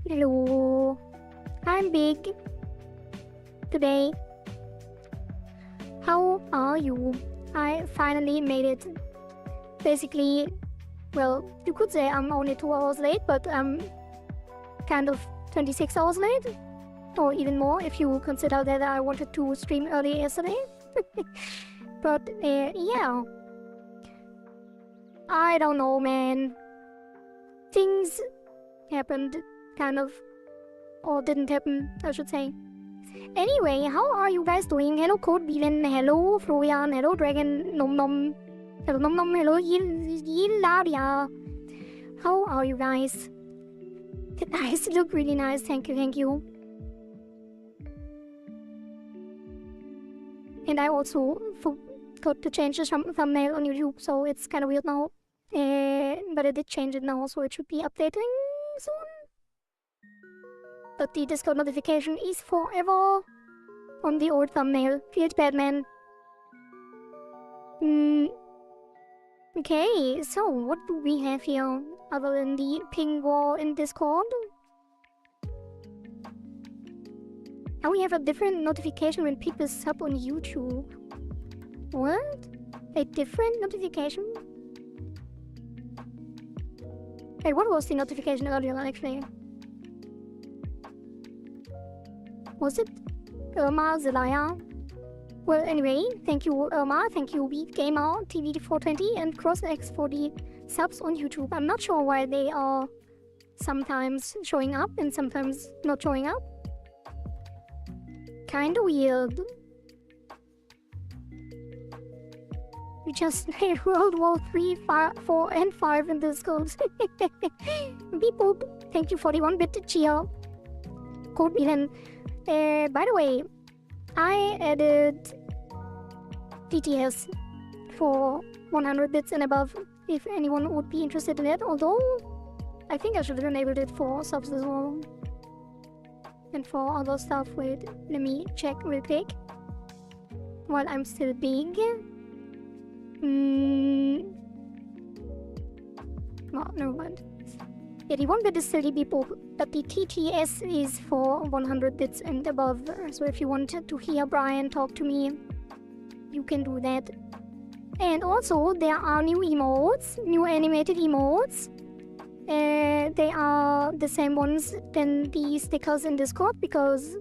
Hello, I'm big today. How are you? I finally made it. Basically, well, you could say I'm only 2 hours late, but I'm kind of 26 hours late. Or even more if you consider that I wanted to stream early yesterday. But yeah. I don't know, man. Things happened, kind of. Or didn't happen, I should say. Anyway, how are you guys doing? Hello Code Beelen, hello Florian, hello Dragon, Nom Nom. Hello Nom Nom, hello Yilaria. How are you guys? The eyes look really nice, thank you, thank you. And I also forgot to change the thumbnail on YouTube, so it's kind of weird now. But I did change it now, so it should be updating soon. But the Discord notification is forever on the old thumbnail. Feels bad, man. Okay, so what do we have here other than the ping war in Discord? Now we have a different notification when people sub on YouTube. What? A different notification? Wait, what was the notification earlier, actually? Was it Irma Zelaya? Well, anyway, thank you, Irma. Thank you, Beat Gamer, TV420, and CrossX for the subs on YouTube. I'm not sure why they are sometimes showing up and sometimes not showing up. Kinda weird. We just made World War 3, 4, and 5 in Discord. Beep boop. Thank you, 41-bit cheer. Code Beelen. By the way, I added DTS for 100 bits and above if anyone would be interested in it, although I think I should have enabled it for subs as well. And for other stuff, wait, let me check real quick. While I'm still big. Oh, never mind. Yeah, the 1 bit is still the people, but the TTS is for 100 bits and above. So if you want to hear Brian talk to me, you can do that. And also, there are new emotes, new animated emotes. They are the same ones than the stickers in Discord, because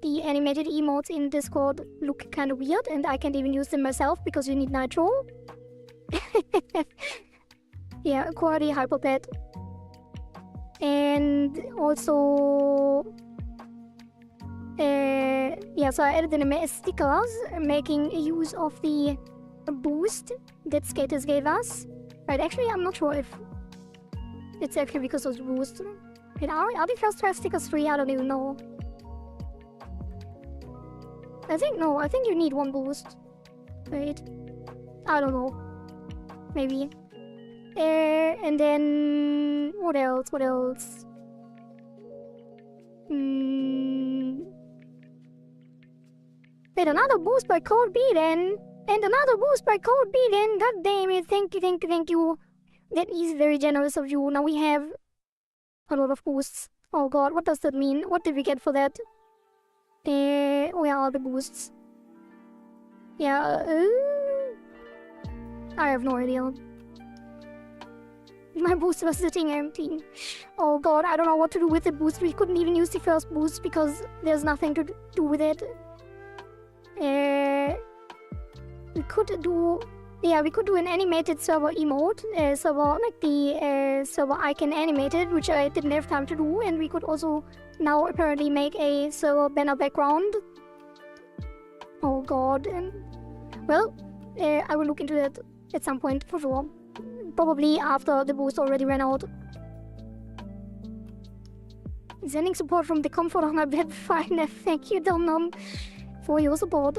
the animated emotes in Discord look kind of weird, and I can't even use them myself because you need Nitro. Yeah, Quality Hyperpad. And also, yeah, so I added in stickers, making use of the boost that skaters gave us. Right, actually, I'm not sure if it's actually because of the boost. Wait, are the first 5 stickers free? I don't even know. I think no, I think you need 1 boost. Wait, I don't know. Maybe. And then what else? What else? Wait, another boost by Code Beelen, and another boost by Code Beelen. God damn it! Thank you, thank you, thank you. That is very generous of you. Now we have a lot of boosts. Oh god, what does that mean? What did we get for that? Where are the boosts? Yeah, I have no idea. My boost was sitting empty. Oh god, I don't know what to do with the boost. We couldn't even use the first boost because there's nothing to do with it. We could do... Yeah, we could do an animated server emote. Server, like the server icon animated, which I didn't have time to do. And we could also now apparently make a server banner background. Oh god. And, well, I will look into that at some point for sure. Probably after the boost already ran out. Sending support from the comfort of my bed. Fine, thank you, Dom, for your support.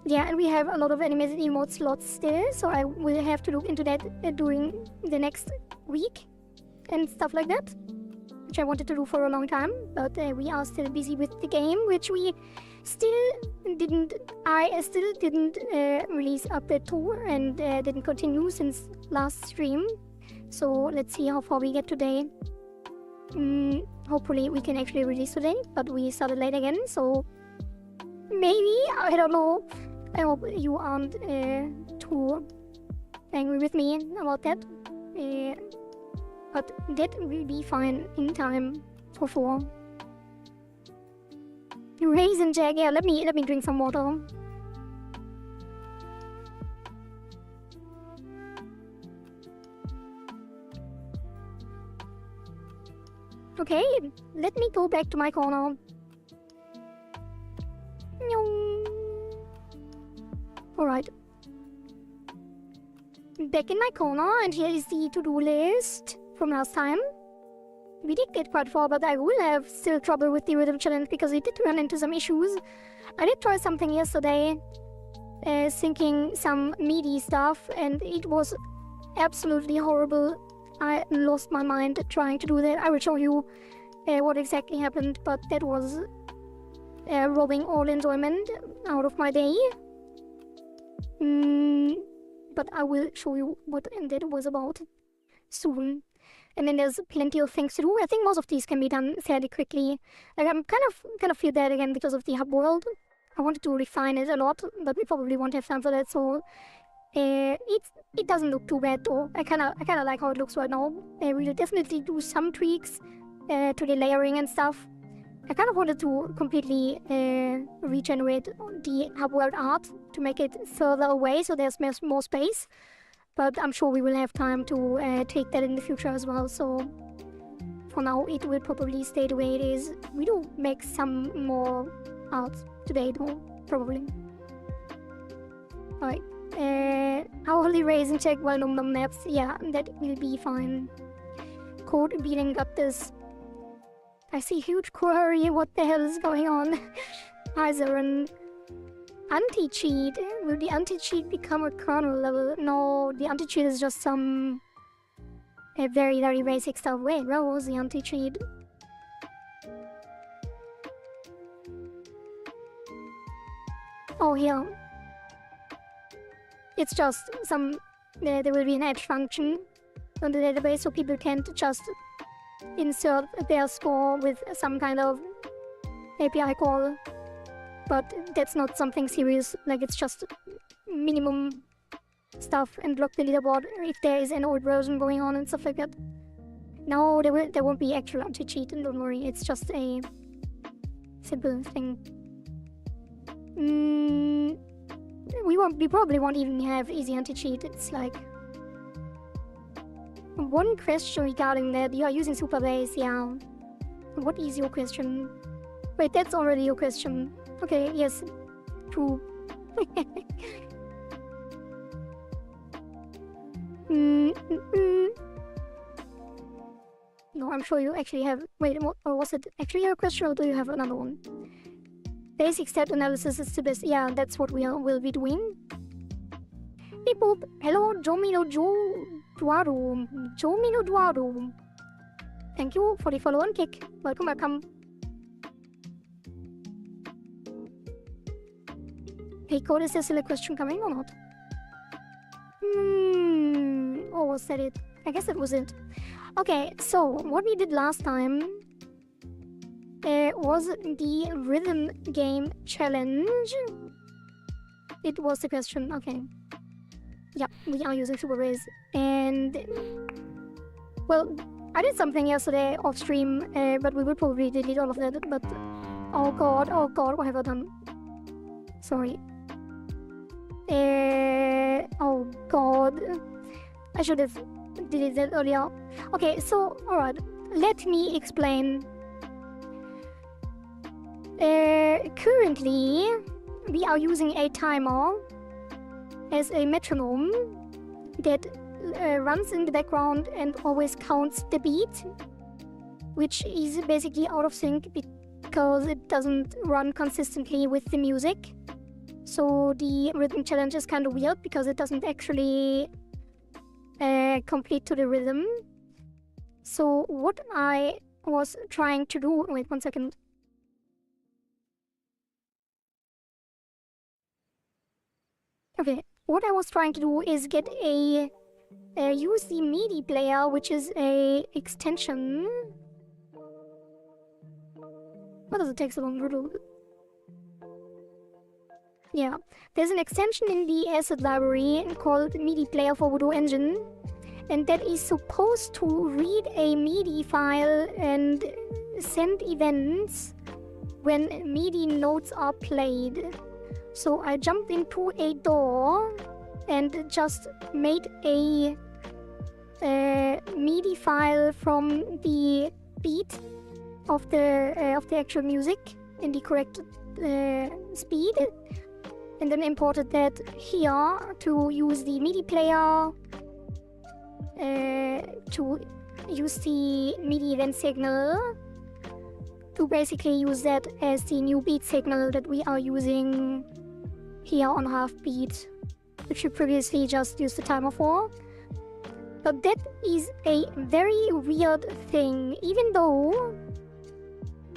Yeah, and we have a lot of animated emote slots still, so I will have to look into that during the next week and stuff like that, which I wanted to do for a long time, but we are still busy with the game, which we still didn't... I still didn't release update 2 and didn't continue since last stream, So let's see how far we get today. Hopefully we can actually release today, but we started late again, so maybe, I don't know. I hope you aren't too angry with me about that. But that will be fine in time for 4. Raisin Jack, yeah, let me drink some water. Okay, let me go back to my corner. Alright. Back in my corner, and here is the to-do list from last time. We did get quite far, but I will have still trouble with the rhythm challenge because we did run into some issues. I did try something yesterday, syncing some MIDI stuff, and it was absolutely horrible. I lost my mind trying to do that. I will show you what exactly happened, but that was robbing all enjoyment out of my day. But I will show you what that was about soon. And then there's plenty of things to do. I think most of these can be done fairly quickly. Like, I'm kind of feel bad again because of the hub world. I wanted to refine it a lot, but we probably won't have time for that. So it doesn't look too bad though. I kinda like how it looks right now. We'll definitely do some tweaks to the layering and stuff. I kind of wanted to completely regenerate the hub world art to make it further away so there's more space. But I'm sure we will have time to take that in the future as well. So for now, it will probably stay the way it is. We do make some more art today though, probably. Alright. Hourly raisin check while num naps. Yeah, that will be fine. Code beating got this. I see huge query. What the hell is going on? Is there an anti-cheat? Will the anti-cheat become a kernel level? No, the anti-cheat is just some very, very basic stuff. Wait, where was the anti-cheat? Oh, here. It's just some... there will be an edge function on the database so people can't just insert their score with some kind of API call. But that's not something serious, like it's just minimum stuff and block the leaderboard if there is an old version going on and stuff like that. No, there won't be actual anti-cheat, and don't worry, it's just a simple thing. We probably won't even have easy anti-cheat. It's like one question regarding that. You are using Superbase, yeah. What is your question? Wait, that's already your question. Okay, yes, true. No, I'm sure you actually have... Wait, or was it actually your question, or do you have another one? Basic stat analysis is the best. Yeah, that's what will be doing. Beep boop. Hello, Jomino Duado. Jomino Duado. Thank you for the follow and kick. Welcome, welcome. Hey, code, is there still a question coming or not? Oh, was that it? I guess that was it. Okay, so what we did last time was the rhythm game challenge. It was the question, okay. Yeah, we are using Super Race. And, well, I did something yesterday off stream, but we will probably delete all of that. But, oh god, what have I done? Sorry. Oh god. I should have deleted that earlier. Okay, so, alright. Let me explain. Currently, we are using a timer as a metronome that runs in the background and always counts the beat, which is basically out of sync because it doesn't run consistently with the music. So the rhythm challenge is kind of weird because it doesn't actually complete to the rhythm. So what I was trying to do... Wait, 1 second. Okay, what I was trying to do is get a use the MIDI player, which is a extension. Why does it take so long to do? Yeah, there's an extension in the asset library called MIDI player for Voodoo Engine, and that is supposed to read a MIDI file and send events when MIDI notes are played. So I jumped into a door and just made a MIDI file from the beat of the actual music in the correct speed, and then imported that here to use the MIDI player to use the MIDI event signal to basically use that as the new beat signal that we are using here on half beat, which we previously just used the timer for. But that is a very weird thing. Even though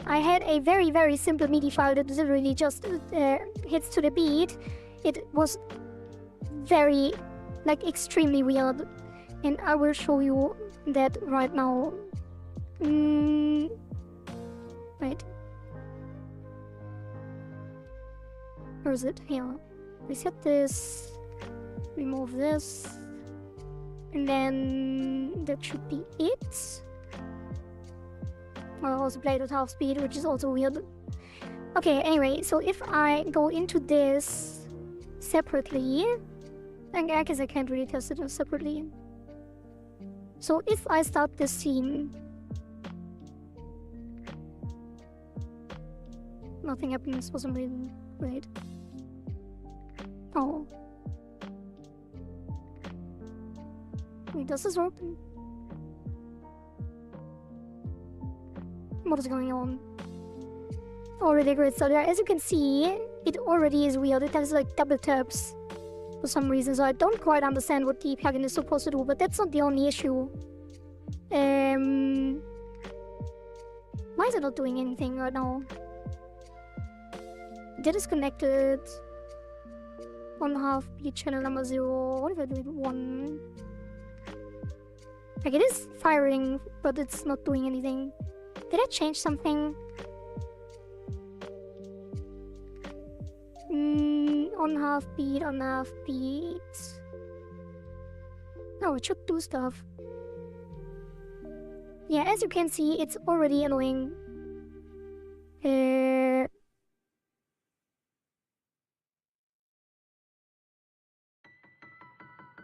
I had a very, very simple MIDI file that literally just hits to the beat, it was very, like, extremely weird. And I will show you that right now. Wait. Where is it? Here. Reset this. Remove this. And then that should be it. I also played at half speed, which is also weird. Okay, anyway, so if I go into this separately, I guess I can't really test it separately. So if I start this scene, nothing happens for some reason. Wait. Oh. Wait, does this open? What is going on? Already great. So as you can see, it already is weird. It has like double taps for some reason. So I don't quite understand what the plugin is supposed to do, but that's not the only issue. Why is it not doing anything right now? That is connected. 1/2 beat channel number 0. What if I do it 1? Like, it is firing, but it's not doing anything. Did I change something? On half beat, on half beat. No, it should do stuff. Yeah, as you can see, it's already annoying.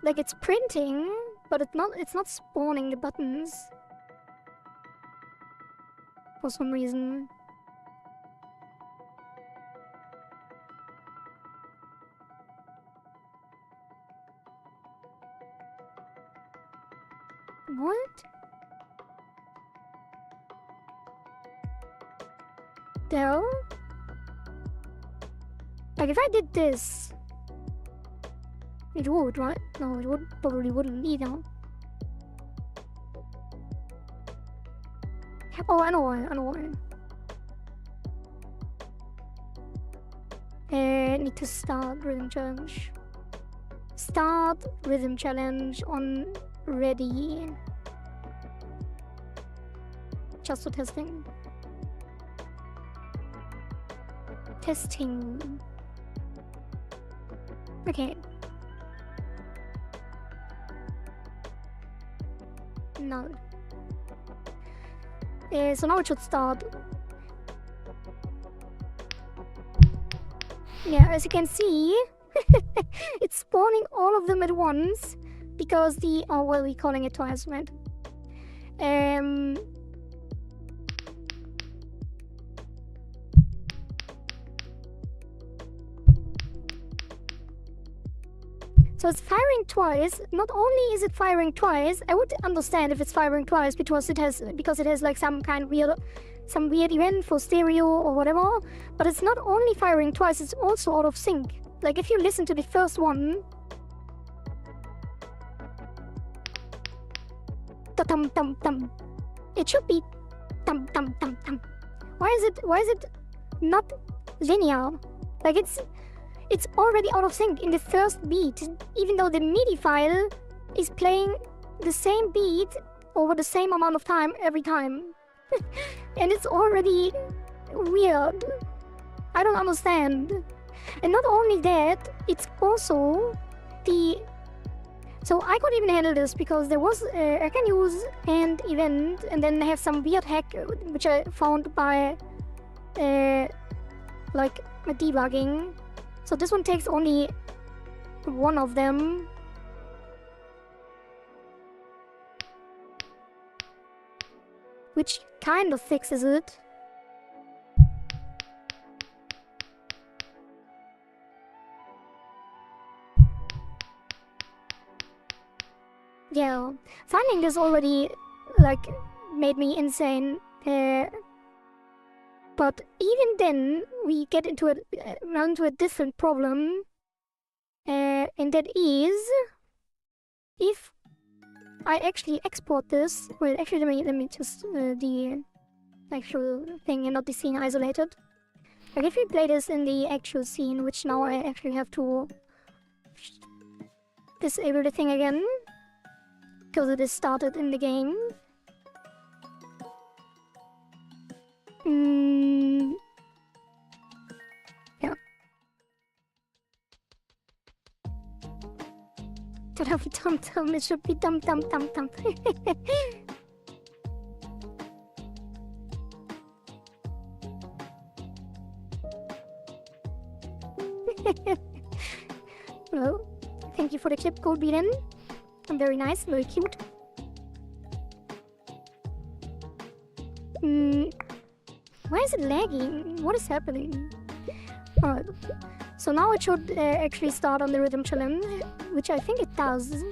Like, it's printing, but it's not spawning the buttons. For some reason. What? There? Like, if I did this, it would, right? No, it probably wouldn't either. Oh, I know why. Need to start rhythm challenge. Start rhythm challenge on ready. Just for testing. Testing. Okay. No. So now it should start. Yeah, as you can see, it's spawning all of them at once because the we're calling it twice, right? So it's firing twice. Not only is it firing twice, I would understand if it's firing twice because it has like some weird event for stereo or whatever. But it's not only firing twice, it's also out of sync. Like, if you listen to the first one, tum tum tum, it should be tum tum tum tum. Why is it not linear? Like, it's already out of sync in the first beat, even though the MIDI file is playing the same beat over the same amount of time every time. And it's already weird. I don't understand. And not only that, it's also the... So I could even handle this because there was... I can use and event and then have some weird hack which I found by like debugging. So this one takes only one of them. Which kind of fixes it. Yeah, finding this already, like, made me insane. But even then, we get into run into a different problem. And that is... if I actually export this... Well, actually, let me just... the actual thing and not the scene isolated. Like, if we play this in the actual scene, which now I actually have to... disable the thing again. Because it is started in the game. Yeah. Tum-tum-tum, it should be tum-tum-tum-tum. Well, thank you for the clip, Gold Beaten. Very nice, very cute. Why is it lagging? What is happening? Alright, so now it should actually start on the rhythm challenge, which I think it does.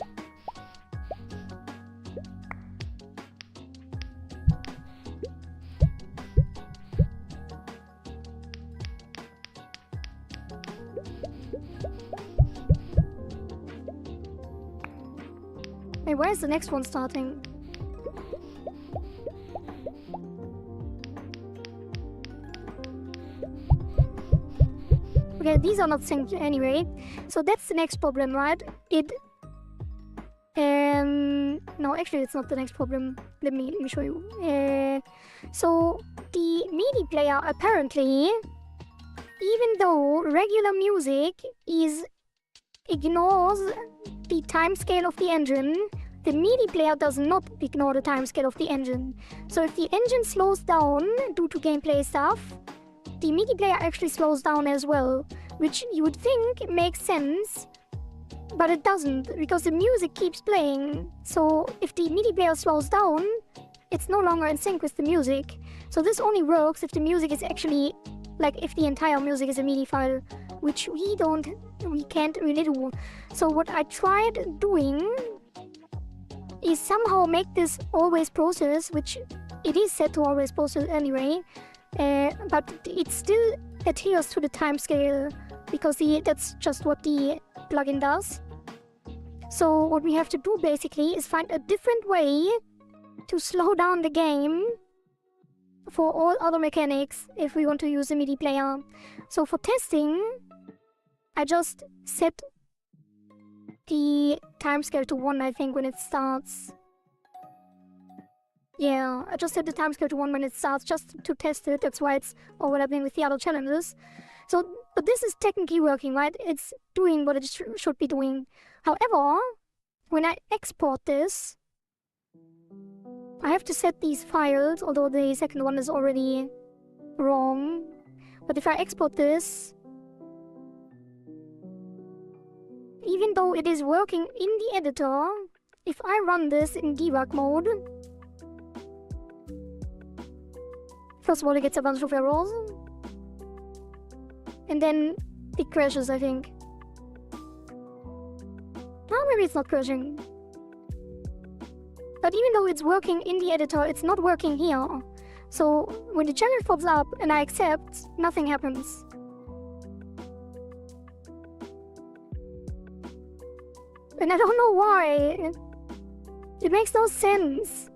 Hey, where is the next one starting? Okay, these are not synced anyway. So that's the next problem, right? No, actually it's not the next problem. Let me show you. So the MIDI player apparently, even though regular music ignores the timescale of the engine, the MIDI player does not ignore the timescale of the engine. So if the engine slows down due to gameplay stuff, the MIDI player actually slows down as well, which you would think makes sense, but it doesn't, because the music keeps playing. So if the MIDI player slows down, it's no longer in sync with the music. So this only works if the music is actually, like, if the entire music is a MIDI file, which we can't really do. So what I tried doing is somehow make this always process, which it is set to always process anyway, but it still adheres to the timescale because that's just what the plugin does. So what we have to do basically is find a different way to slow down the game for all other mechanics if we want to use a MIDI player. So for testing, I just set the timescale to 1, I think, when it starts. Yeah, I just set the timescale to 1 when it starts, just to test it. That's why it's overlapping with the other challenges. So, but this is technically working, right? It's doing what it should be doing. However, when I export this, I have to set these files, although the second one is already wrong. But if I export this, even though it is working in the editor, if I run this in debug mode, first of all it gets a bunch of errors, and then it crashes, I think. Oh, maybe it's not crashing. But even though it's working in the editor, it's not working here. So when the challenge pops up and I accept, nothing happens. And I don't know why. It makes no sense.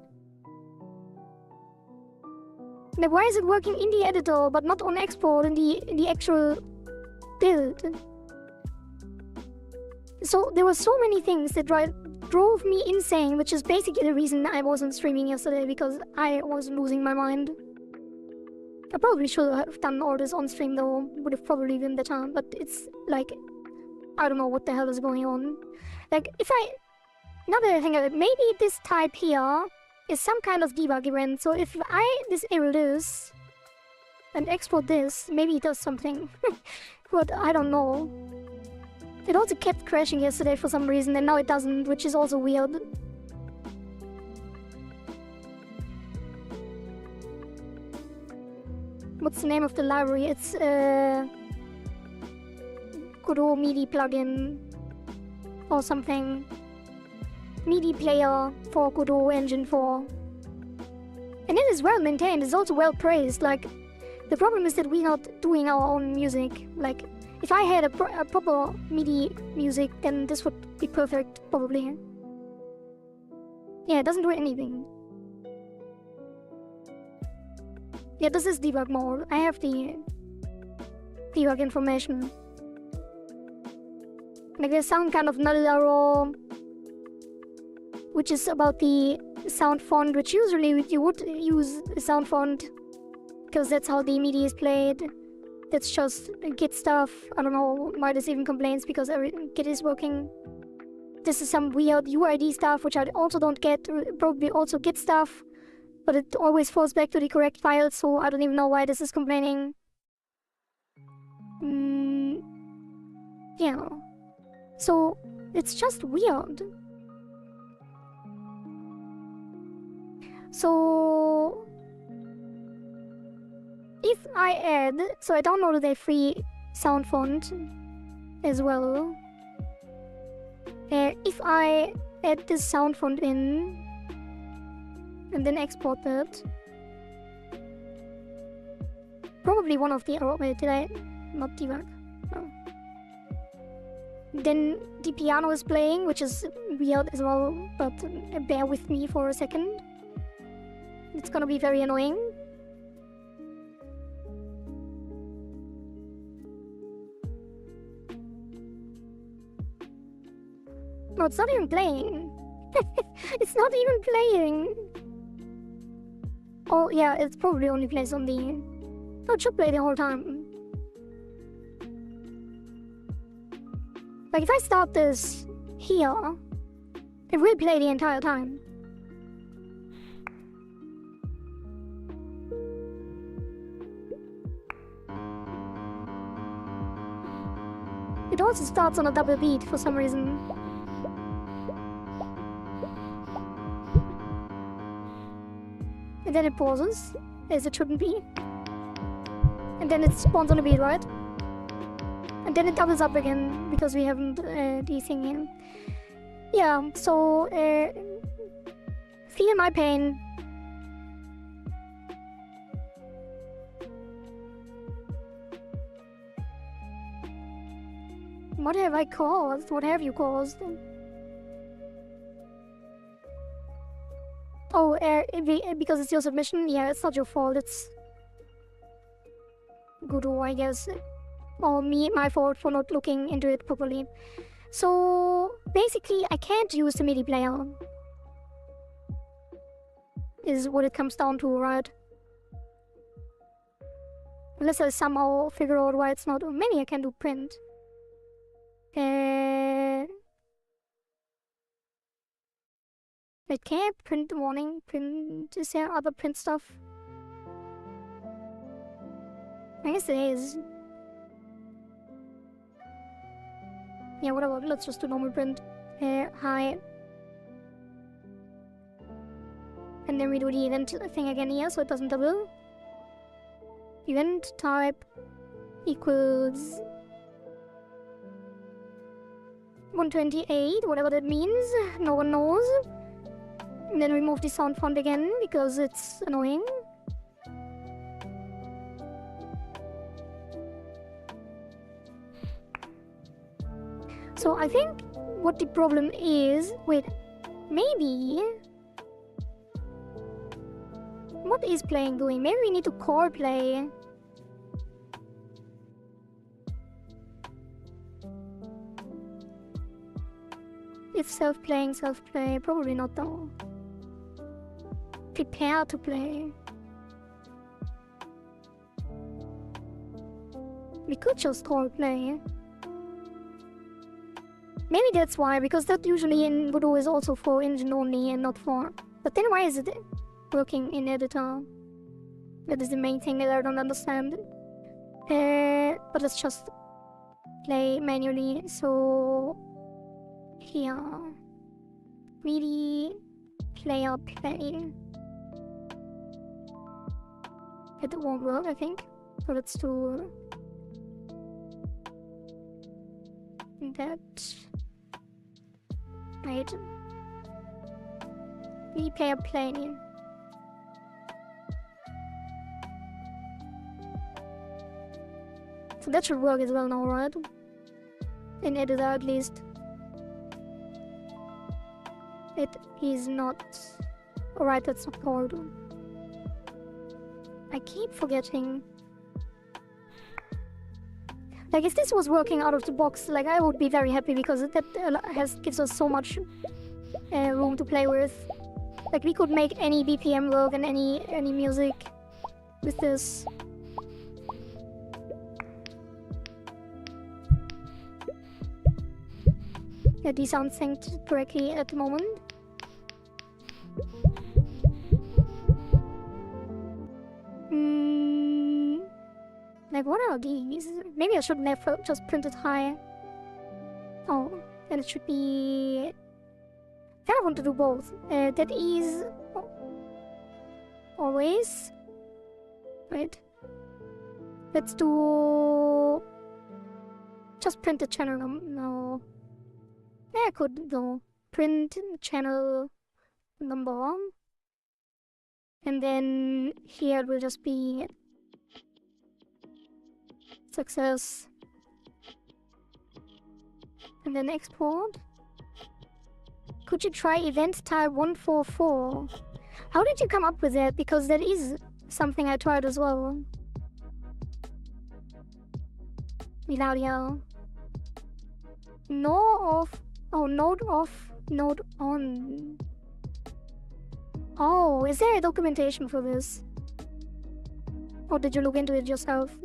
Like, why is it working in the editor but not on export in the actual build? So there were so many things that drove me insane, which is basically the reason I wasn't streaming yesterday, because I was losing my mind. I probably should have done all this on stream though, would have probably been better, but it's like, I don't know what the hell is going on. Like, another thing, maybe this type here is some kind of debug event, so if I disable this and export this, maybe it does something. But I don't know. It also kept crashing yesterday for some reason, and now it doesn't, which is also weird. What's the name of the library? It's Godot MIDI plugin or something. MIDI player for Godot Engine 4. And it is well maintained, it's also well praised. Like, the problem is that we're not doing our own music. Like, if I had a proper MIDI music, then this would be perfect, probably. Yeah, it doesn't do anything. Yeah, this is debug mode. I have the debug information. Like, there's some kind of null error, which is about the sound font, which usually you would use a sound font, because that's how the MIDI is played. That's just Git stuff. I don't know why this even complains, because Git is working. This is some weird UID stuff, which I also don't get. Probably also Git stuff. But it always falls back to the correct file, so I don't even know why this is complaining. Yeah. So, it's just weird. So, if I add... So I downloaded a free sound font as well. If I add this sound font in... and then export it. Probably one of the error. Wait, did I not debug? No. Then the piano is playing, which is weird as well, but bear with me for a second. It's gonna be very annoying. No, it's not even playing. It's not even playing. Oh, yeah, it's probably only plays on the... No, it should play the whole time. Like, if I start this here, it will play the entire time. It also starts on a double beat for some reason. And then it pauses, as it shouldn't be. And then it spawns on a beat, right? And then it doubles up again, because we haven't the thing in. Yeah, so feel my pain. What have I caused? What have you caused? Oh, because it's your submission? Yeah, it's not your fault, it's... Godot, I guess. Or my fault for not looking into it properly. So, basically, I can't use the MIDI player. Is what it comes down to, right? Unless I somehow figure out why it's not... Maybe I can do print. Wait, can I print the warning? Print... Is there other print stuff? I guess it is. Yeah, whatever. Let's just do normal print. Hi. And then we do the event thing again here, so it doesn't double. Event type equals 128, whatever that means. No one knows. And then remove the sound font again because it's annoying. So I think what the problem is... Wait, maybe... What is playing doing? Maybe we need to call play. It's self-playing, self-play. Probably not though. Prepare to play. We could just call play. Maybe that's why, because that usually in Voodoo is also for engine only and not for... But then why is it working in editor? That is the main thing that I don't understand. But let's just play manually. So here, really player play. It won't work, I think. So let's do that. Right. Really player play. So that should work as well now, right? In editor at least. It is not... Alright, that's not called. I keep forgetting. Like, if this was working out of the box, like, I would be very happy because that gives us so much room to play with. Like, we could make any BPM work and any music with this. Yeah, these aren't synced correctly at the moment. Like, what are these? Maybe I should never just print it high. Oh, then it should be... I kind of want to do both. That is... always... Wait. Let's do... Just print the channel no. Yeah, I could go print channel number. And then here it will just be success. And then export. Could you try event type 144? How did you come up with that? Because that is something I tried as well. Milaudio. No off. Oh, node off, node on. Oh, is there a documentation for this? Or did you look into it yourself?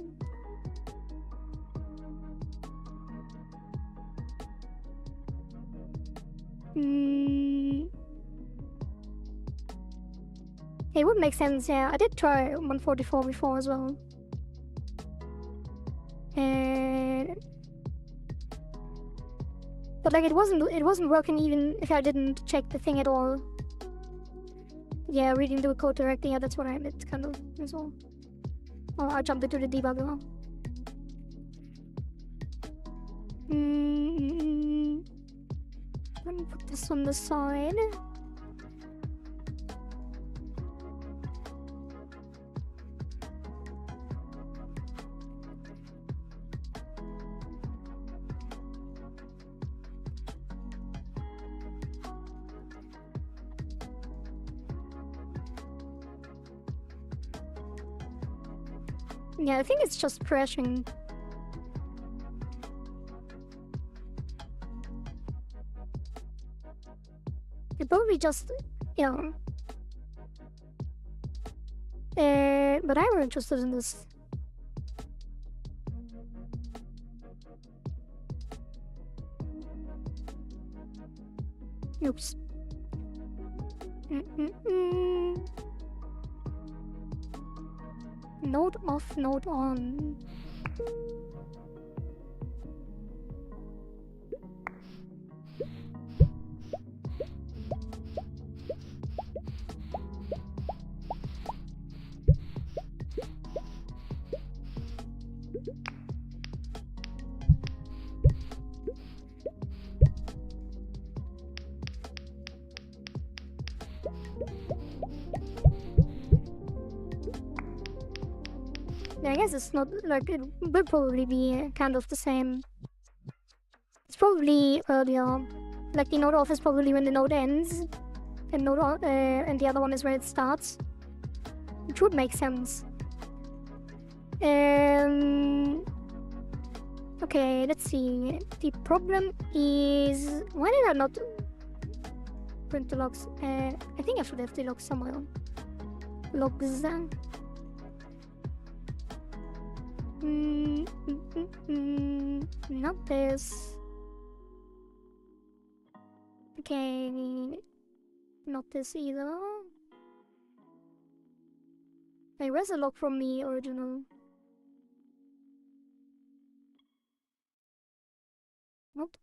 It would make sense, yeah. I did try 144 before as well. But like it wasn't working even if I didn't check the thing at all. Yeah, reading the code directly, yeah, that's what I meant kind of as well. Oh, I jumped into the debugger. Let me put this on the side. Yeah, I think it's just crashing. It probably just, yeah. But I'm interested in this. Oops. Node off, node on. I guess it's not, like, it will probably be kind of the same. It's probably earlier. Like, the node off is probably when the node ends, and node on, and the other one is where it starts. Which would make sense. Okay, let's see. The problem is... Why did I not print the logs? I think I should have the logs somewhere. Logs. Not this. Okay, not this either. Hey, where's the log from the original? Nope.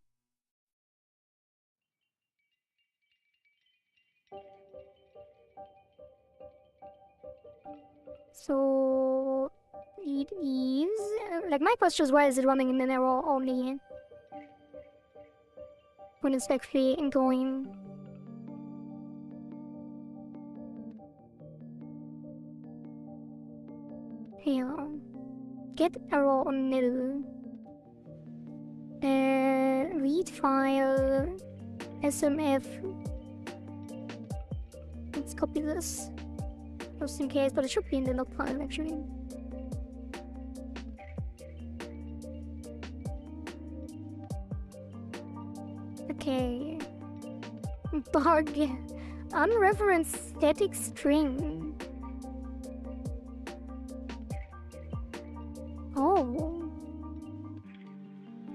So it is like my question is why is it running in an error only when it's actually going? Here, get error on nil. Read file smf. Let's copy this just in case, but it should be in the log file actually. Okay. Bug. Unreferenced static string. Oh.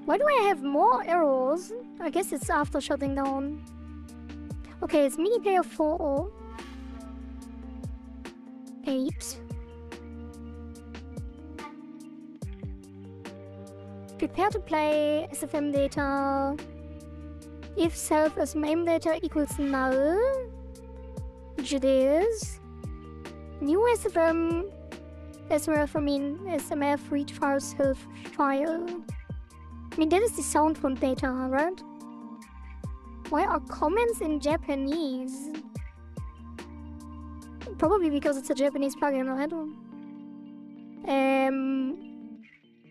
Why do I have more errors? I guess it's after shutting down. Okay, it's mini player 4. Apes. Prepare to play SFM data. If self as MAME data equals null, which it is. New SFM, SMF read file self file. I mean, that is the sound font data, right? Why are comments in Japanese? Probably because it's a Japanese plugin, right?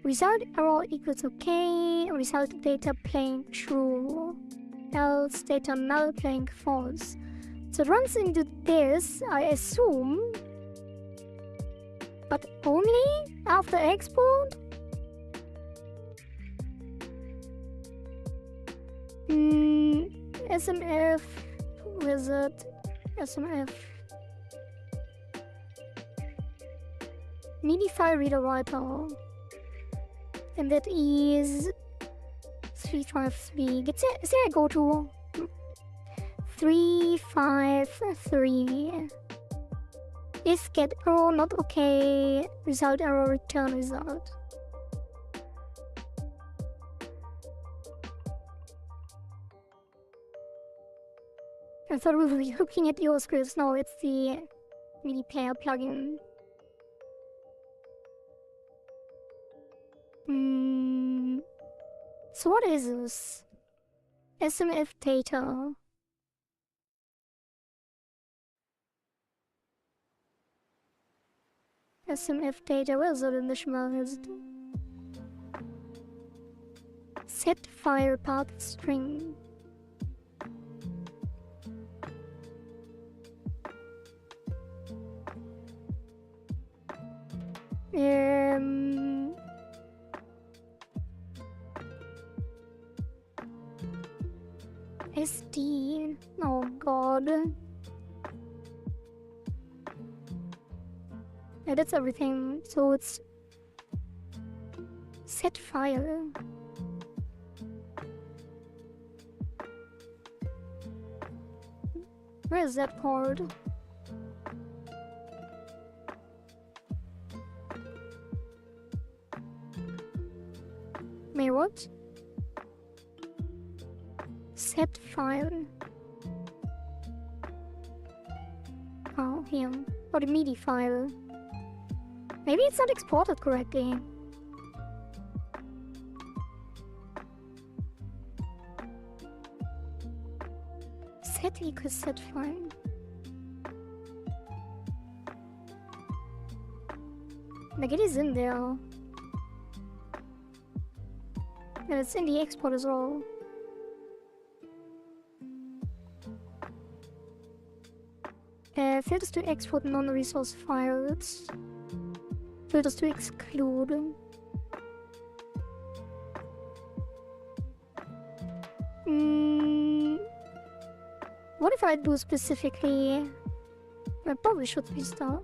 Result error equals okay. Result data playing true. Else data null playing false. So it runs into this, I assume. But only after export? SMF wizard SMF MIDI file reader writer, and that is 353. Say I go to 353. If get error not okay, result error return result. I thought we were looking at your scripts. No, it's the MIDI player plugin. So what is this? SMF data. SMF data, where is it in the schmal? Is it? Set file path string. SD. Oh god. Yeah, that's everything. So it's set file. Where is that part? Wait, what? Set file. Oh, here. Oh, the MIDI file. Maybe it's not exported correctly. Set equals set file. Like it is in there. And it's in the export as well. Filters to export non-resource files. Filters to exclude. What if I do specifically? I probably should restart.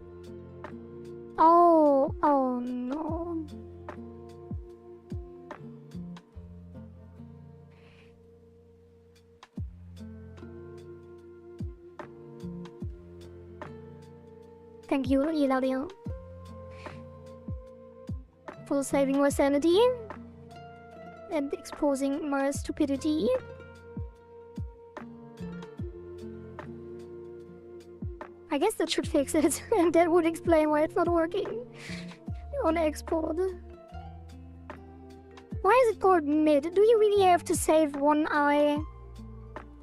Oh no. Thank you, Ilaria, for saving my sanity and exposing my stupidity. I guess that should fix it, and that would explain why it's not working on export. Why is it called mid? Do you really have to save one eye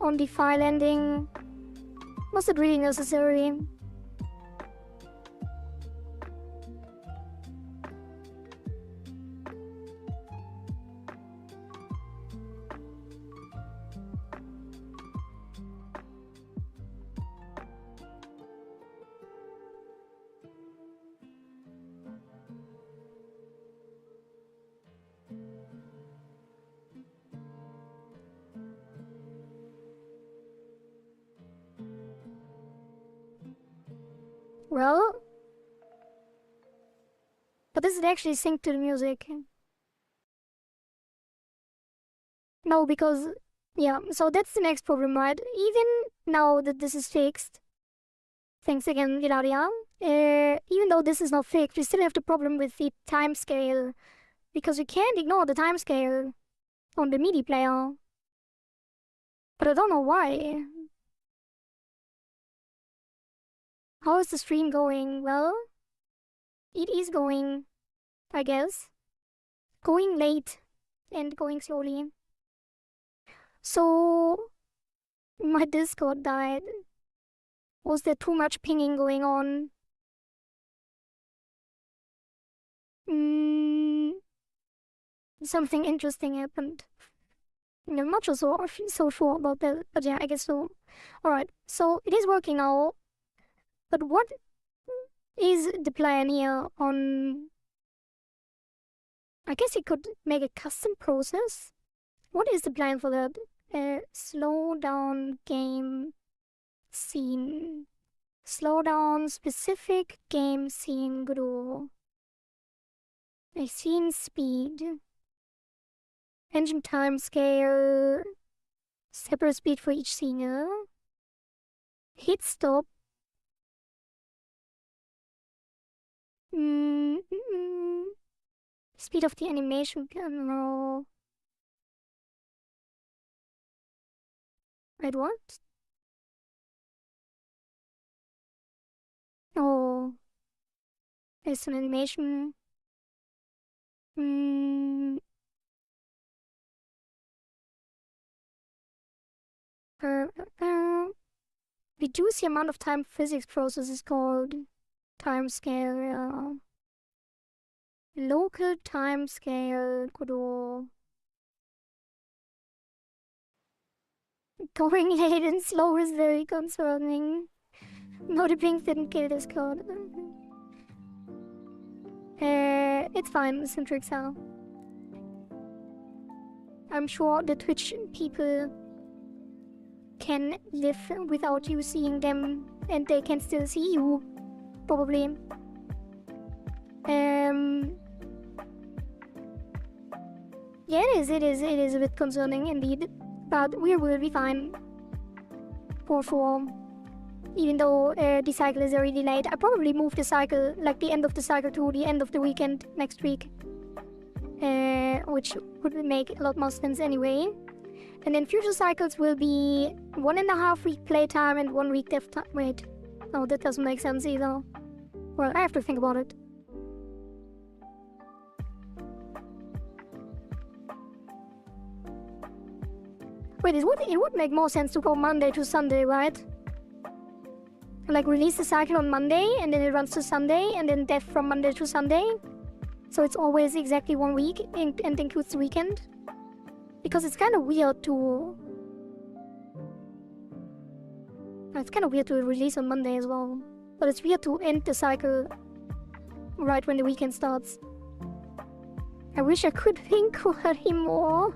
on the file ending? Was it really necessary? Well, but does it actually sync to the music? No, because, yeah, so that's the next problem, right? Even now that this is fixed, thanks again, Ilaria, even though this is not fixed, we still have the problem with the timescale, because we can't ignore the timescale on the MIDI player. But I don't know why. How is the stream going? Well, it is going, I guess. Going late and going slowly. So, my Discord died. Was there too much pinging going on? Something interesting happened. I'm not so sure about that, but yeah, I guess so. Alright, so it is working now. But what is the plan here on... I guess you could make a custom process? What is the plan for that? Slow down game scene. Slow down specific game scene grow. A scene speed. Engine time scale. Separate speed for each scene. Hit stop. Speed of the animation camera. Wait, what? Oh. There's an animation. Reduce the amount of time physics process is called. Timescale, local timescale, kudo. Going late and slow is very concerning. No, the pink didn't kill this code. It's fine, Syntrix. I'm sure the Twitch people can live without you seeing them, and they can still see you. Probably. Yeah, it is a bit concerning indeed, but we will be fine. For sure. Even though the cycle is already delayed, I probably move the cycle, like the end of the cycle, to the end of the weekend next week. Which would make a lot more sense anyway. And then future cycles will be 1.5 week playtime and 1 week dev time. Wait. No, that doesn't make sense either. Well, I have to think about it. Wait, it would make more sense to go Monday to Sunday, right? Like release the cycle on Monday and then it runs to Sunday and then dev from Monday to Sunday. So it's always exactly 1 week and includes the weekend. Because it's kind of weird to... It's kind of weird to release on Monday as well. But it's weird to end the cycle right when the weekend starts. I wish I could think already more.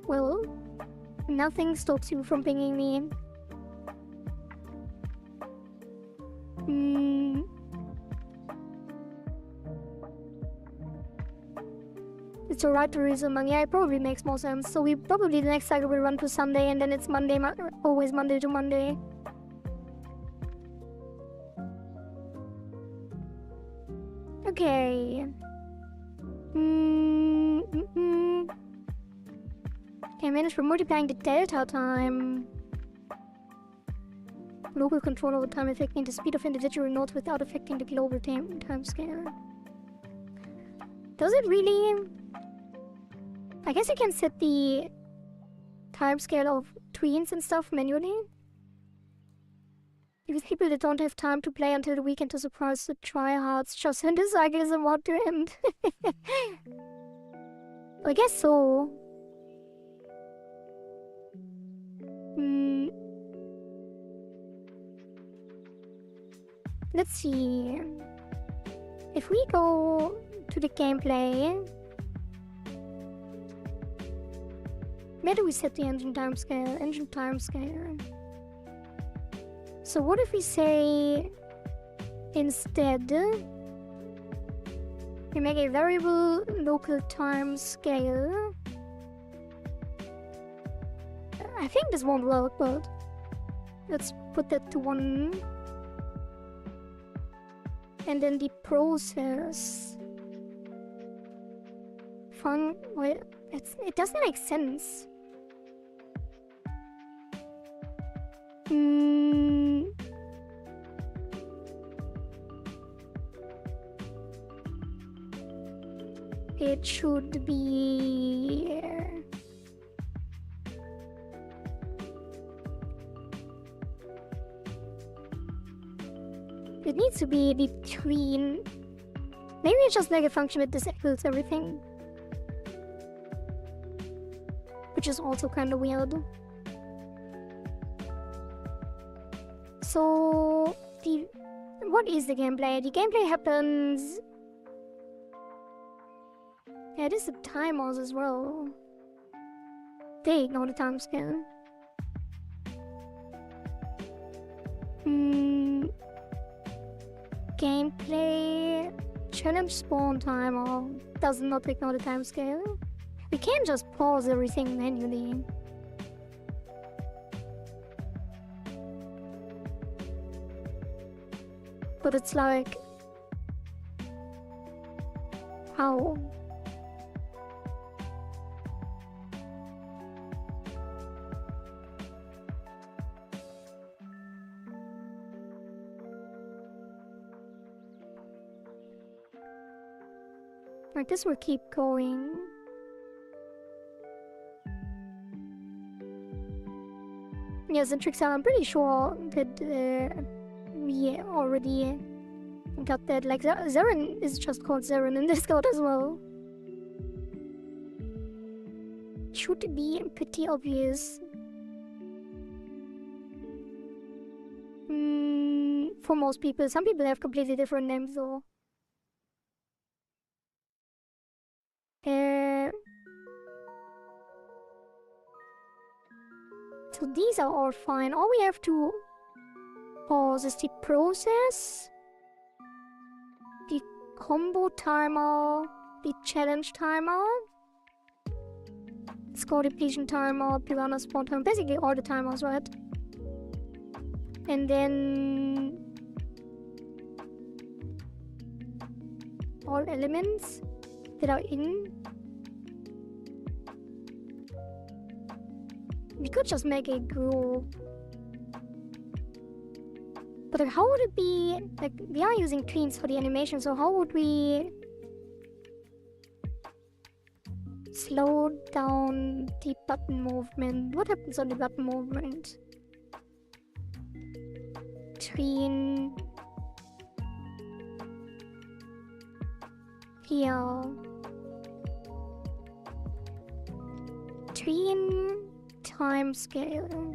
Well, Nothing stops you from pinging me. It's alright to resume. Yeah, it probably makes more sense. So we probably the next cycle will run to Sunday, and then it's Monday, always Monday to Monday. Okay. Okay, manage for multiplying the delta time. Local control over time affecting the speed of individual nodes without affecting the global time scale. Does it really? I guess you can set the time scale of tweens and stuff manually. Because people that don't have time to play until the weekend to surprise the tryhards just when the cycle is about to end. I guess so. Let's see. If we go to the gameplay, where do we set the engine time scale? Engine time scale. So what if we say instead we make a variable local time scale? I think this won't work, but let's put that to 1. And then the process. Well, it doesn't make sense. It should be... It needs to be between... Maybe it's just like a function that disables everything. Which is also kind of weird. So... What is the gameplay? The gameplay happens... Yeah, it is the timers as well. They ignore the time scale. Gameplay challenge spawn timer does not ignore the time scale. We can't just pause everything manually. But it's like... How? I guess we'll keep going. Yes, and Trixel, I'm pretty sure that we already got that. Like, Zeren is just called Zeren in Discord as well. Should be pretty obvious. For most people. Some people have completely different names though. So these are all fine. All we have to pause is the process, the combo timer, the challenge timer, score depletion timer, piranha spawn timer, basically all the timers, right? And then all elements that are in. We could just make a group. But like, how would it be? Like, we are using tweens for the animation, so how would we slow down the button movement? What happens on the button movement? Tween here. Tween time scale.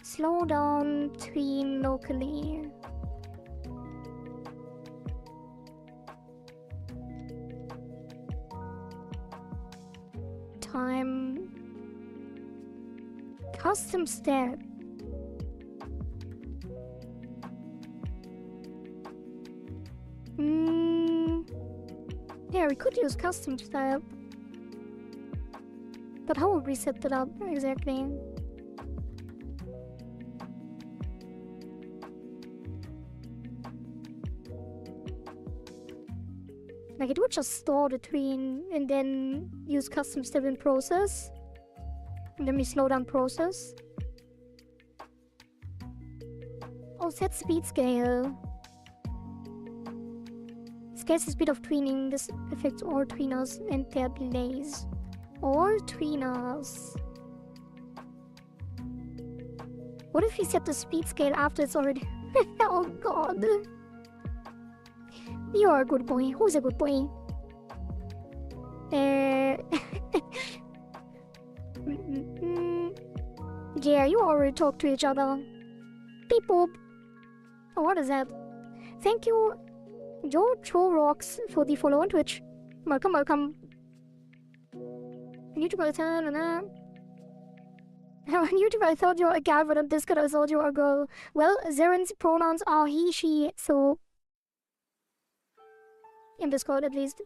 Slow down tween locally. time custom step. Yeah, we could use custom step. But how would we set that up exactly? Like it would just store the tween and then use custom step in process. And then we slow down process. Oh, set speed scale. Scales the speed of tweening. This affects all tweeners and their delays. All tweeners. What if we set the speed scale after it's already... Oh god. You're a good boy. Who's a good boy? Yeah, you already talk to each other. Beep boop. Oh, what is that? Thank you, Joe Rocks, for the follow on Twitch. Welcome, welcome. YouTuber, on YouTube, I thought you were a guy, but on Discord, I thought you were a girl. Well, Zaren's pronouns are he, she, so. In Discord, at least.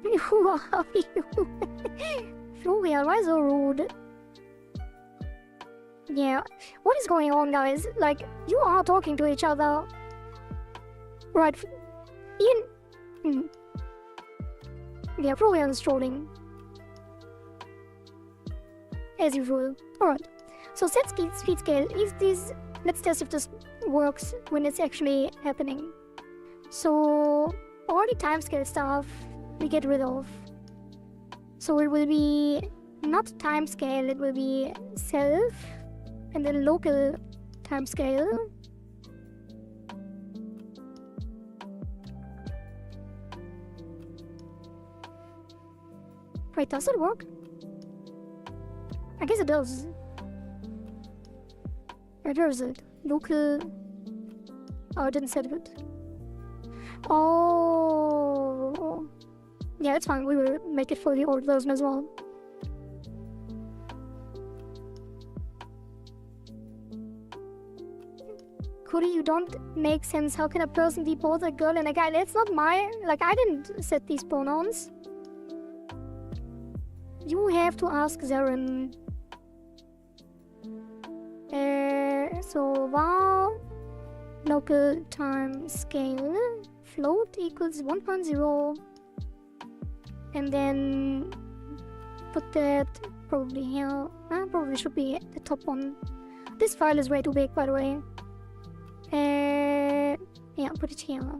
Who are you? Florian, why so rude? Yeah, what is going on, guys? Like, you are talking to each other. Right. Ian. Yeah, Florian's trolling. As usual. Alright. So set speed scale. If this... Let's test if this works when it's actually happening. So all the timescale stuff we get rid of. So it will be not timescale, it will be self and then local timescale. Wait, does it work? I guess it does. Where is it? Local... Oh, I didn't set it. Oh... Yeah, it's fine. We will make it for the old version as well. Cody, you don't make sense. How can a person be both a girl and a guy? That's not my... Like, I didn't set these pronouns. You have to ask Zaren. So var local time scale float equals 1.0 and then put that probably here. Probably should be the top one. This file is way too big, by the way. Yeah, put it here.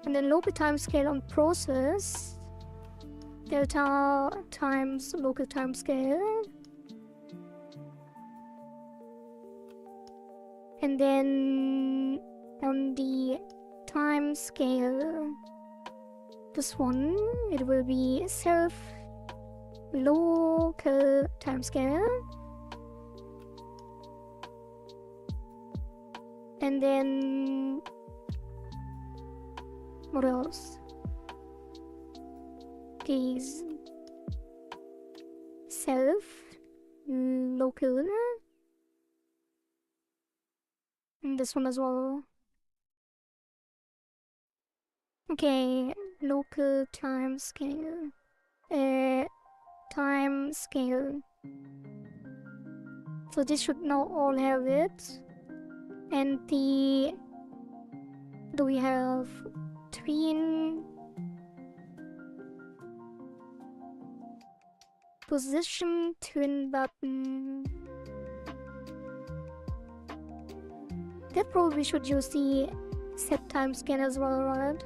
And then local time scale on process delta times local time scale. And then on the time scale, this one, it will be self local time scale. And then what else? These self local. And this one as well. Okay, local time scale. Time scale. So this should now all have it. And the... Do we have tween... Position twin button... That probably should use the set time scan as well, right?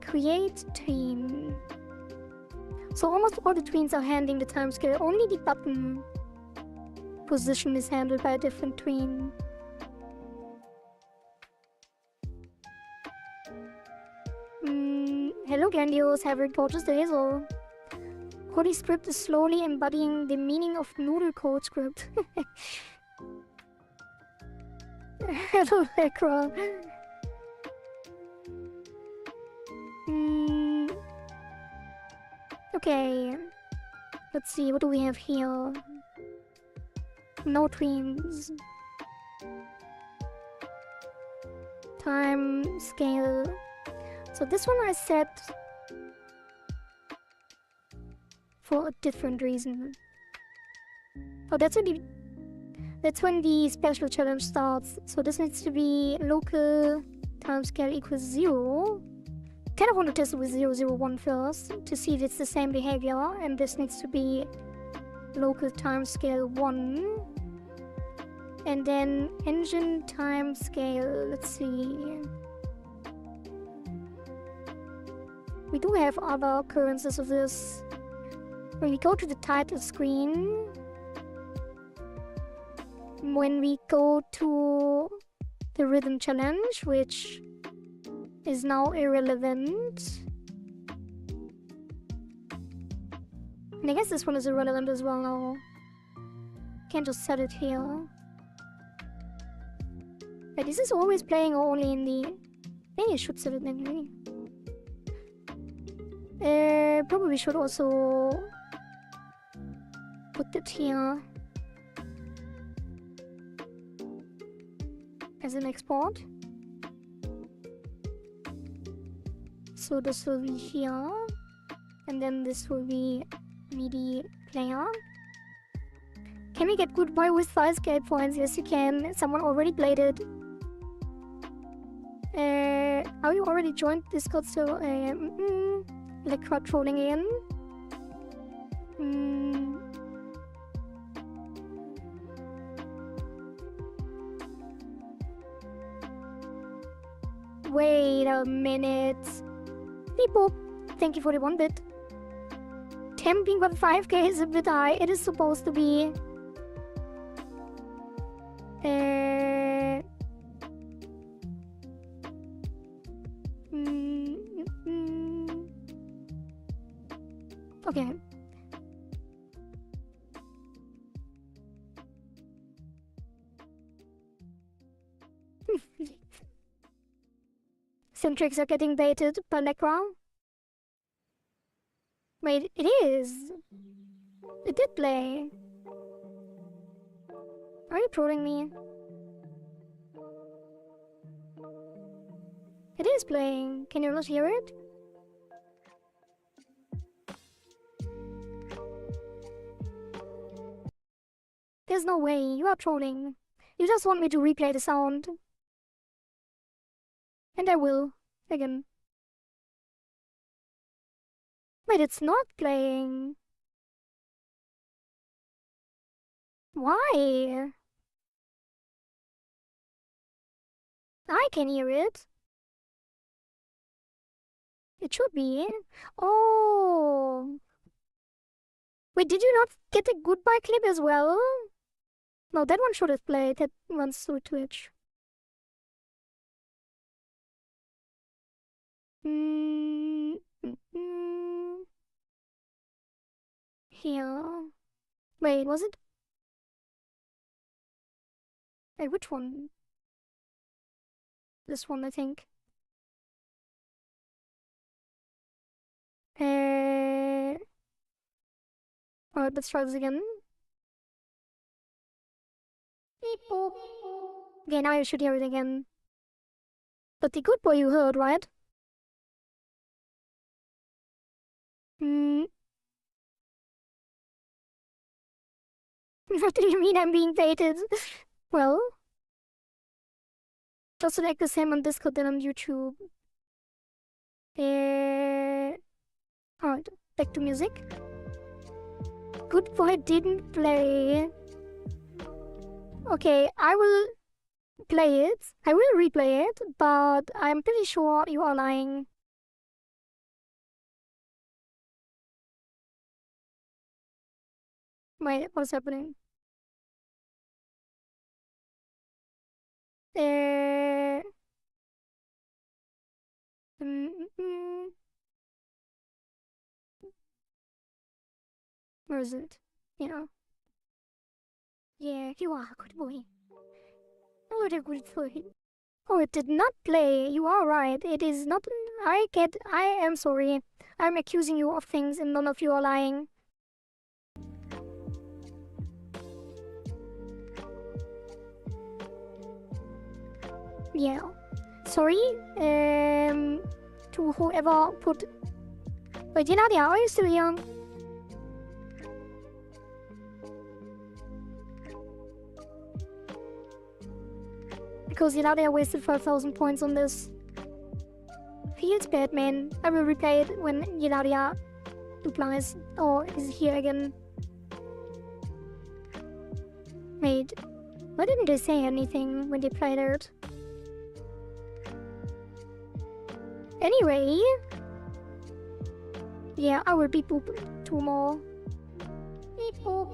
Create tween. So almost all the tweens are handling the time scale. Only the button position is handled by a different tween. Hello Grandiose, have a gorgeous day as well. Cody script is slowly embodying the meaning of noodle code script. Hello, Lekra. Okay. Let's see, what do we have here? No dreams. Time scale. So this one I set for a different reason. Oh, that's when the special challenge starts. So this needs to be local time scale equals 0. Kind of want to test it with 001 first to see if it's the same behavior, and this needs to be local time scale 1. And then engine time scale, let's see. We do have other occurrences of this. When we go to the title screen, when we go to the rhythm challenge, which is now irrelevant. And I guess this one is irrelevant as well now. Can't just set it here. But is this always playing or only in the... Maybe I should set it manually. Probably should also put it here as an export. So this will be here, and then this will be MIDI player. Can we get goodbye with 5 scale points? Yes, you can. Someone already played it. Are you already joined Discord? So, like crowd trolling in. Wait a minute. Beep boop. Thank you for the 1 bit. Temping but 5k is a bit high. It is supposed to be... Okay. Centrics are getting baited by Necra. Wait, it is. It did play. Are you trolling me? It is playing. Can you not hear it? There's no way. You are trolling. You just want me to replay the sound. And I will. Again. Wait, it's not playing. Why? I can hear it. It should be. Oh. Wait, did you not get a goodbye clip as well? No, that one should have played. That runs through Twitch. Here. Wait, was it? Hey, which one? This one, I think. Alright, let's try this again. Beep boop. Okay, now you should hear it again. But the good boy you heard, right? What do you mean I'm being baited? Well, just like the same on Discord than on YouTube. Alright, back to music. Good boy didn't play. Okay, I will play it. I will replay it, but I'm pretty sure you are lying. Wait, what's happening? Where is it? Yeah. Yeah, you are a good boy. Oh, what a good boy. Oh, it did not play. You are right. It is not... I am sorry. I'm accusing you of things and none of you are lying. Yeah. Sorry. To whoever put... Wait, Nadia, are you still here? Because Nadia wasted 5,000 points on this. Feels bad, man. I will replay it when Yeladia replies or is here again. Wait, why didn't they say anything when they played it? Anyway, yeah, I will beep boop 2 more. Beep boop.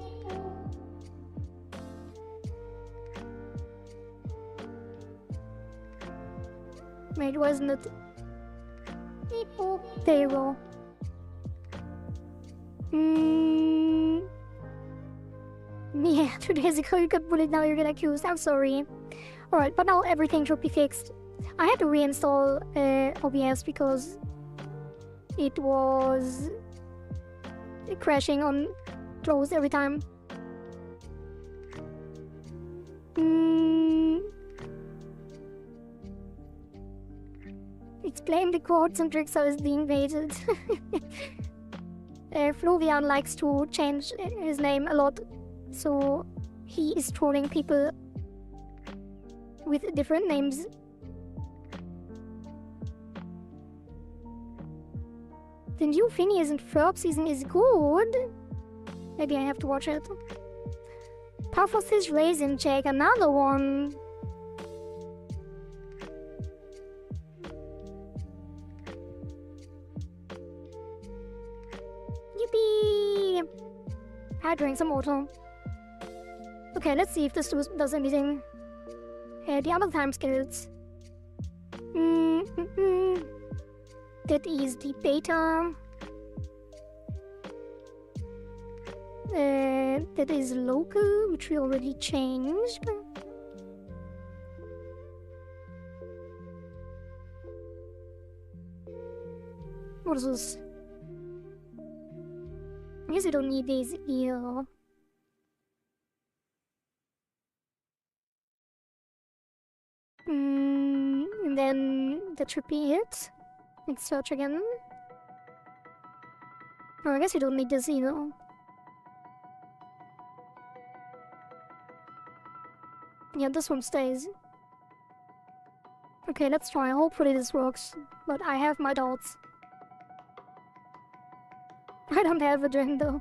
Wait, wasn't it? Beep boop. There you go. Yeah, 2 days ago you got bullied, now you're getting accused. I'm sorry. Alright, but now everything should be fixed. I had to reinstall OBS because it was crashing on close every time. Explain the codes and tricks I was being baited. Fluvian likes to change his name a lot, so he is trolling people with different names. The new Phineas and Ferb season is good. Maybe I have to watch it. Pufferfish Raisin Check, another one. Yippee! I drank some water. Okay, let's see if this does anything. The other time skills. That is the beta. That is local, which we already changed. What is this? I guess I don't need these here. And then that should be it. Let's search again. Oh, I guess you don't need this either. Yeah, this one stays. Okay, let's try. Hopefully this works. But I have my doubts. I don't have a drink though.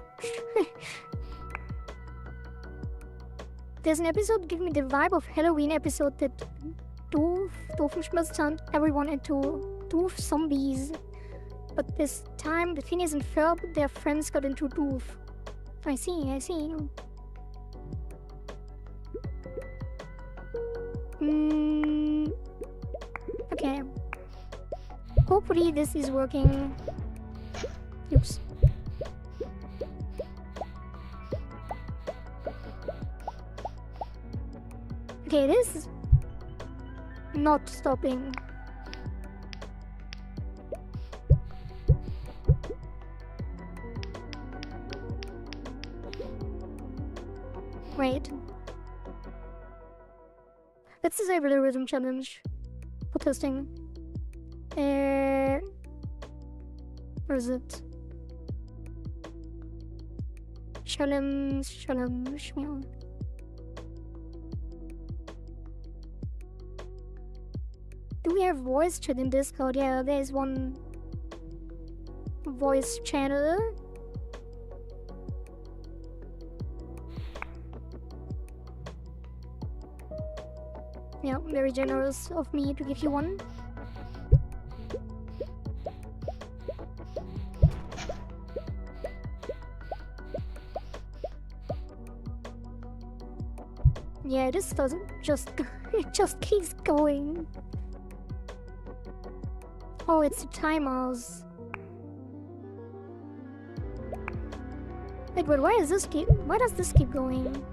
There's an episode giving me the vibe of Halloween episode that Doofenschmerz turned everyone into doof zombies. But this time, the Phineas and Ferb, their friends got into doof. I see. Okay. Hopefully this is working. Oops. Okay, this is not stopping. Wait. Let's disable the rhythm challenge for testing. Where is it? Challenge. Yeah. Do we have voice chat in Discord? Yeah, there's one voice channel. Yeah, very generous of me to give you one. Yeah, this doesn't just... it just keeps going. Oh, it's the timers. Wait, but why does this keep going?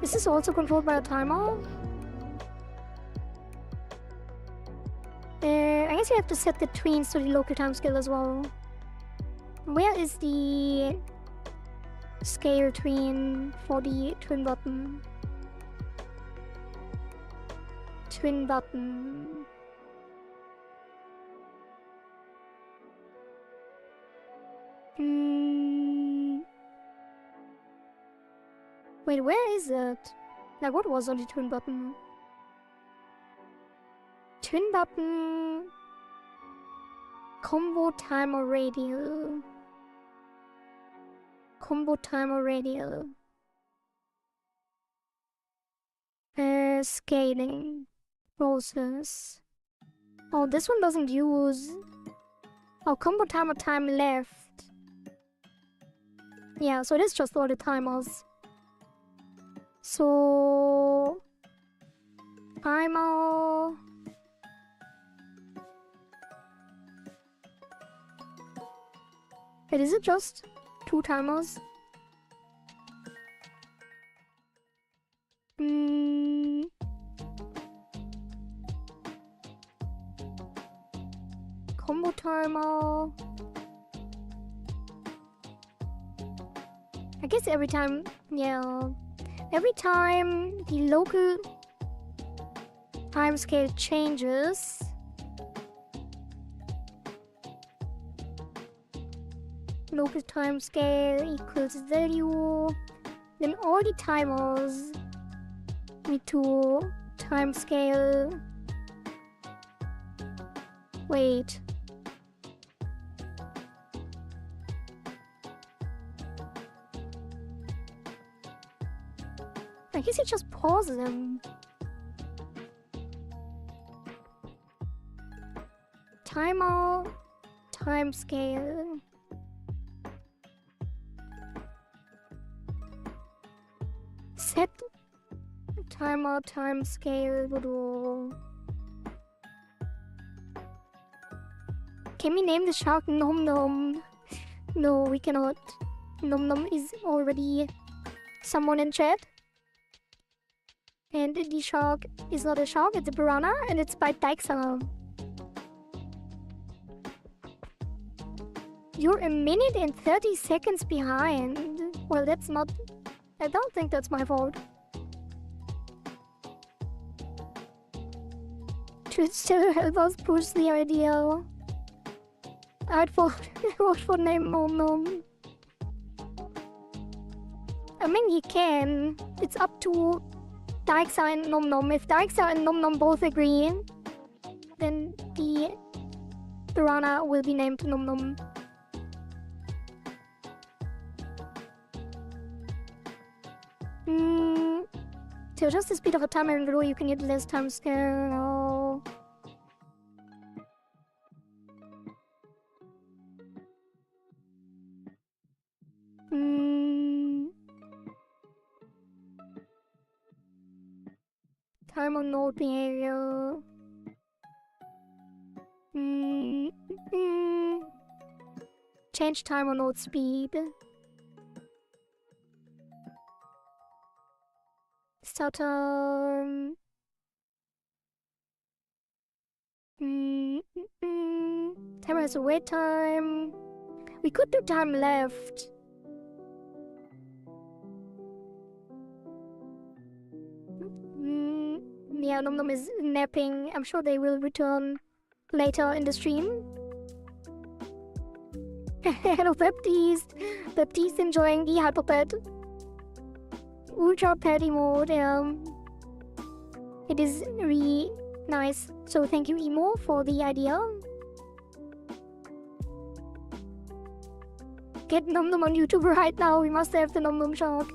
Is this also controlled by a timer? I guess you have to set the tweens to the local time scale as well. Where is the scale tween for the twin button? Twin button. Wait, where is it? Like, what was on the twin button? Twin button. Combo timer radial. Combo timer radial. Scaling. Process. Oh, this one doesn't use... Oh, combo timer time left. Yeah, so it is just all the timers. So... Timer... Wait, is it just 2 timers? Combo timer... I guess every time, yeah, every time the local timescale changes, local timescale equals value, then all the timers need to timescale. Wait. I guess you just pause them. Timer, timescale. Set timer, timescale. Can we name the shark Nom Nom? No, we cannot. Nom Nom is already someone in chat. And the shark is not a shark, it's a piranha, and it's by Dykesam. You're a minute and 30 seconds behind. Well, that's not... I don't think that's my fault. To still help us push the idea. I'd vote for name Nom Nom. I mean, he can. It's up to Dykesam and Nom Nom. If Dykesam and Nom Nom both agree, then the piranha will be named Nom Nom. To adjust the speed of a timer in below, you can utilize time scale. Timer node behavior. Change timer node speed. Start time. Timer has a wait time. We could do time left. Yeah, Nom Nom is napping. I'm sure they will return later in the stream. Hello, Baptiste. Baptiste enjoying the Hyper Pet. Ultra Petty mode. It is really nice. So thank you, Emo, for the idea. Get Nom Nom on YouTube right now. We must have the Nom Nom shark.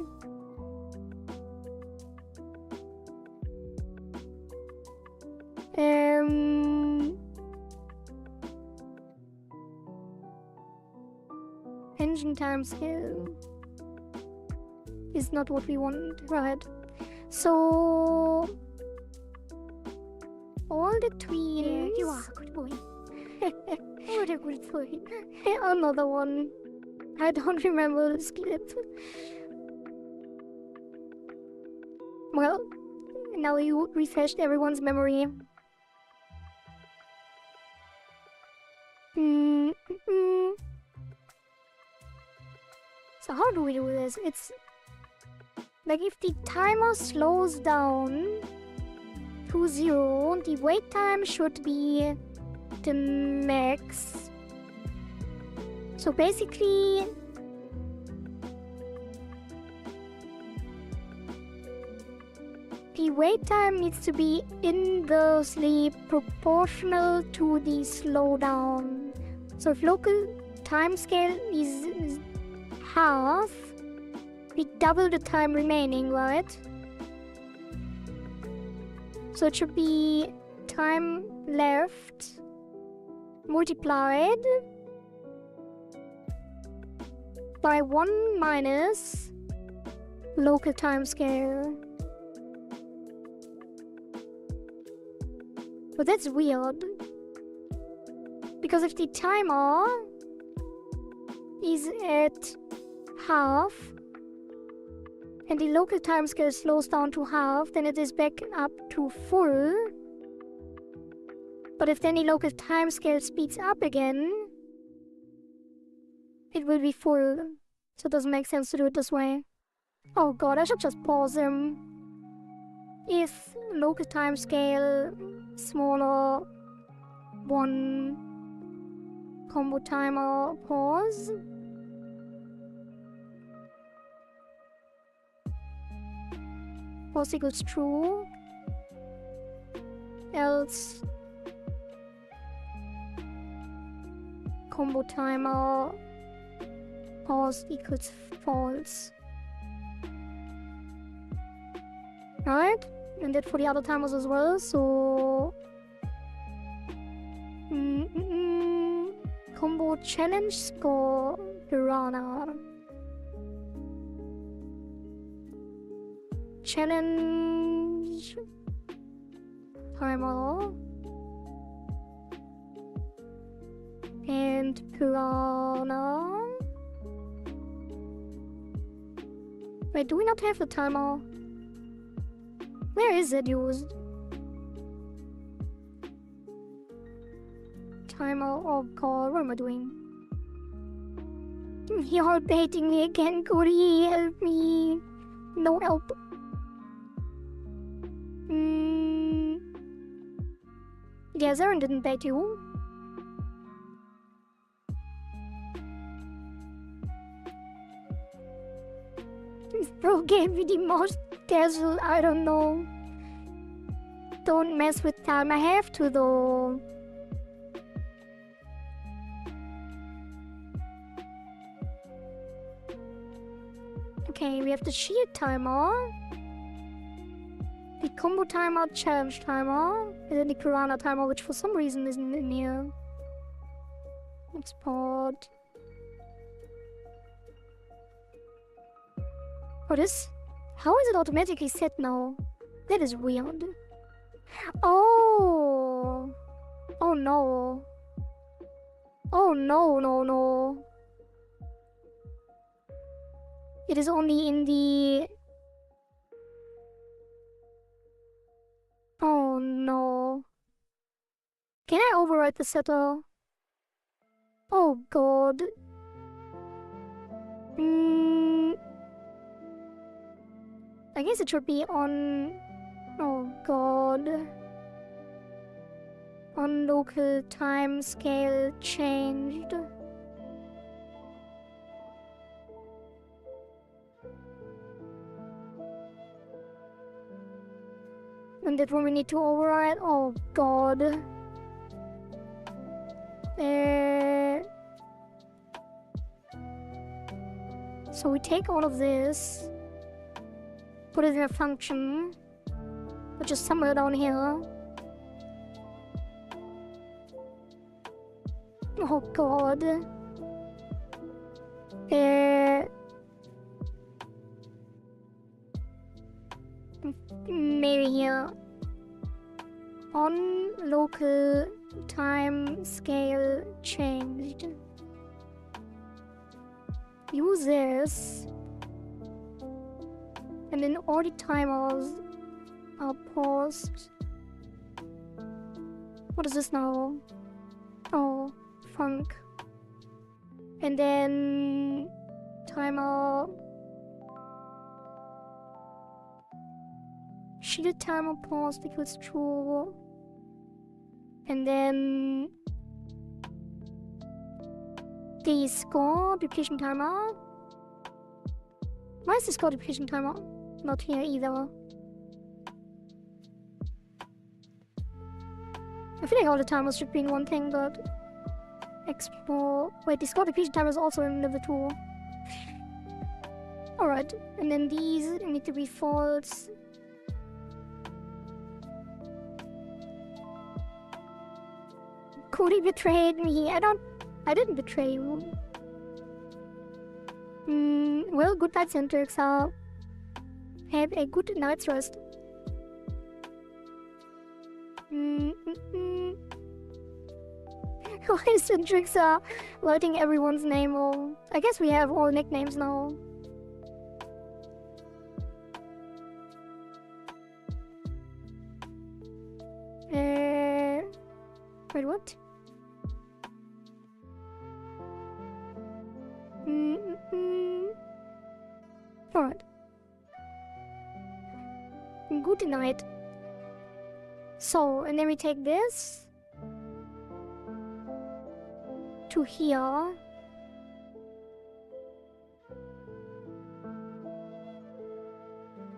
Engine time scale is not what we want, right? So all the tweens. You are a good boy. What a good boy. Another one. I don't remember this clip. Well, now you refreshed everyone's memory. Mm, mm. So how do we do this? It's like if the timer slows down to 0, the wait time should be the max. So basically, the wait time needs to be inversely proportional to the slowdown. So if local timescale is half, we double the time remaining, right? So it should be time left multiplied by 1 minus local timescale. But that's weird. Because if the timer is at half and the local timescale slows down to half, then it is back up to full. But if then the local timescale speeds up again, it will be full. So it doesn't make sense to do it this way. Oh god, I should just pause him. If local timescale smaller 1 combo timer pause. Pause equals true. Else combo timer pause equals false. Right? And that for the other timers as well, so combo challenge score piranha. Challenge timer and piranha. Wait, do we not have the timer? Where is it used? Timer, oh god, what am I doing? You're baiting me again, Cody, help me. No help. Yeah, Zaren didn't bait you. This bro gave me the most casual, I don't know. Don't mess with time, I have to though. Okay, we have the shield timer, the combo timer, challenge timer, and then the piranha timer, which for some reason isn't in here. Export. What is? How is it automatically set now? That is weird. Oh! Oh no. Oh no, no, no. It is only in the... Oh no. Can I override the setter? Oh god. I guess it should be on... Oh god. On local time scale changed. And that one we need to override. Oh god. So we take all of this, put it in a function, which is somewhere down here. Oh god. Maybe here. On local time scale changed. Use this. And then all the timers are paused. What is this now? Oh, funk. And then timer. Shield timer pause equals true. And then the score duplication timer. Why is the score duplication timer not here either? I feel like all the timers should be in one thing, but explore. Wait, the score duplication timer is also in level 2. Alright, and then these need to be false. Cody betrayed me. I didn't betray you. Well, good night, Centrix. Have a good night's rest. Why is Centrix writing everyone's name? Oh, I guess we have all nicknames now. Wait, what? Alright. Good night. So, and then we take this to here.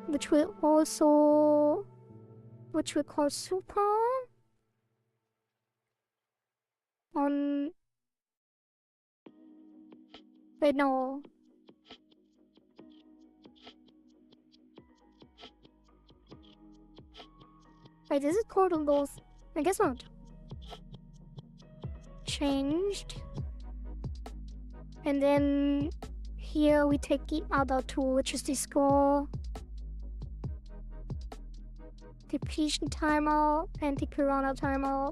Which will call super on. Wait, no. Wait, is it called on both? I guess not. Changed. And then here we take the other two, which is the score, depletion timer, and the piranha timer.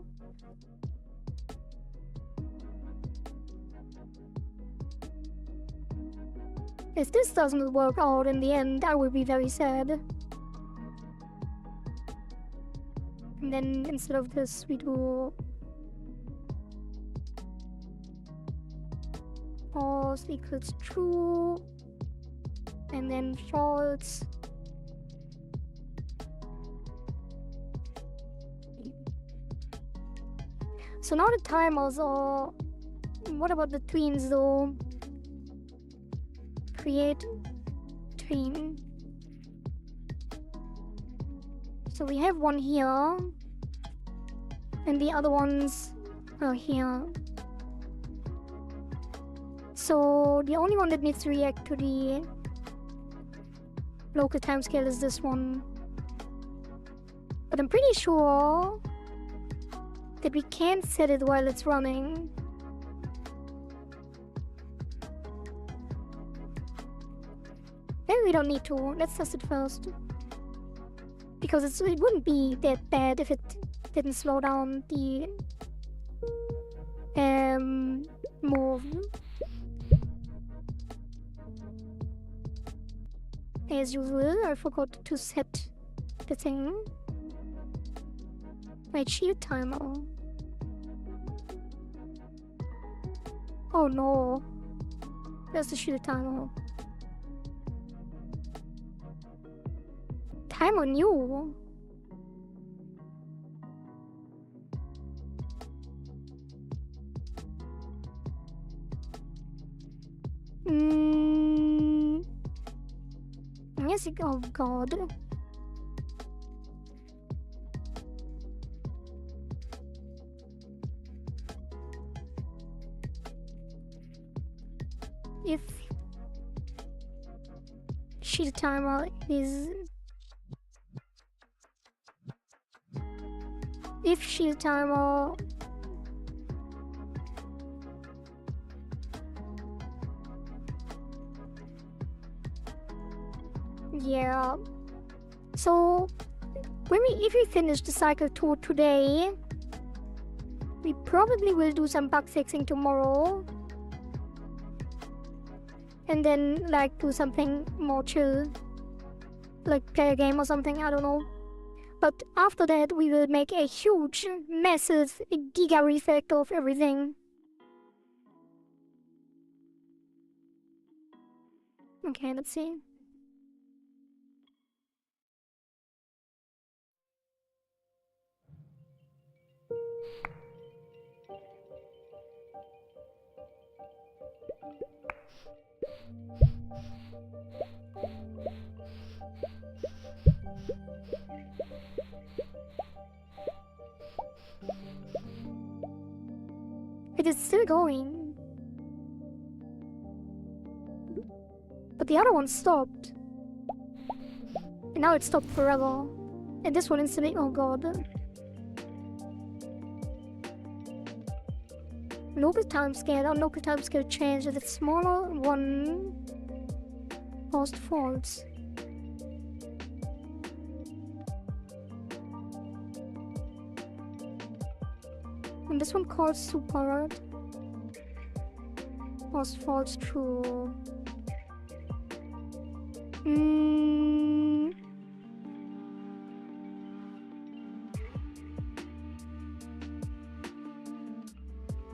If this doesn't work out in the end, I will be very sad. And then instead of this, we do false equals true, and then false. So now the timers are. What about the tweens though? Create tween. So we have one here, and the other ones are here. So the only one that needs to react to the local timescale is this one. But I'm pretty sure that we can't set it while it's running. Maybe we don't need to. Let's test it first. Because it wouldn't be that bad if it didn't slow down the move. As usual, I forgot to set the thing. My shield timer. Oh no. There's the shield timer. Timer new. Yes, oh god. If shield timer is shield timer yeah. So if we finish the cycle 2 today, we probably will do some bug fixing tomorrow. And then like do something more chill. Like play a game or something, I don't know. But after that we will make a huge, massive giga refactor of everything. Okay, let's see. It is still going. But the other one stopped. And now it stopped forever. And this one instantly. Oh god. Local timescale. Our local timescale changed. It's smaller. One. Paused false. And this one calls super. Paused false true.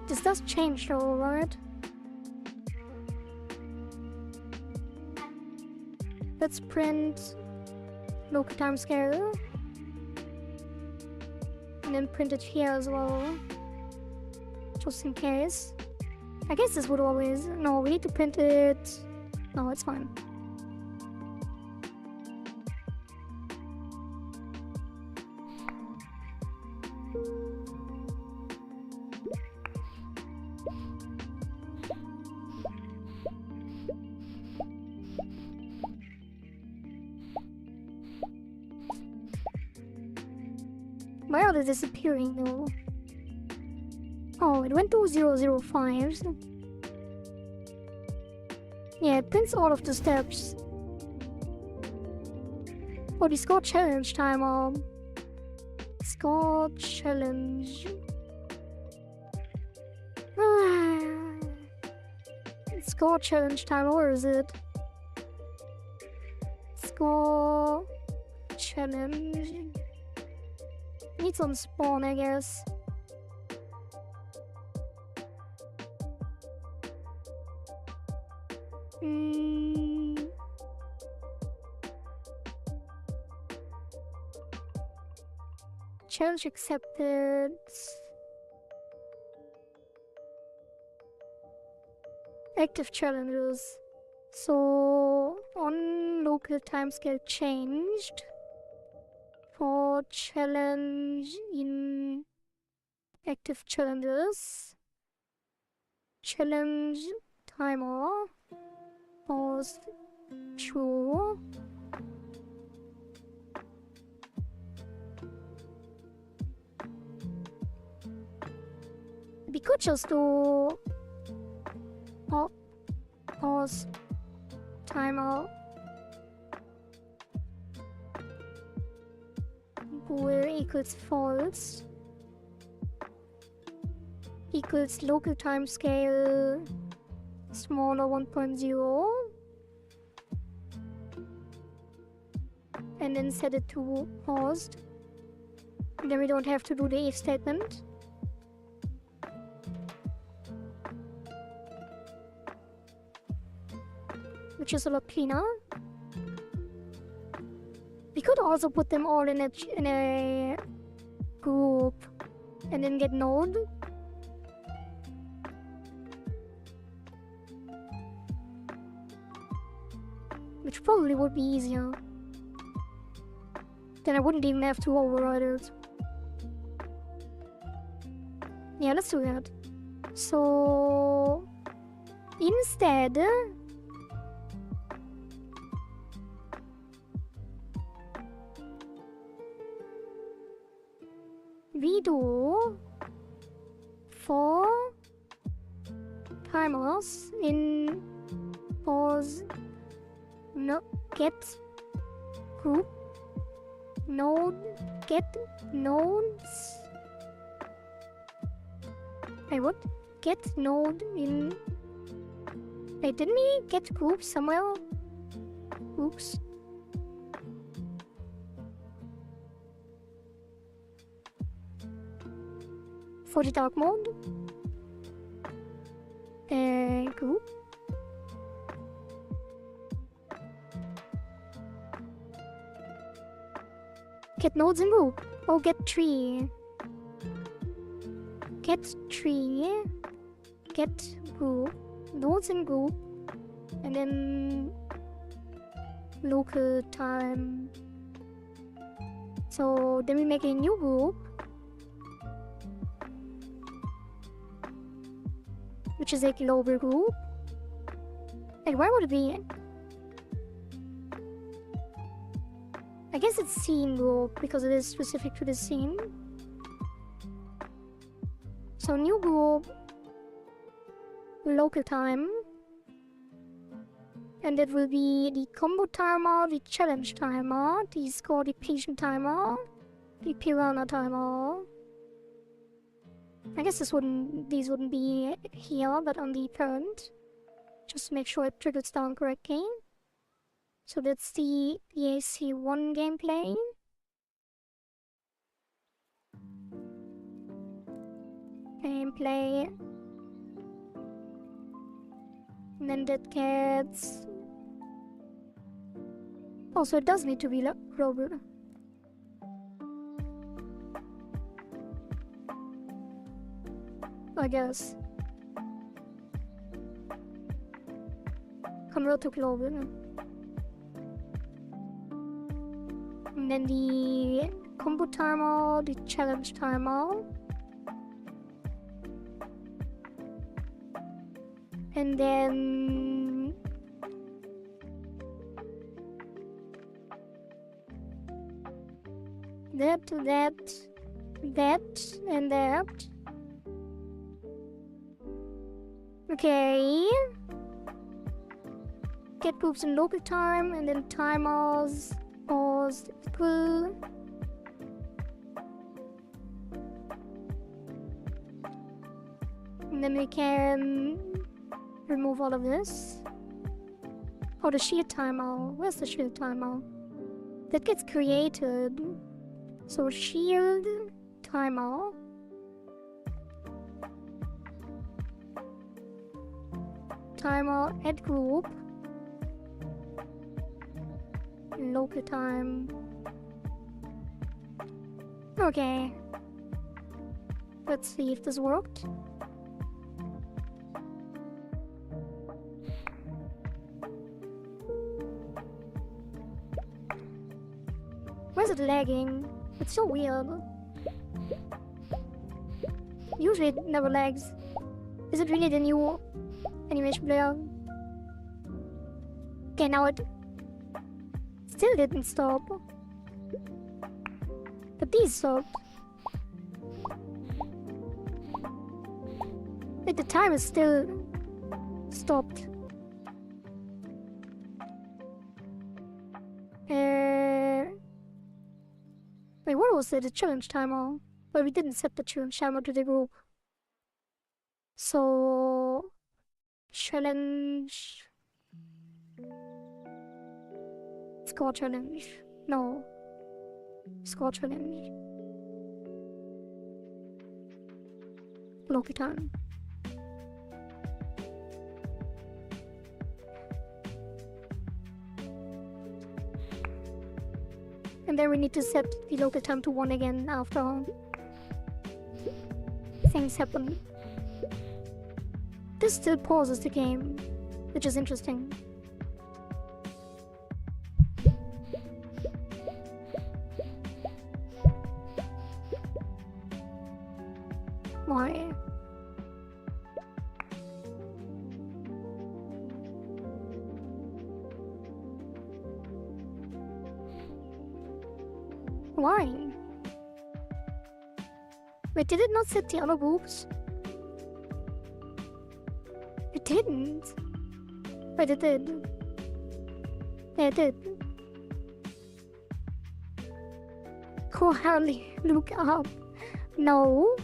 This does change though, right? Let's print local timescale. And then print it here as well. Just in case. I guess this would always... No, we need to print it... No, it's fine. Why are they disappearing though? Oh, it went to 005s. Yeah, it prints all of the steps. Oh, the score challenge timer. Score challenge. Score challenge timer, where is it? Score challenge. Needs on spawn, I guess. Challenge accepted. Active challenges. So on local timescale changed. For challenge in active challenges. Challenge timer. Paused true. We could just do pause timer bool equals false equals local timescale smaller 1.0 and then set it to paused. And then we don't have to do the if statement. Which is a lot cleaner. We could also put them all in a group and then get node. Which probably would be easier. Then I wouldn't even have to override it. Yeah, let's do that. So instead we do 4 timers in pause no get group node get nodes. Wait, what? Get node in. Wait, didn't we get group somewhere? Oops. For the dark mode. Group. Get nodes in group. Oh, get tree. Get tree. Get group. Nodes in group. And then local time. So then we make a new group, which is a global group. Like, why would it be? I guess it's scene group because it is specific to the scene. So new group, local time, and it will be the combo timer, the challenge timer, the score depletion timer, the piranha timer. I guess these wouldn't be here, but on the parent, just to make sure it trickles down correctly. So that's the AC1 gameplay. Gameplay. And then that gets... Oh, so it does need to be global. I guess. Convert to global. And then the combo timer, the challenge timer. And then... that, and that. Okay. Get groups in local time, and then timers, pause, pull. And then we can remove all of this. Oh, the shield timer. Where's the shield timer? That gets created. So shield timer. Timer add group. Local time. Okay. Let's see if this worked. Why is it lagging? It's so weird. Usually it never lags. Is it really the new animation player? Okay, now it still didn't stop. But these stopped. Like the time is still stopped. Wait, what was it? The challenge timer? But we didn't set the challenge timer to the group. So... challenge... score challenge. No. Score challenge. Local time. And then we need to set the local time to 1 again after things happen. This still pauses the game, which is interesting. Why? Why? Wait, did it not set the other groups? It didn't. Wait, it did. Yeah, it did. Quietly look up. No.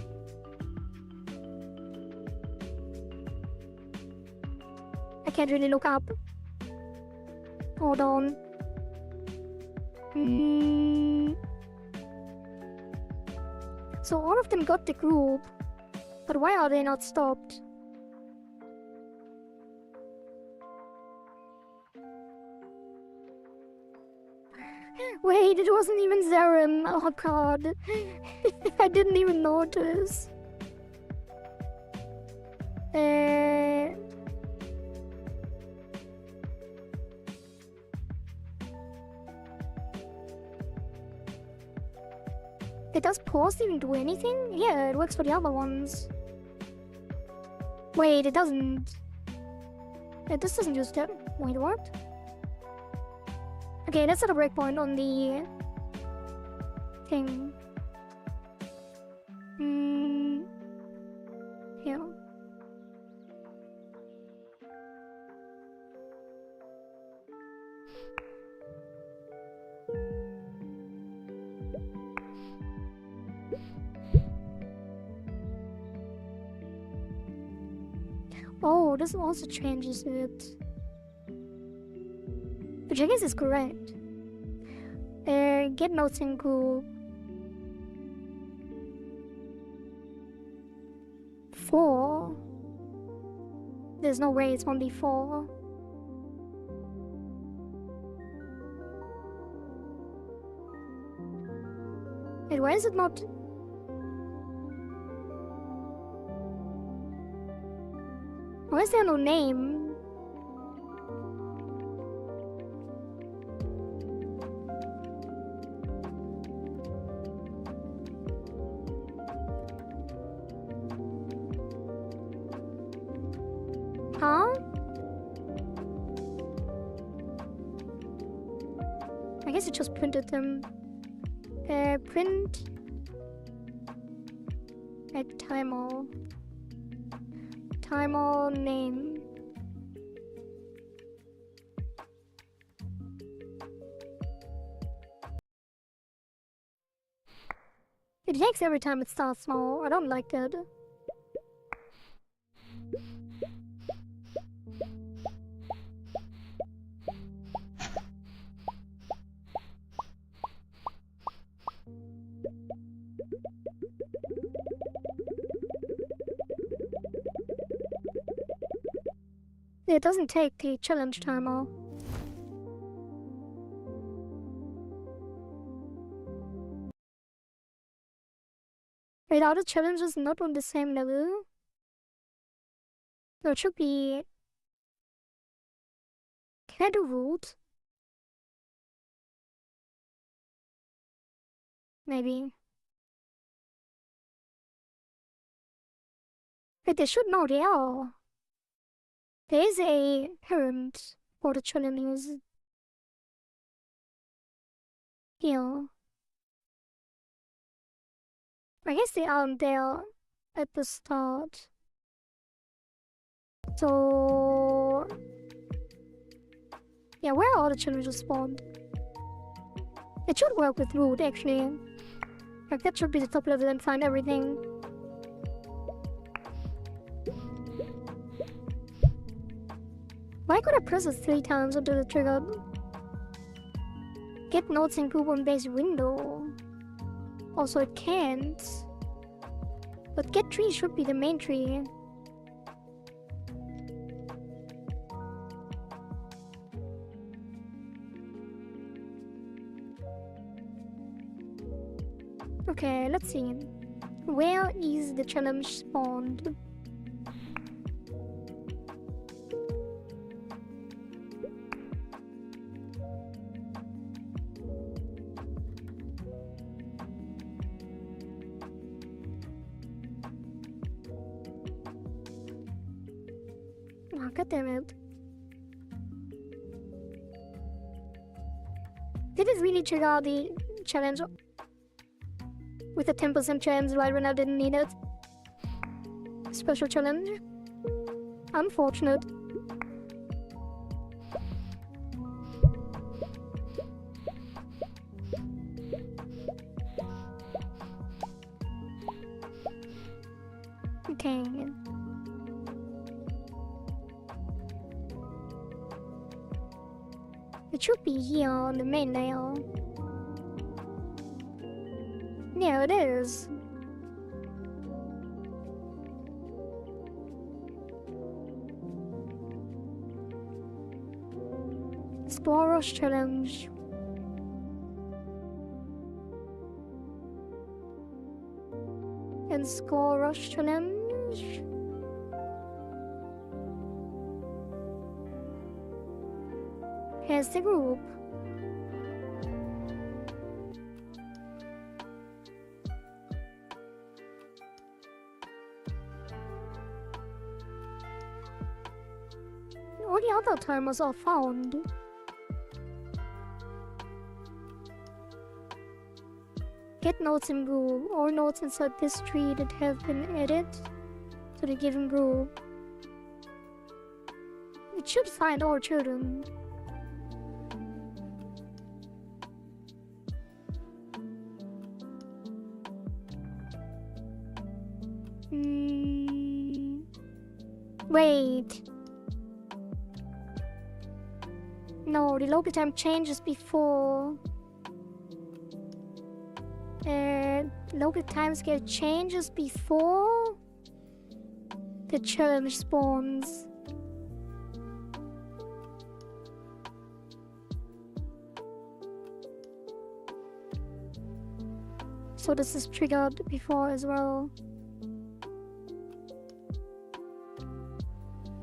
I can't really look up. Hold on. So all of them got the group, but why are they not stopped? Wait. Wait, it wasn't even Zaren. Oh god. I didn't even notice. Does pause even do anything? Yeah, it works for the other ones. Wait, it doesn't. This doesn't use that. Wait, what? Okay, let's set a breakpoint on the thing. Here. Oh, this also changes it. Which I guess is correct. Get notes in group. 4? There's no way it's only 4. Wait, why is it not? Why is there no name? Huh? I guess it just printed them. Print at timer. Timer name. It takes every time it starts small. I don't like that. It doesn't take the challenge timer. Wait, are the challenges not on the same level? No, it should be... Can I do root? Maybe. Wait, they should know they are. There is a parent for the challenges. Here. I guess they aren't there at the start. So... Yeah, where are the challenges spawned? It should work with root, actually. Like, that should be the top level and find everything. Why could I press it 3 times until it triggered? Get notes in group on base window. Also, it can't. But get tree should be the main tree. Okay, let's see. Where is the challenge spawned? Oh, God damn it. Did it really trigger the challenge with a 10% chance right when I didn't need it? Special challenge? Unfortunate. Okay. It should be here on the main layer. Yeah, it is. Explorer's challenge. and score rush challenge. Here's the group. All the other timers are found. Get notes in group. All notes inside this tree that have been added to the given group. It should find all children. Wait. No, the local time changes before. Local time scale changes before the challenge spawns. So this is triggered before as well.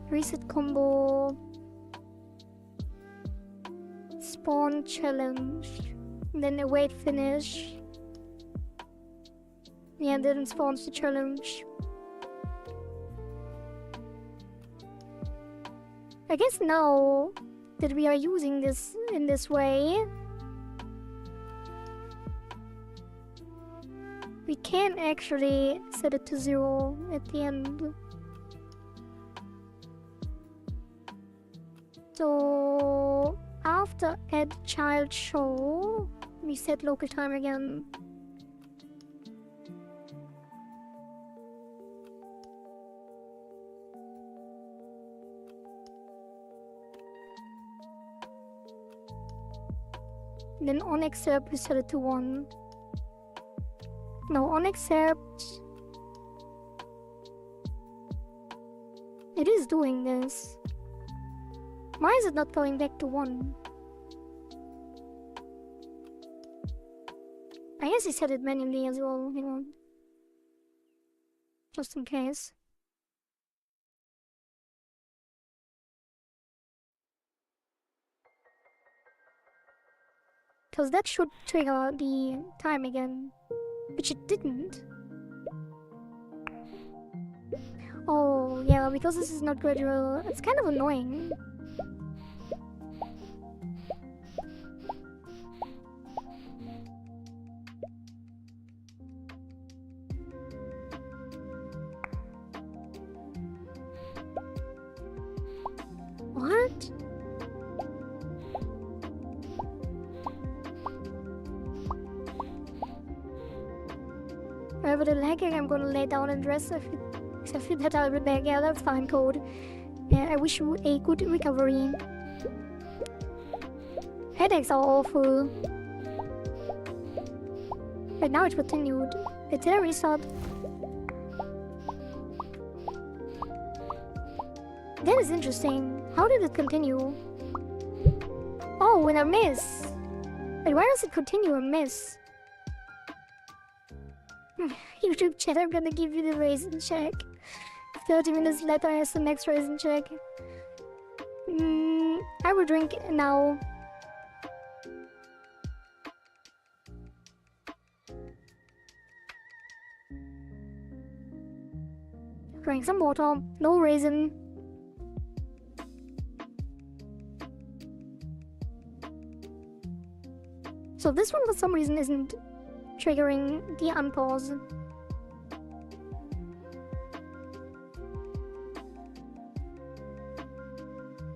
Reset combo. Spawn challenge. And then await finish. Yeah, then it spawns the challenge. I guess now that we are using this in this way, we can actually set it to 0 at the end. So after add child show, we set local time again. Then on accept we set it to 1. No, on accept. It is doing this. Why is it not going back to 1? I guess he set it manually as well, you know. Just in case. Because that should trigger the time again. Which it didn't. Oh, yeah, because this is not gradual, it's kind of annoying. What? Wherever the lagging, I'm gonna lay down and rest. Except that I'll be back. Yeah, that's fine, code. Yeah, I wish you a good recovery. Headaches are awful. But now it's continued. Did I restart? That is interesting. How did it continue? Oh, when I miss. Wait, why does it continue and miss? YouTube chat, I'm gonna give you the raisin check. 30 minutes later, I have the next raisin check. I will drink now. Drink some water. No raisin. So this one for some reason isn't triggering the unpause.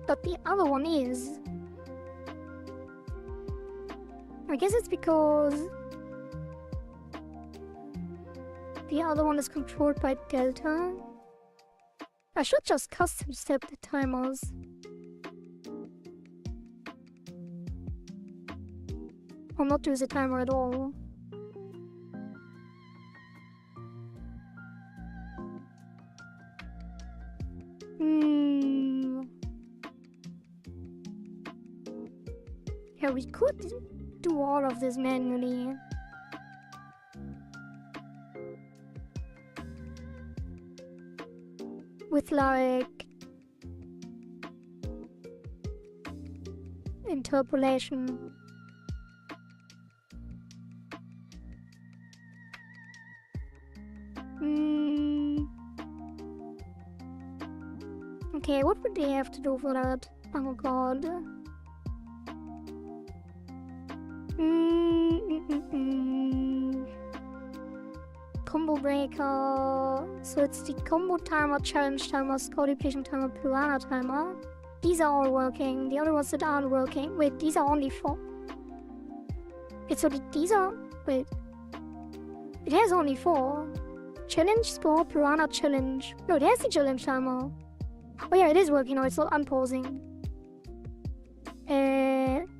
But the other one is. I guess it's because the other one is controlled by Delta. I should just custom step the timers. Or not use a timer at all. Yeah, we could do all of this manually. with like interpolation. Okay, what would they have to do for that? Oh god. Combo breaker. So it's the combo timer, challenge timer, score depletion timer, piranha timer. These are all working. The other ones that aren't working. Wait, these are only 4. Wait, so these are. Wait. It has only 4. Challenge, score, piranha, challenge. No, it has the challenge timer. Oh yeah, it is working now. It's not unpausing.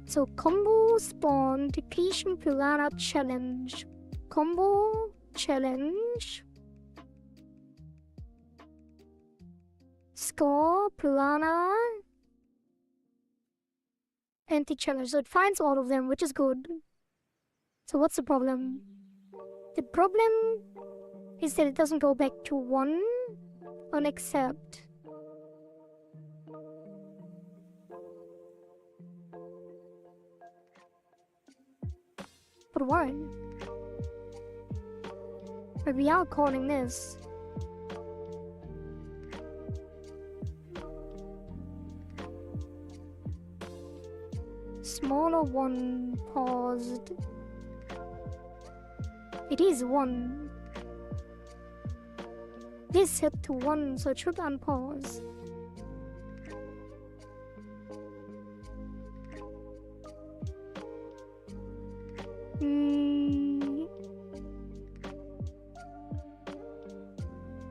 So combo, spawn, depletion, piranha, challenge. Combo, challenge. Score, piranha. Anti-challenge. So it finds all of them, which is good. So what's the problem? The problem is that it doesn't go back to 1 on accept. But why? But we are calling this. Smaller 1 paused. It is 1. This set to 1, so it should unpause.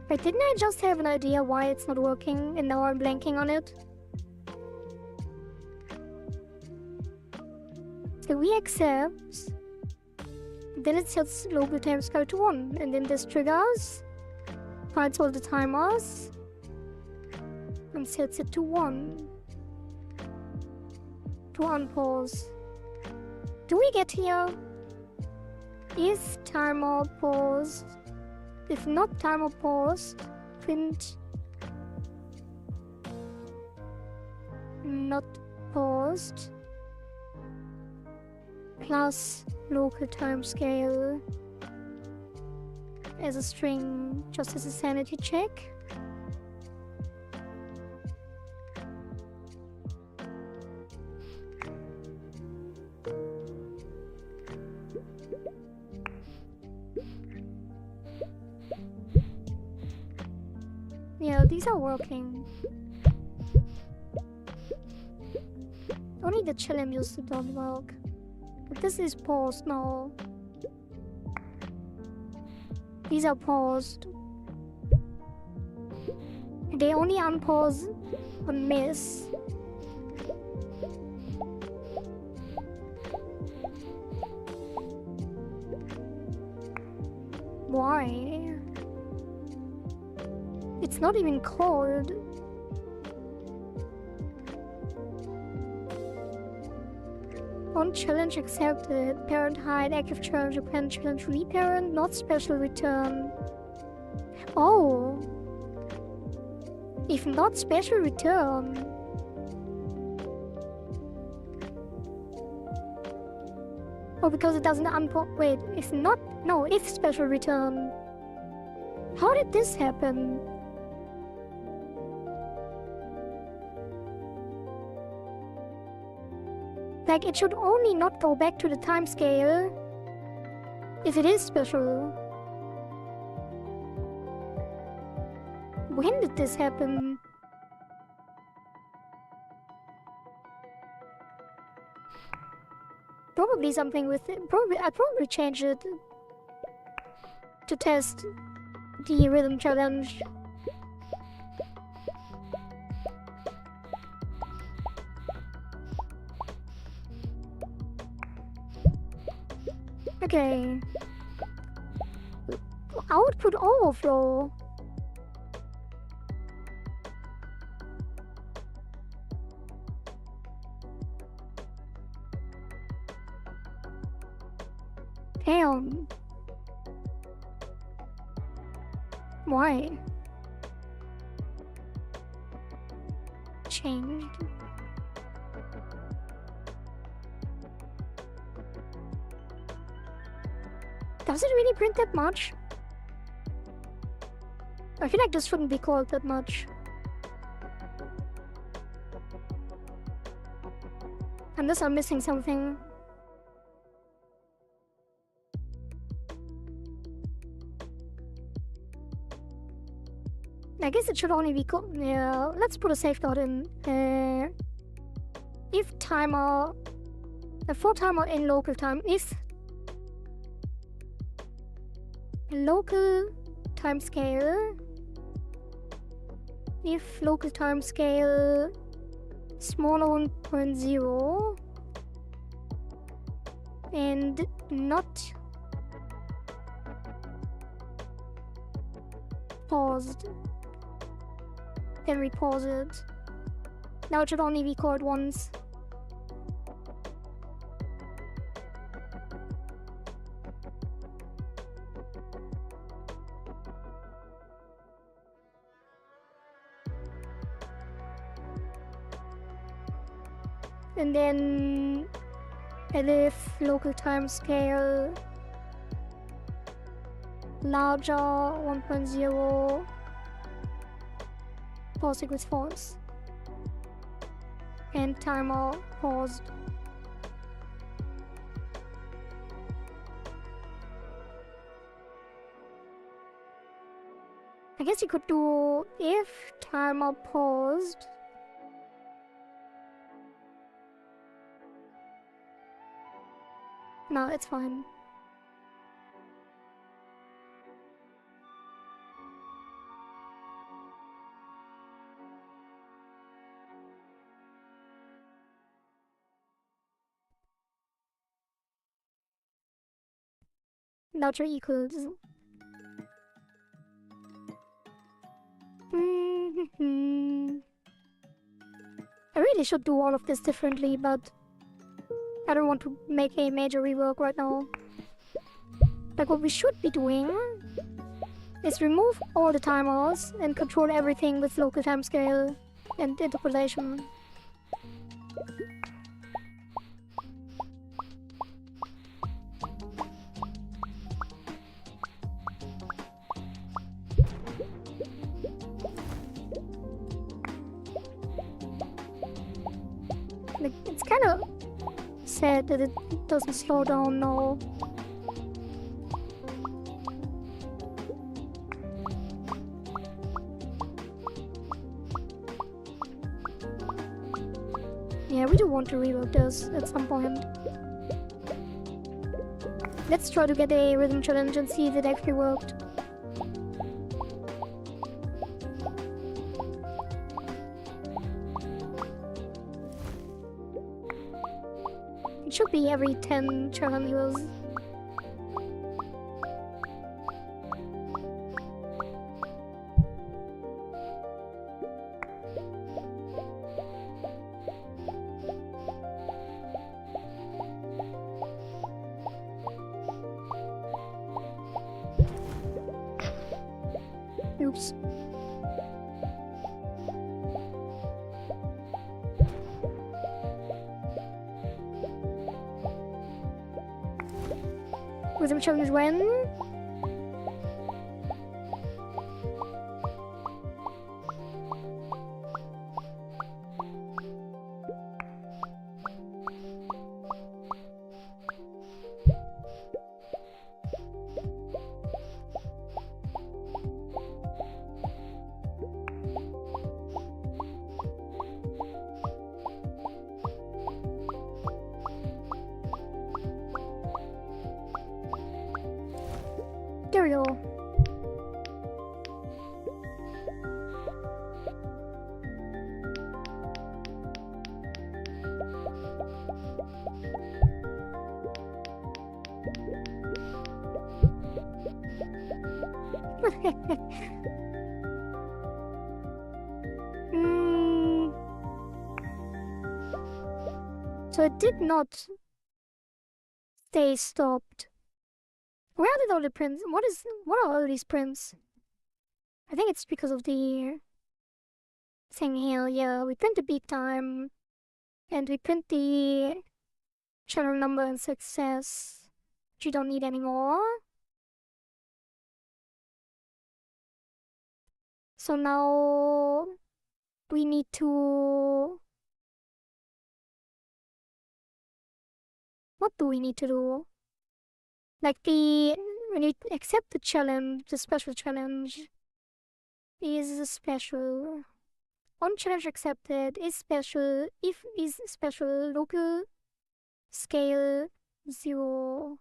But didn't I just have an idea why it's not working and now I'm blanking on it? So we accept, then it sets global timescale to 1, and then this triggers, finds all the timers, and sets it to 1 to unpause. Do we get here? Is timer paused? If not timer paused, print not paused plus local timescale as a string, just as a sanity check. Yeah, these are working. Only the chillum used to don't work. But this is paused now. These are paused. They only unpause on miss. Why? It's not even called. On challenge accepted. Parent hide, active challenge, append challenge, reparent, not special return. Oh. If not special return. Oh, because it doesn't wait, it's not, no, if special return. How did this happen? Like, it should only not go back to the timescale if it is special. When did this happen? Probably something with it. I probably changed it to test the rhythm challenge. Okay. Output overflow. Damn. Why? changed. Does it really print that much? I feel like this shouldn't be called that much. Unless I'm missing something. I guess it should only be called. Yeah, let's put a safeguard in. If timer. For timer in local time. If local timescale. If local timescale smaller 1.0 and not paused, then we pause it. Now it should only be called once. And then elif local timescale larger 1.0 pause equals false and timer paused. I guess you could do if timer paused. No, it's fine. Now true equals. I really should do all of this differently, but I don't want to make a major rework right now. Like what we should be doing is remove all the timers and control everything with local timescale and interpolation. Like, it's kind of sad that it doesn't slow down now. Yeah, we do want to rework this at some point. Let's try to get a rhythm challenge and see if it actually worked. It should be every 10 challenges. Oops. Rhythm challenge when? There we go. So it did not stay stopped. Where did all the prints? What are all these prints? I think it's because of the Saying here, yeah, we print the beat time, and we print the channel number and success, which you don't need anymore. So now we need to... What do we need to do? Like when you accept the challenge, the special challenge is special. On challenge accepted is special if is special local scale 0.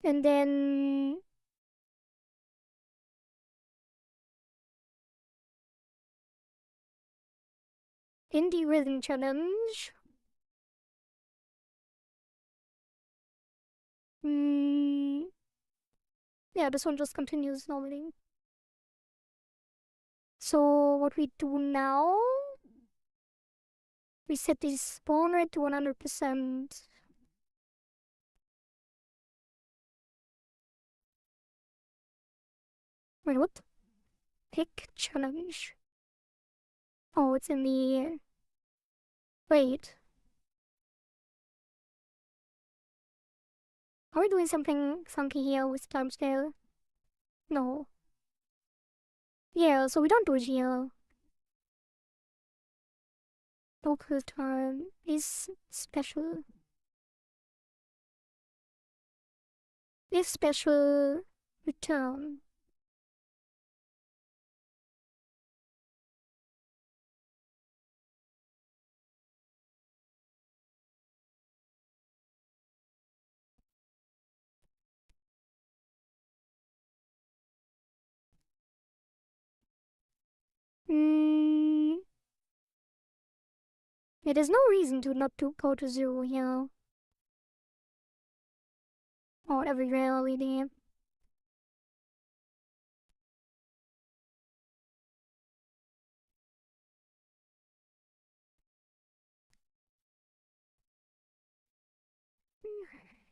And then in the rhythm challenge, yeah, this one just continues normally. So what we do now, we set the spawn rate to 100%. Wait, what? Pick challenge. Oh, it's in the... Wait. Are we doing something funky here with timescale? No. Yeah, so we don't do it here. Local time is special. Is special return. Yeah, there's no reason to not to go to 0 here. Or every rare LED.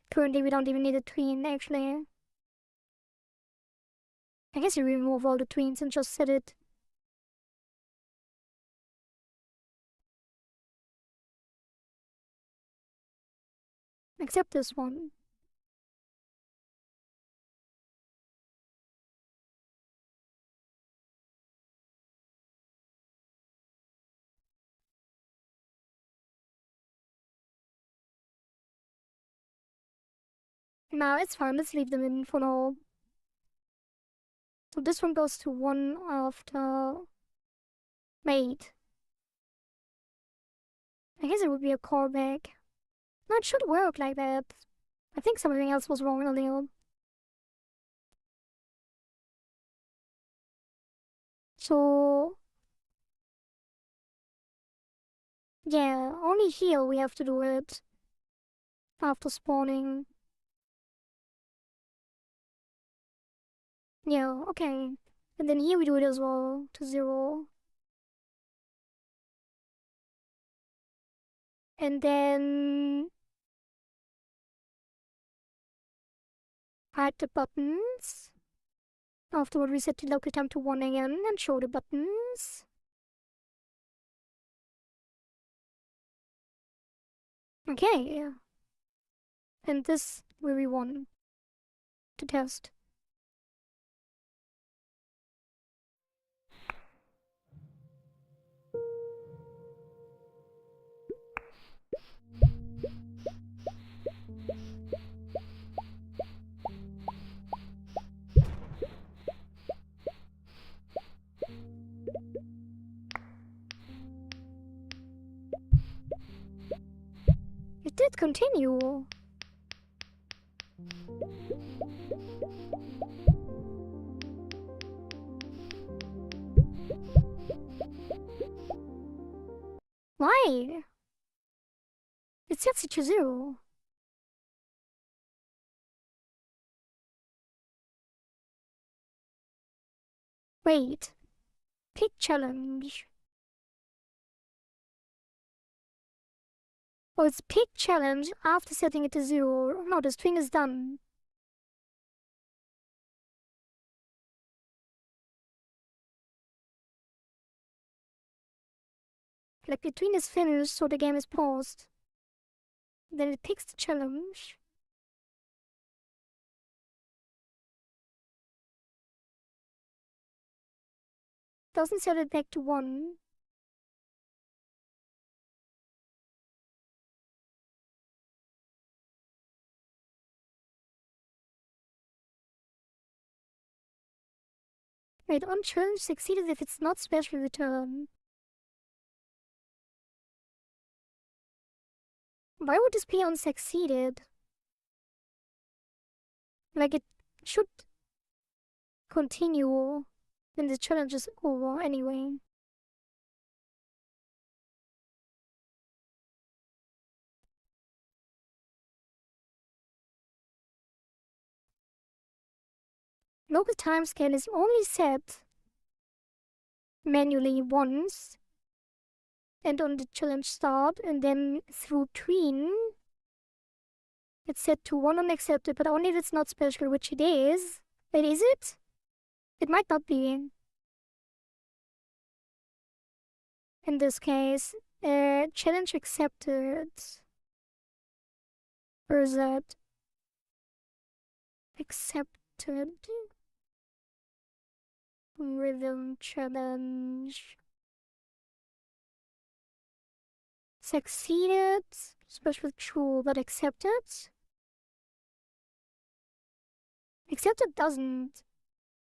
Currently, we don't even need a tween, actually. I guess you remove all the tweens and just set it. Except this one. Nah, it's fine. Let's leave them in for now. So this one goes to 1 after mate. I guess it would be a callback. No, it should work like that. I think something else was wrong earlier. So... yeah, only here we have to do it. After spawning. Yeah, okay. And then here we do it as well, to 0. And then... add the buttons. Afterward, we set the local time to 1 again and show the buttons. Okay. And this will be 1 to test. It did continue. Why? It sets it to 0. Wait. Pick challenge. Oh, it's pick challenge after setting it to 0. No, the string is done. Like the tween is finished, so the game is paused. Then it picks the challenge. Doesn't set it back to 1. Wait, on challenge succeeded if it's not special return. Why would this be on succeeded? Like it should continue when the challenge is over anyway. Local timescale is only set manually once and on the challenge start, and then through tween it's set to 1 unaccepted, but only if it's not special, which it is. Wait, is it? It might not be. In this case, challenge accepted. Or is that accepted? Rhythm challenge. Succeeded. Special true, but accepted? Accepted doesn't.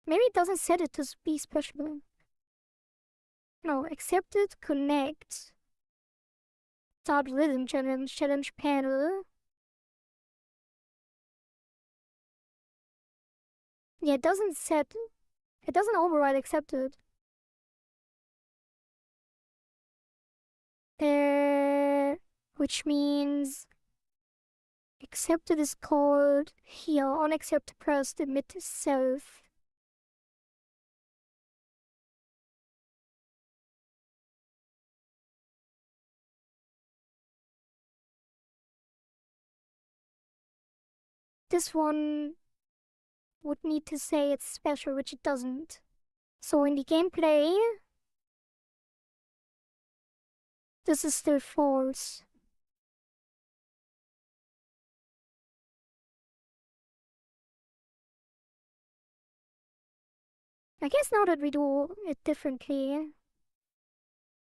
Maybe it doesn't set it to be special. No, accepted, connect. Start rhythm challenge, challenge panel. Yeah, it doesn't set. It doesn't override accepted. Which means accepted is called here, unaccepted pressed emit self. This one would need to say it's special, which it doesn't. So in the gameplay, this is still false. I guess now that we do it differently,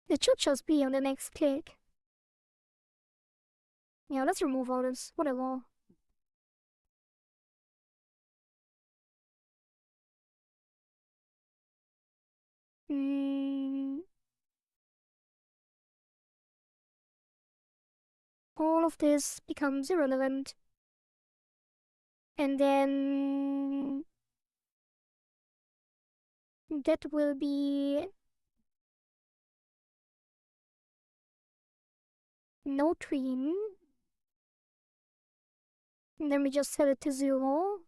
it should just be on the next click. Yeah, let's remove all this, whatever. All of this becomes irrelevant. And then that will be no tween. And then we just set it to 0.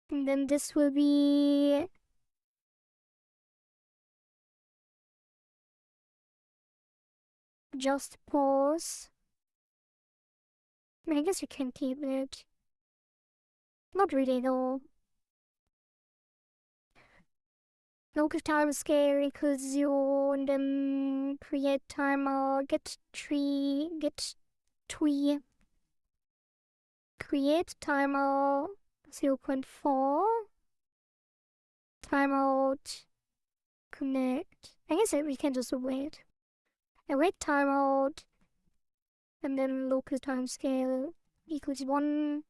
And then this will be just pause. I guess you can keep it. Not really though. Local time scale equals 0, and then create timer, get tree, get twee. Create timer 0.4. Timeout. Connect. I guess we can just wait. Await timeout. And then local time scale equals 1.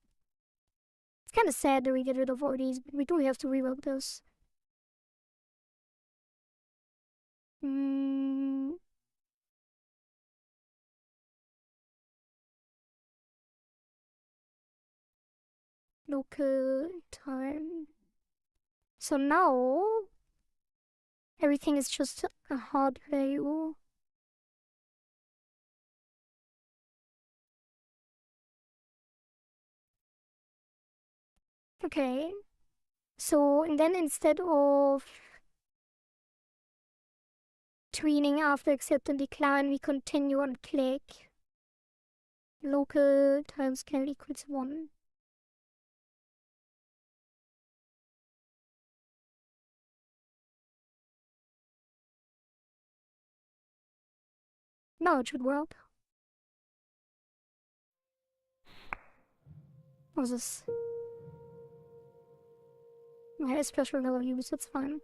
It's kind of sad that we get rid of all these, but we do have to rework this. Local time. So now everything is just a hard value. Okay. So, and then instead of tweening after accept and decline, we continue on click. Local timescale equals 1. Now it should work. What's this? My special level use, that's fine.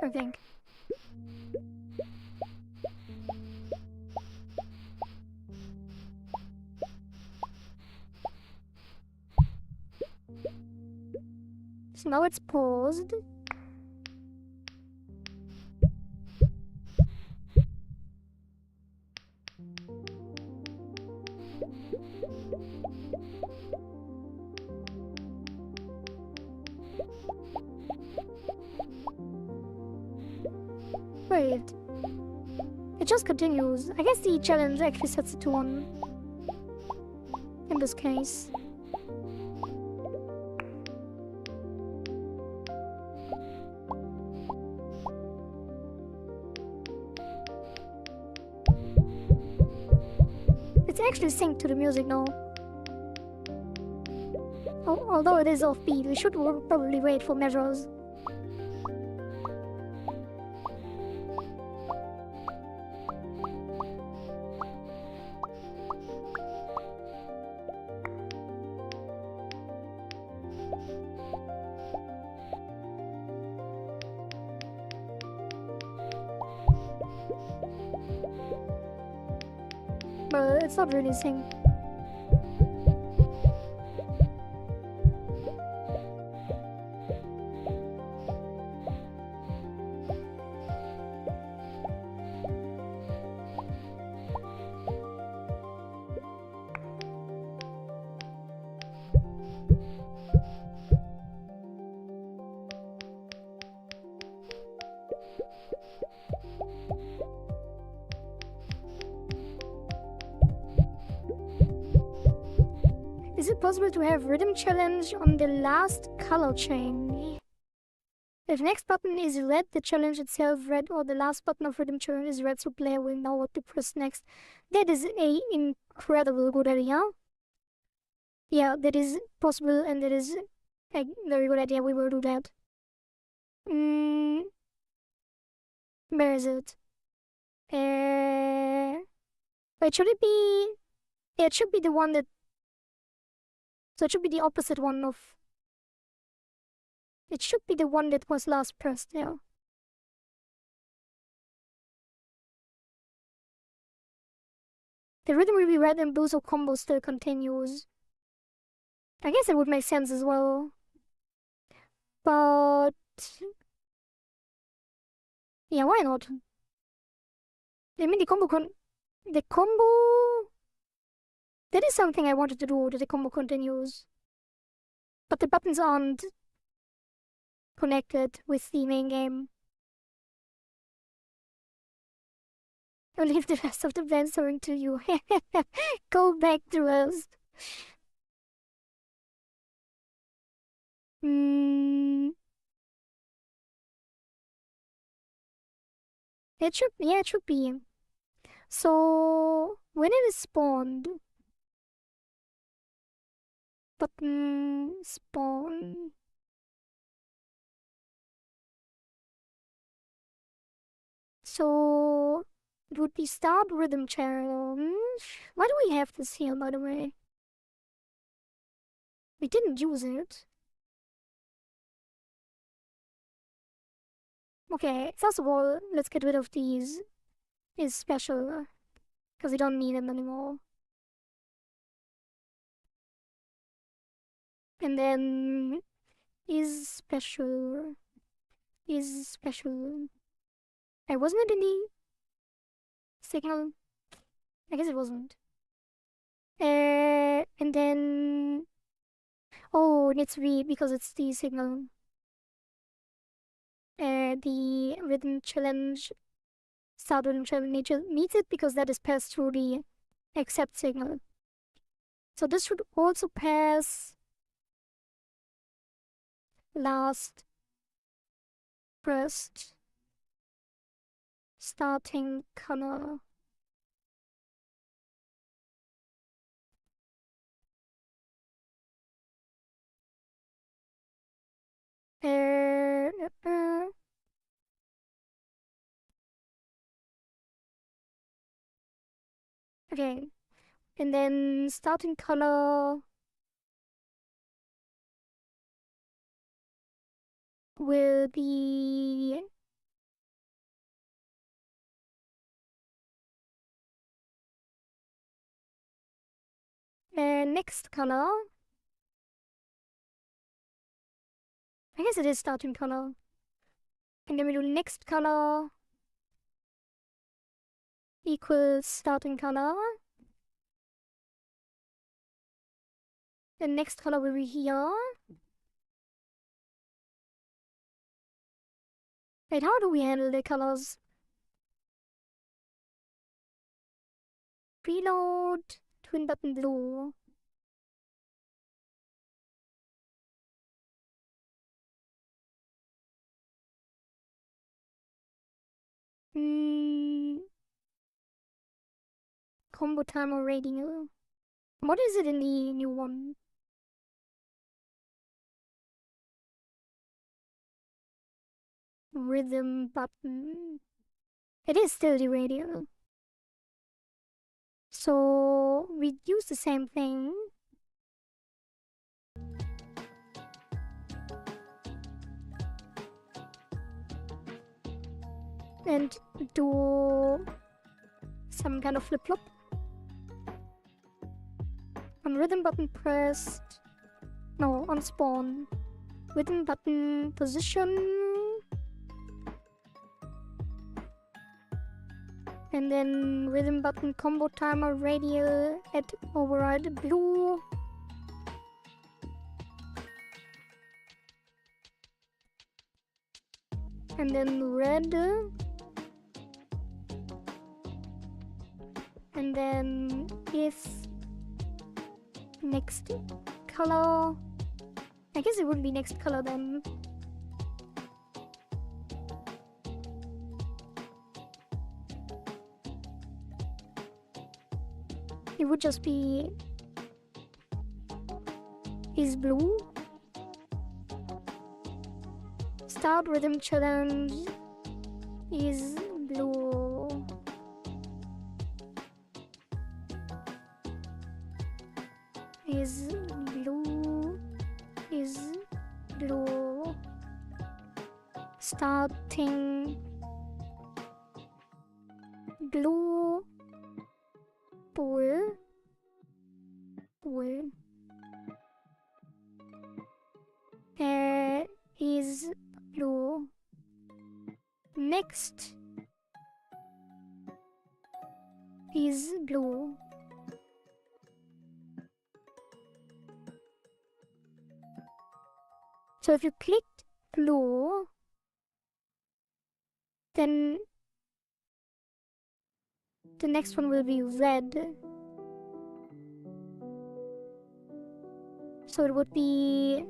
I think. So now it's paused. Wait. It just continues. I guess the challenge actually sets it to 1. In this case. It's actually synced to the music now. Although it is offbeat, we should probably wait for measures. But it's not really synced. Is it possible to have rhythm challenge on the last color chain? If the next button is red, the challenge itself red, or the last button of rhythm challenge is red, so player will know what to press next. That is a incredible good idea. Yeah, that is possible, and that is a very good idea. We will do that. Where is it? Wait, should it be? Yeah, it should be the one that. So it should be the opposite one of. It should be the one that was last pressed, yeah. The rhythm will be red and blue, so combo still continues. I guess it would make sense as well. But. Yeah, why not? I mean, the combo. That is something I wanted to do, that the combo continues. But the buttons aren't connected with the main game. I'll leave the rest of the answering to you. Go back to us. Yeah, it should be. So, when it is spawned, button spawn. So, it would be start rhythm channel. Why do we have this here, by the way? We didn't use it. Okay, first of all, let's get rid of these. Is special, because we don't need them anymore. And then is special. Is special. Wasn't it in the signal? I guess it wasn't. And then. Oh, it needs to be because it's the signal. The rhythm challenge, start rhythm challenge needs it because that is passed through the accept signal. So this should also pass last pressed starting color. Okay. And then starting color will be next color. I guess it is starting color. And then we do next color equals starting color. The next color will be here. Wait, how do we handle the colors? Preload, twin button blue. Combo timer rating. What is it in the new one? Rhythm button. It is still the radio. So we use the same thing. And do some kind of flip-flop. On rhythm button pressed. No, on spawn. Rhythm button position. And then rhythm button combo timer radial at override blue. And then red. And then if next color. I guess it would be next color then. It would just be is blue. Start rhythm challenge is blue. Is blue. Is blue. Starting blue. Bull. Bull. Is blue. Next is blue. So if you clicked blue, then the next one will be red. So it would be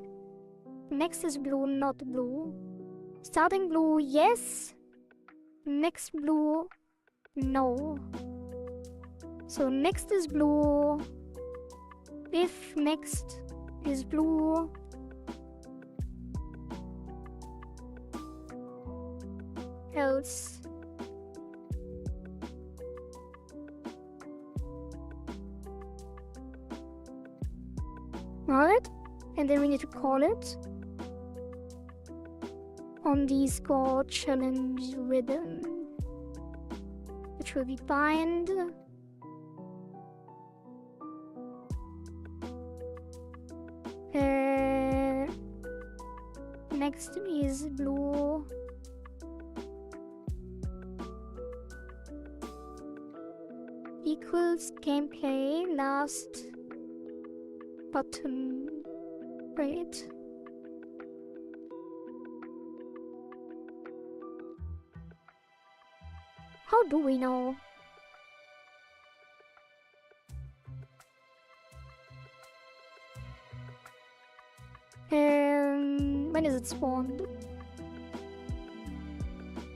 next is blue, not blue. Starting blue, yes. Next blue, no. So next is blue. If next is blue, else. Alright, and then we need to call it on the score challenge rhythm, which will be bind. Next is blue. Equals gameplay last button. Right. How do we know? When is it spawned?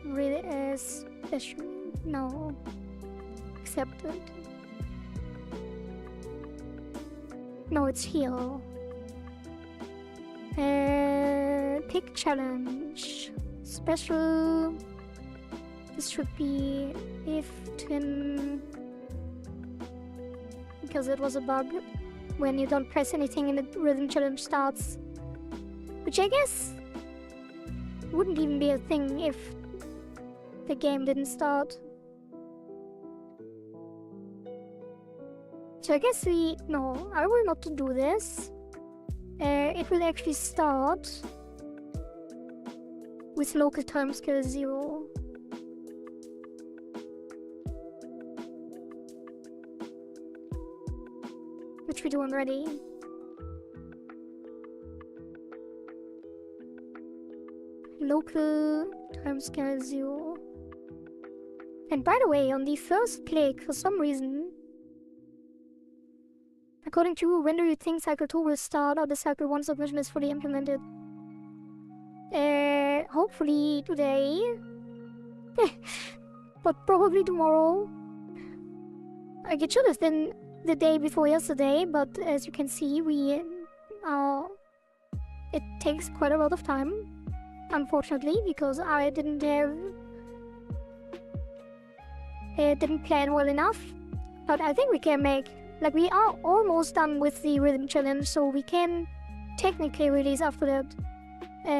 Really special? No. Accepted. No, it's here. Pick challenge. Special. This should be if twin because it was a bug when you don't press anything and the rhythm challenge starts. Which I guess wouldn't even be a thing if the game didn't start. So I guess no, I will not do this. It will actually start with local timescale 0. Which we do already. Local timescale 0. And by the way, on the first click, for some reason, according to when do you think cycle 2 will start or the cycle 1 submission is fully implemented? Hopefully today. But probably tomorrow. Like, it should have been the day before yesterday, but as you can see, it takes quite a lot of time, unfortunately, because I didn't plan well enough. But I think we can make, like, we are almost done with the rhythm challenge, so we can technically release after that.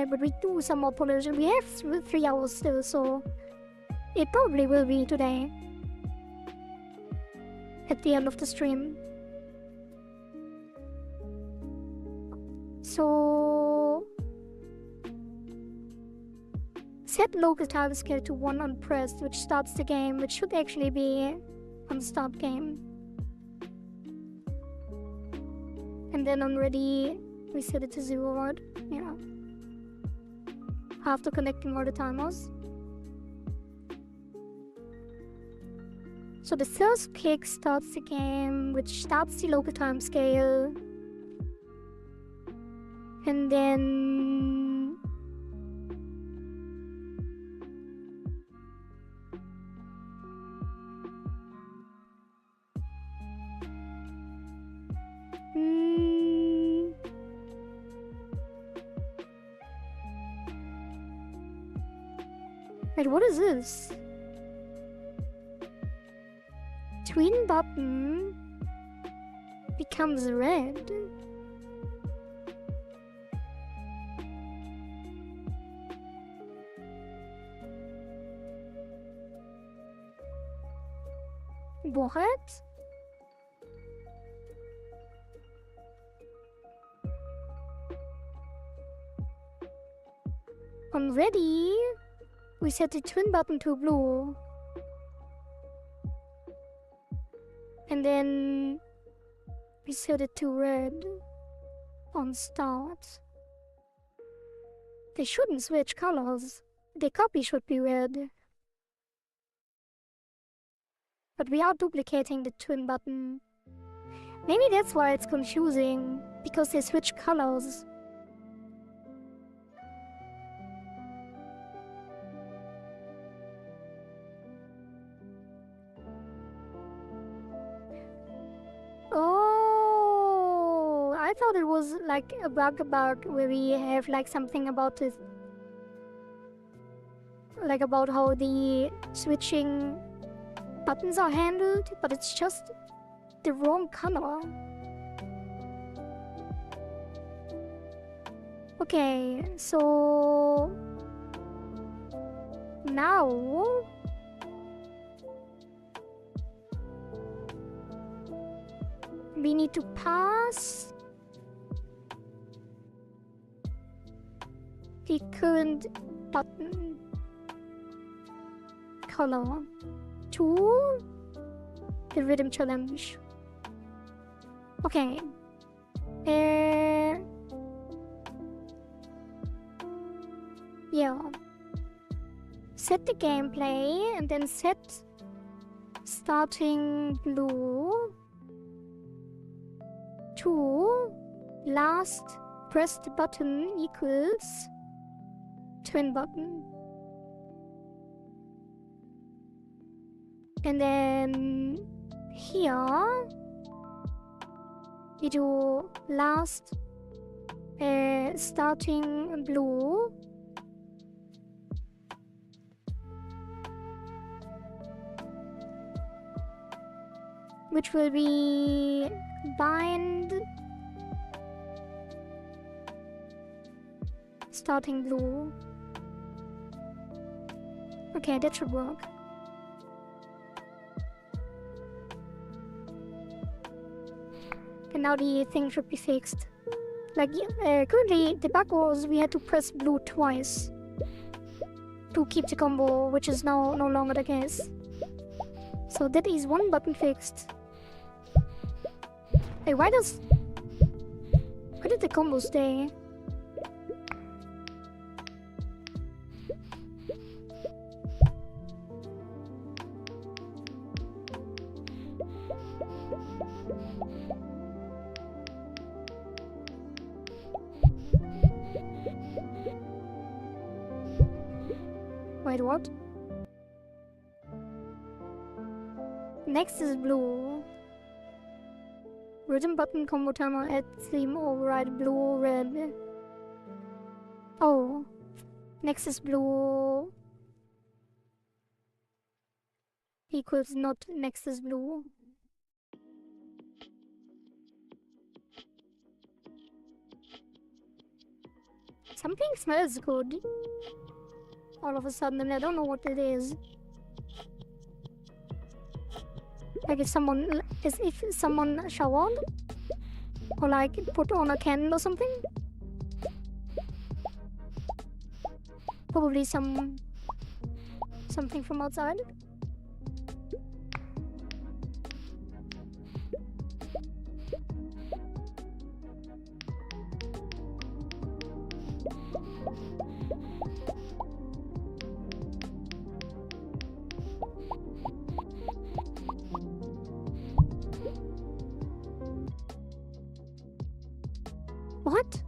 But we do some more polish, and we have 3 hours still, so it probably will be today. At the end of the stream. So set local timescale to 1 unpressed, which starts the game, which should actually be on start game. And then on ready, we set it to 0, right? Yeah. After connecting all the timers. So the first click starts the game, which starts the local timescale. And then wait, what is this? Twin button becomes red. What? On ready, we set the twin button to blue. And then we set it to red on start. They shouldn't switch colors. The copy should be red. But we are duplicating the twin button. Maybe that's why it's confusing, because they switch colors. Oh, I thought it was like a bug where we have like something about it, like about how the switching buttons are handled, but it's just the wrong color. Okay, so now we need to pass the current button color to the rhythm challenge. Okay. Yeah. Set the gameplay and then set starting blue to last pressed button equals twin button. And then here we do last starting blue which will be bind starting blue. Okay, that should work. And now the thing should be fixed. Like, currently the bug was we had to press blue twice to keep the combo, which is now no longer the case. So that is one button fixed. Hey, why did the combo stay? Wait, what? Next is blue. Rhythm button combo timer add theme override blue red. Oh. Next is blue equals not next is blue. Something smells good. All of a sudden, and I don't know what it is. Like if someone showered, or like put on a candle or something. Probably something from outside. What?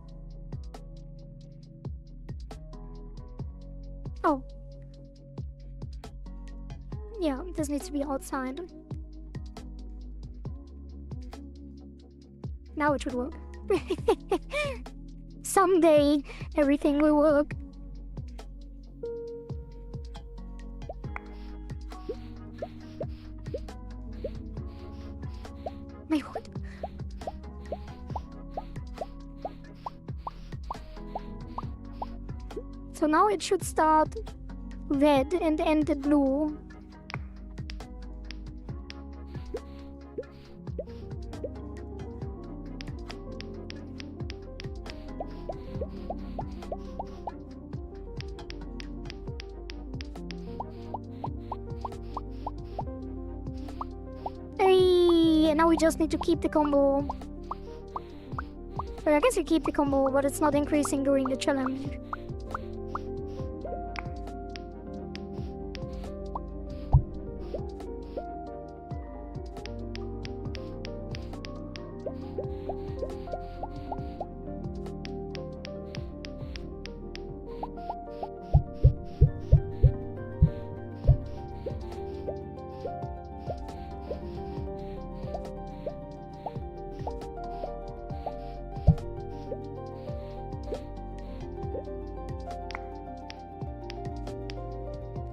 Oh. Yeah, this needs to be outside. Now it should work. Someday, everything will work. Wait, what? So now it should start red and end at blue. Hey, and now we just need to keep the combo. But I guess we keep the combo, but it's not increasing during the challenge.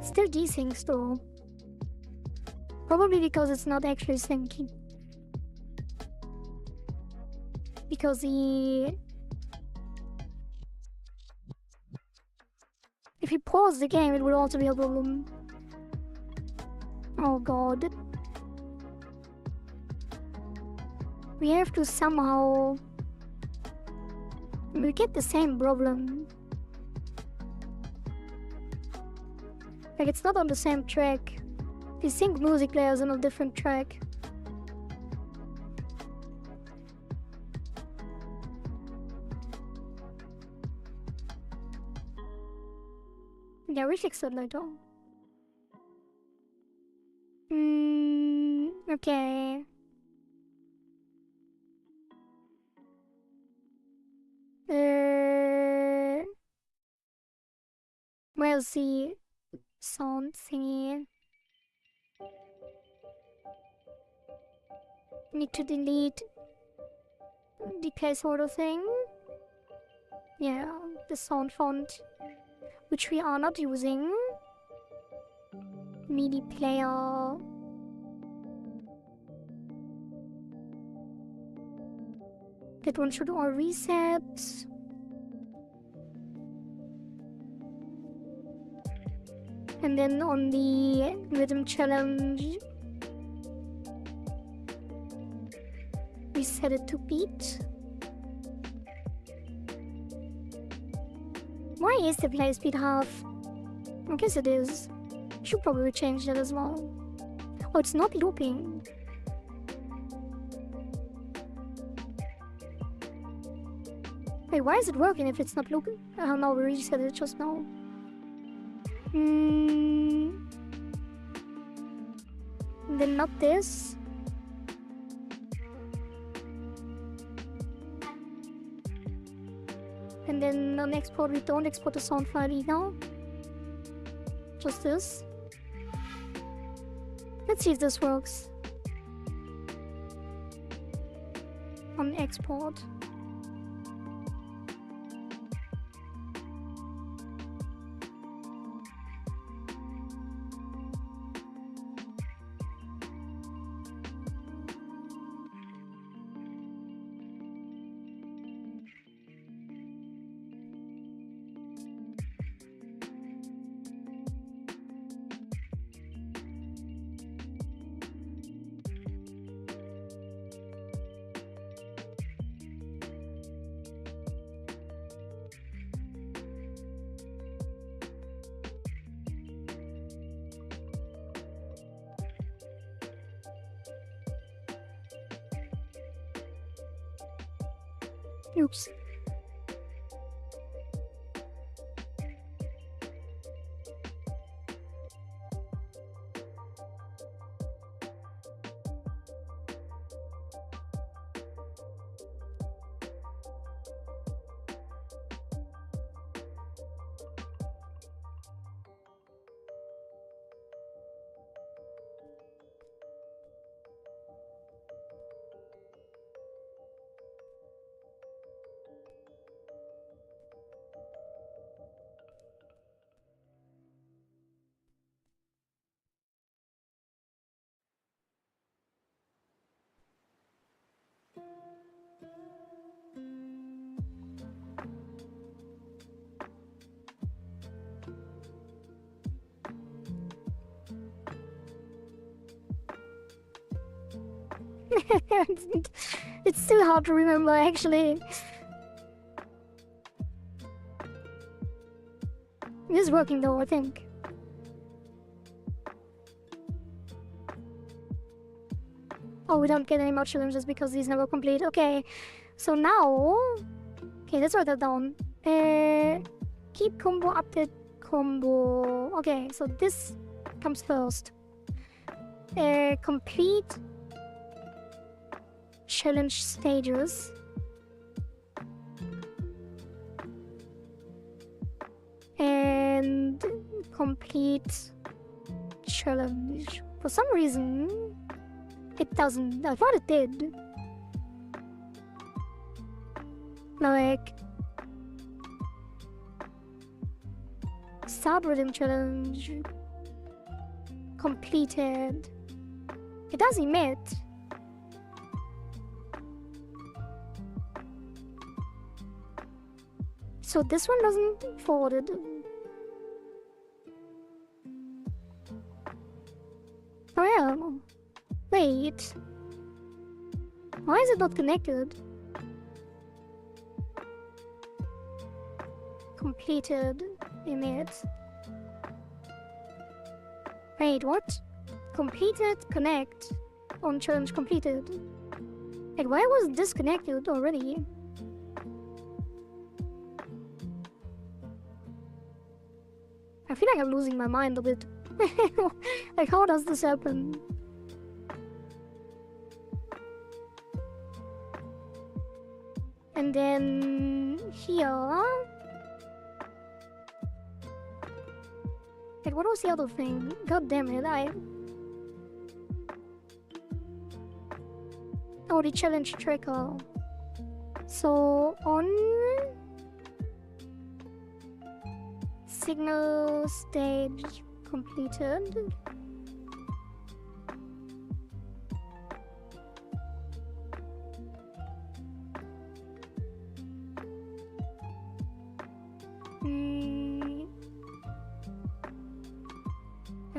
Still desyncs though. Probably because it's not actually syncing. Because if you pause the game, it would also be a problem. Oh god. We have to somehow... We get the same problem. Like, it's not on the same track. The sync music player is on a different track. Yeah, we fixed it later. Okay. Where's the sound thingy? Need to delete the placeholder thing. Yeah, the sound font, which we are not using. MIDI player. That one should all reset. And then on the rhythm challenge, we set it to beat. Why is the play speed half? I guess it is. Should probably change that as well. Oh, it's not looping. Wait, why is it working if it's not looping? Oh no, we reset it just now. Then not this. And then on export, we don't export the sound file either. Just this. Let's see if this works. On export. Oops. It's still hard to remember, actually. It is working though, I think. Oh, we don't get any more challenges because these never complete. Okay, so now... Okay, let's write that down. Keep combo, update combo. Okay, so this comes first. Complete challenge stages. And complete challenge. For some reason, it doesn't. I thought it did. Like, start rhythm challenge completed. It does emit. So this one doesn't forward it. Oh yeah. Wait. Why is it not connected? Completed. Emit. Wait, what? Completed, connect. On challenge completed. Like, why was it disconnected already? I feel like I'm losing my mind a bit. Like, how does this happen? And then here... Like, what was the other thing? God damn it, Oh, the challenge tracker. So, on... Signal stage completed.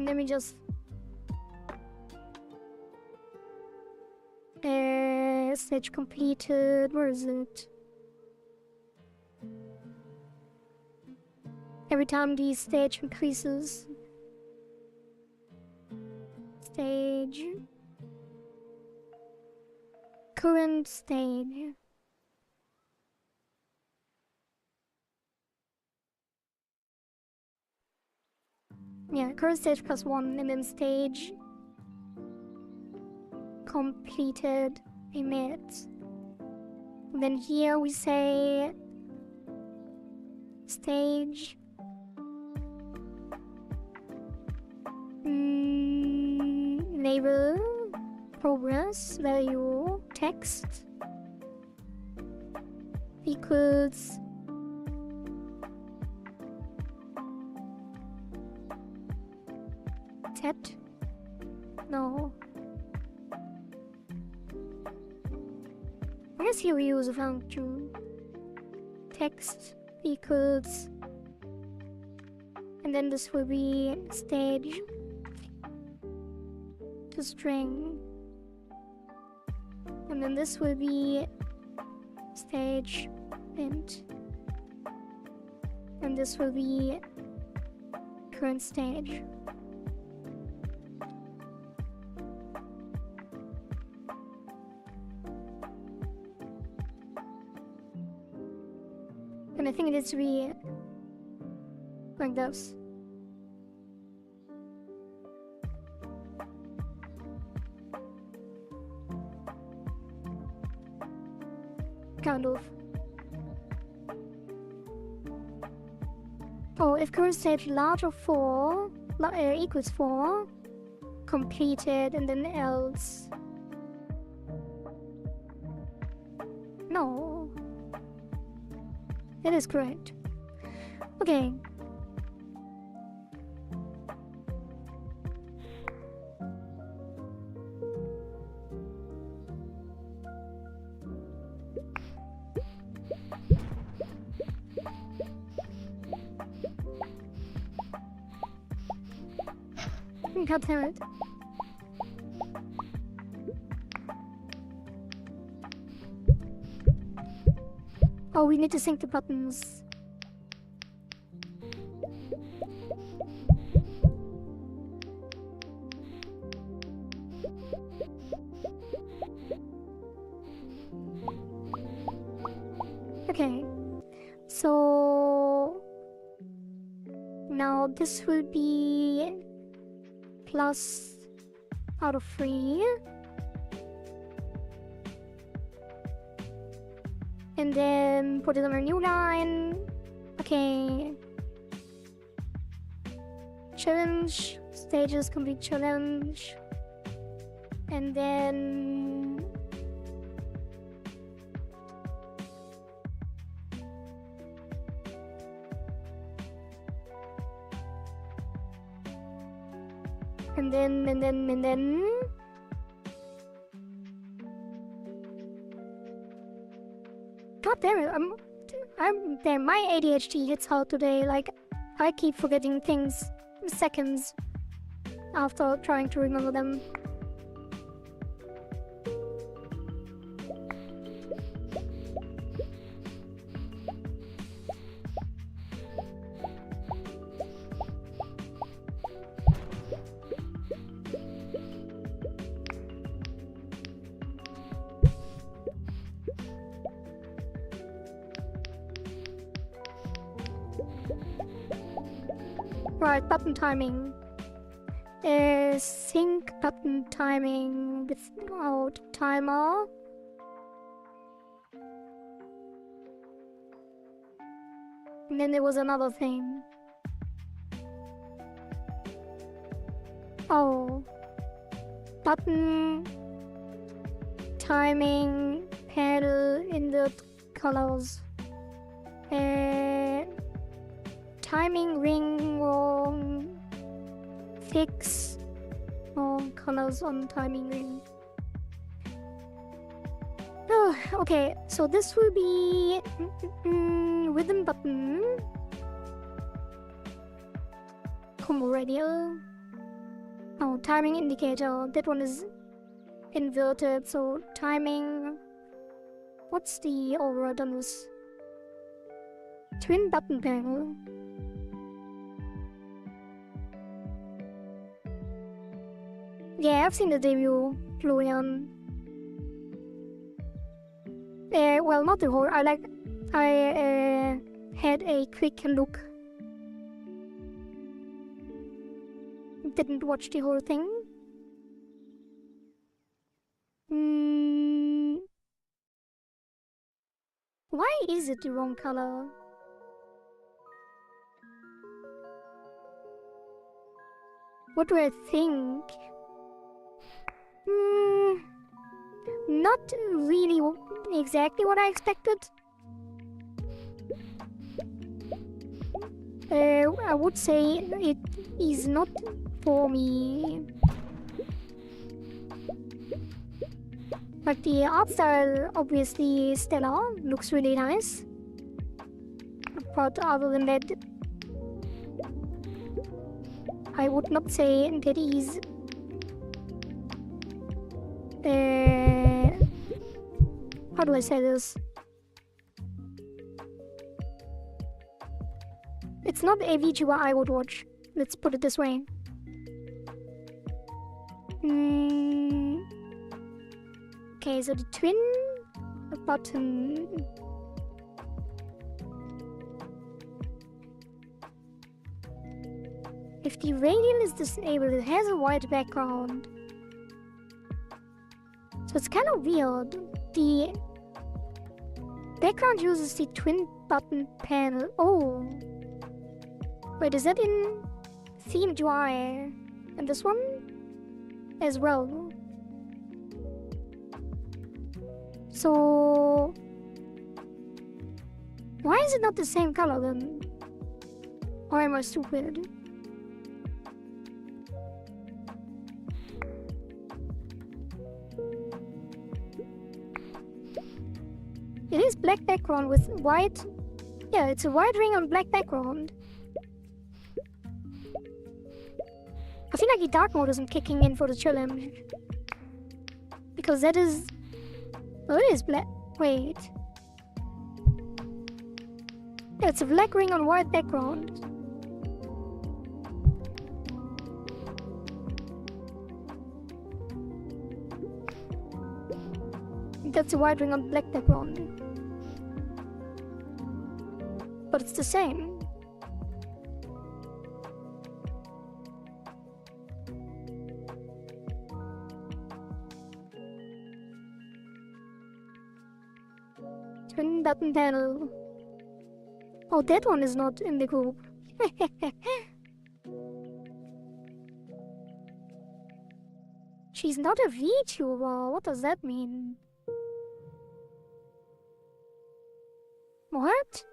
let me just stage completed. Where is it? Every time the stage increases. Stage. Current stage. Yeah, current stage +1 and then stage completed emit. And then here we say stage label progress value text equals set. No. I guess here we use a function text equals, and then this will be stage to string, and then this will be stage int, and this will be current stage. And I think it needs to be like this. Kind of. Oh, if current stage larger 4 equals 4, completed, and then else. No. That is correct. Okay. God damn it. Oh, we need to sync the buttons. Okay, so now this will be plus out of 3. And then put it on a new line. Okay. Challenge. Stages complete challenge. And then and then God damn it, damn, my ADHD hits hard today. Like, I keep forgetting things seconds after trying to remember them. Right, button timing. Sync button timing without timer. And then there was another thing. Oh. Button timing panel in the colors. Timing ring wrong. Fix wrong colors on timing ring. Oh, okay, so this will be rhythm button. Combo radio. Oh, timing indicator. That one is inverted, so timing. What's the override on this? Twin button panel. Yeah, I've seen the debut, Florian. Well, not the whole. I had a quick look. Didn't watch the whole thing. Why is it the wrong color? What do I think? Not really exactly what I expected. I would say it is not for me. Like the art style, obviously stellar, looks really nice. But other than that, I would not say that is how do I say this? It's not a VTuber I would watch. Let's put it this way. Okay, so the twin button. If the radial is disabled, it has a white background. So it's kind of weird. The background uses the twin button panel. Oh. Wait, is that in themed UI? And this one? As well. So why is it not the same color then? Or am I stupid? It is black background with white. Yeah, it's a white ring on black background. I feel like the dark mode isn't kicking in for the challenge. Because that is... Oh, it is black. Wait. Yeah, it's a black ring on white background. That's a white ring on black background. But it's the same. Twin button panel. Oh, that one is not in the group. She's not a VTuber. What does that mean? What?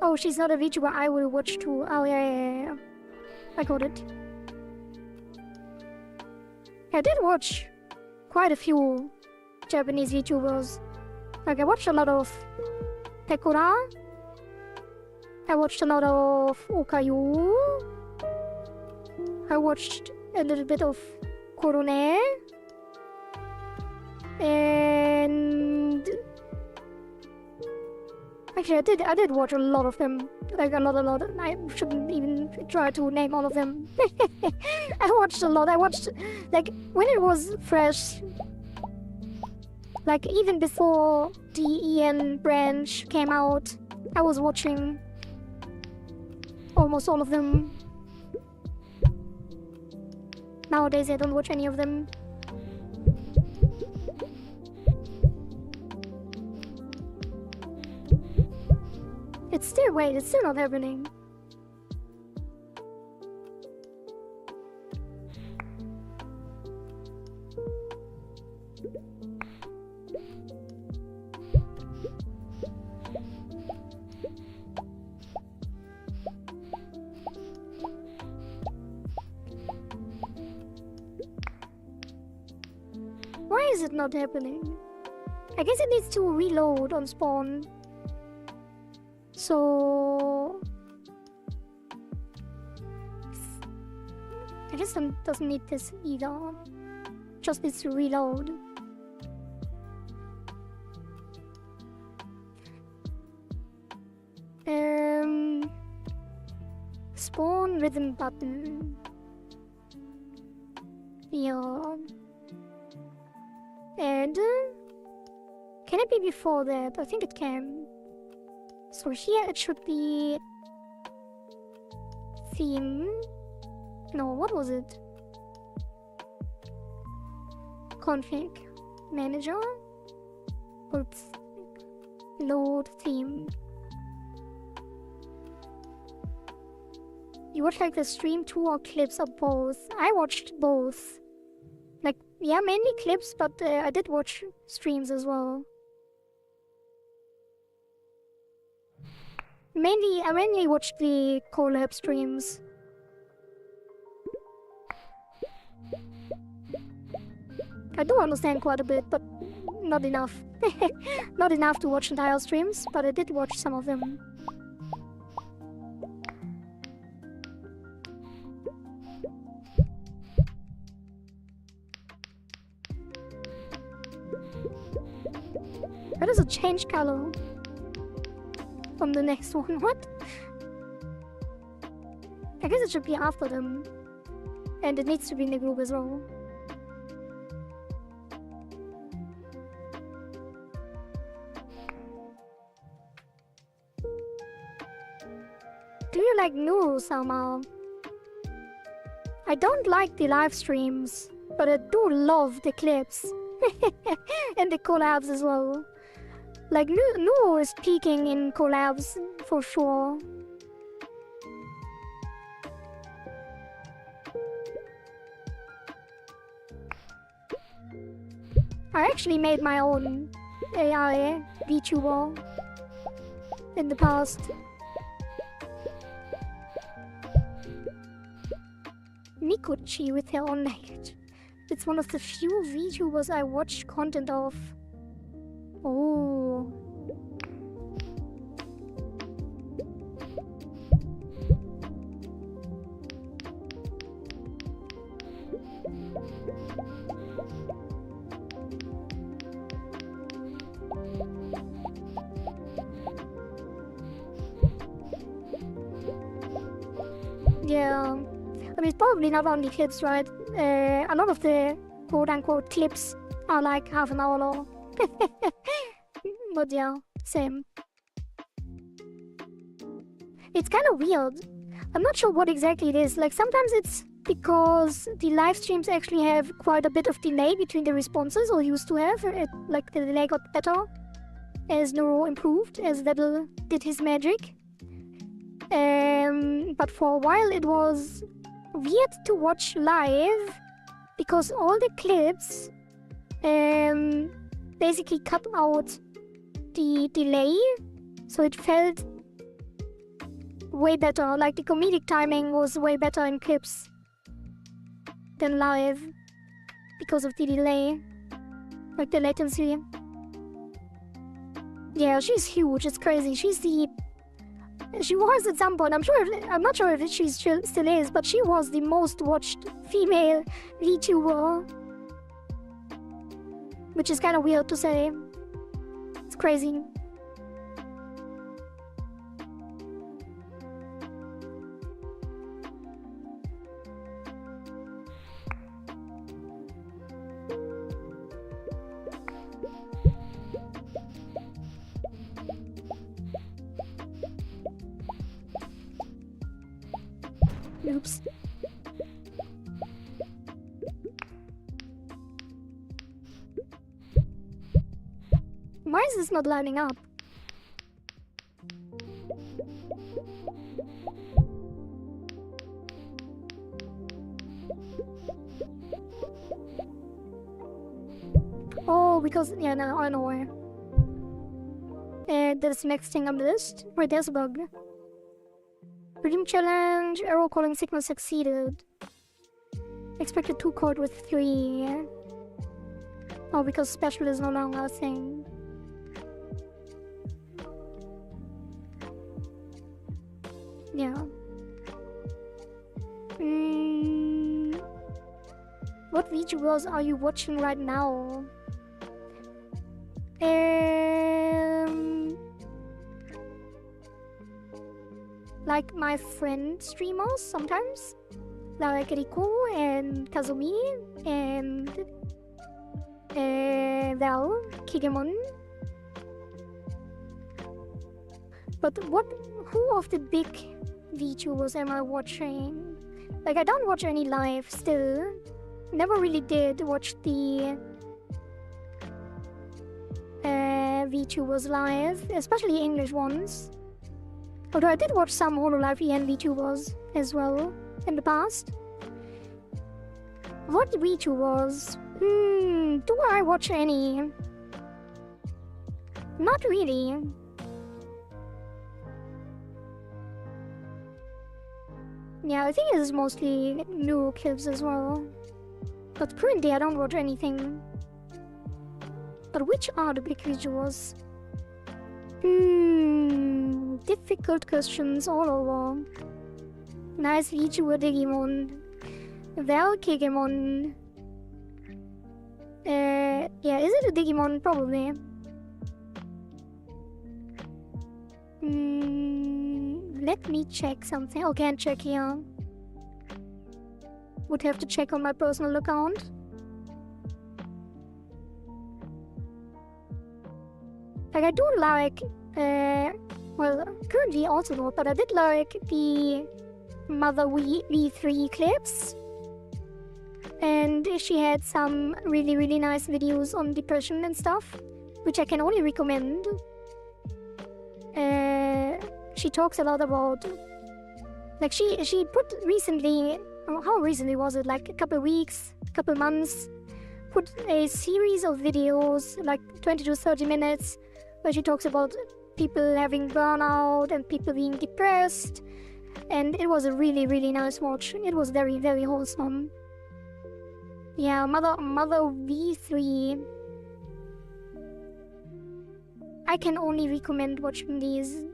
Oh, she's not a VTuber I will watch too. Oh, yeah. I got it. I did watch quite a few Japanese VTubers. Like, I watched a lot of Tekura. I watched a lot of Okayu. I watched a little bit of Korone. And actually, I did watch a lot of them. Like a lot. I shouldn't even try to name all of them. I watched a lot. I watched like when it was fresh. Like even before the EN branch came out, I was watching almost all of them. Nowadays, I don't watch any of them. It's still not happening. Why is it not happening? I guess it needs to reload on spawn. So guess it doesn't need this either. Just needs to reload. Spawn rhythm button. Yeah. And can it be before that? I think it can. So here it should be theme. No, what was it? Config manager. Oops. Load theme. You watch like the stream 2 or clips or both? I watched both. Like, yeah, mainly clips, but I did watch streams as well. I mainly watched the collab streams. I do understand quite a bit, but not enough. Not enough to watch entire streams, but I did watch some of them. Why does it change color from the next one? What? I guess it should be after them. And it needs to be in the group as well. Do you like Nuru somehow? I don't like the live streams, but I do love the clips. And the collabs as well. Like, Nuru is peaking in collabs for sure. I actually made my own AI VTuber in the past. Mikuchi with her own language. It's one of the few VTubers I watched content of. Oh. Yeah. I mean, it's probably not only clips, right? A lot of the quote-unquote clips are like half an hour long. But yeah, same. It's kind of weird. I'm not sure what exactly it is. Like, sometimes it's because the live streams actually have quite a bit of delay between the responses, or used to have. Like, the delay got better as Neuro improved, as Weddle did his magic. But for a while it was weird to watch live because all the clips basically cut out the delay, so it felt way better. Like, the comedic timing was way better in clips than live because of the delay, like the latency. Yeah, she's huge. It's crazy. She was at some point. I'm not sure if she still is, but she was the most watched female VTuber, which is kind of weird to say. It's crazy. Oops. Why is this not lining up? Oh, because... yeah, no, I know why. There's the next thing on the list. Wait, there's a bug. Redeem challenge, arrow calling signal succeeded. Expected 2 code with 3. Oh, because special is no longer a thing. Yeah. What VTubers are you watching right now? Like my friend streamers sometimes, like Riku and Kazumi and Val, Kigemon. But who of the big VTubers am I watching? Like I don't watch any live still. Never really did watch the VTubers live, especially English ones. Although I did watch some Hololive EN VTubers as well in the past. What VTubers? Do I watch any? Not really. Yeah, I think it's mostly new clips as well. But currently I don't watch anything. But which are the big VTubers? Difficult questions all over. Nice VTuber Digimon. Val Kigemon. Yeah, is it a Digimon? Probably. Let me check something. Oh, can't check here. Would have to check on my personal account. Like, I do like, well, currently also not, but I did like the Mother V3 clips. And she had some really nice videos on depression and stuff, which I can only recommend. She talks a lot about, like, she put recently, how recently was it, like a couple weeks, couple months, put a series of videos, like 20 to 30 minutes, where she talks about people having burnout and people being depressed, and it was a really nice watch. It was very wholesome. Yeah, Mother V3. I can only recommend watching these.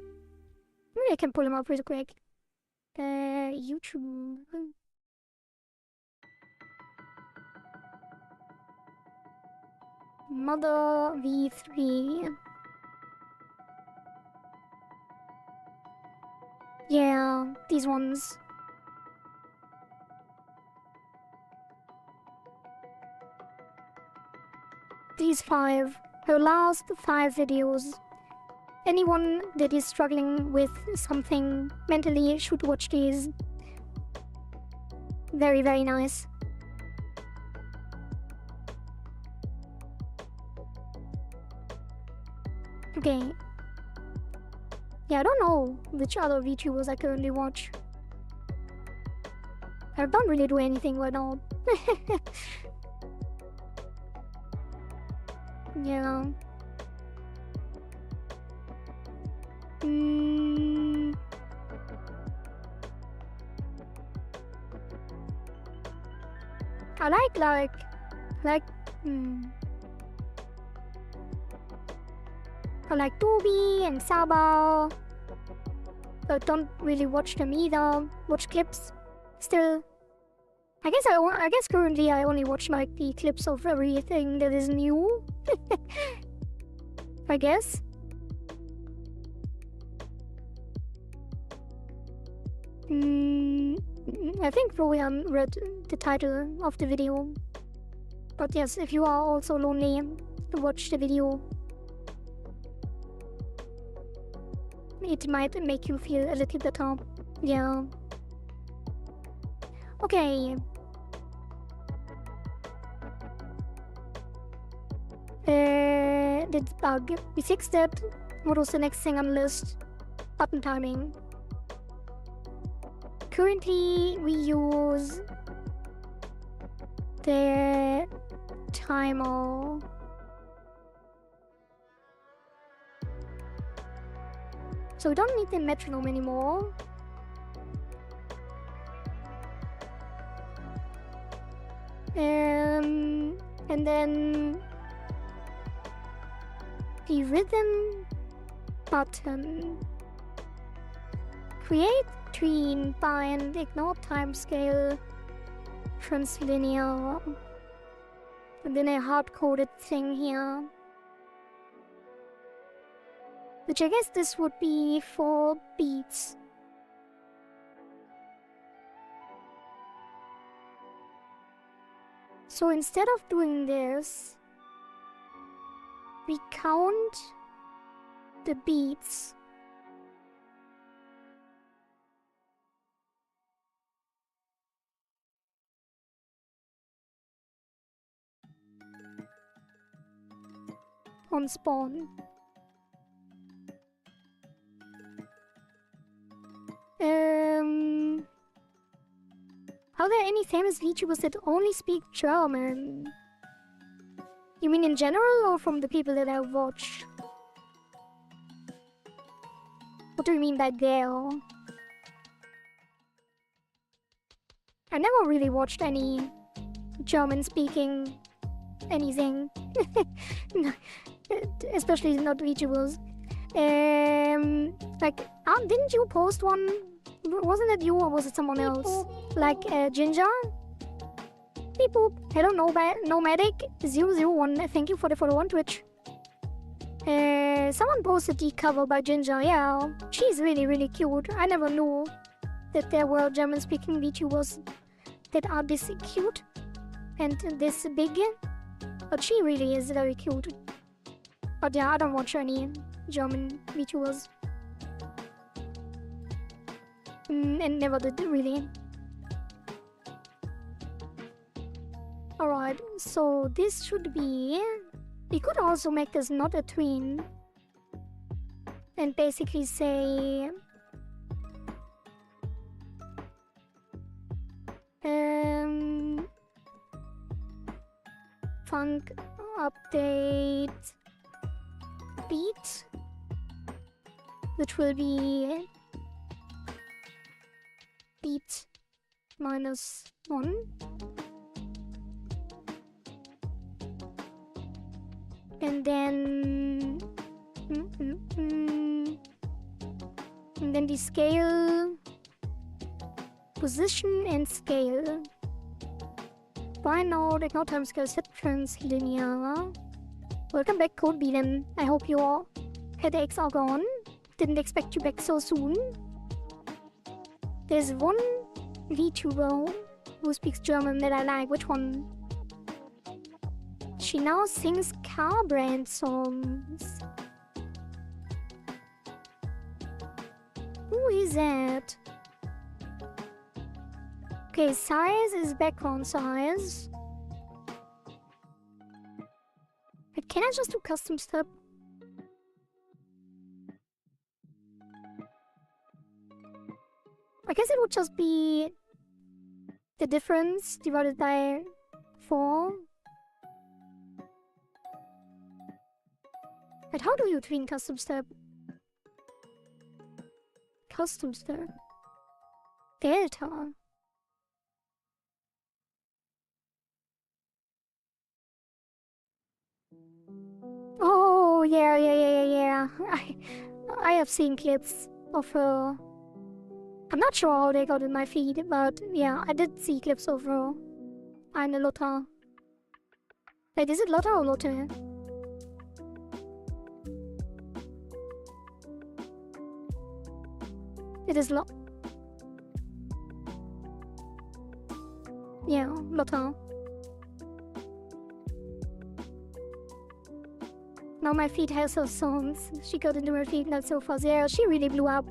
Maybe I can pull them up real quick. YouTube. Mother V3. Yeah, these ones. These 5. Her last 5 videos. Anyone that is struggling with something mentally should watch these. Very nice. Okay. Yeah, I don't know which other VTubers I currently watch. I don't really do anything right now. Yeah. I I like Toby and Saba, but don't really watch them either. Watch clips still. I guess currently I only watch like the clips of everything that is new. I guess. I think Royan read the title of the video. But yes, if you are also lonely, watch the video. It might make you feel a little better. Yeah. Okay. Did bug. We fixed it. What was the next thing on the list? Button timing. Currently, we use the timer. So we don't need the metronome anymore. And then the rhythm button. Create, tween, bind, ignore timescale, translinear. And then a hard-coded thing here. Which I guess this would be for beats. So instead of doing this, we count the beats. On spawn. Are there any famous VTubers that only speak German? You mean in general or from the people that I watch? What do you mean by there? I never really watched any German-speaking anything. Especially not VTubers. Like, didn't you post one? Wasn't it you or was it someone else? Like, Ginger? Beep boop. Hello, Nomadic001. Thank you for the follow on Twitch. Someone posted the cover by Ginger. Yeah, she's really, really cute. I never knew that there were German-speaking VTubers that are this cute and this big. But she really is very cute. But yeah, I don't watch any German VTubers. And never did, really. Alright, so this should be... We could also make this not a tween. And basically say... Funk update beat, which will be beat -1. And then and then the scale, position and scale. Why not ignore time scale set trans linear? Welcome back, Code Beaten. I hope your headaches are gone. Didn't expect you back so soon. There's one VTuber who speaks German that I like. Which one? She now sings car brand songs. Who is that? Okay, size is background size. But can I just do custom step? I guess it would just be the difference divided by 4. But how do you tween custom step? Custom step. Delta. Oh, yeah. I have seen clips of her. I'm not sure how they got in my feed, but yeah, I did see clips of her. Eine Lotta. Wait, is it Lotta or Lotte? It is yeah, Lotta. Now my feed has her songs. She got into her feed not so fast. Yeah, she really blew up.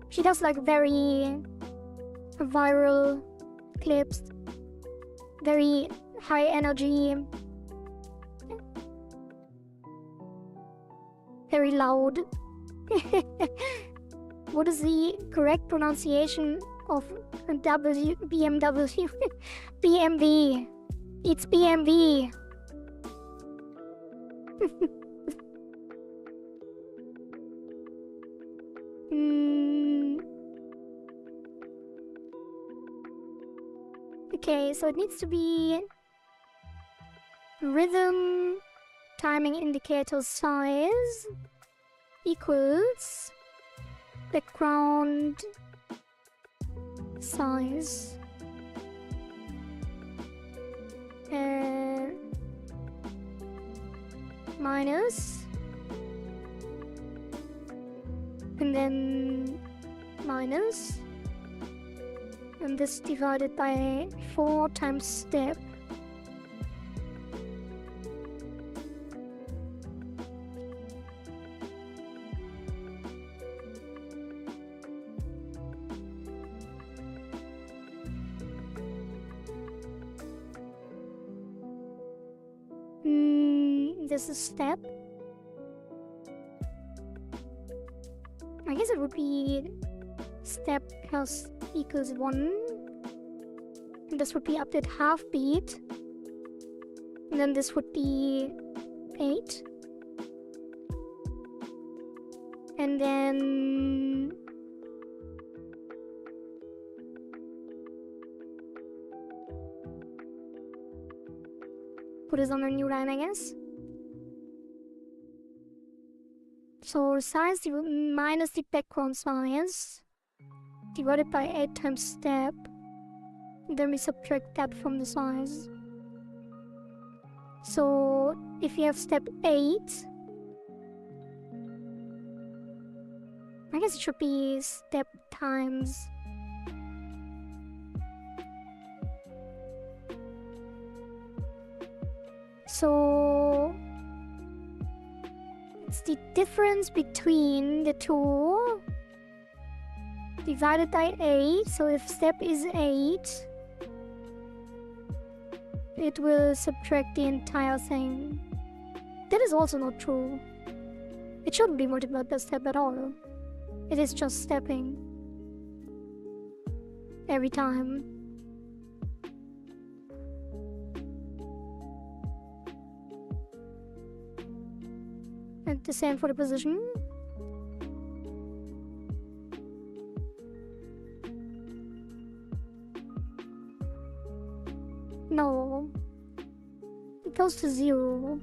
She does like very viral clips. Very high energy. Very loud. What is the correct pronunciation of BMW? BMW. It's BMW. Okay, so it needs to be rhythm timing indicator size equals background size. minus, and then minus, and this divided by 4 times step. This is step. I guess it would be step plus equals 1. And this would be update half beat. And then this would be 8. And then put this on a new line, I guess. So size minus the background size divided by 8 times step. Then we subtract that from the size. So if you have step 8, I guess it should be step times. So it's the difference between the two divided by 8. So if step is 8, it will subtract the entire thing. That is also not true. It shouldn't be multiplied by step at all. It is just stepping every time. And the same for the position. No. It goes to 0.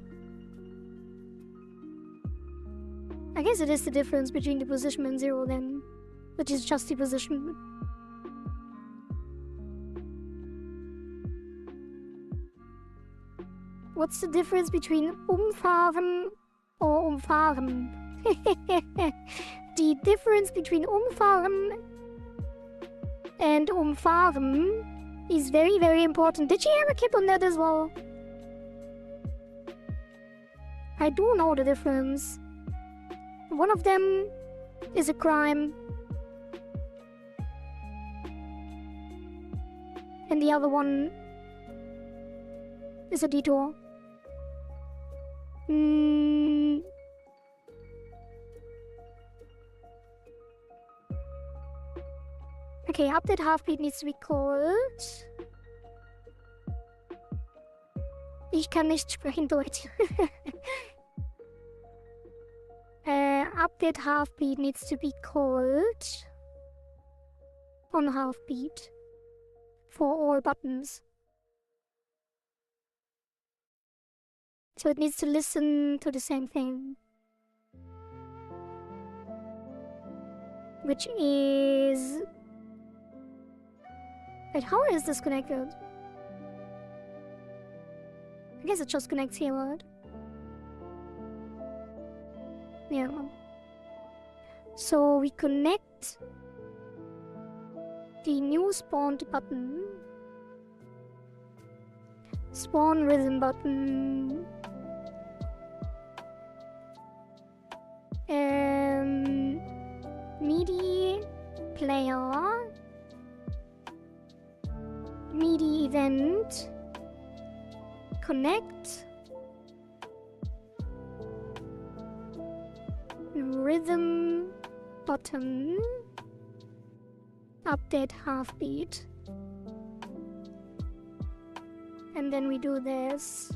I guess it is the difference between the position and 0 then, which is just the position. What's the difference between umfahren or umfahren? The difference between umfahren and umfahren is very, very important. Did you ever keep on that as well? I do know the difference. One of them is a crime, and the other one is a detour. Okay, update half-beat needs to be called. Ich kann nicht sprechen Deutsch. Update half-beat needs to be called on half-beat for all buttons. So it needs to listen to the same thing, which is... Wait, how is this connected? I guess it just connects here, right? Yeah. So we connect the new spawned button, spawn rhythm button, MIDI player, MIDI event, connect, rhythm button, update half-beat, and then we do this.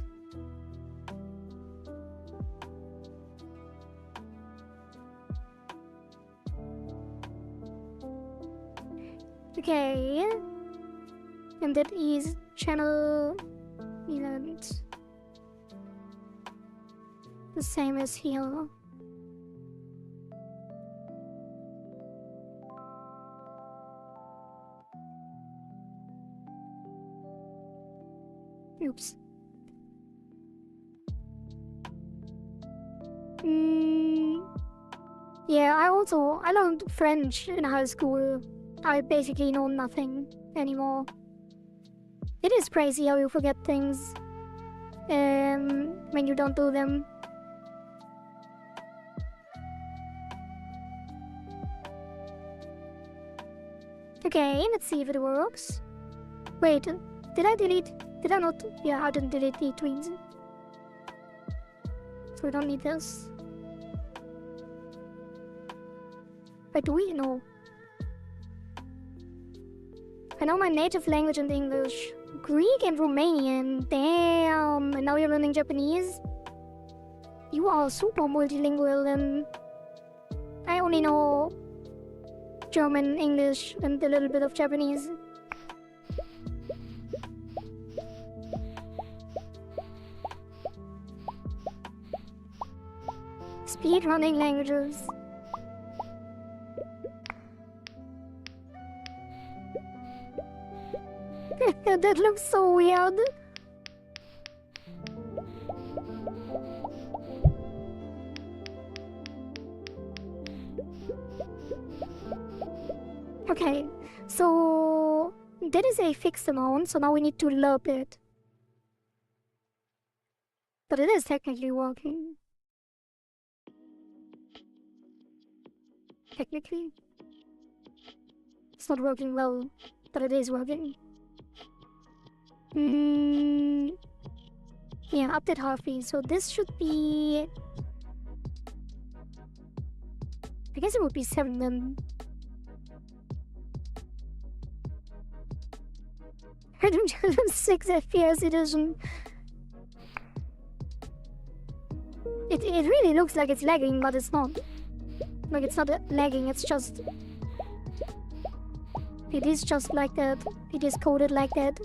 Okay, and that is channel event, the same as here. Oops. Yeah, I learned French in high school. I basically know nothing anymore. It is crazy how you forget things when you don't do them. Okay, let's see if it works. Wait, did I delete? Did I not? Yeah, I didn't delete the tweets. So we don't need this. But do we? No. I know my native language and English. Greek and Romanian. Damn. And now you're learning Japanese? You are super multilingual and I only know German, English, and a little bit of Japanese. Speedrunning languages. That looks so weird. Okay, so that is a fixed amount, so now we need to lerp it. But it is technically working. Technically. It's not working well, but it is working. Yeah, update halfway. So this should be... I guess it would be 7 then. I don't have 6 FPS edition. It really looks like it's lagging, but it's not. Like, it's not lagging, it's just... It is just like that. It is coded like that.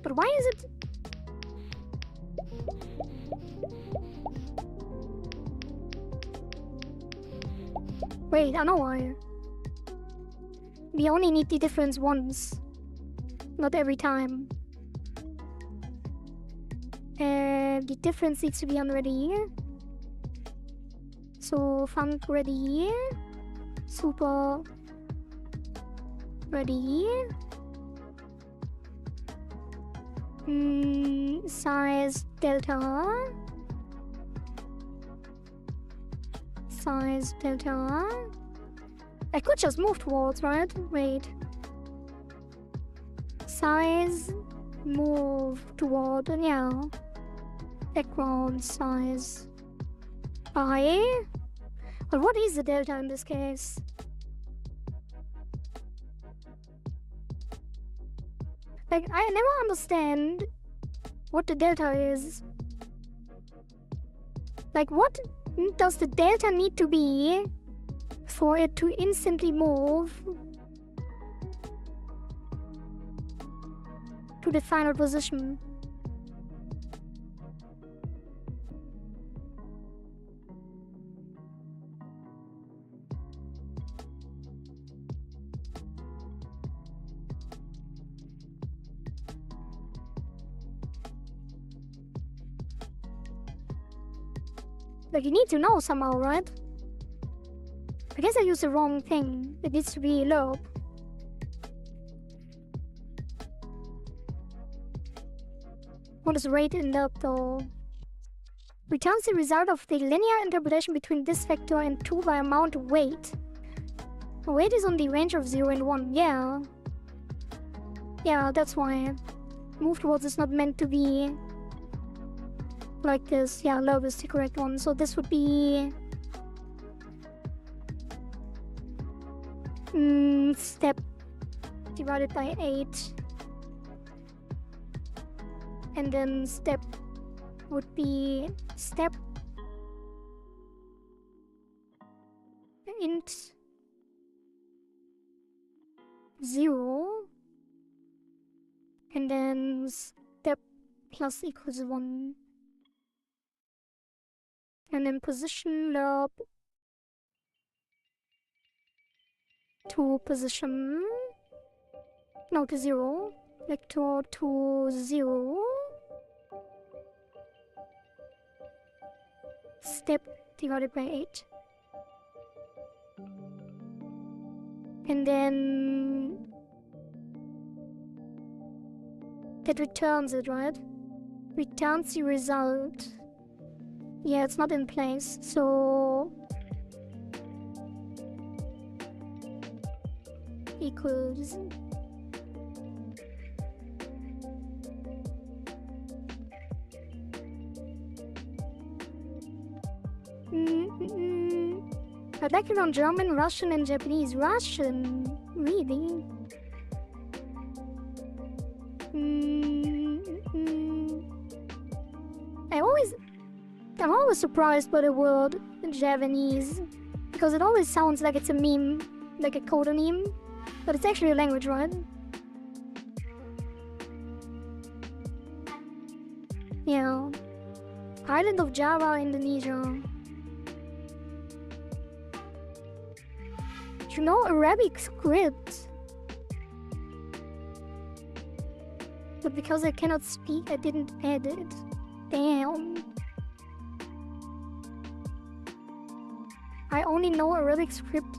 But why is it... Wait, I know why. We only need the difference once. Not every time. The difference needs to be on ready. So, func ready. Super ready. Size delta. Size delta. I could just move towards, right? Wait. Size move toward, yeah. Background size. I. But what is the delta in this case? Like, I never understand what the delta is. Like, what does the delta need to be for it to instantly move to the final position? Like, you need to know somehow, right? I guess I used the wrong thing. It needs to be lerp. What is rate in lerp though? Returns the result of the linear interpolation between this vector and 2 by amount of weight. Weight is on the range of 0 and 1, yeah. Yeah, that's why. Move towards is not meant to be like this. Yeah, lerp is the correct one. So this would be... step divided by 8. And then step would be step int 0. And then step plus equals 1. And then position lerp to position. No, to 0. Vector to 0. Step divided by 8. And then that returns it, right? Returns the result. Yeah, it's not in place, so equals I'd like to learn German, Russian, and Japanese. Russian? Really? I'm always surprised by the word Japanese, because it always sounds like it's a meme, like a codonym, but it's actually a language, right? Yeah. Island of Java, Indonesia. You know Arabic script? But because I cannot speak, I didn't add it. Damn. I only know Arabic script.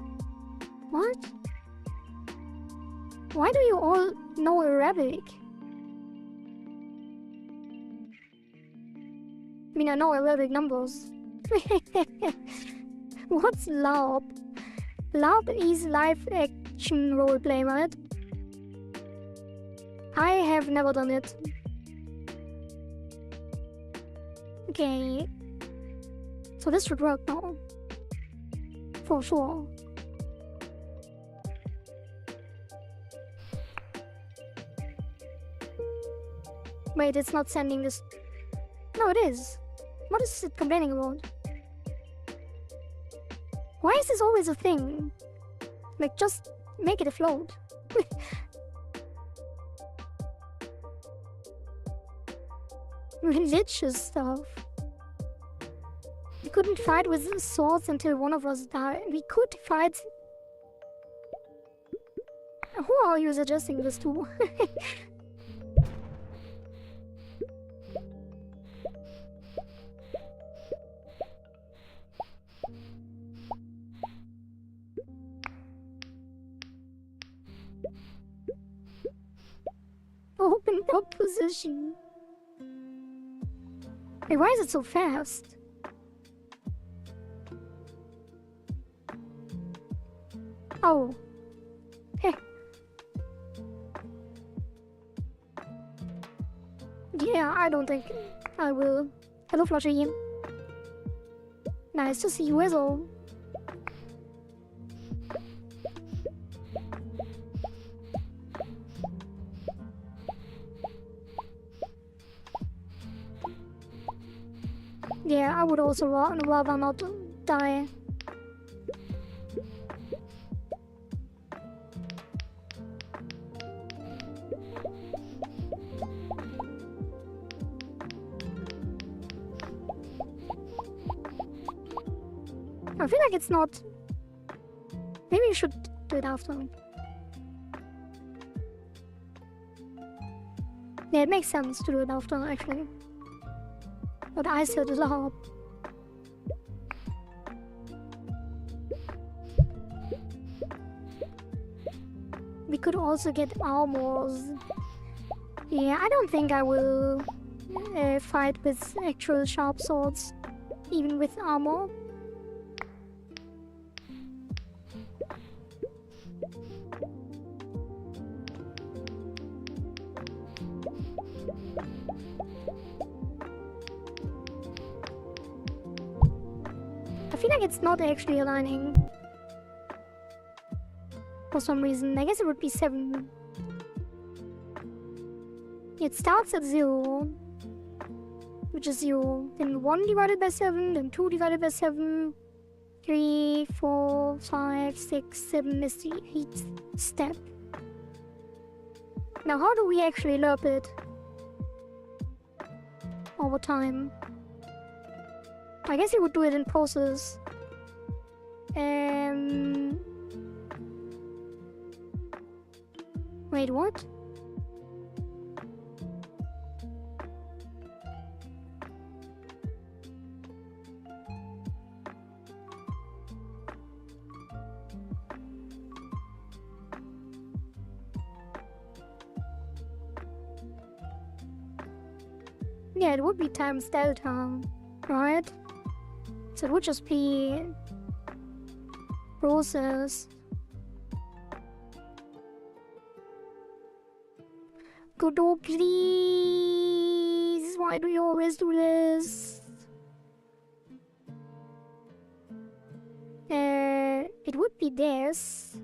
What? Why do you all know Arabic? I mean, I know Arabic numbers. What's LARP? LARP is live action roleplay, right? I have never done it. Okay. So this should work now. For sure. Wait, it's not sending this. No, it is. What is it complaining about? Why is this always a thing? Like, just make it a float. Religious stuff. We couldn't fight with swords until one of us died. We could fight. Who are you suggesting this to? Open up position. Hey, why is it so fast? Oh. Hey. Yeah, I don't think I will. Hello, Flushy. Nice to see you as well. Yeah, I would also rather not die. I feel like it's not. Maybe you should do it after. Yeah, it makes sense to do it after, actually. But I said LARP. We could also get armors. Yeah, I don't think I will fight with actual sharp swords, even with armor. I feel like it's not actually aligning. For some reason. I guess it would be 7. It starts at 0. Which is 0. Then 1 divided by 7. Then 2 divided by 7. 3, 4, 5, 6, 7 is the 8th step. Now how do we actually lerp it? Over time. I guess you would do it in process. Wait, what? Yeah, it would be times delta, right? So it would just be process. Godot, please! Why do you always do this? It would be this.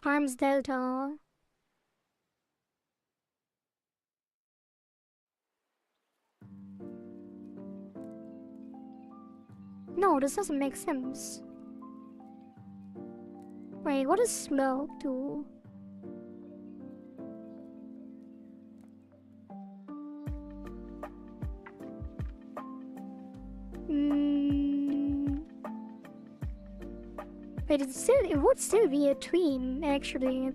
Times delta. No, this doesn't make sense. Wait, what does slope do? But it would still be a tween, actually.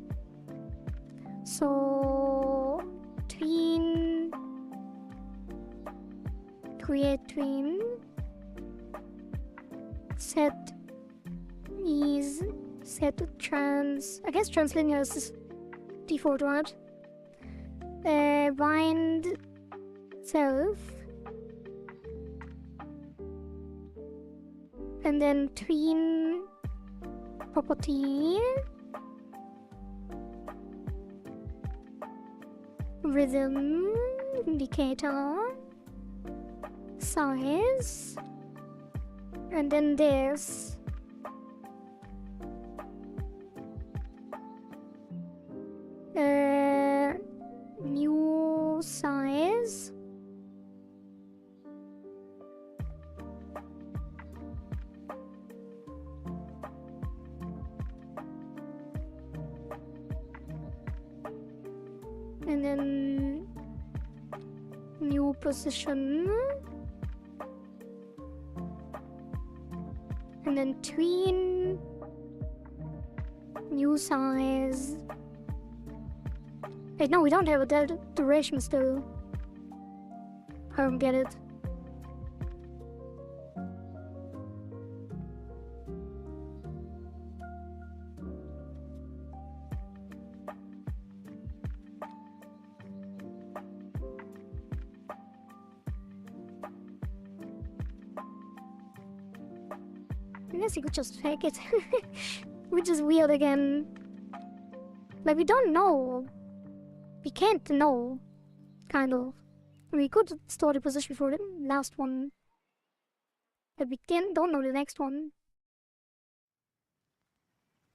So tween, create tween, set is set to trans. I guess translinear is default, right? Bind self, and then tween property, rhythm, indicator, size, and then this. New size. And then new position. And then tween, new size. Wait, no, we don't have a delta duration still. I don't get it. I guess you could just fake it. Which is weird again. Like, we don't know. We can't know. Kind of. We could store the position for the last one. But we don't know the next one.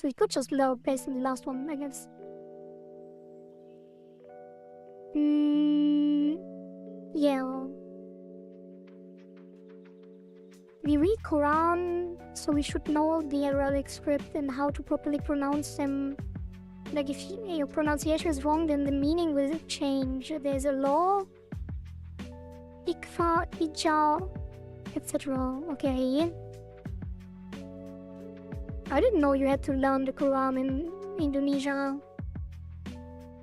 So we could just load based on the last one, I guess. Yeah. We read Quran, so we should know the Arabic script and how to properly pronounce them. Like, if your pronunciation is wrong, then the meaning will change. There's a law, ikfa, ija, etc. Okay. I didn't know you had to learn the Quran in Indonesia.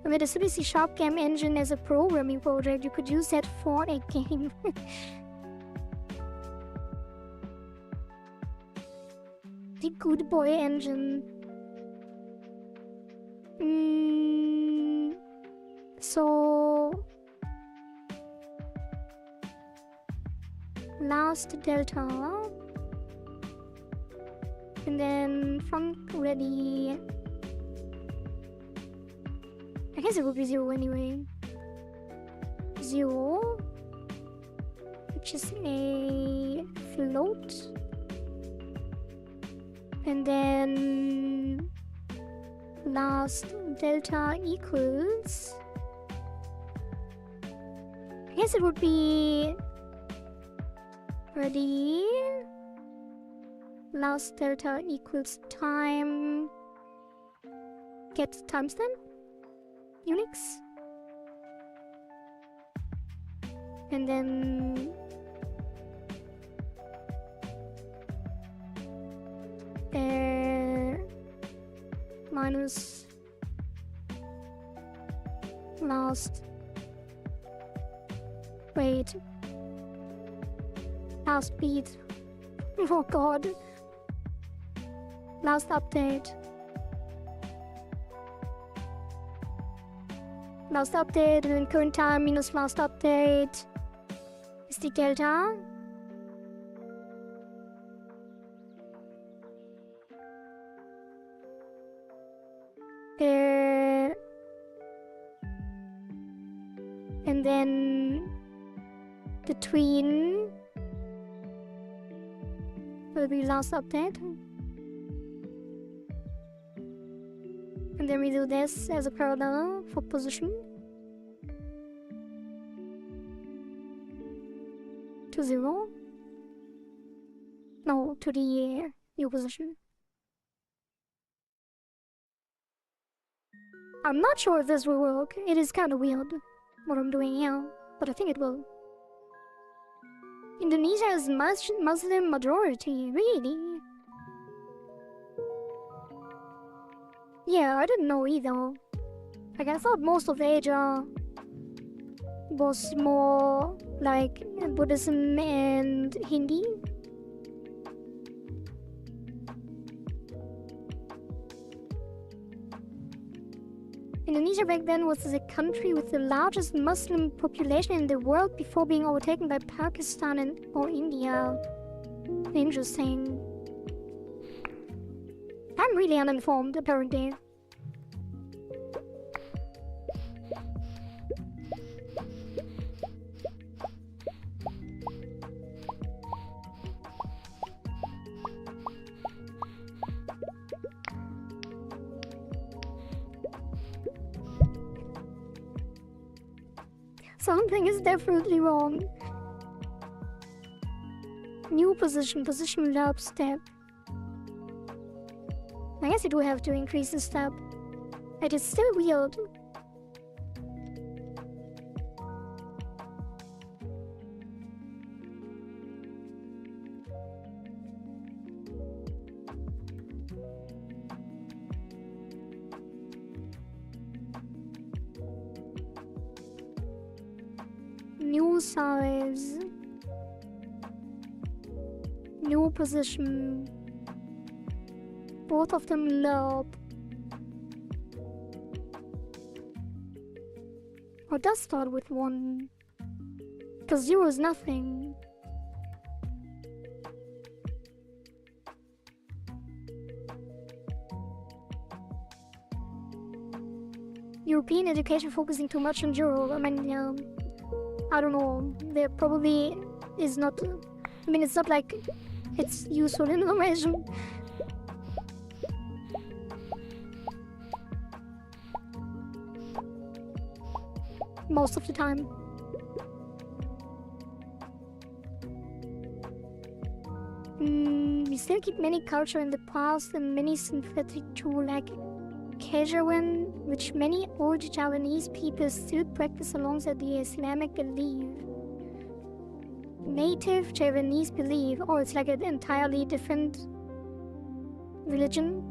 With the CPC game engine as a programming project, you could use that for a game. The good boy engine. So last delta, and then front ready. I guess it would be 0 anyway. 0, which is a float. And then last delta equals, I guess it would be ready, last delta equals time, get timestamp, Unix, and then minus last. Wait. Last beat. Oh god. Last update. Last update and then current time minus last update is the delta. And then the tween will be last update. And then we do this as a parallel for position to 0. No, to the new position. I'm not sure if this will work. It is kind of weird what I'm doing here, but I think it will. Indonesia is Muslim majority, really? Yeah, I didn't know either. Like, I thought most of Asia was more like Buddhism and Hindi. Indonesia back then was the country with the largest Muslim population in the world before being overtaken by Pakistan or India. Interesting. I'm really uninformed, apparently. Something is definitely wrong. New position without step. I guess you do have to increase the step. It is still weird. New size. New position. Both of them low. Or it does start with 1. Because 0 is nothing. European education focusing too much on 0. I mean, I don't know. There probably is not. I mean, it's not like it's useful information. Most of the time. We still keep many culture in the past and many synthetic too, like Kejawen, which many old Javanese people still practice alongside the Islamic belief. Native Javanese belief, oh, it's like an entirely different religion.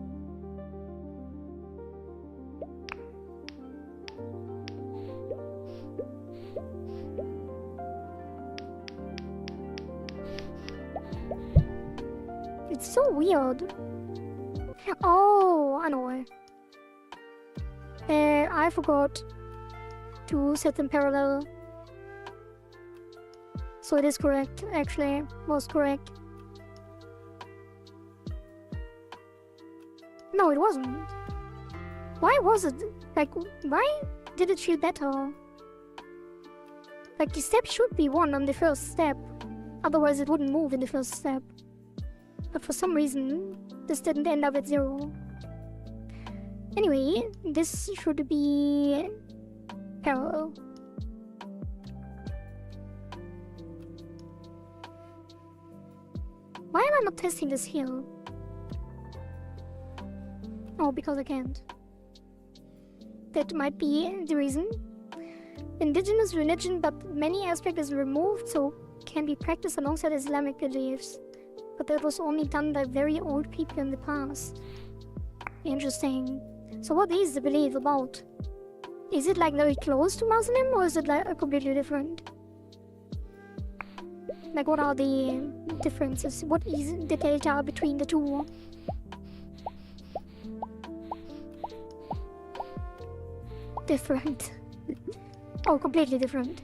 It's so weird. Oh, I know. I forgot to set them parallel. So it is correct, actually. Was correct. No, it wasn't. Why was it? Like, why did it feel better? Like, the step should be 1 on the first step. Otherwise, it wouldn't move in the first step. But for some reason, this didn't end up at 0. Anyway, this should be parallel. Why am I not testing this here? Oh, because I can't. That might be the reason. Indigenous religion, but many aspects is removed, so can be practiced alongside Islamic beliefs. But that was only done by very old people in the past. Interesting. So what is the belief about? Is it like very close to Muslim, or is it like completely different? Like, what are the differences? What is the delta between the two? Different. Oh, completely different.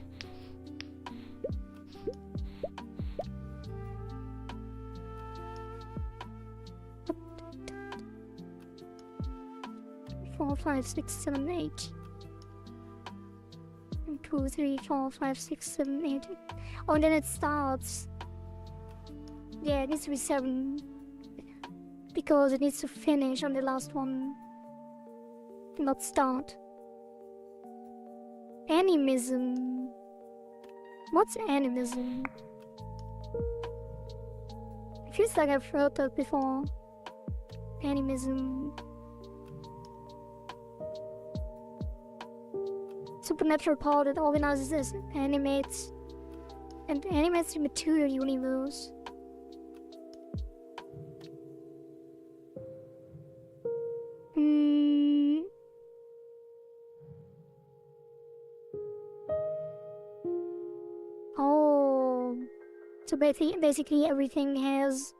Four, 5, 6, 7, 8. 2, 3, 4, 5, 6, 7, 8. Oh, and then it starts. Yeah, it needs to be 7. Because it needs to finish on the last one. Not start. Animism. What's animism? It feels like I've heard that before. Animism. Supernatural power that organizes, animates the material universe. Oh, so basically everything has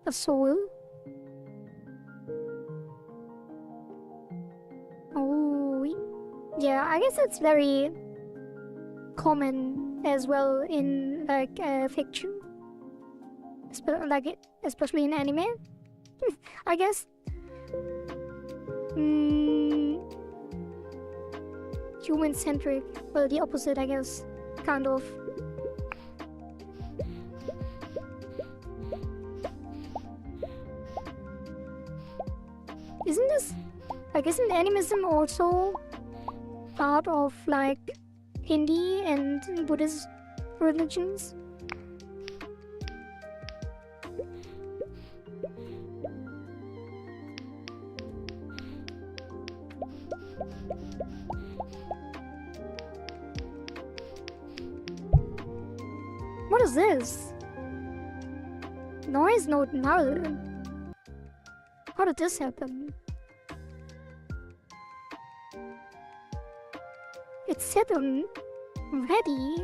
a soul. Yeah, I guess it's very common as well in like fiction, especially in anime. I guess. Human-centric, well, the opposite, I guess, kind of. Isn't animism also part of like Hindi and Buddhist religions? What is this? Noise note null. How did this happen? It's set on ready.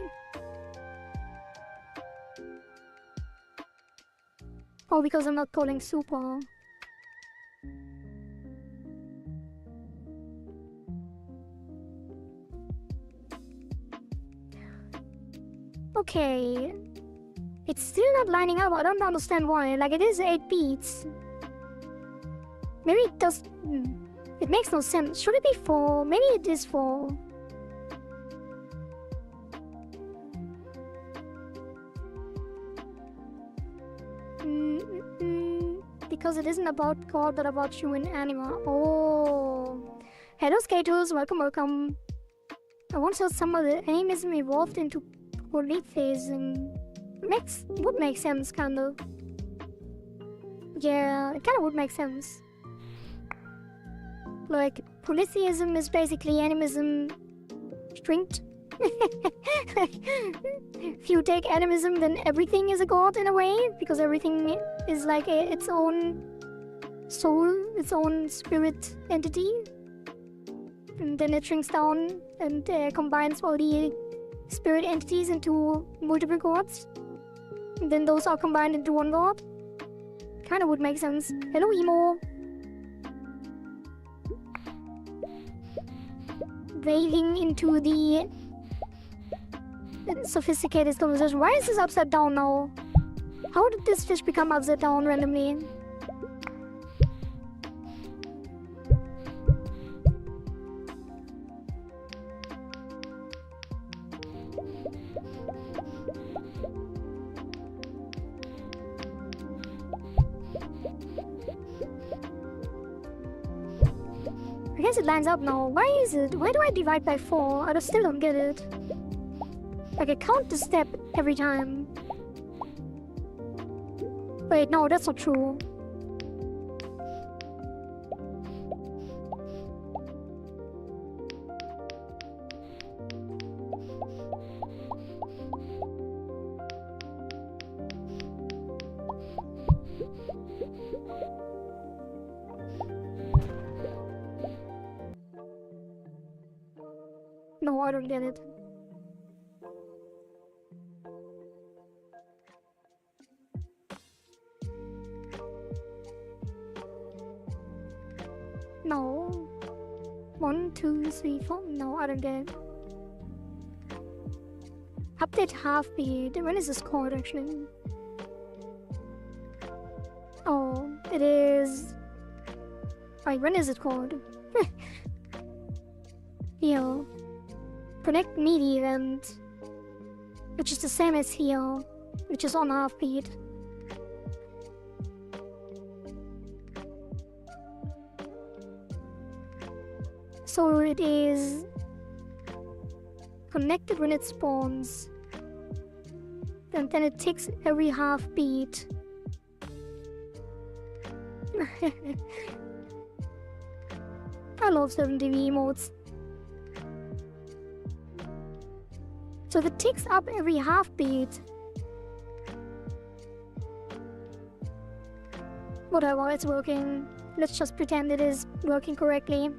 Oh, because I'm not calling super. Okay. It's still not lining up. I don't understand why. Like, it is 8 beats. Maybe it does... It makes no sense. Should it be 4? Maybe it is 4. Because it isn't about God, but about human anima. Oh. Hello, skaters. Welcome, welcome. I once heard some of the animism evolved into polytheism. Would make sense, kinda. Yeah, it kinda would make sense. Like, polytheism is basically animism shrinked. If you take animism, then everything is a god in a way, because everything is like its own soul, its own spirit entity. And then it shrinks down and combines all the spirit entities into multiple gods. And then those are combined into one god. Kinda would make sense. Hello, Emo! Wading into the sophisticated conversation. Why is this upside down now? How did this fish become upside down randomly? I guess it lines up now. Why is it? Why do I divide by 4? I still don't get it. Like, I count the step every time. Wait, no, that's not true. No, I don't get it. No. 1, 2, 3, 4. No, I don't get it. Update half beat. When is this called actually? Oh, it is. Wait, when is it called? Here. Connect media event. Which is the same as here. Which is on half beat. So it is connected when it spawns, and then it takes every half beat. I love certain TV emotes. So if it ticks up every half beat, whatever, it's working. Let's just pretend it is working correctly.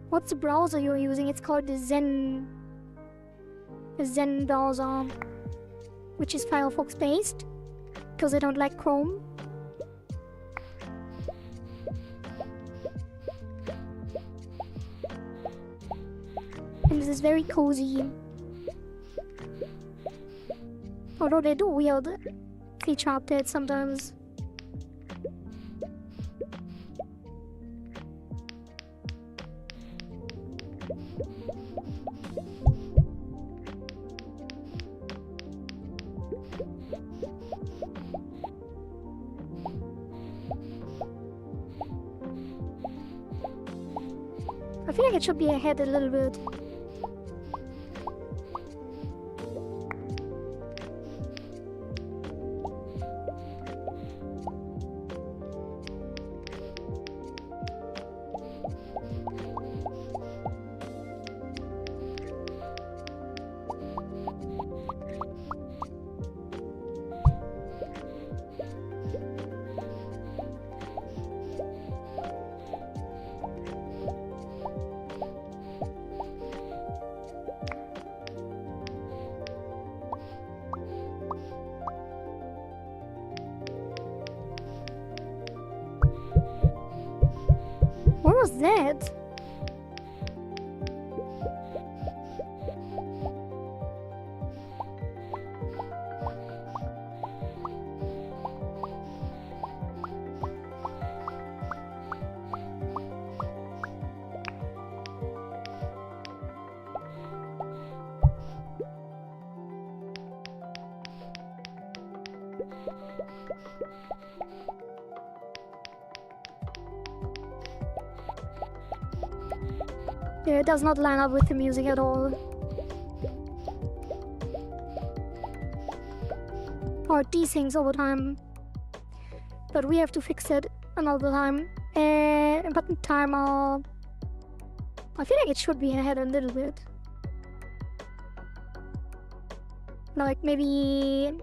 What's the browser you're using? It's called the Zen browser, which is Firefox based, because I don't like Chrome. And this is very cozy. Although they do weird feature updates sometimes. I feel like it should be ahead a little bit. What was that? Yeah, it does not line up with the music at all. Or desyncs over time. But we have to fix it another time. Button timer. I feel like it should be ahead a little bit. Like maybe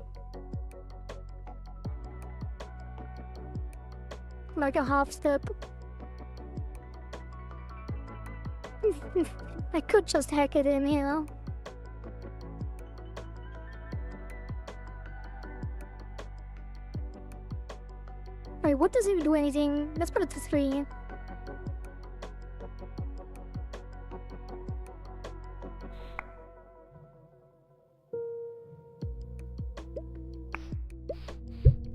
like a half step. I could just hack it in here. Wait, what does it do anything? Let's put it to 3.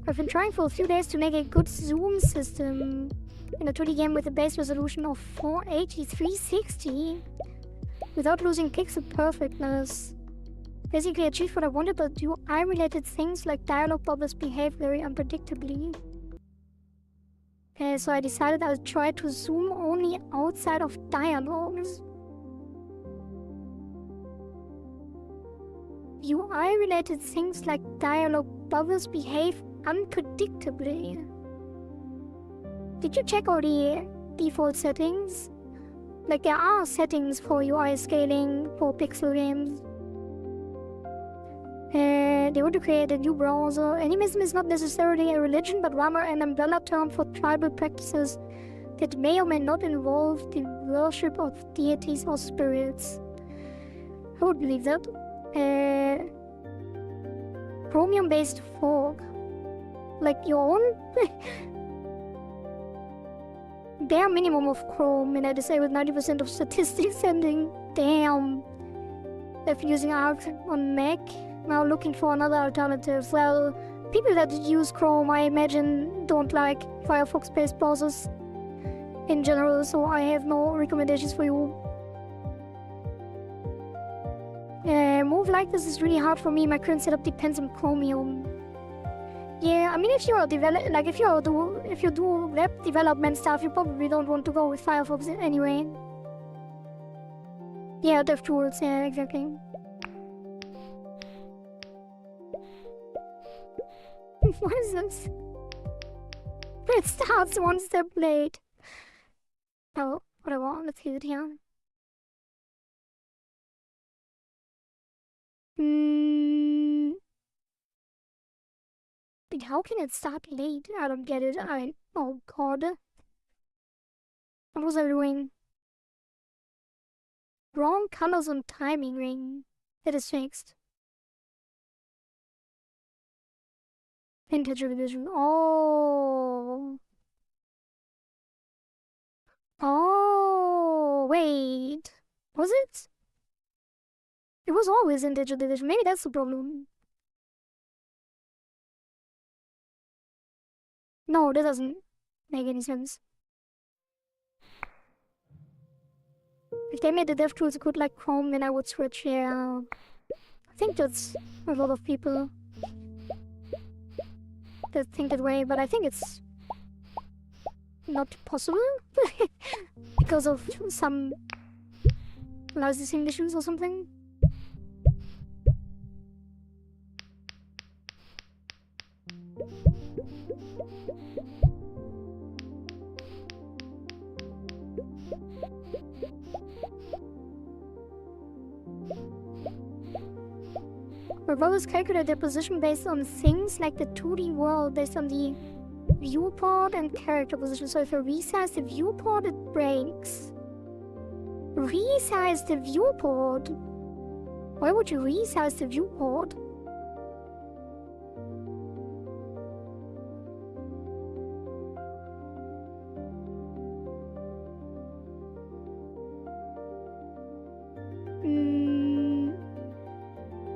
I've been trying for a few days to make a good zoom system in a 2D game with a base resolution of 480-360 without losing pixel perfectness. Basically achieved what I wanted, but UI-related things like dialogue bubbles behave very unpredictably. Okay, so I decided I'll try to zoom only outside of dialogues. UI-related things like dialogue bubbles behave unpredictably. Did you check all the default settings? Like there are settings for UI scaling for pixel games. They want to create a new browser. Animism is not necessarily a religion, but rather an umbrella term for tribal practices that may or may not involve the worship of deities or spirits. I would believe that. Chromium-based fog. Like your own? Bare minimum of chrome, and I disabled 90% of statistics sending. Damn. If using Arc on Mac, now looking for another alternative. Well, people that use Chrome, I imagine, don't like Firefox-based browsers in general, so I have no recommendations for you. Move like this is really hard for me. My current setup depends on Chromium. Yeah, I mean, if you do web development stuff, you probably don't want to go with Firefox anyway. Yeah, DevTools, yeah, exactly. What is this? It starts one step late. Oh, whatever, let's leave it here. How can it start late? I don't get it. Oh god. What was I doing? Wrong colors on timing ring. It is fixed. Integer division. Oh. Oh, wait. Was it? It was always integer division. Maybe that's the problem. No, that doesn't make any sense. If they made the DevTools good like Chrome, then I would switch, yeah. I think that's a lot of people that think that way, but I think it's not possible because of some licensing issues or something. Robots calculate their position based on things like the 2D world, based on the viewport and character position. So if I resize the viewport, it breaks. Resize the viewport? Why would you resize the viewport?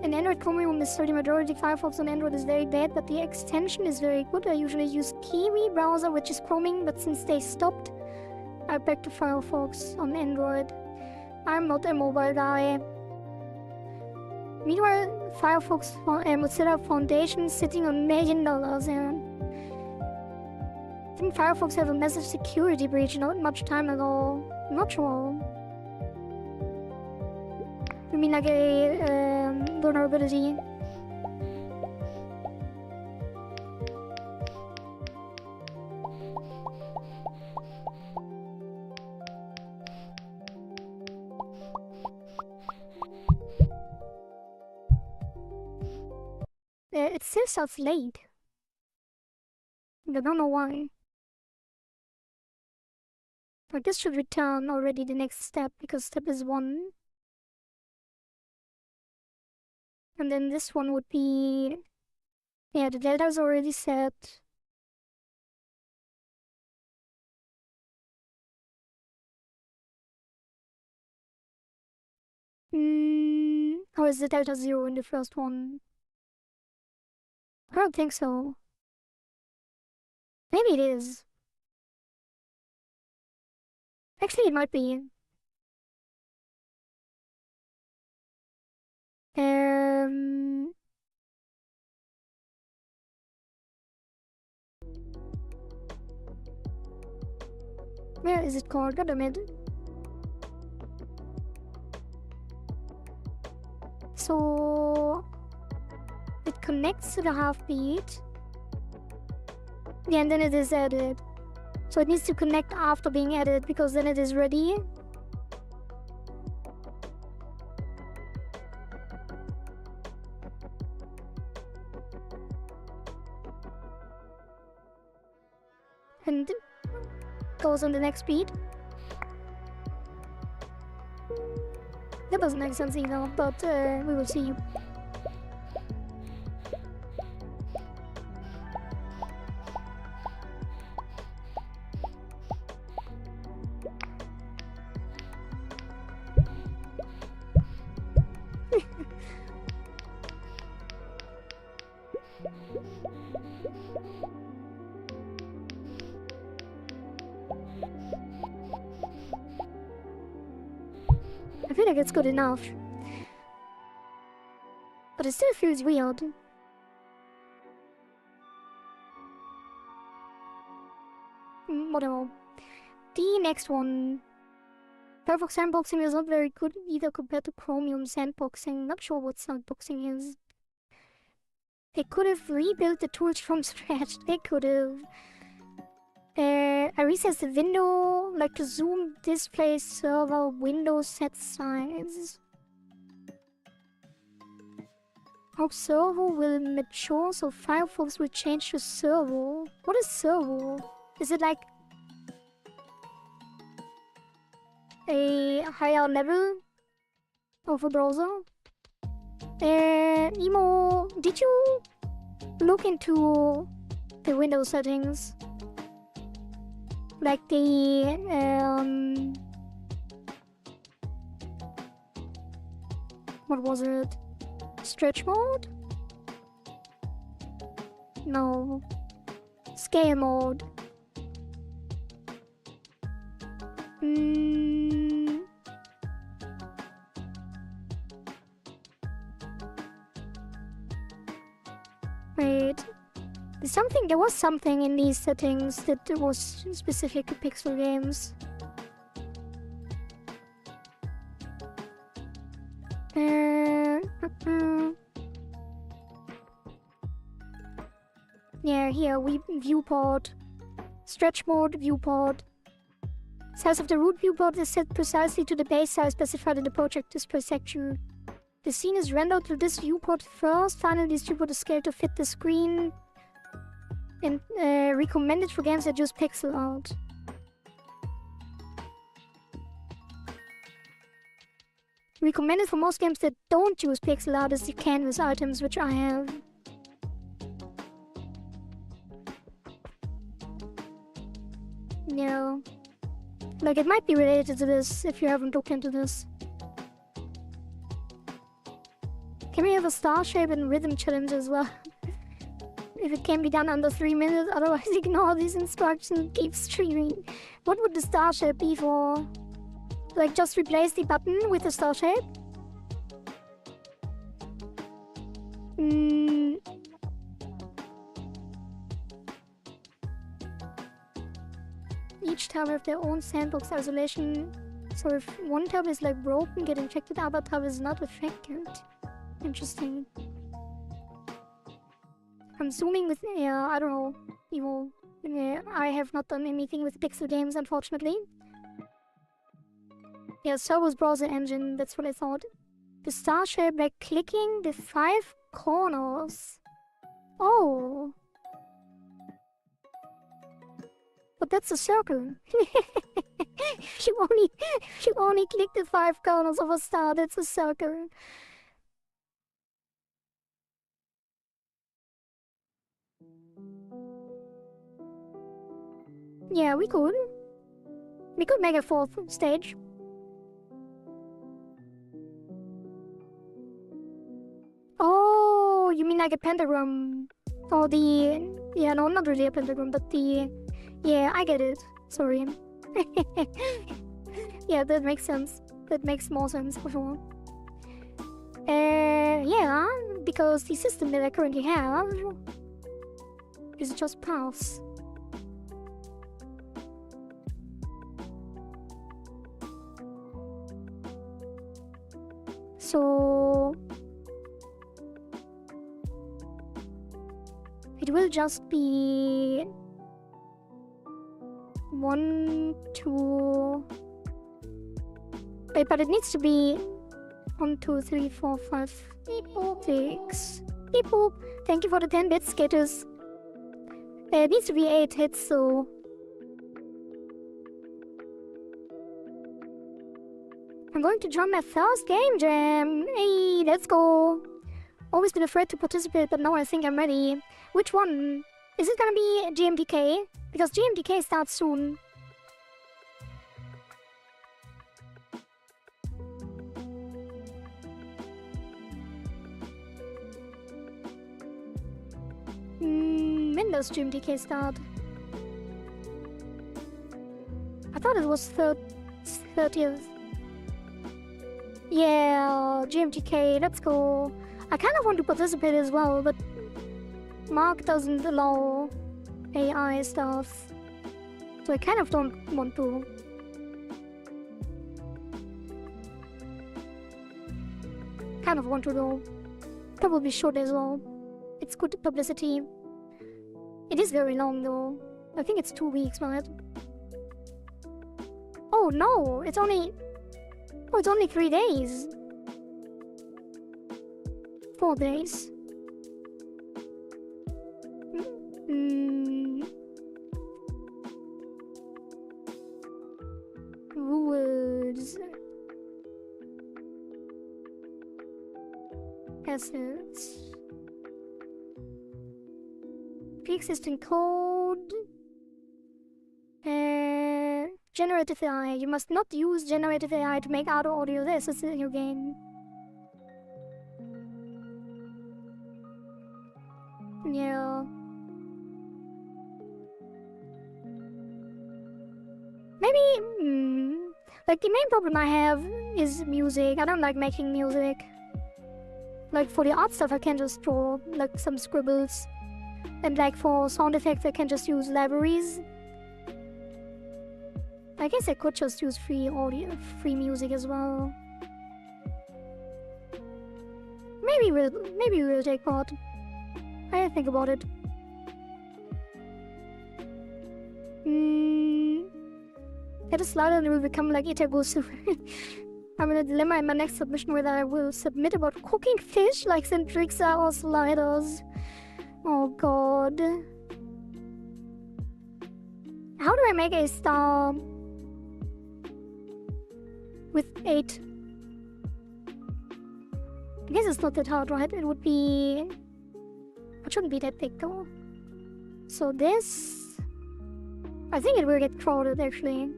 In Android, Chromium is 30 majority. Firefox on Android is very bad, but the extension is very good. I usually use Kiwi browser, which is Chroming, but since they stopped, I back to Firefox on Android. I'm not a mobile guy. Meanwhile, Firefox Mozilla Foundation sitting on $1 million, and I think Firefox have a massive security breach not much time ago. I'm not sure. You mean like a vulnerability? It still starts late. I don't know why. Like this should return already the next step because step is 1. And then this one would be... Yeah, the delta is already set. Or is the delta 0 in the first one? I don't think so. Maybe it is. Actually, it might be. Where is it called? Goddammit. So it connects to the heartbeat. Yeah, and then it is added. So it needs to connect after being added because then it is ready. And goes on the next speed. That doesn't make sense either, but we will see. I feel like it's good enough. But it still feels weird. Whatever. The next one. Firefox sandboxing is not very good either compared to Chromium sandboxing. Not sure what sandboxing is. They could have rebuilt the tools from scratch. They could have. I recessed the window, like to zoom display server window set size. Hope servo will mature, so Firefox will change to servo. What is servo? Is it like a higher level of a browser? Emo, did you look into the Windows settings? Like the what was it? Stretch mode? No. Scale mode. Wait. There was something in these settings that was specific to pixel games. Yeah, here, viewport. Stretch mode, viewport. Size of the root viewport is set precisely to the base size specified in the project display section. The scene is rendered to this viewport first. Finally, this viewport is scaled to fit the screen. And recommended for games that use pixel art. Recommended for most games that don't use pixel art is the canvas items, which I have. No. Like, it might be related to this if you haven't looked into this. Can we have a star shape and rhythm challenge as well? If it can be done under 3 minutes, otherwise ignore these instructions, keep streaming. What would the star shape be for? Like, just replace the button with a star shape? Each tab have their own sandbox isolation. So if one tab is like broken, get infected, other tab is not affected. Interesting. I'm zooming with, I don't know, Evo. I have not done anything with pixel games, unfortunately. Yeah, Servo's browser engine, that's what I thought. The star shape by clicking the 5 corners. Oh. But that's a circle. you only click the 5 corners of a star, that's a circle. Yeah, we could. We could make a 4th stage. Oh, you mean like a pentagram? Or the... Yeah, no, not really a pentagram, but the... Yeah, I get it. Sorry. Yeah, that makes sense. That makes more sense, for sure. Yeah, because the system that I currently have is just paths. So it will just be 1, 2. Wait, but it needs to be 1, 2, 3, 4, 5, 6. Beep boop. Thank you for the 10 bits, skaters. It needs to be 8 hits, so I'm going to join my first game jam. Hey, let's go. Always been afraid to participate, but now I think I'm ready. Which one? Is it gonna be GMDK? Because GMDK starts soon. When does GMDK start? I thought it was 30th. Yeah, GMTK, let's go. I kind of want to participate as well, but Mark doesn't allow AI stuff. So I kind of don't want to. Kind of want to though. Probably should as well. It's good publicity. It is very long though. I think it's 2 weeks, right? Oh no, it's only 3 days. 4 days. Rules. Assets. Pre-existing code. Generative AI. You must not use generative AI to make audio. This is in your game. Yeah. Maybe, like the main problem I have is music. I don't like making music. Like for the art stuff I can just draw like some scribbles. And like for sound effects I can just use libraries. I guess I could just use free music as well. Maybe we'll take part. I think about it. Get a slider and it will become like ItaGy. I'm in a dilemma in my next submission whether I will submit about cooking fish like Centrixa or sliders. Oh god. How do I make a star with 8? I guess it's not that hard, right? It would be... It shouldn't be that big though. So this... I think it will get crowded actually.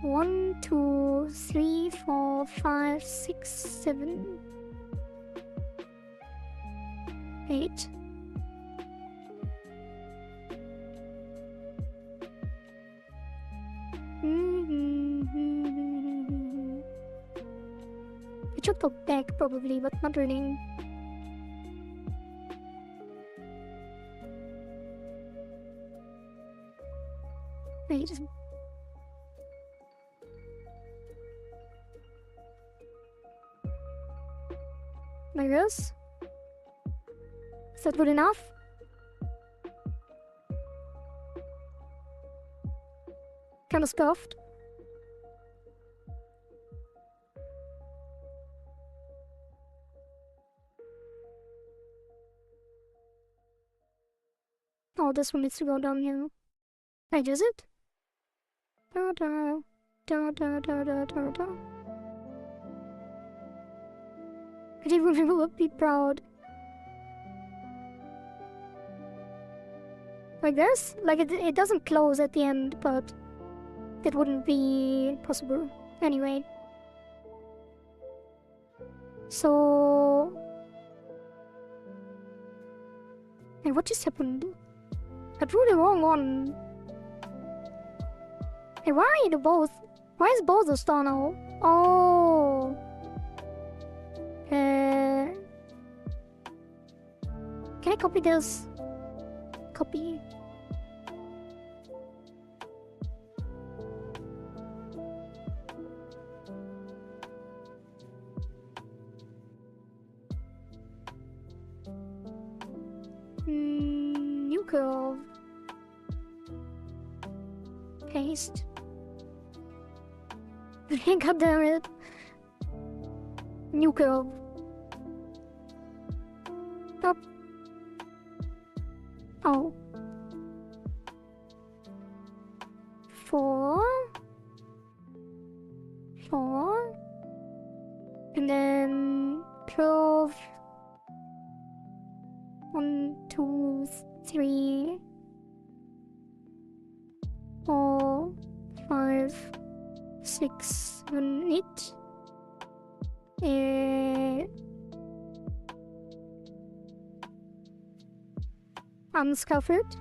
One, 2, 3, 4, 5, 6, 7, 8. It should go back probably, but not really. Wait. Like this? Is that good enough? Kind of scuffed. Oh, this one needs to go down here. Wait, does it? Da da da da da da da da. I didn't remember would be proud. Like this? Like it doesn't close at the end, but it wouldn't be possible. Anyway. So... Hey, what just happened? I drew the wrong one. Hey, why are the both? Why is both a star now? Oh. Can I copy this? Copy. New curve. Paste. God damn it. New curve. Oh. 4. 4. And then 12. 1, 2, 3, 4, 5, 6, 7, 8. Unscovered.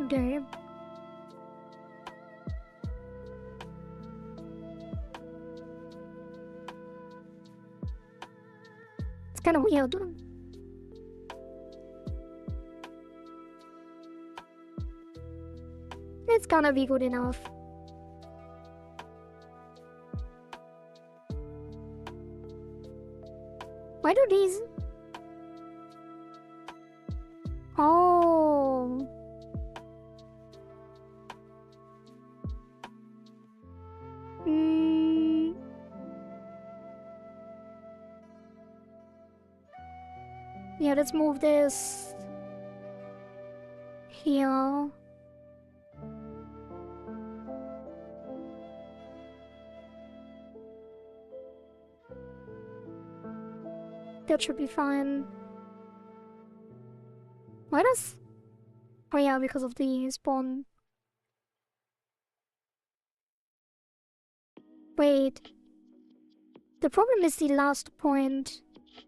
Okay. It's kind of weird. It's gonna be good enough. Why do these... Oh... Yeah, let's move this here. That should be fine. Why does... Oh yeah, because of the spawn. Wait. The problem is the last point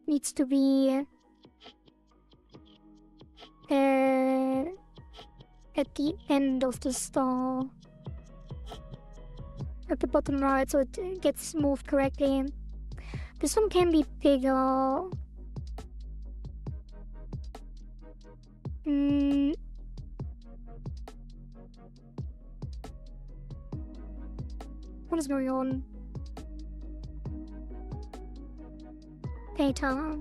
needs to be... at the end of the star. At the bottom right, so it gets moved correctly. This one can be bigger. What is going on? Data.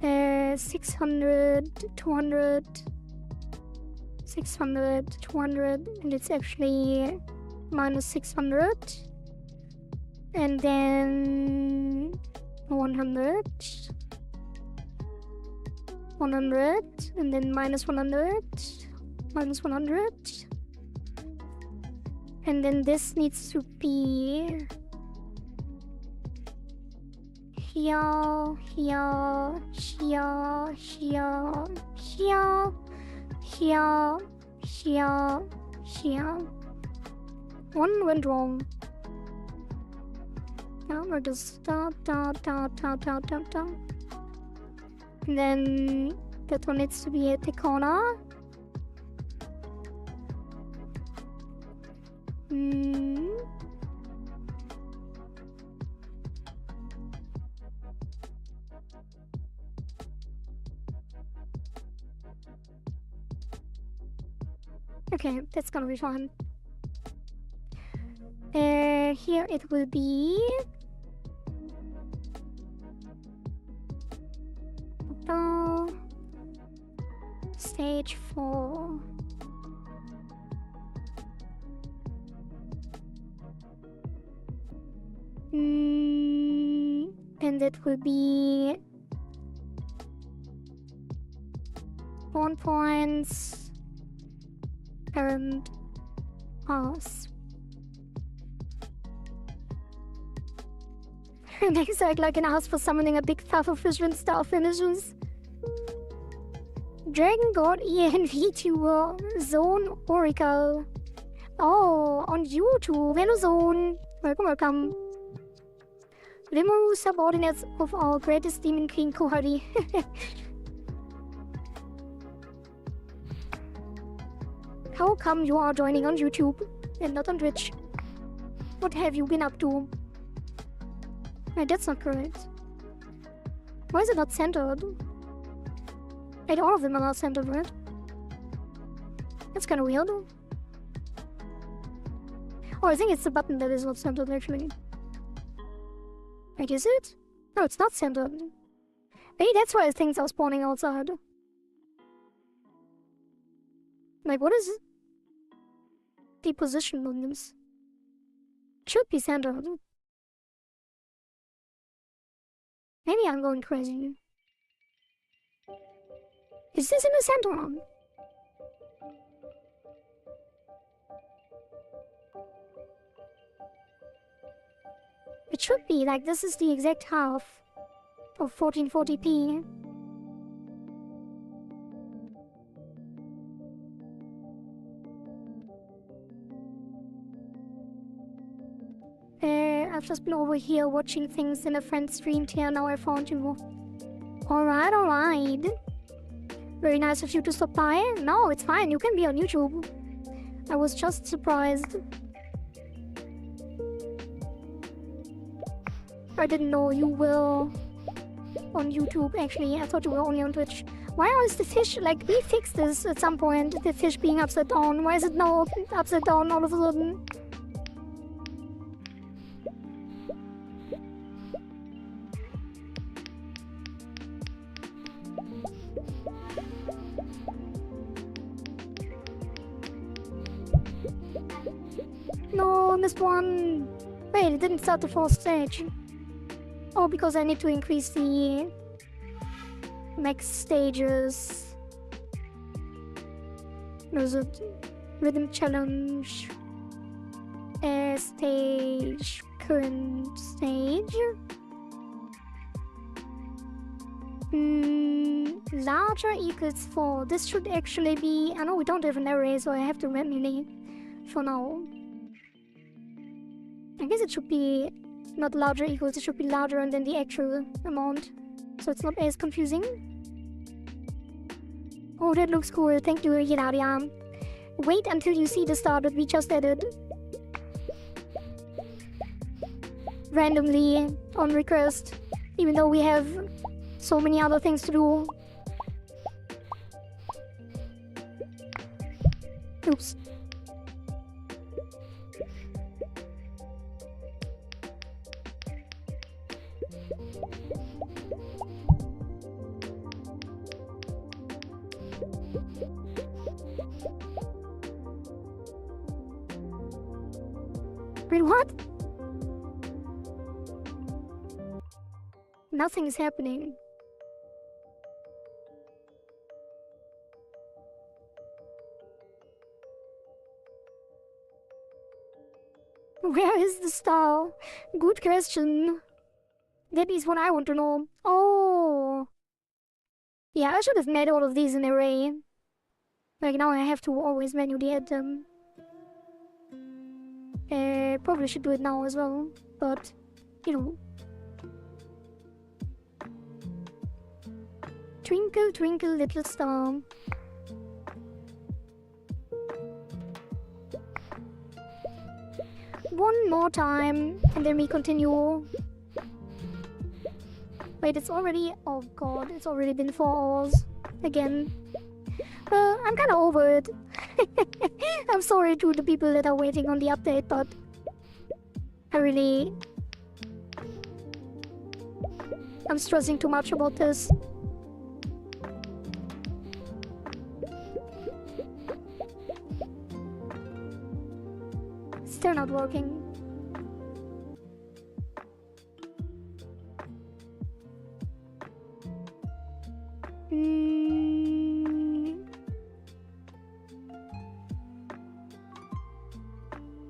Uh, 600, 200, 600, 200, and it's actually minus 600. And then 100, 100, and then minus 100, minus 100. And then this needs to be here, here, here, here, here, here, here, here. One went wrong. Now we're just da da da da da da da. And then that one needs to be at the corner. Okay, that's gonna be fine. Here it will be stage 4. And it will be spawn points and pass. Next I can ask for summoning a big puff of fish when star finishes. Dragon God EN VTuber Zone Oracle. Oh, on YouTube. Hello Zone. Welcome. Limo subordinates of our greatest demon king Kohari. How come you are joining on YouTube and not on Twitch? What have you been up to? Wait, that's not correct. Why is it not centered? Wait, all of them are not centered, right? That's kind of weird. Oh, I think it's the button that is not centered, actually. Wait, is it? No, it's not centered. Maybe that's why things are spawning outside. Like, what is the position on this? It should be centered. Maybe I'm going crazy. Is this in the center? It should be, like, this is the exact half of 1440p. I've just been over here watching things in a friend streamed here, now I found you. Alright, alright. Very nice of you to stop by. No, it's fine, you can be on YouTube. I was just surprised. I didn't know you were on YouTube, actually. I thought you were only on Twitch. Why is the fish, like, we fixed this at some point, the fish being upside down. Why is it now upside down all of a sudden? No, I missed one. Wait, it didn't start the fourth stage. Oh, because I need to increase the max stages. There's a rhythm challenge. Stage. Current stage. Larger equals 4. This should actually be... I know we don't have an array, so I have to manually for now. I guess it should be not larger equals, it should be larger than the actual amount. So it's not as confusing. Oh, that looks cool. Thank you, Hilaria. Wait until you see the star that we just added. Randomly, on request. Even though we have so many other things to do. Oops. Wait, what? Nothing is happening. Where is the star? Good question. That is what I want to know. Oh. Yeah, I should have made all of these in array. Like, now I have to always manually add them. Probably should do it now as well, but, you know. Twinkle, twinkle, little star. One more time, and then we continue. Wait, it's already... Oh god, it's already been 4 hours. Again. I'm kinda over it. I'm sorry to the people that are waiting on the update, but... I'm stressing too much about this. Still not working.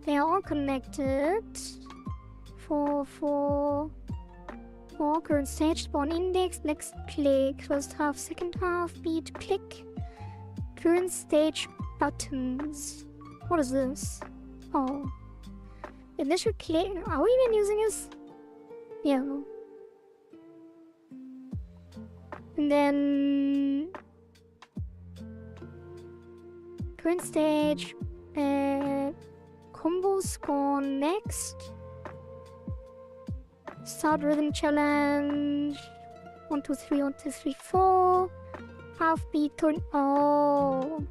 They are all connected. For current stage, spawn index, next click, first half, second half, beat, click. Current stage buttons. What is this? Oh. Initial click. Are we even using this? Yeah. And then... Current stage. Combo score next. Start rhythm challenge. 1, 2, 3, 1, 2, 3, 4. Half beat turn. Oh.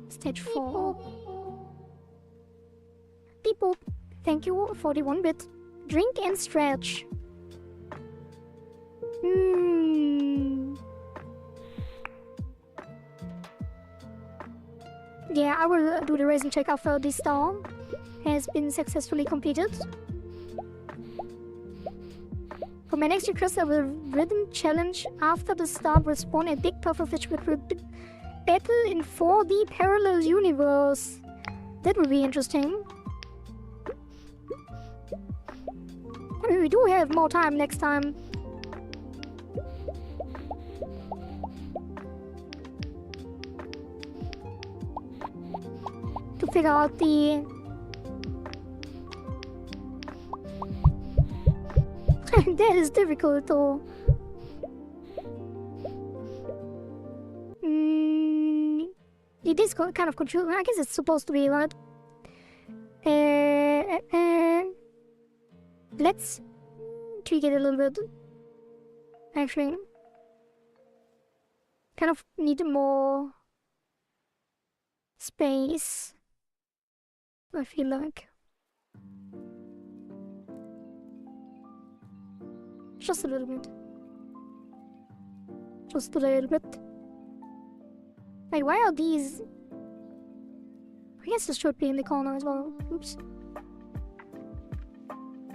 Stage 4. Beep boop. Thank you, 41-bit. Drink and stretch. Yeah, I will do the raisin check after this star has been successfully completed. For my next request, I will rhythm challenge. After the star will spawn a big pufferfish which will battle in 4D parallel universe. That would be interesting. I mean, we do have more time next time. To figure out the... That is difficult though. It is kind of confusing. I guess it's supposed to be, right? Let's tweak it a little bit. Actually, kind of need more space, I feel like. Just a little bit. Just a little bit. Like, why are these... I guess this should be in the corner as well. Oops.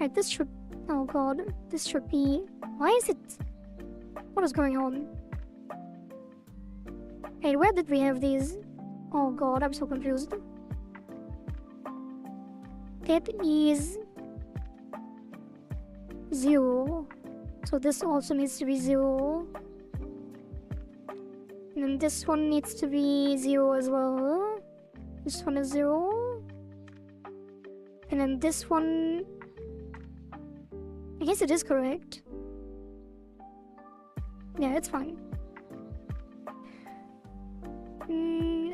Right, this should... Oh god. This should be... Why is it... What is going on? Hey, where did we have these? Oh god, I'm so confused. That is... 0. So this also needs to be 0. And then this one needs to be 0 as well. This one is 0. And then this one... I guess it is correct. Yeah, it's fine.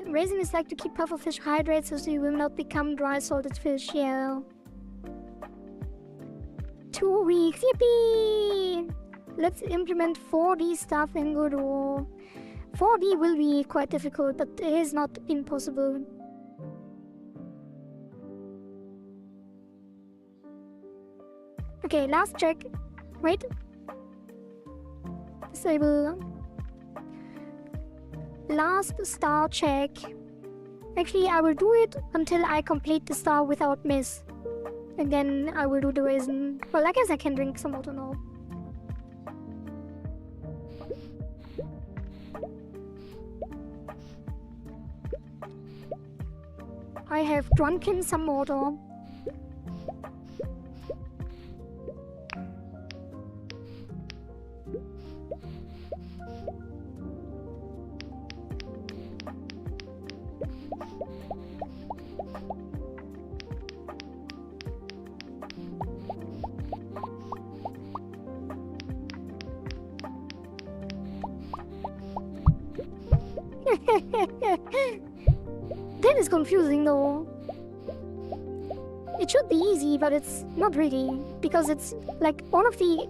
Raisin is like to keep pufferfish hydrated so you will not become dry salted fish, yeah. 2 weeks, yippee! Let's implement 4D stuff and go to... 4D will be quite difficult, but it is not impossible. Okay, last check. Wait. Disable. Last star check. Actually, I will do it until I complete the star without miss. And then I will do the raisin. Well, I guess I can drink some water now. I have drunken some water. That is confusing though. It should be easy, but it's not really, because it's like all of the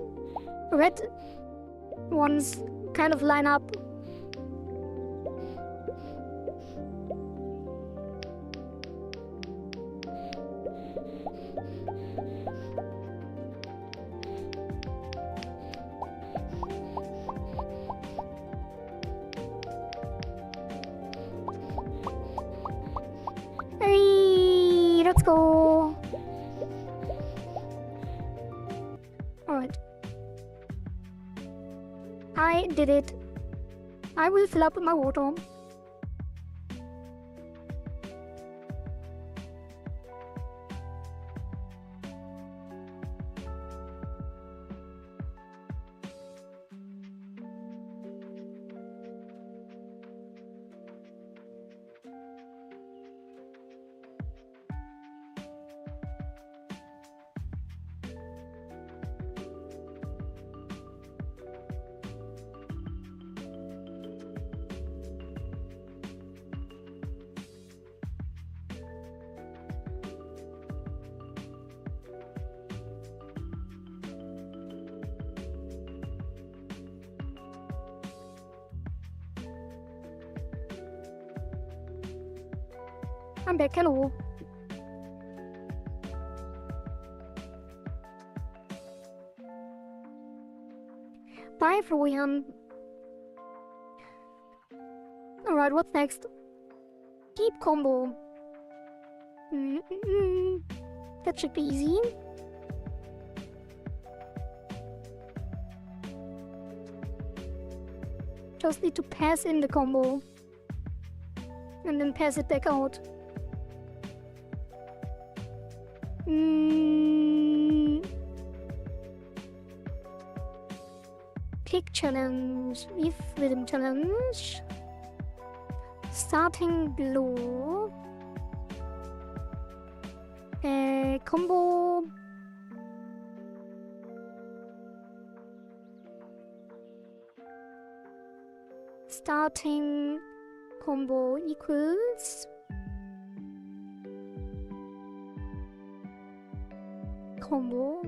red ones kind of line up. Hey, let's go. Alright. I did it. I will fill up my water. I'm back, hello. Bye, Florian. Alright, what's next? Deep combo. That should be easy. Just need to pass in the combo. And then pass it back out. Click challenge. With rhythm challenge. Starting low. Combo. Starting combo equals combo,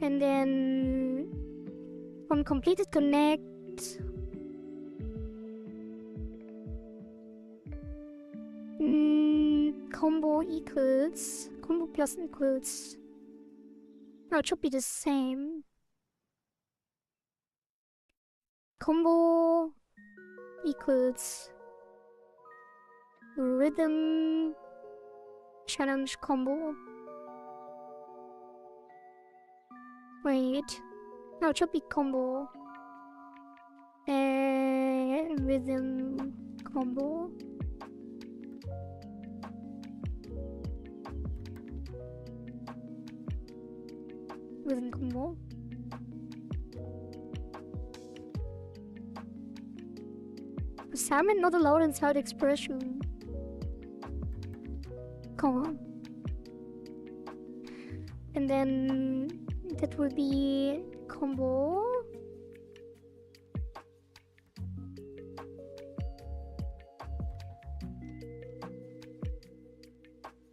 and then on completed connect combo equals combo plus equals. No, it should be the same. Combo equals rhythm challenge combo. Wait, no, it should be combo. Rhythm combo. Rhythm combo. Salmon not allowed inside expression. Come on. And then that will be combo.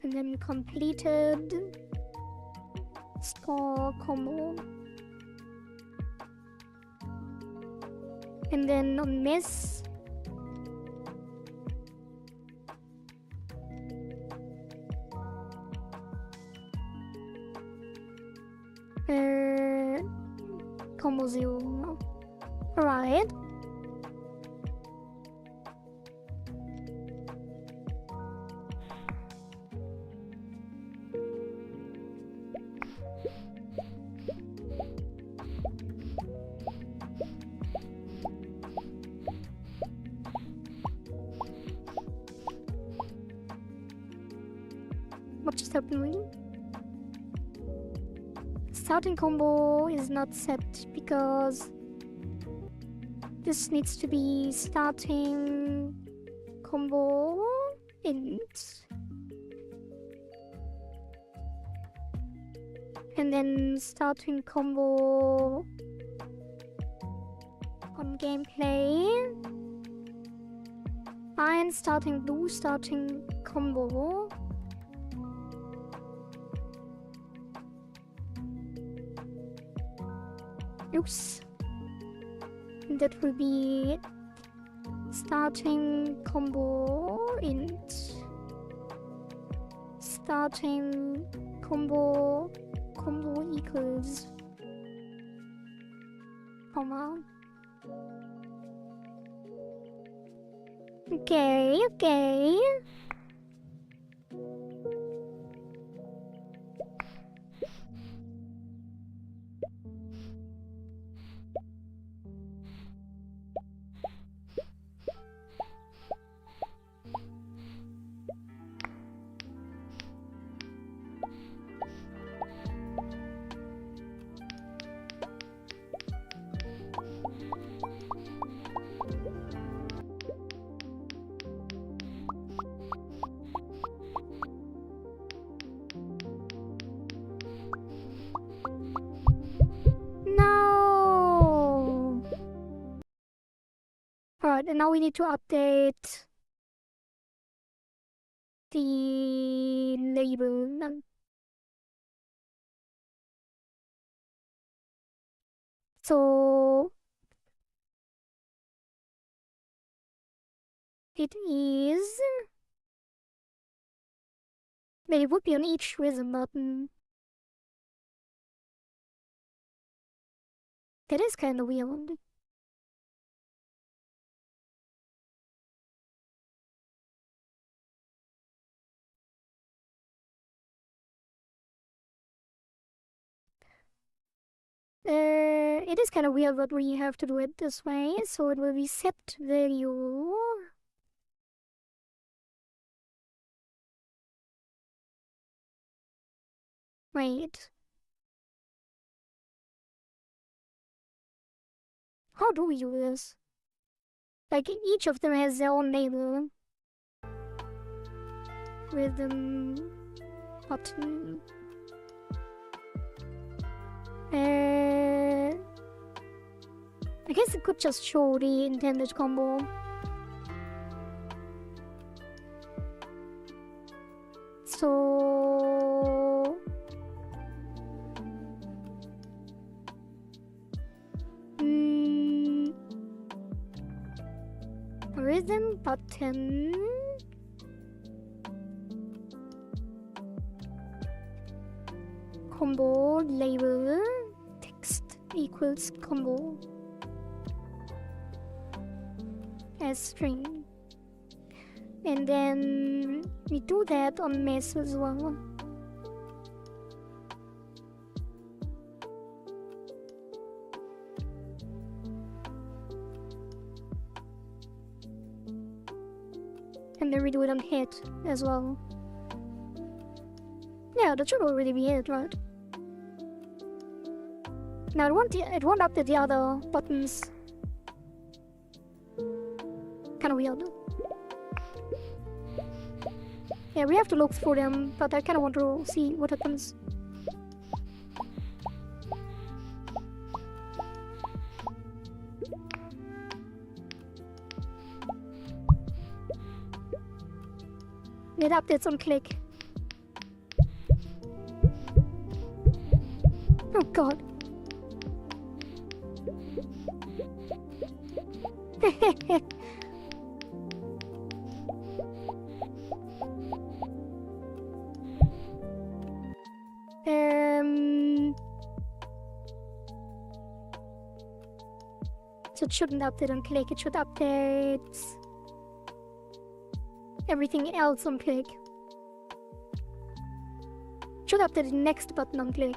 And then completed score combo. And then on miss combo 0. Alright. What just happened really? Starting combo is not set because this needs to be starting combo int. And then starting combo on gameplay. And starting blue, starting combo. Oops. That will be starting combo int. Starting combo equals comma. Okay. No. Alright, and now we need to update the label. So it is. But it would be on each rhythm button. That is kind of weird. It is kind of weird that we have to do it this way, so it will be set value. Wait. How do we do this? Like, each of them has their own label. Rhythm button. I guess it could just show the intended combo. So... Rhythm button... combo label text equals combo as string, and then we do that on mess as well. And then we do it on hit as well. Yeah, that should already be it, right? Now it won't update the other buttons. Kinda weird. Yeah, we have to look through them, but I kinda want to see what happens. It updates on click. Oh god. So it shouldn't update on click, it should update everything else on click. It should update the next button on click.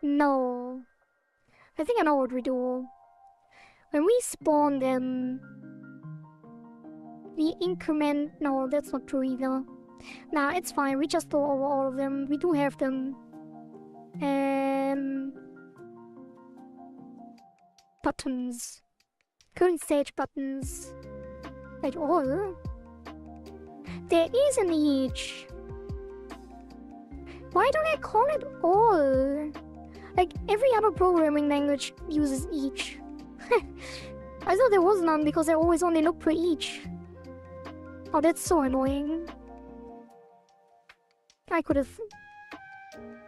No. I think I know what we do. When we spawn them, we increment... No, that's not true either. Nah, it's fine. We just go over all of them. We do have them. Buttons. Current stage buttons. Wait, all? There is an each. Why don't I call it all? Like, every other programming language uses each. I thought there was none because I always only look for each. Oh, that's so annoying. I could have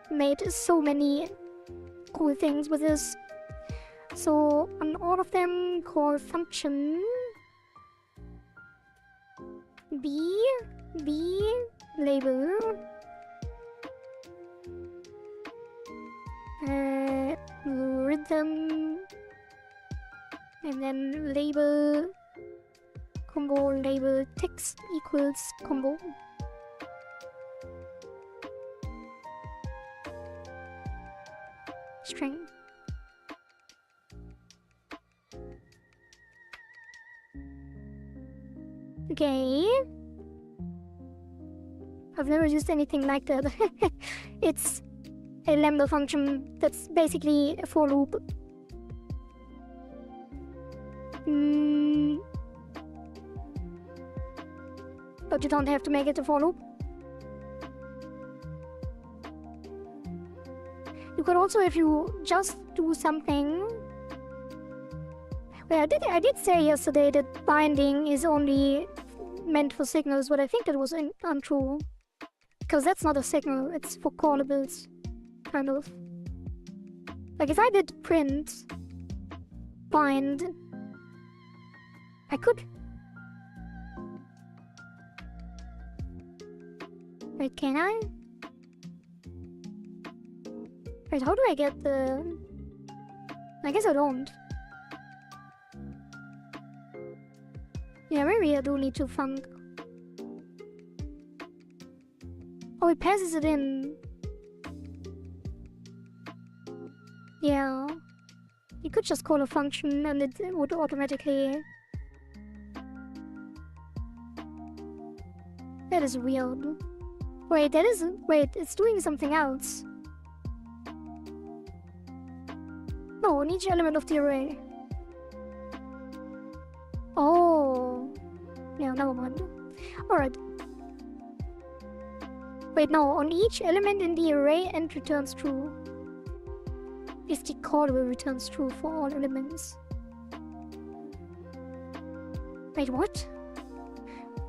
made so many cool things with this. So, on all of them, call function B label rhythm, and then label combo label text equals combo. String. Okay. I've never used anything like that. It's a lambda function that's basically a for loop. But you don't have to make it a for loop. You could also, if you just do something... Well, I did say yesterday that binding is only meant for signals, but I think that was untrue. Because that's not a signal, it's for callables. Kind of. Like if I did print find. I could. Wait, can I? Wait, how do I get the... I guess I don't. Yeah, maybe I do need to find... Oh, it passes it in. Yeah. You could just call a function and it would automatically... That is weird. Wait, that is... Wait, it's doing something else. No, on each element of the array. Oh. Yeah, never mind. Alright. Wait, no, on each element in the array and returns true. If the callable returns true for all elements. Wait, what?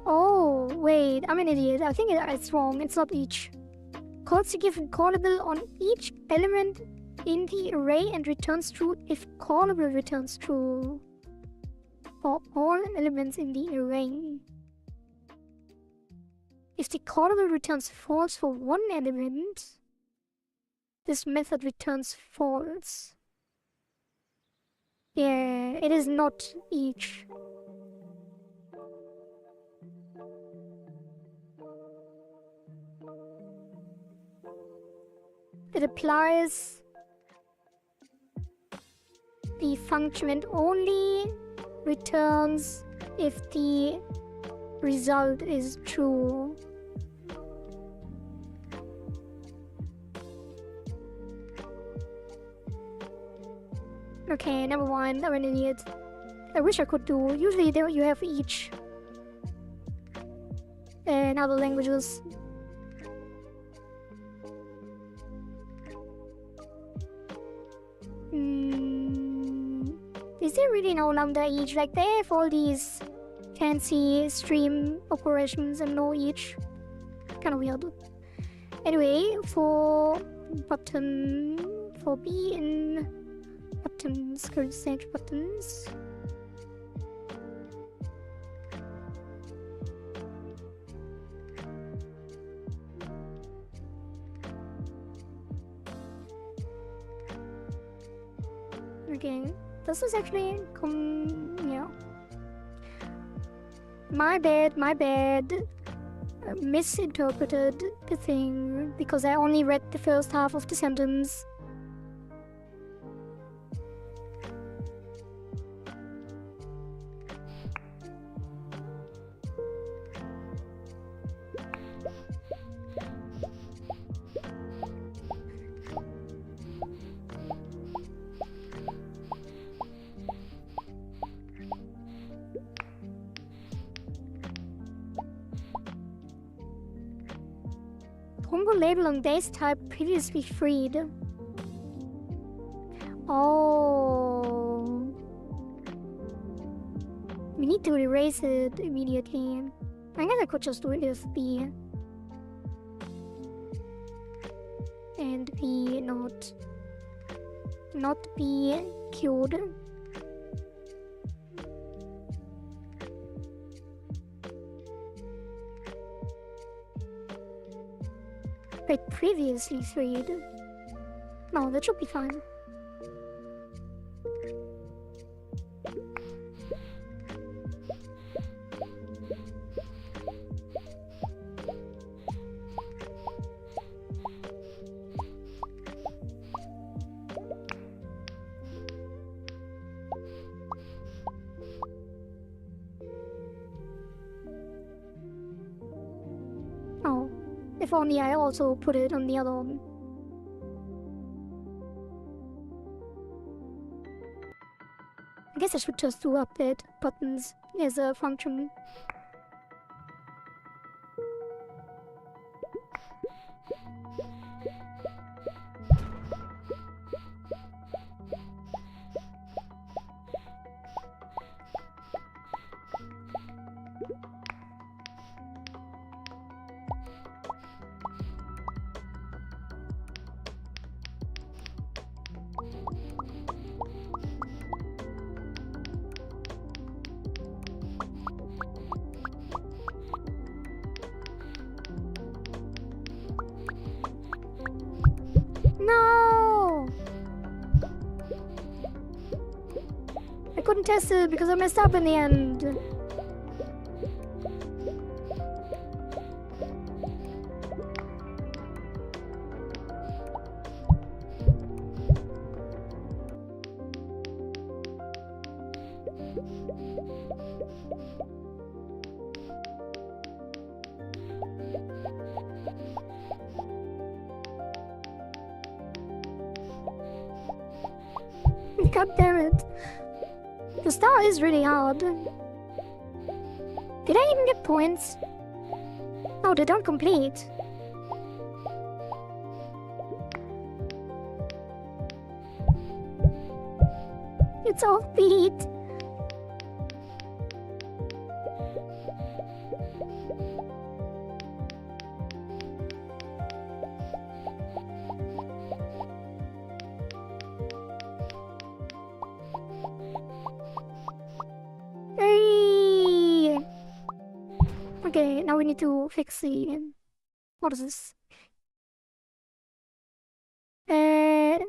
Oh, wait, I'm an idiot. I think it's wrong. It's not each. Calls the given callable on each element in the array and returns true if callable returns true for all elements in the array. If the callable returns false for one element, this method returns false. Yeah, it is not each. It applies the function and only returns if the result is true. Okay, never mind, I'm an idiot. I wish I could do. Usually there you have each. In other languages. Is there really no lambda each? Like they have all these fancy stream operations and no each. Kinda weird. Anyway, for button, for B in buttons, current stage buttons. Okay, this is actually yeah. My bad. Misinterpreted the thing because I only read the first half of the sentence. Combo label on base type previously freed. Oh. We need to erase it immediately. I guess I could just do it with B. And B not be queued. Wait, previously freed? No, that should be fine. If only I also put it on the other one. I guess I should just do update buttons as a function. couldn't test it because I messed up in the end. God damn it. The star is really hard. Did I even get points? No, they don't complete. It's offbeat. Hey! Okay, now we need to fix the... What is this?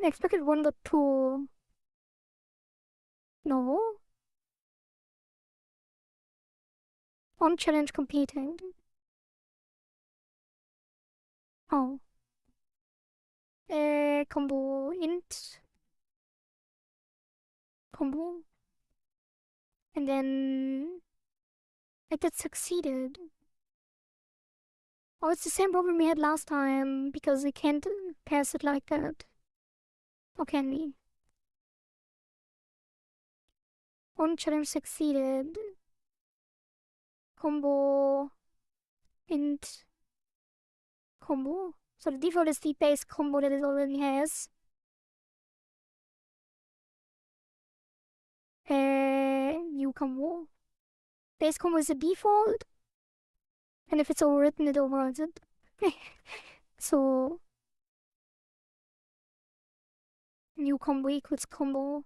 Expected 1.2. No. On challenge completed. Oh. Combo int. Combo. And then... Like that succeeded. Oh, it's the same problem we had last time, because we can't pass it like that. Or can we? One challenge succeeded. Combo... int... combo. So the default is the base combo that it already has. New combo. Base combo is the default. And if it's overwritten, it overrides it. So... New combo equals combo.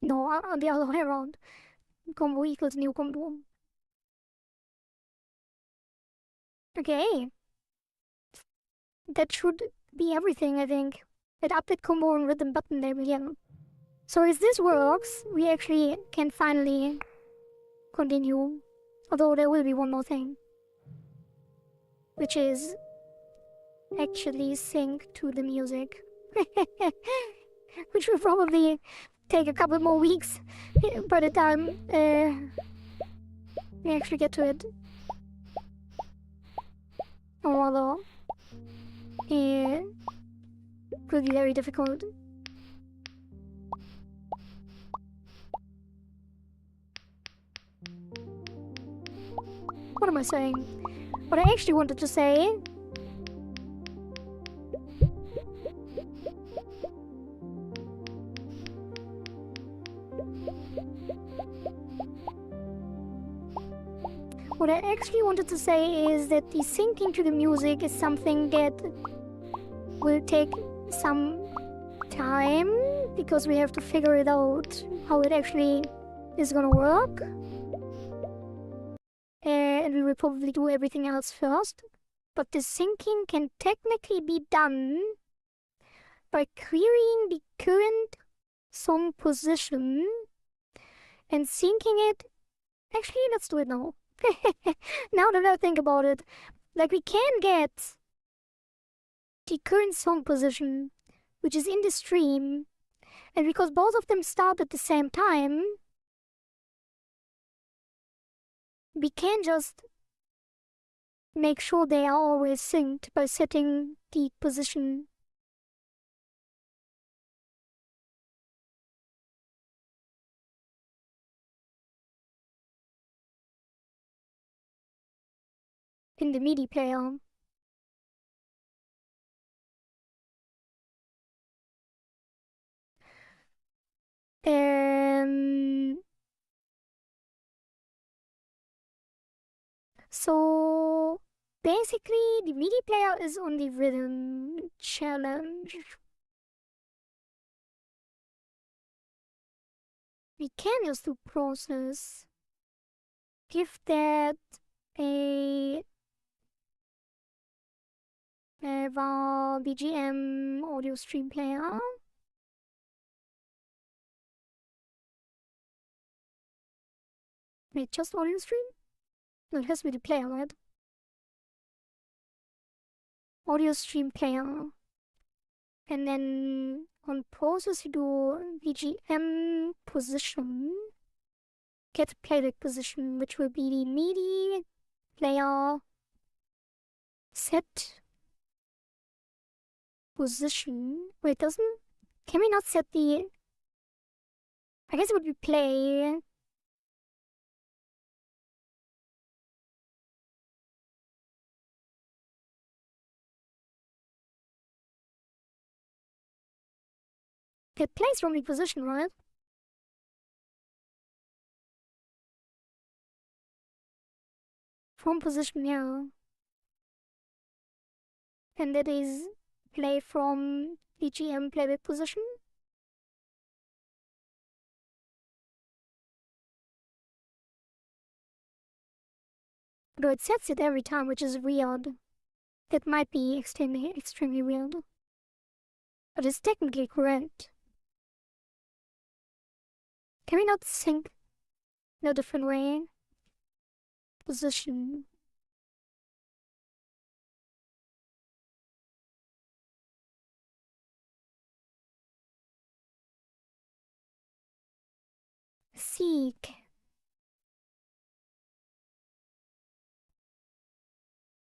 No, the other way around. Combo equals new combo. Okay. That should be everything, I think. That update combo and rhythm button there, yeah. So if this works, we actually can finally continue. Although there will be one more thing. Which is actually sync to the music. Which will probably take a couple more weeks by the time we actually get to it. Or rather, it will be very difficult. What am I saying? What I actually wanted to say is that the syncing to the music is something that will take some time because we have to figure it out how it actually is gonna work. And we will probably do everything else first. But the syncing can technically be done by querying the current song position and syncing it. Actually, let's do it now. Now that I think about it, like we can get the current song position, which is in the stream, and because both of them start at the same time, we can just make sure they are always synced by setting the position. In the MIDI player. So basically the MIDI player is on the rhythm challenge. We can just do process. Give that a var BGM audio stream player. Wait, just audio stream? No, it has to be the player, right? Audio stream player. And then on process you do VGM position. Get playback position, which will be the MIDI player set position. Wait, doesn't... Can we not set the... I guess it would be play. Get plays from the position, right? From position, yeah. And that is play from VGM playback position. Though it sets it every time, which is weird. That might be extremely weird. But it's technically correct. Can we not sync in a different way? Position. Seek.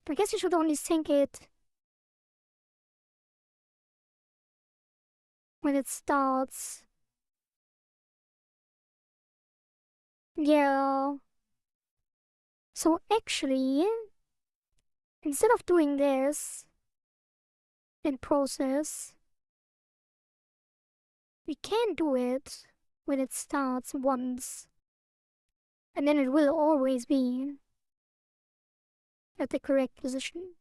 I guess you should only sync it when it starts. Yeah. So actually, instead of doing this in process, we can do it when it starts once. And then it will always be at the correct position.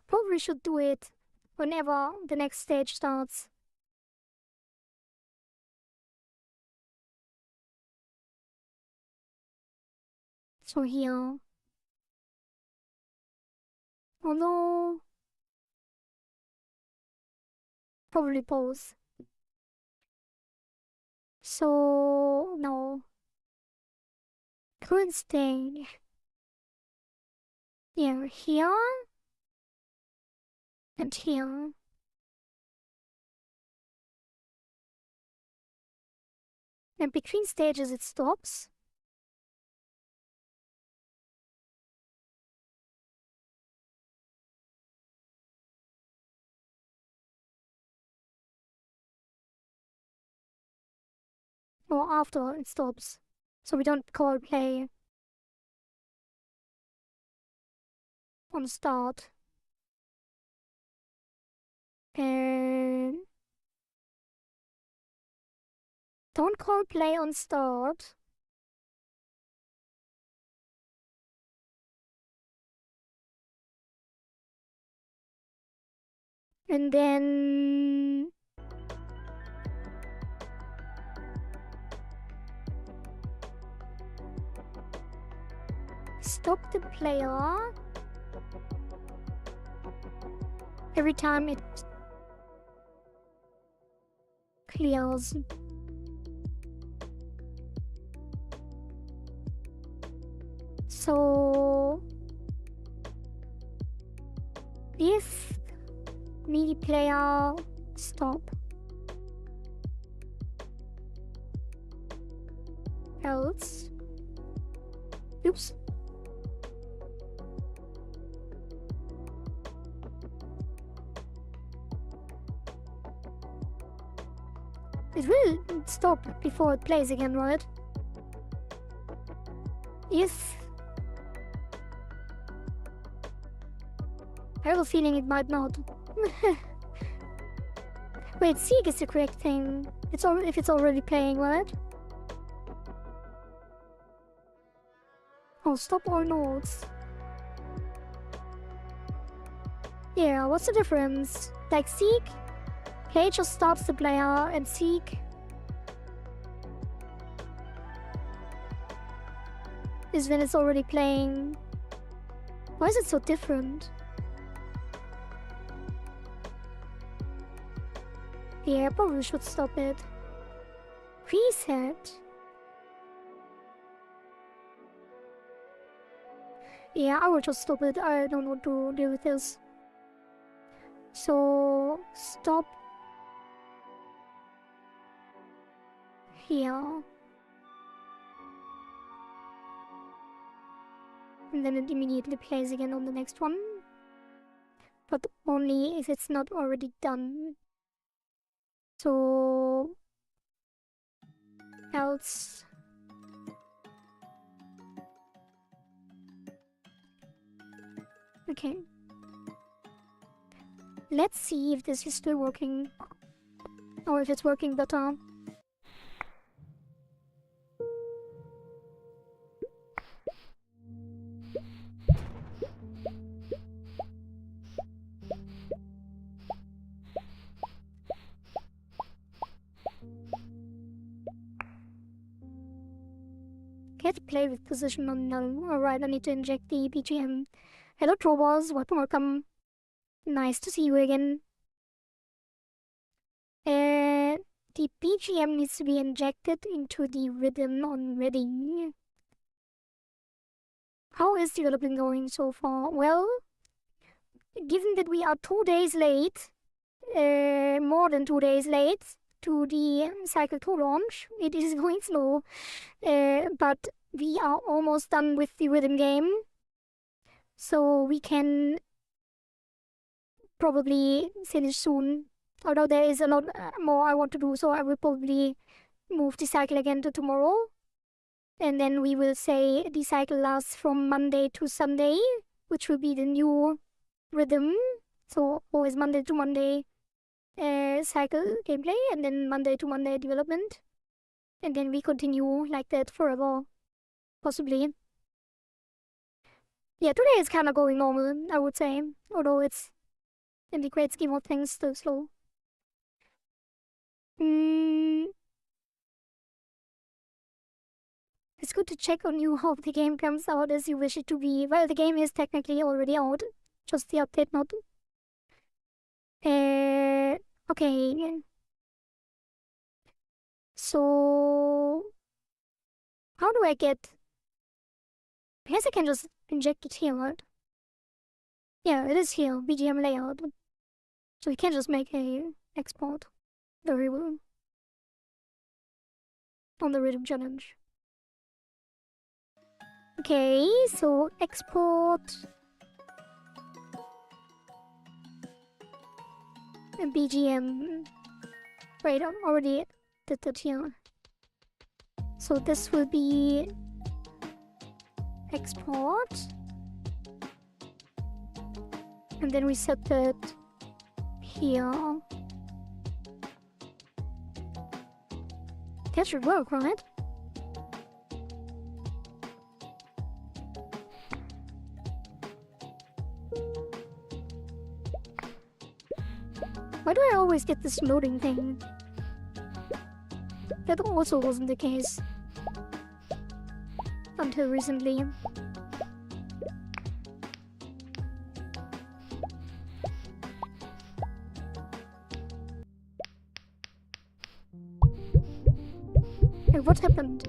Probably should do it whenever the next stage starts. So here. Although... Probably both. So... no. Current stage. Yeah, here. And here. And between stages it stops. Or after it stops. So we don't call play on start. And don't call play on start. And then stop the player every time it clears. So if MIDI player stop, else, oops, it will stop before it plays again, right? If I have a feeling it might not. Wait, seek is the correct thing. If it's already playing, right? Oh, stop all nodes. Yeah, what's the difference? Like seek, play just stops the player, and seek is when it's already playing. Why is it so different? Yeah, probably should stop it. Preset. Yeah, I will just stop it. I don't want to deal with this. So, stop here. And then it immediately plays again on the next one. But only if it's not already done. So, else. Okay. Let's see if this is still working. Or if it's working better. Get play with position unknown. Alright, I need to inject the BGM. Hello, Trolls. Welcome. Nice to see you again. The BGM needs to be injected into the rhythm already. How is development going so far? Well, given that we are 2 days late, more than 2 days late to the Cycle 2 launch, it is going slow. But we are almost done with the rhythm game. So we can probably finish soon. Although there is a lot more I want to do, so I will probably move the cycle again to tomorrow. And then we will say the cycle lasts from Monday to Sunday, which will be the new rhythm. So always Monday to Monday cycle gameplay, and then Monday to Monday development. And then we continue like that forever, possibly. Yeah, today is kind of going normal, I would say. Although it's, in the great scheme of things, still slow. It's good to check on you how the game comes out as you wish it to be. Well, the game is technically already out, just the update not. Okay. So, how do I get? I guess I can just inject it here, right? Yeah, it is here, BGM layout. So we can just make a export variable on the rhythm challenge. Okay, so export BGM. Right, I already did that here. So this will be export. And then we set that here. That should work, right? Why do I always get this loading thing? That also wasn't the case until recently. Hey, what happened?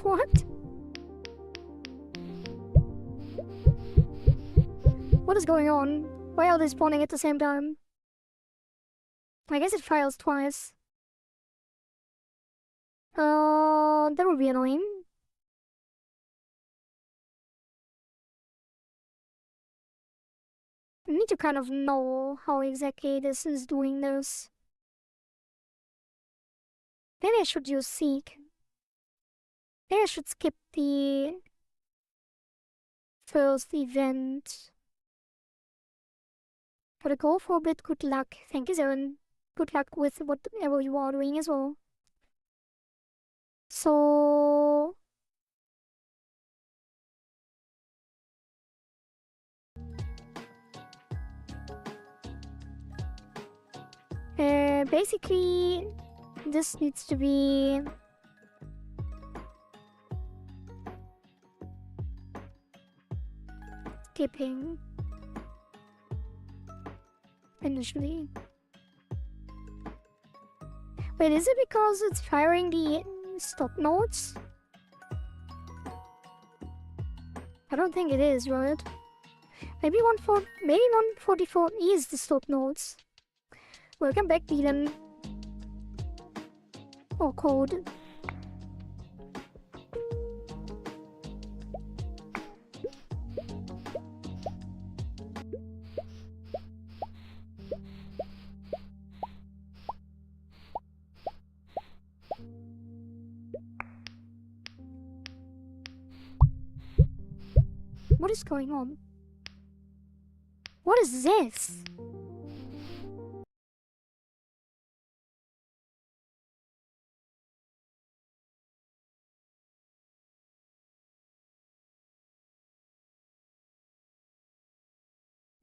What? What is going on? Why are they spawning at the same time? I guess it files twice. That would be annoying. I need to kind of know how exactly this is doing this. Maybe I should use seek. Maybe I should skip the first event. For the goal for a bit, good luck. Thank you, Zeren. Good luck with whatever you are doing as well. So... basically, this needs to be... skipping. initially. Wait, is it because it's firing the stop nodes? I don't think it is, right? Maybe 144 is the stop nodes. Welcome back, Dylan. Or code. What is going on? What is this?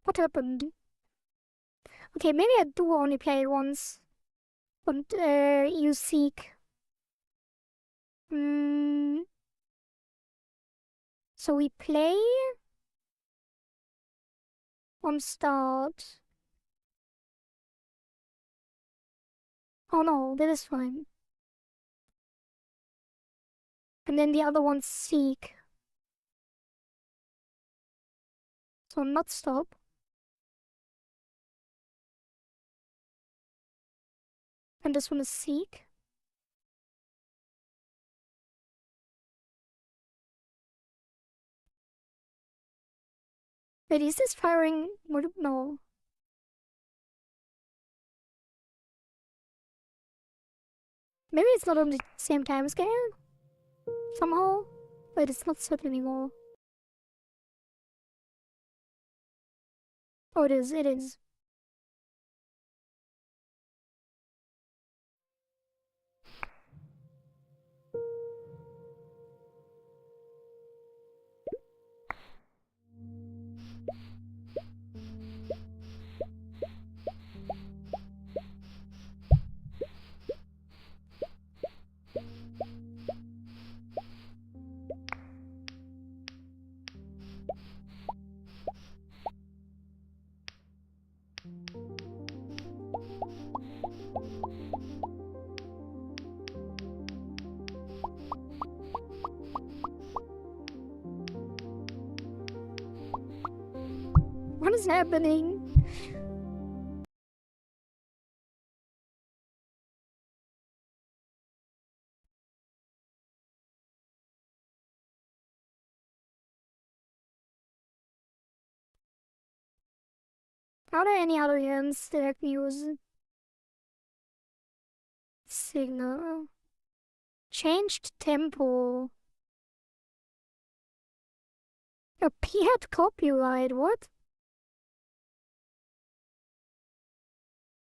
What happened? Okay, maybe I do only play once. And you seek. So we play on start. Oh no, that is fine. And then the other one seek. So not stop. And this one is seek. Wait, is this firing? No. Maybe it's not on the same time scale? Somehow? Wait, it's not set anymore. Oh, it is. What is happening? Are there any other hands that I can use? Signal. Changed tempo. Appeared copyright, what?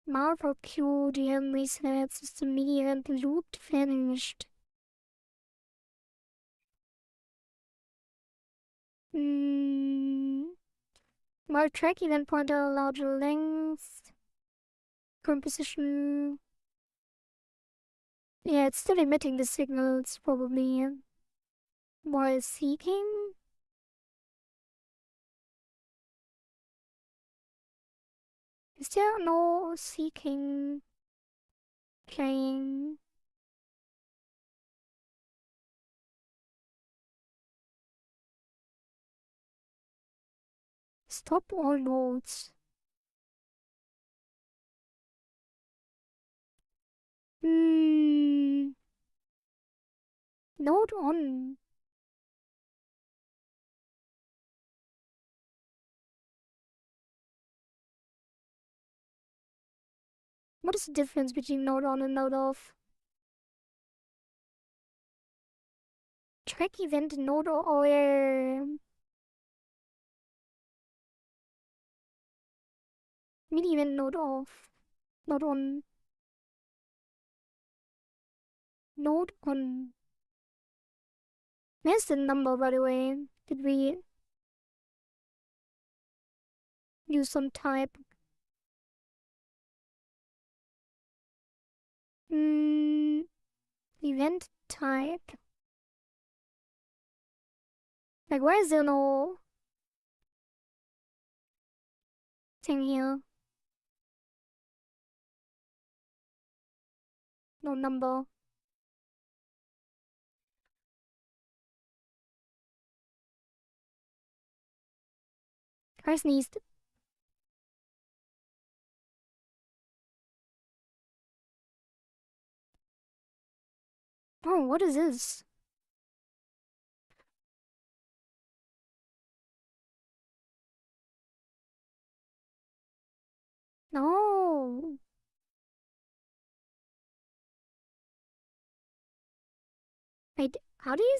Marvel Q, GM reset, system media and looped vanished. More track event pointer, larger length. Current position. Yeah, it's still emitting the signals, probably. While seeking? Is there no seeking playing? Stop all nodes. Node on. What is the difference between node on and node off? Track event node or mid event node off. Node on. Node on. Where's the number, by the way? Did we use some type? Event type. Like, why is there no thing here? No number. I sneezed. Oh, what is this? No. Wait, how do you...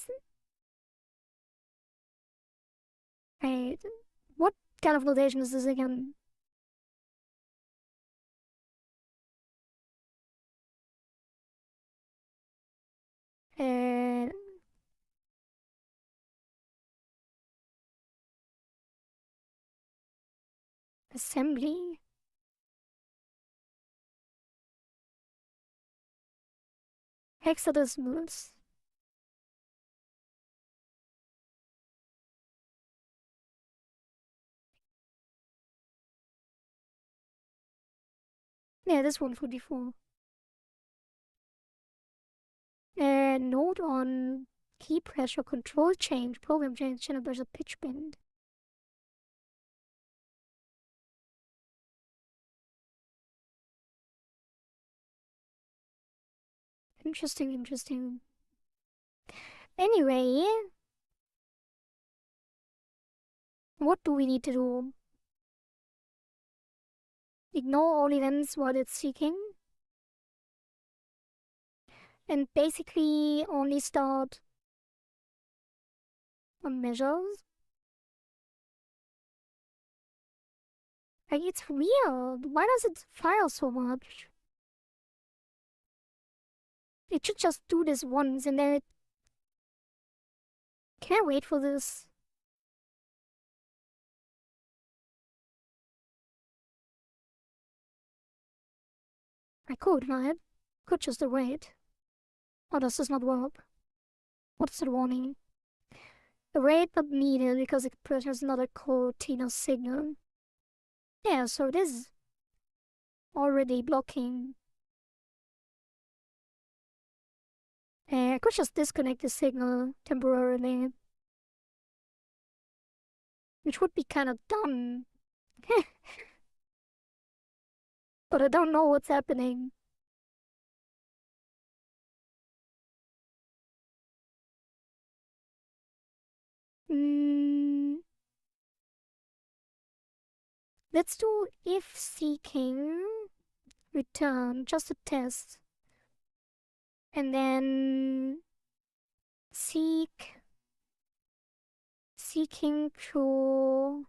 Wait, what kind of notation is this again? Uh, assembly? Hexadecimals. Yeah, this 144. Note on key pressure control change, program change, channel pressure pitch bend. Interesting, interesting. Anyway, what do we need to do? Ignore all events while it's seeking. And basically only start on measures. Like, it's weird. Why does it fire so much? It should just do this once and then it... Can I wait for this? I could, right? Could just wait. Or does this not work? What is the warning? The rate not needed because it pressures not a cortina signal. Yeah, so it is already blocking. I could just disconnect the signal temporarily. Which would be kind of dumb. But I don't know what's happening. Mm, let's do if seeking return, just a test. And then seeking true,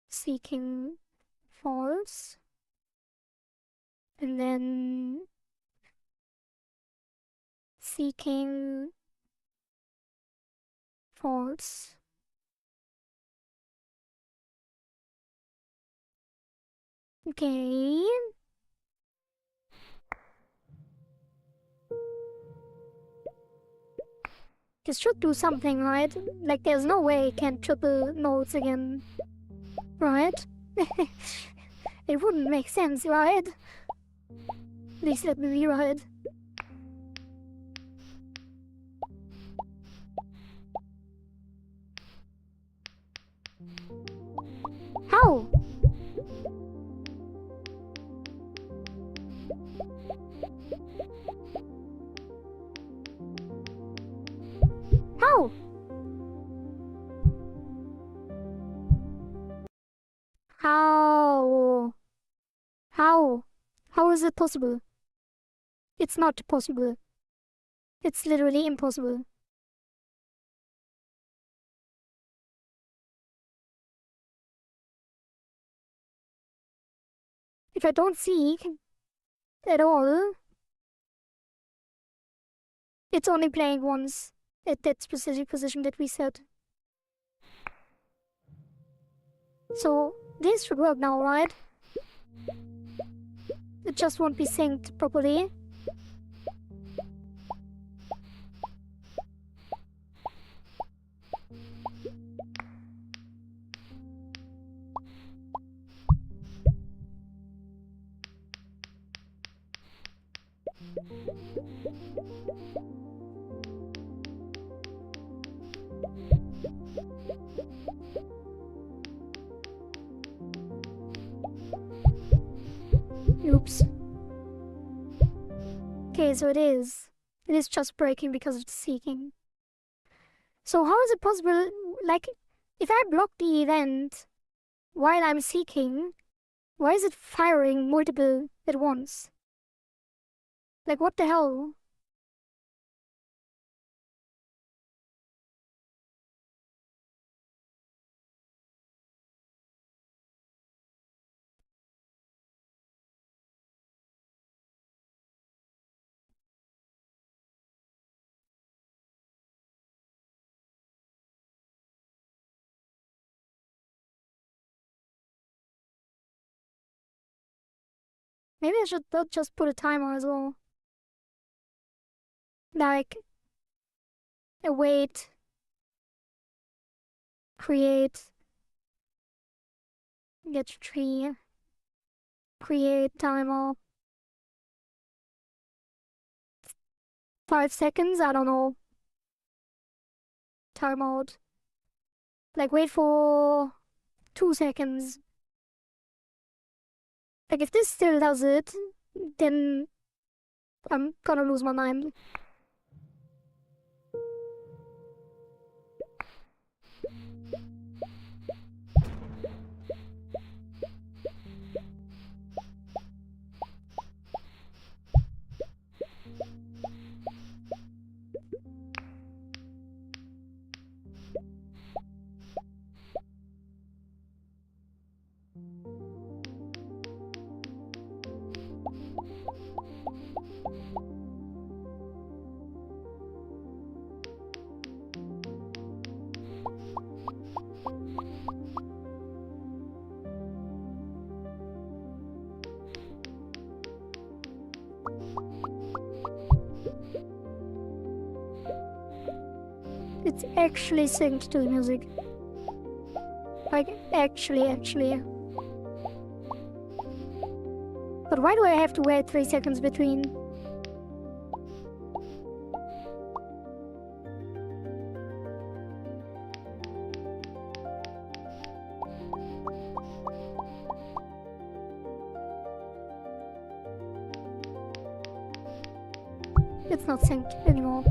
seeking false, and then seeking false. Okay. This should do something, right? Like, there's no way it can triple nodes again, right? It wouldn't make sense, right? Please let me be right. How? How? How? How? How is it possible? It's not possible. It's literally impossible. If I don't seek at all, it's only playing once at that specific position that we set. So this should work now, right? It just won't be synced properly. Oops. Okay, so it is. It is just breaking because of the seeking. So how is it possible, like, if I block the event while I'm seeking, why is it firing multiple at once? Like, what the hell? Maybe I should just put a timer as well. Like, await, create, get tree, create timer. 5 seconds? I don't know. Timeout. Like, wait for 2 seconds. Like, if this still does it, then I'm gonna lose my mind. It's actually synced to the music. Like, actually. But why do I have to wait 3 seconds between? It's not synced anymore.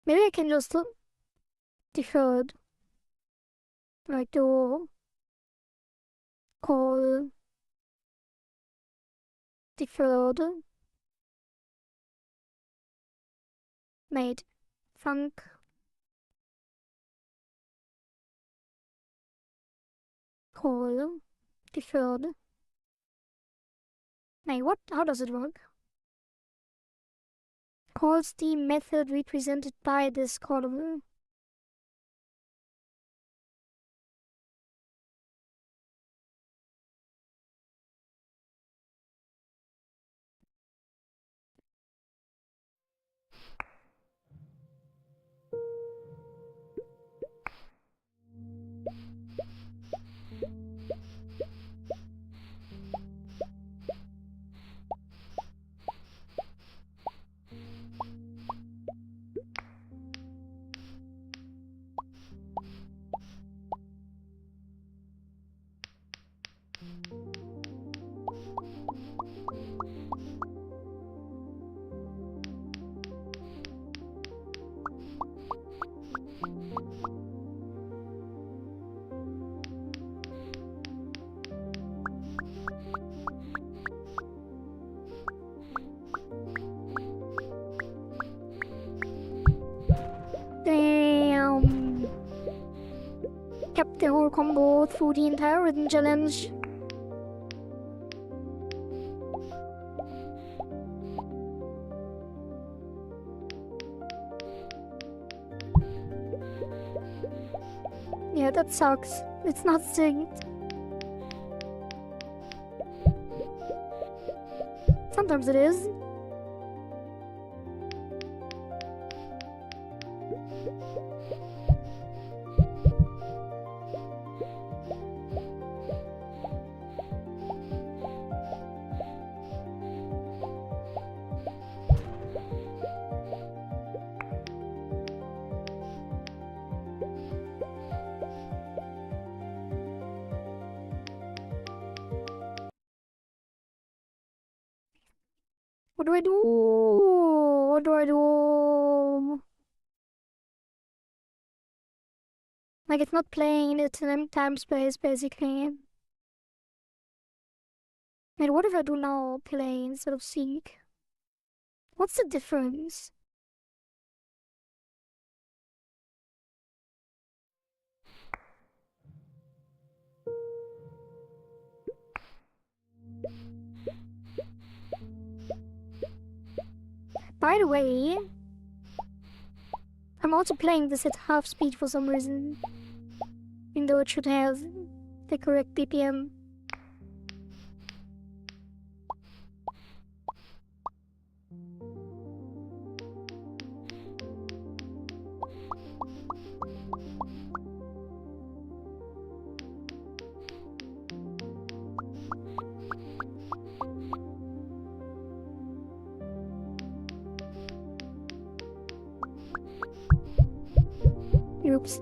Maybe I can just deferred. Like, do call deferred made funk call deferred. Wait, what? How does it work? Calls the method represented by this callable. the whole combo through the entire written challenge. Yeah, that sucks. It's not synced. Sometimes it is. What do I do? What do I do? Like, it's not playing, it's an time space, basically. Wait, what if I do now play instead of seek? What's the difference? By the way, I'm also playing this at half speed for some reason. Even though it should have the correct BPM. Oops.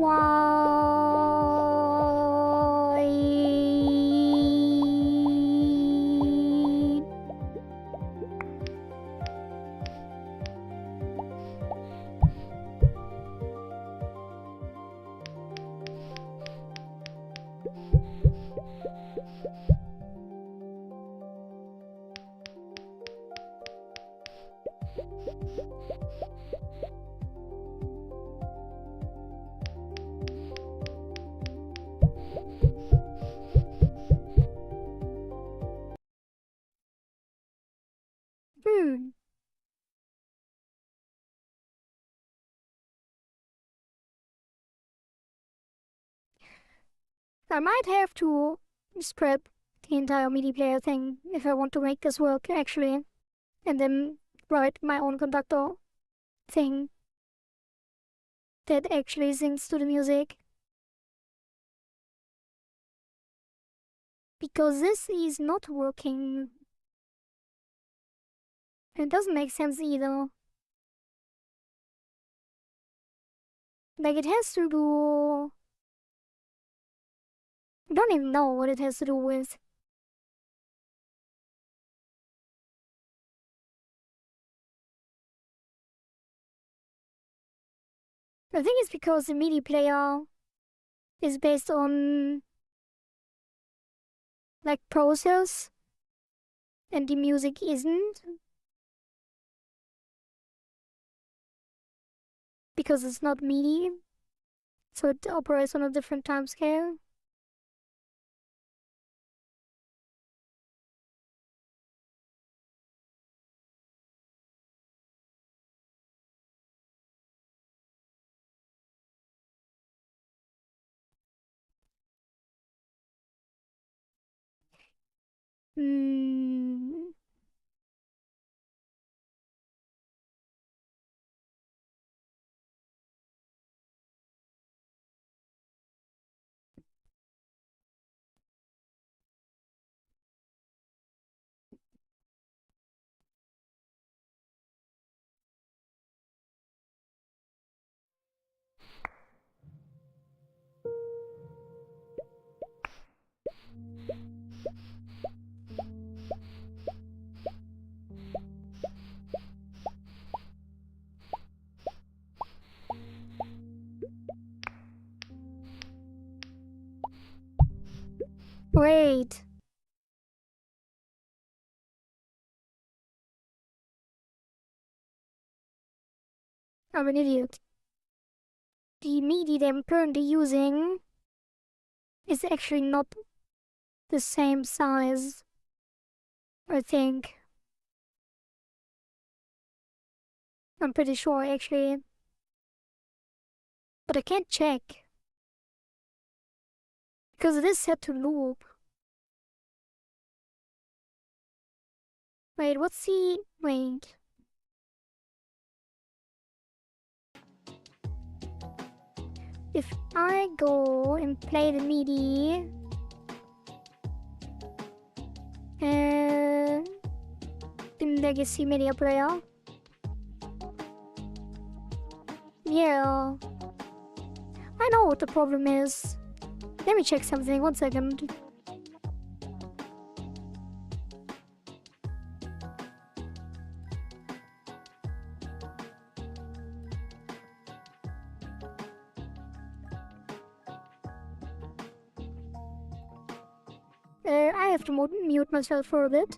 Why? Hmm. I might have to scrap the entire MIDI player thing if I want to make this work, actually. And then write my own conductor thing that actually syncs to the music. Because this is not working. It doesn't make sense either. Like, it has to do... I don't even know what it has to do with. I think it's because the MIDI player is based on, like, process, and the music isn't. Because it's not MIDI, so it operates on a different time scale. Hmm. Great. I'm an idiot. The medium I'm currently using is actually not the same size, I think. I'm pretty sure actually. But I can't check. Because it is set to loop. Wait, what's the... Wait. If I go and play the MIDI... And... the legacy media player... Yeah... I know what the problem is. Let me check something, 1 second. I have to mute myself for a bit.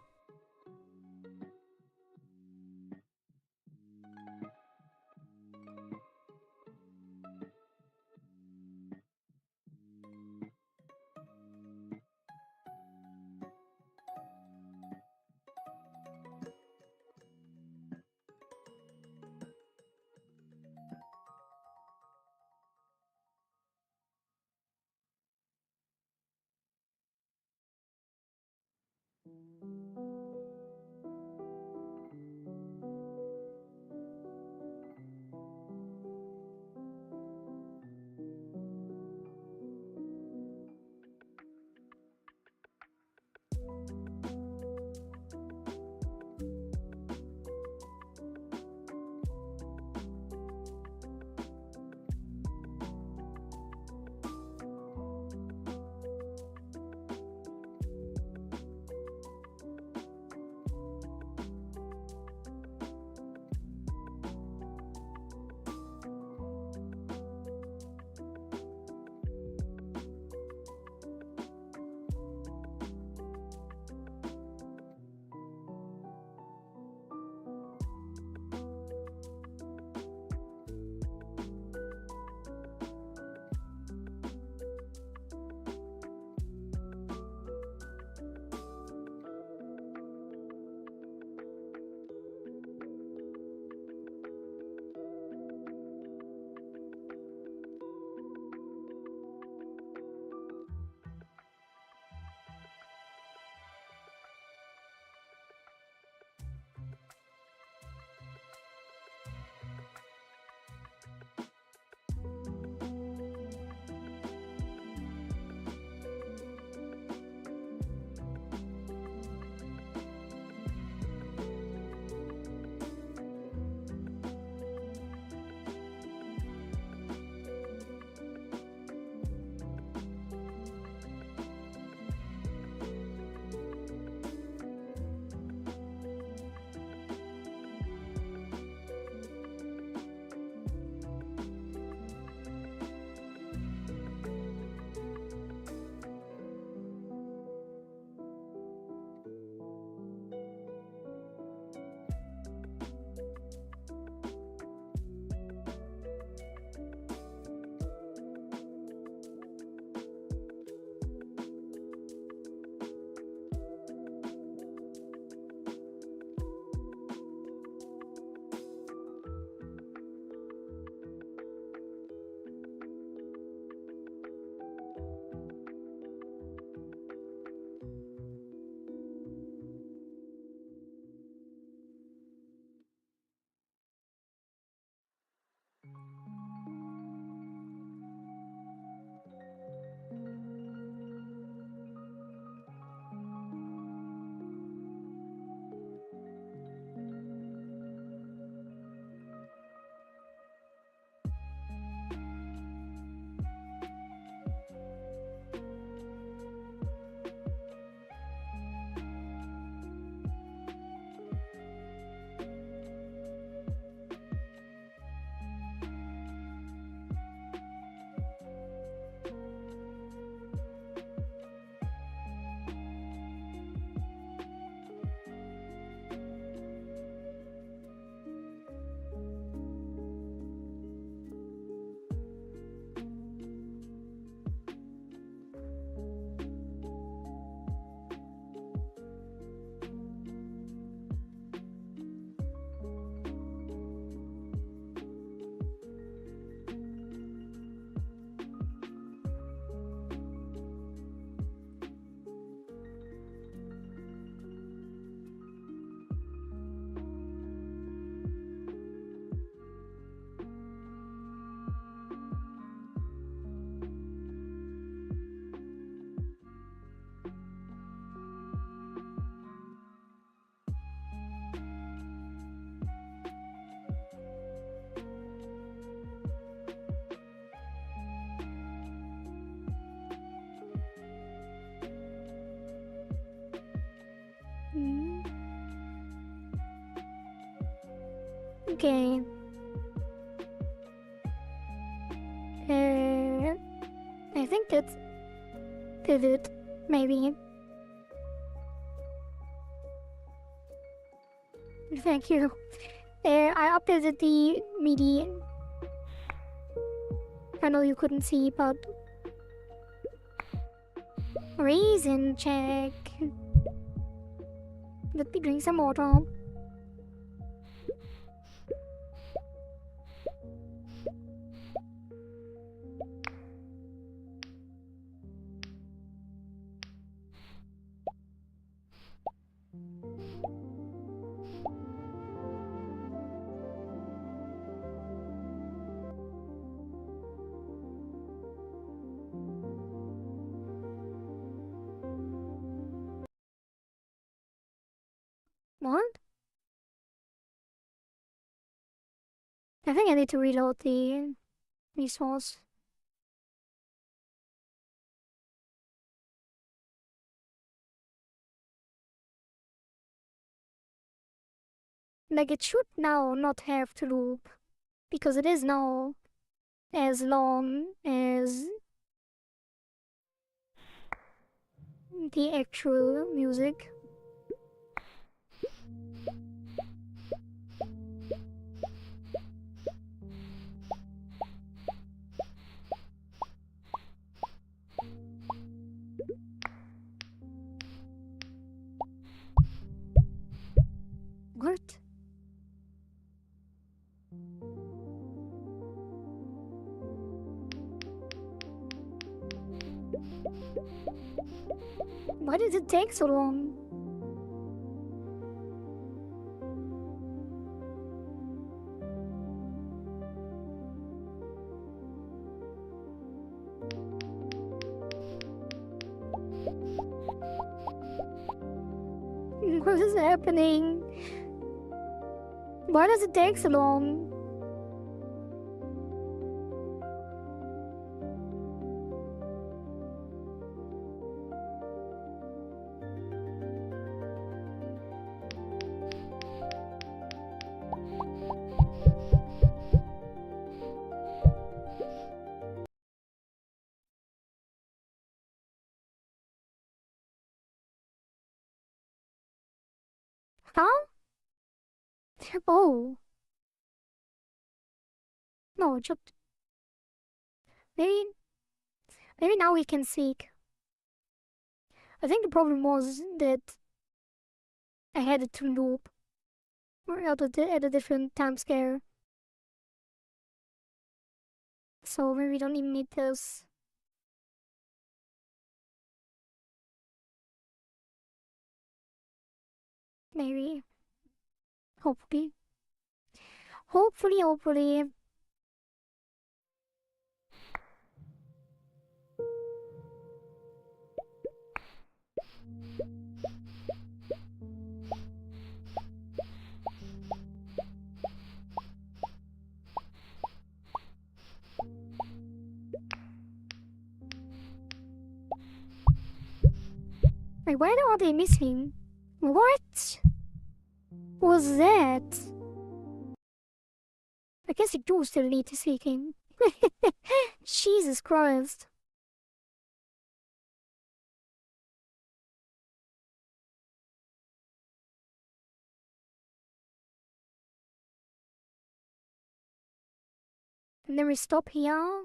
Okay. I think that's it. Maybe. Thank you. I updated the MIDI. I know you couldn't see, but reason check. Let me drink some water. What? I think I need to reload the resource. Like it should now not have to loop. Because it is now as long as the actual music. What? Why did it take so long? What is happening? Why does it take so long? Huh? Oh. No, just maybe now we can seek. I think the problem was that I had it to loop or at a different time scale. So maybe we don't even need this. Maybe. Hopefully. Hopefully. Wait, why are they missing? What was that? I guess you do still need to seek him. Jesus Christ. And then we stop here.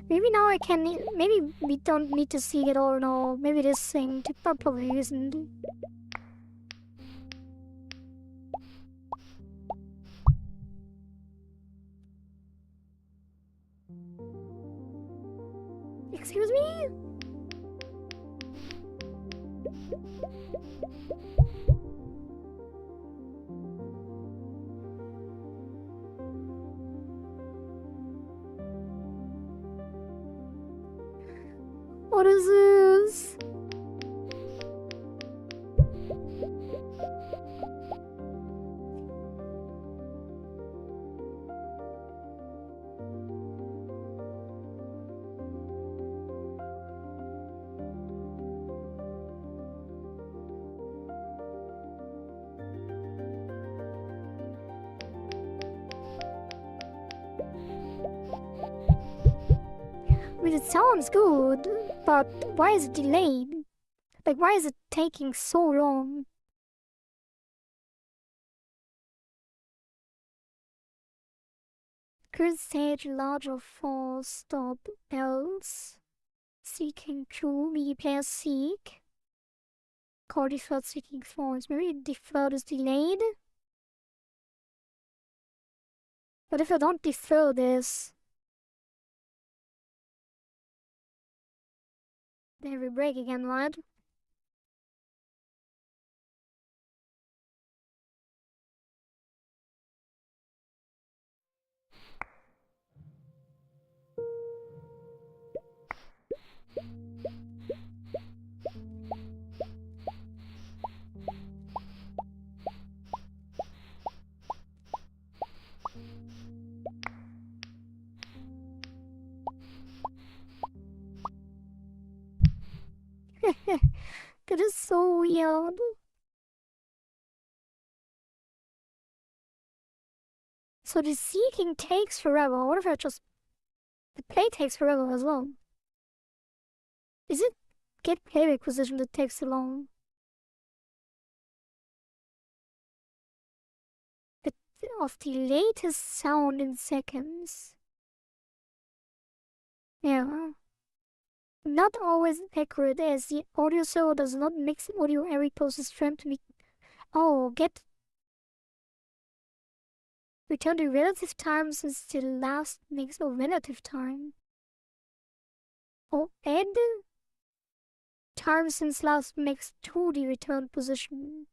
Maybe now I can. Maybe we don't need to seek it all now. Maybe this thing probably isn't. Excuse me? What is this? It sounds good, but why is it delayed? Like, why is it taking so long? Current stage, larger force, stop, else. Seeking true, media player seek. Core deferred seeking force. Maybe deferred is delayed? But if I don't defer this, then we break again, right? That is so weird. So the seeking takes forever. What if I just... The play takes forever as well. Is it get playback position that takes so long? But of the latest sound in seconds. Yeah. Not always accurate as the audio server does not mix audio every closest frame to make... Oh, get... Return the relative time since the last mix of relative time. Or add time since last mix to the return position.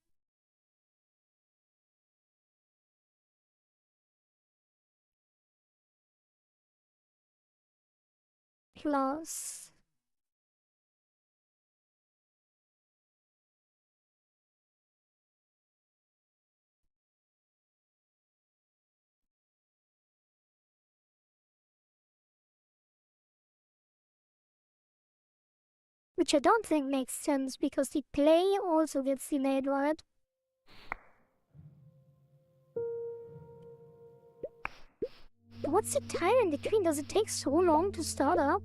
Plus... Which I don't think makes sense because the play also gets delayed, right? But what's the time in between? Does it take so long to start up?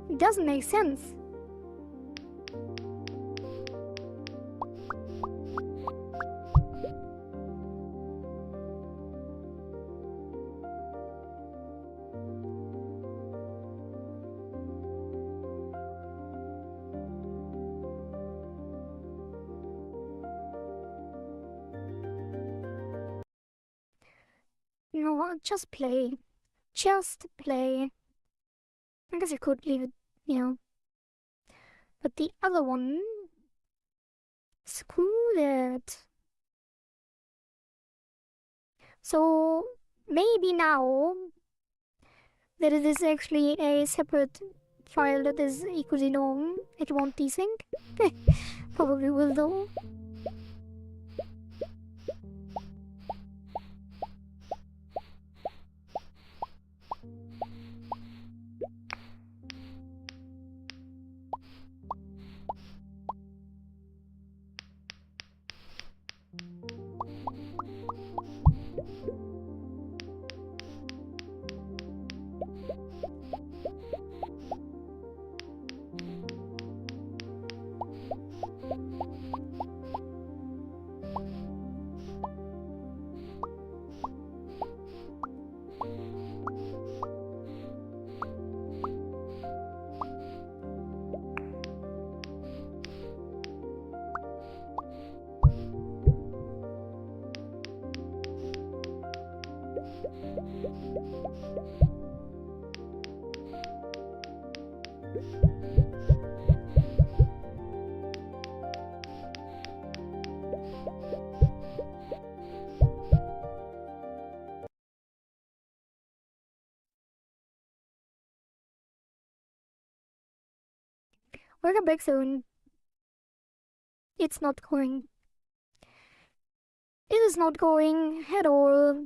It doesn't make sense. You know what? Just play. Just play. I guess I could leave it, you know. But the other one... Screw that. So, maybe now that it is actually a separate file that is equally long, it won't desync. Probably will though. Welcome back soon. It's not going. It is not going at all.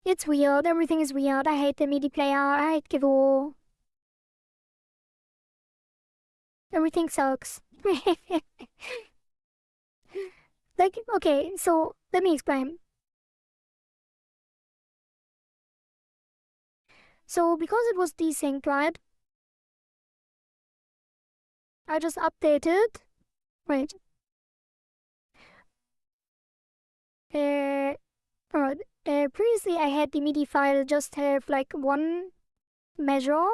It's weird. Everything is weird. I hate the MIDI player. I hate Givo. Everything sucks. Like, okay, so let me explain. So because it was desynced, right? I just updated. Wait. Alright. Previously I had the MIDI file just have like one measure.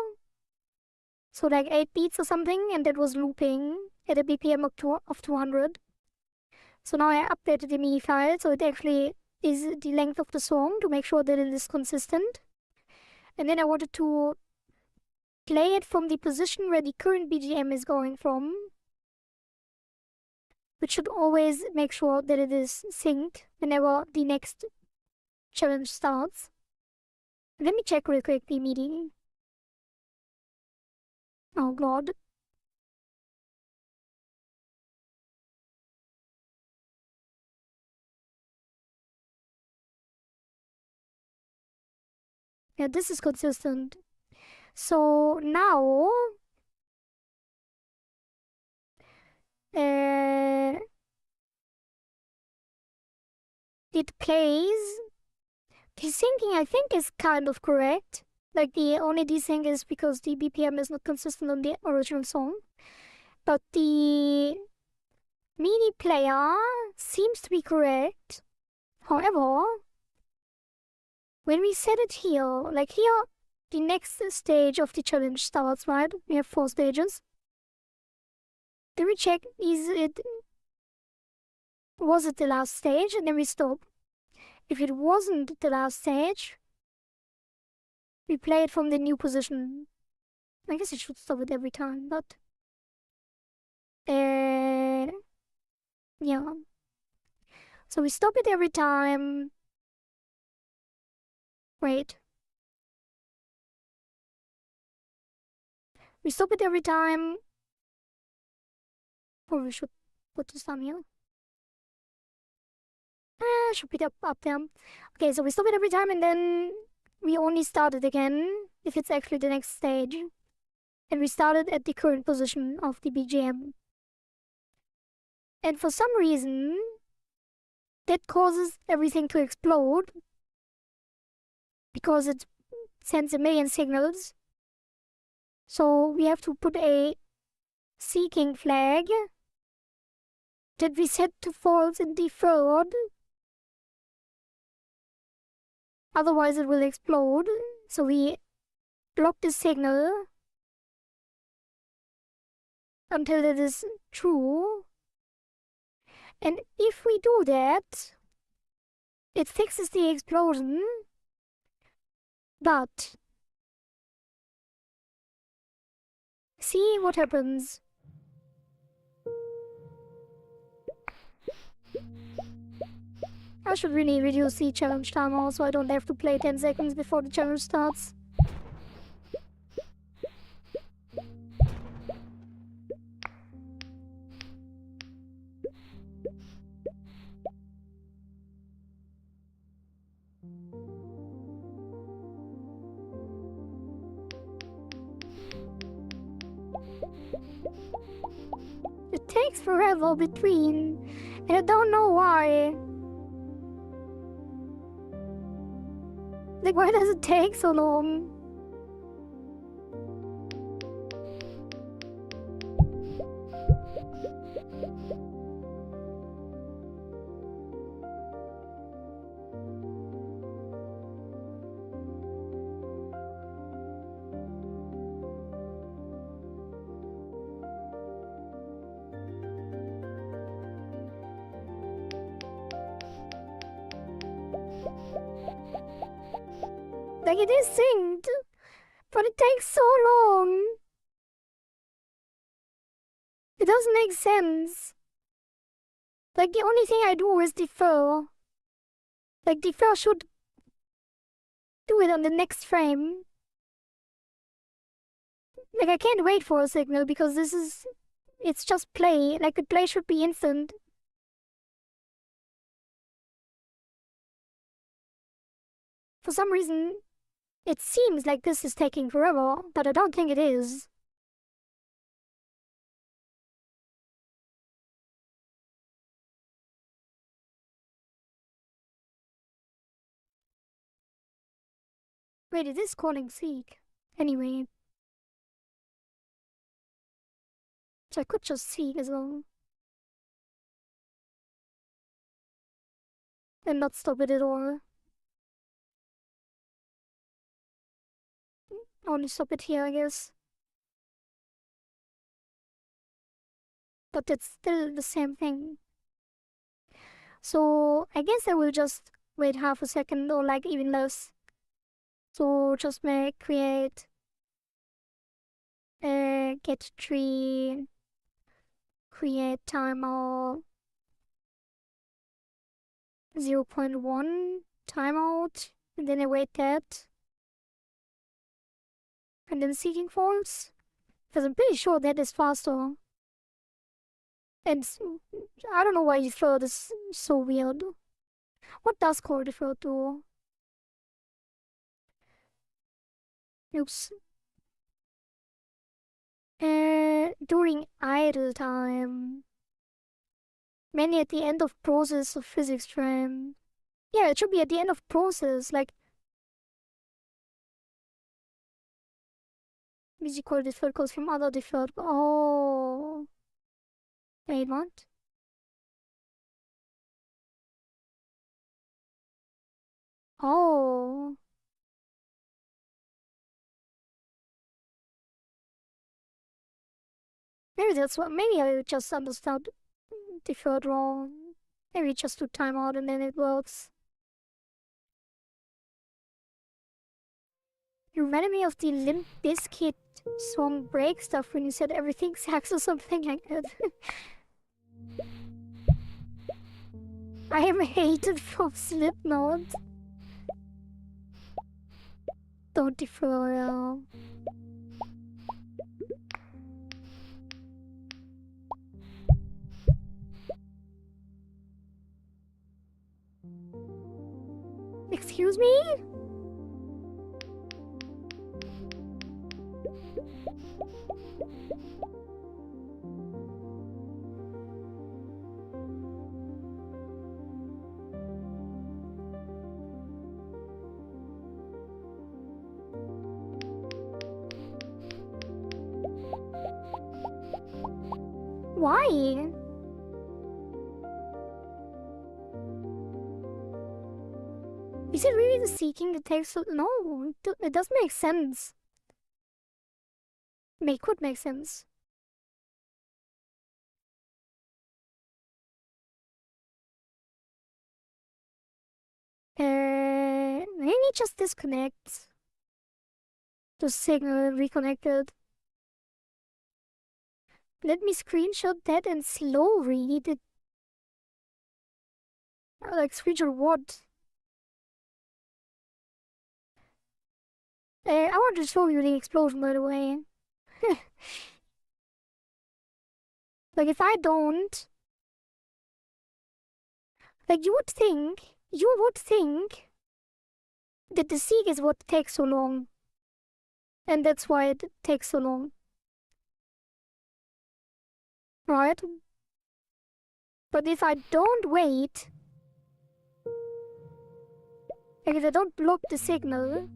So like 8 beats or something, and that was looping at a BPM of 200. So now I updated the MIDI file, so it actually is the length of the song to make sure that it is consistent. And then I wanted to play it from the position where the current BGM is going from, which should always make sure that it is synced whenever the next challenge starts. Let me check real quick the MIDI. Oh god. Yeah, this is consistent. So now it plays. Desyncing I think is kind of correct. Like the only desync is because the BPM is not consistent on the original song. But the MIDI player seems to be correct. However, when we set it here, like here, the next stage of the challenge starts, right? We have 4 stages. Then we check, was it the last stage? And then we stop. If it wasn't the last stage, we play it from the new position. I guess it should stop it every time, but yeah. So we stop it every time. Wait. We stop it every time. Or we should put this down here. Should be up there. Okay, so we stop it every time and then we only start it again if it's actually the next stage. And we started at the current position of the BGM. And for some reason, that causes everything to explode because it sends a million signals. So we have to put a seeking flag that we set to false and deferred. Otherwise it will explode. So we block the signal until it is true. And if we do that, it fixes the explosion. But see what happens. I should really reduce the challenge timer so I don't have to play 10 seconds before the challenge starts. It takes forever between, and I don't know why. Like, why does it take so long? Like, it is synced, but it takes so long. It doesn't make sense. Like, the only thing I do is defer. Like, defer should do it on the next frame. Like, I can't wait for a signal because this is It's just play. Like, the play should be instant. For some reason, it seems like this is taking forever, but I don't think it is. Wait, it is calling seek. Anyway. So I could just seek as well. And not stop it at all. Only stop it here, I guess. But it's still the same thing. So I guess I will just wait half a second or like even less. So just create a get tree, create timeout 0.1 timeout, and then await that. And then seeking false. Because I'm pretty sure that is faster. And I don't know why defer is so weird. What does core defer to? Oops. During idle time. Many at the end of process of physics frame. Yeah, it should be at the end of process, like musical deferred calls from other deferred. Oh. Wait, what? Oh. Maybe that's what. Maybe I just understood deferred wrong. Maybe just do timeout and then it works. You reminded me of the Limp Bizkit song Break stuff when you said everything sucks or something like that. I am hated from Slipknot. Don't defer. Excuse me? Why? Is it really the seeking that takes so? No, it doesn't make sense. Could make sense. Maybe just disconnect the signal and reconnect it. Let me screenshot that and slow read it. Like screenshot what? I want to show you the explosion, by the way. Like, if I don't... Like, you would think that the seek is what takes so long. And that's why it takes so long. Right? But if I don't wait... Like, if I don't block the signal...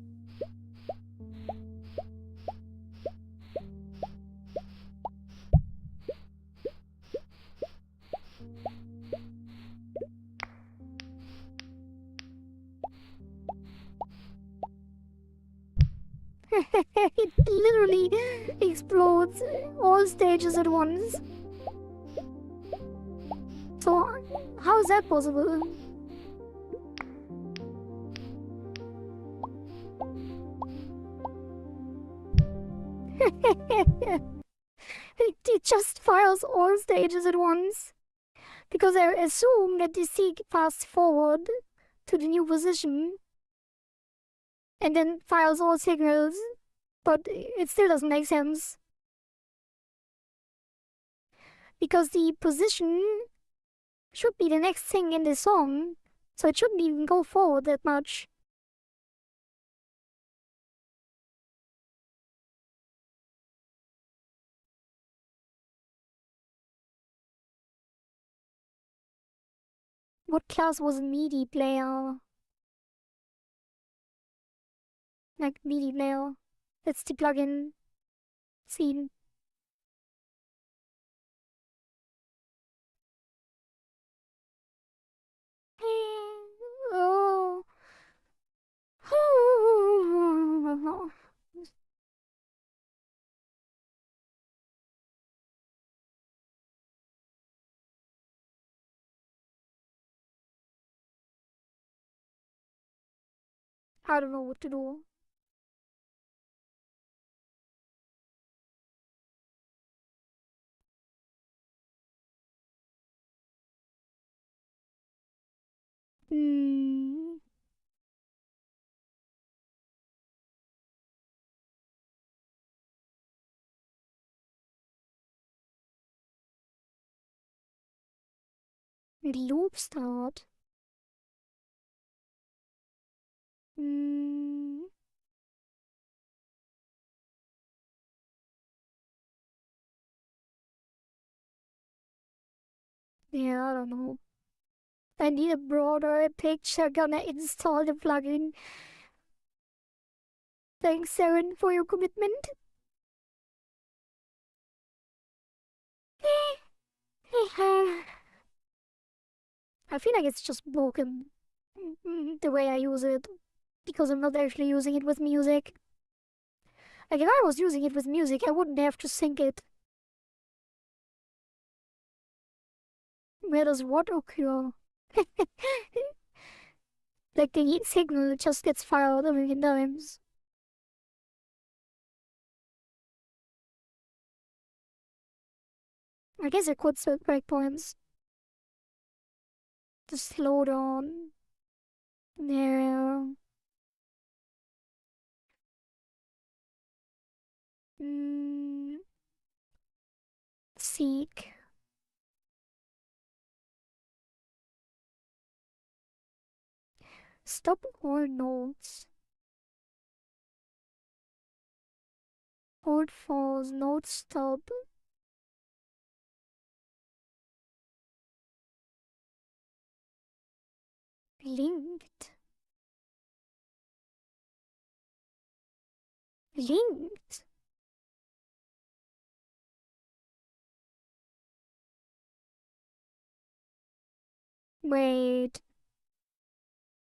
It literally explodes all stages at once. So, how is that possible? It just fires all stages at once. Because I assume that the seek fast forward to the new position and then fires all signals, but it still doesn't make sense. Because the position should be the next thing in the song, so it shouldn't even go forward that much. What class was a MIDI player? Like MIDI player. That's the plugin scene. Oh. I don't know what to do. Hmm. Loop start. Hmm. Yeah, I don't know. I need a broader picture. Gonna install the plugin. Thanks, Saren, for your commitment. I feel like it's just broken the way I use it because I'm not actually using it with music. Like if I was using it with music, I wouldn't have to sync it. Where does what occur? Like the heat signal just gets fired a million times. I guess I could set breakpoints to slow down. Yeah. Mm, seek. Stop all notes. Hold falls, note stop. Linked. Linked. Wait.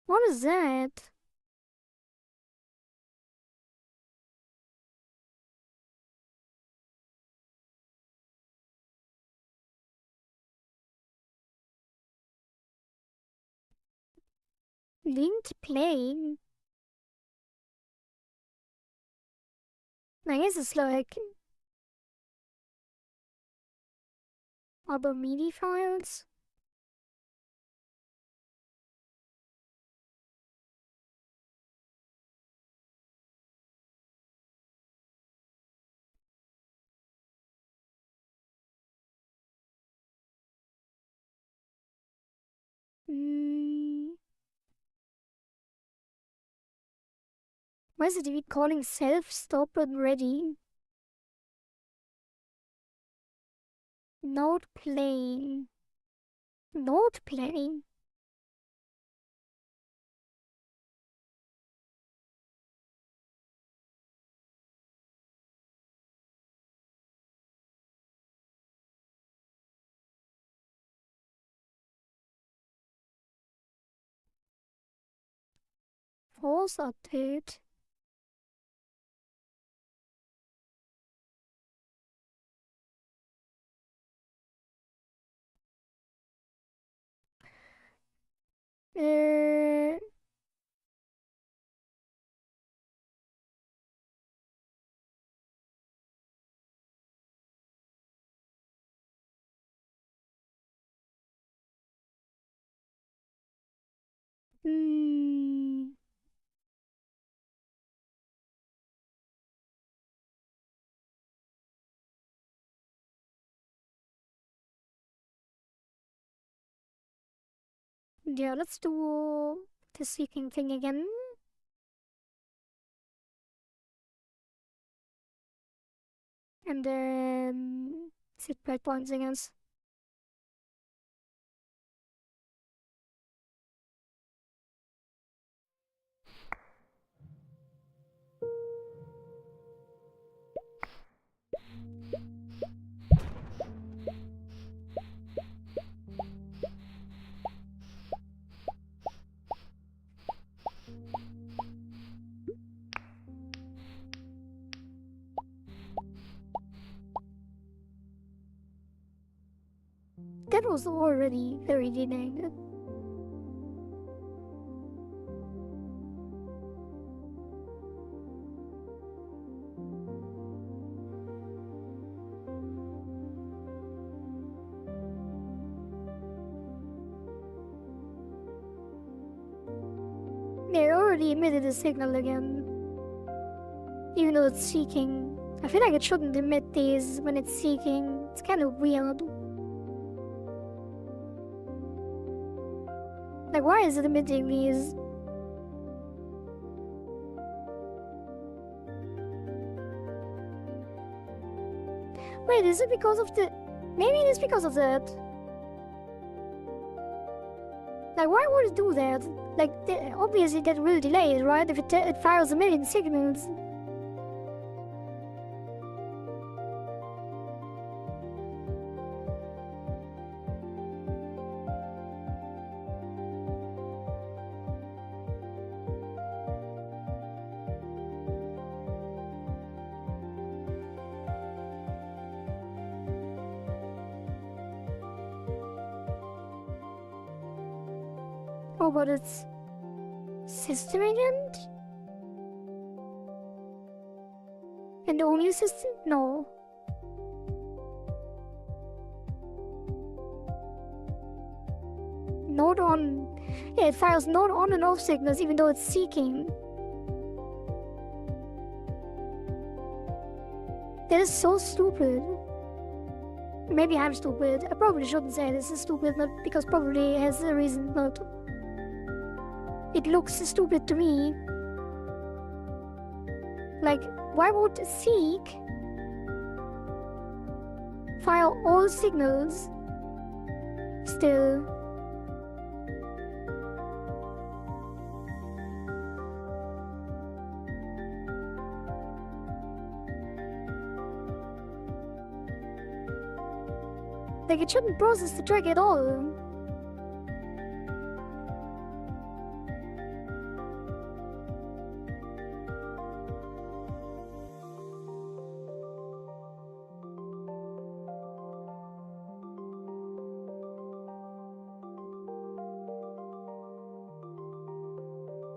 What is that? Linked playing? I guess it's like other MIDI files. Mm, why is it calling self stop and ready? Note playing. Note playing. Force update. Uh, mm, Yeah, let's do the seeking thing again. And then set breakpoints again. That was already very delayed. They already emitted a signal again. Even though it's seeking. I feel like it shouldn't emit these when it's seeking. It's kind of weird. Like, why is it emitting these? Wait, is it because of the... Maybe it is because of that. Like, why would it do that? Like, obviously that will delay it, right? If it fires a million signals. Oh, but it's... System agent? And only system? No. Not on... Yeah, it fires not on and off signals even though it's seeking. That is so stupid. Maybe I'm stupid. I probably shouldn't say this is stupid, not because probably has a reason, but... It looks stupid to me. Like, why would seek fire all signals still? Like, it shouldn't process the track at all.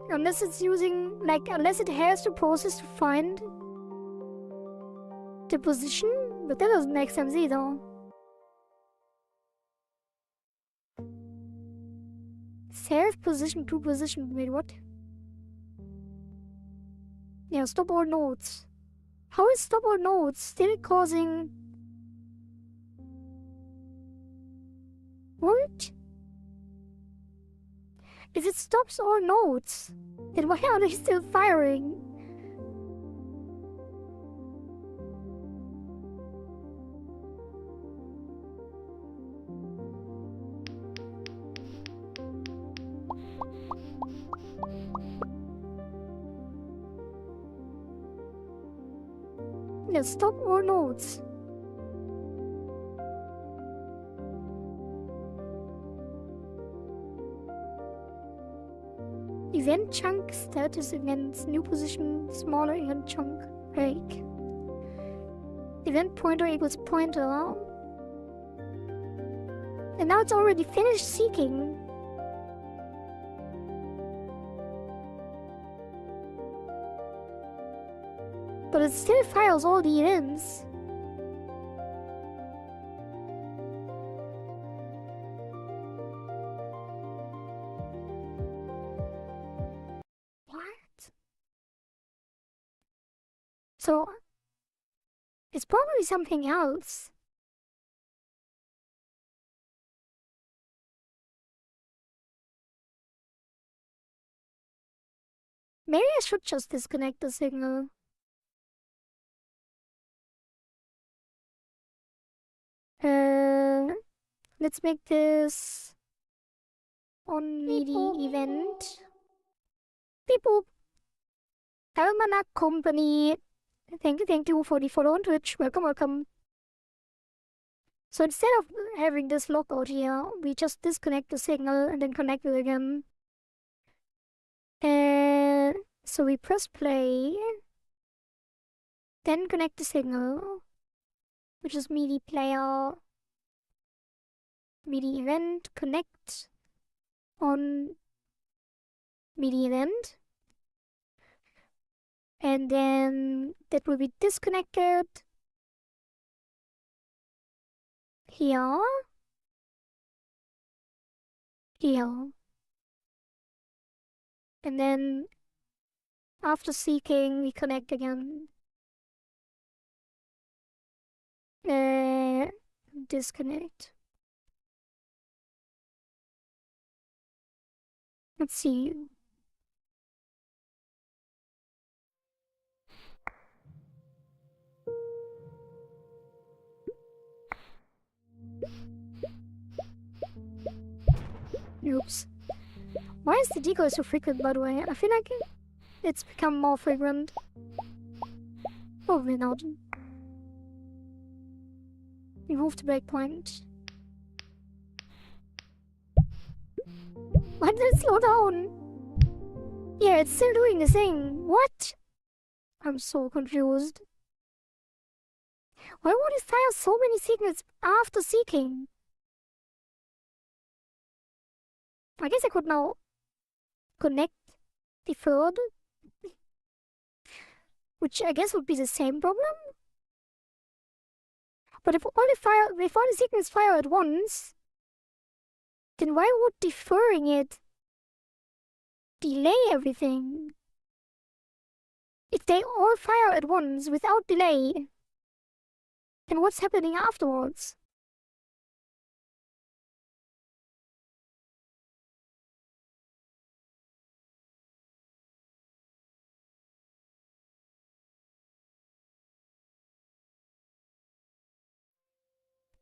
Unless it's using, like, unless it has to process to find the position, but that doesn't make sense either. Save position to position, wait, what? Yeah, stop all nodes. How is stop all nodes still causing... What? If it stops all nodes, then why are they still firing? Let's stop all nodes. Event chunk status events, new position, smaller event chunk, break. Event pointer equals pointer. And now it's already finished seeking. But it still files all the events. What? So, it's probably something else. Maybe I should just disconnect the signal. Let's make this on MIDI event. Beep boop. Almanac Company. Thank you for the follow on Twitch. Welcome. So instead of having this lockout here, we just disconnect the signal and then connect it again. And so we press play, then connect the signal, which is MIDI player, MIDI event, connect on MIDI event. And then that will be disconnected here. And then after seeking, we connect again. Disconnect. Let's see. Oops. Why is the decoy so frequent, by the way? I feel like it's become more frequent. Probably not. Remove the breakpoint. Why did it slow down? Yeah, it's still doing the thing. What? I'm so confused. Why would it fire so many signals after seeking? I guess I could now connect the third, which I guess would be the same problem. But if all the signals fire at once, then why would deferring it delay everything? If they all fire at once without delay, then what's happening afterwards?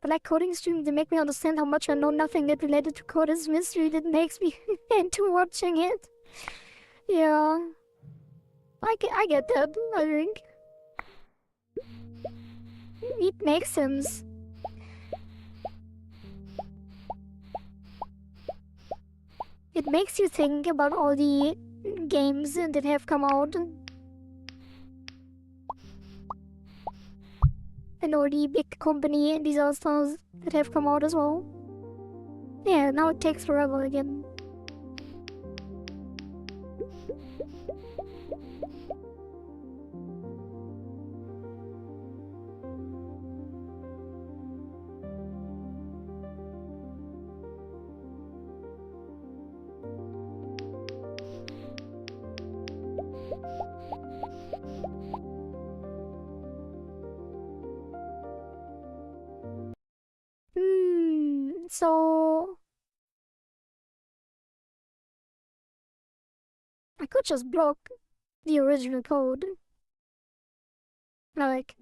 But like coding streams, they make me understand how much I know nothing that related to code is mystery that makes me into watching it. Yeah. I get that, I think. It makes sense. It makes you think about all the games that have come out. And all the big company disasters that have come out as well. Yeah, now it takes forever again. So I could just block the original code. Like,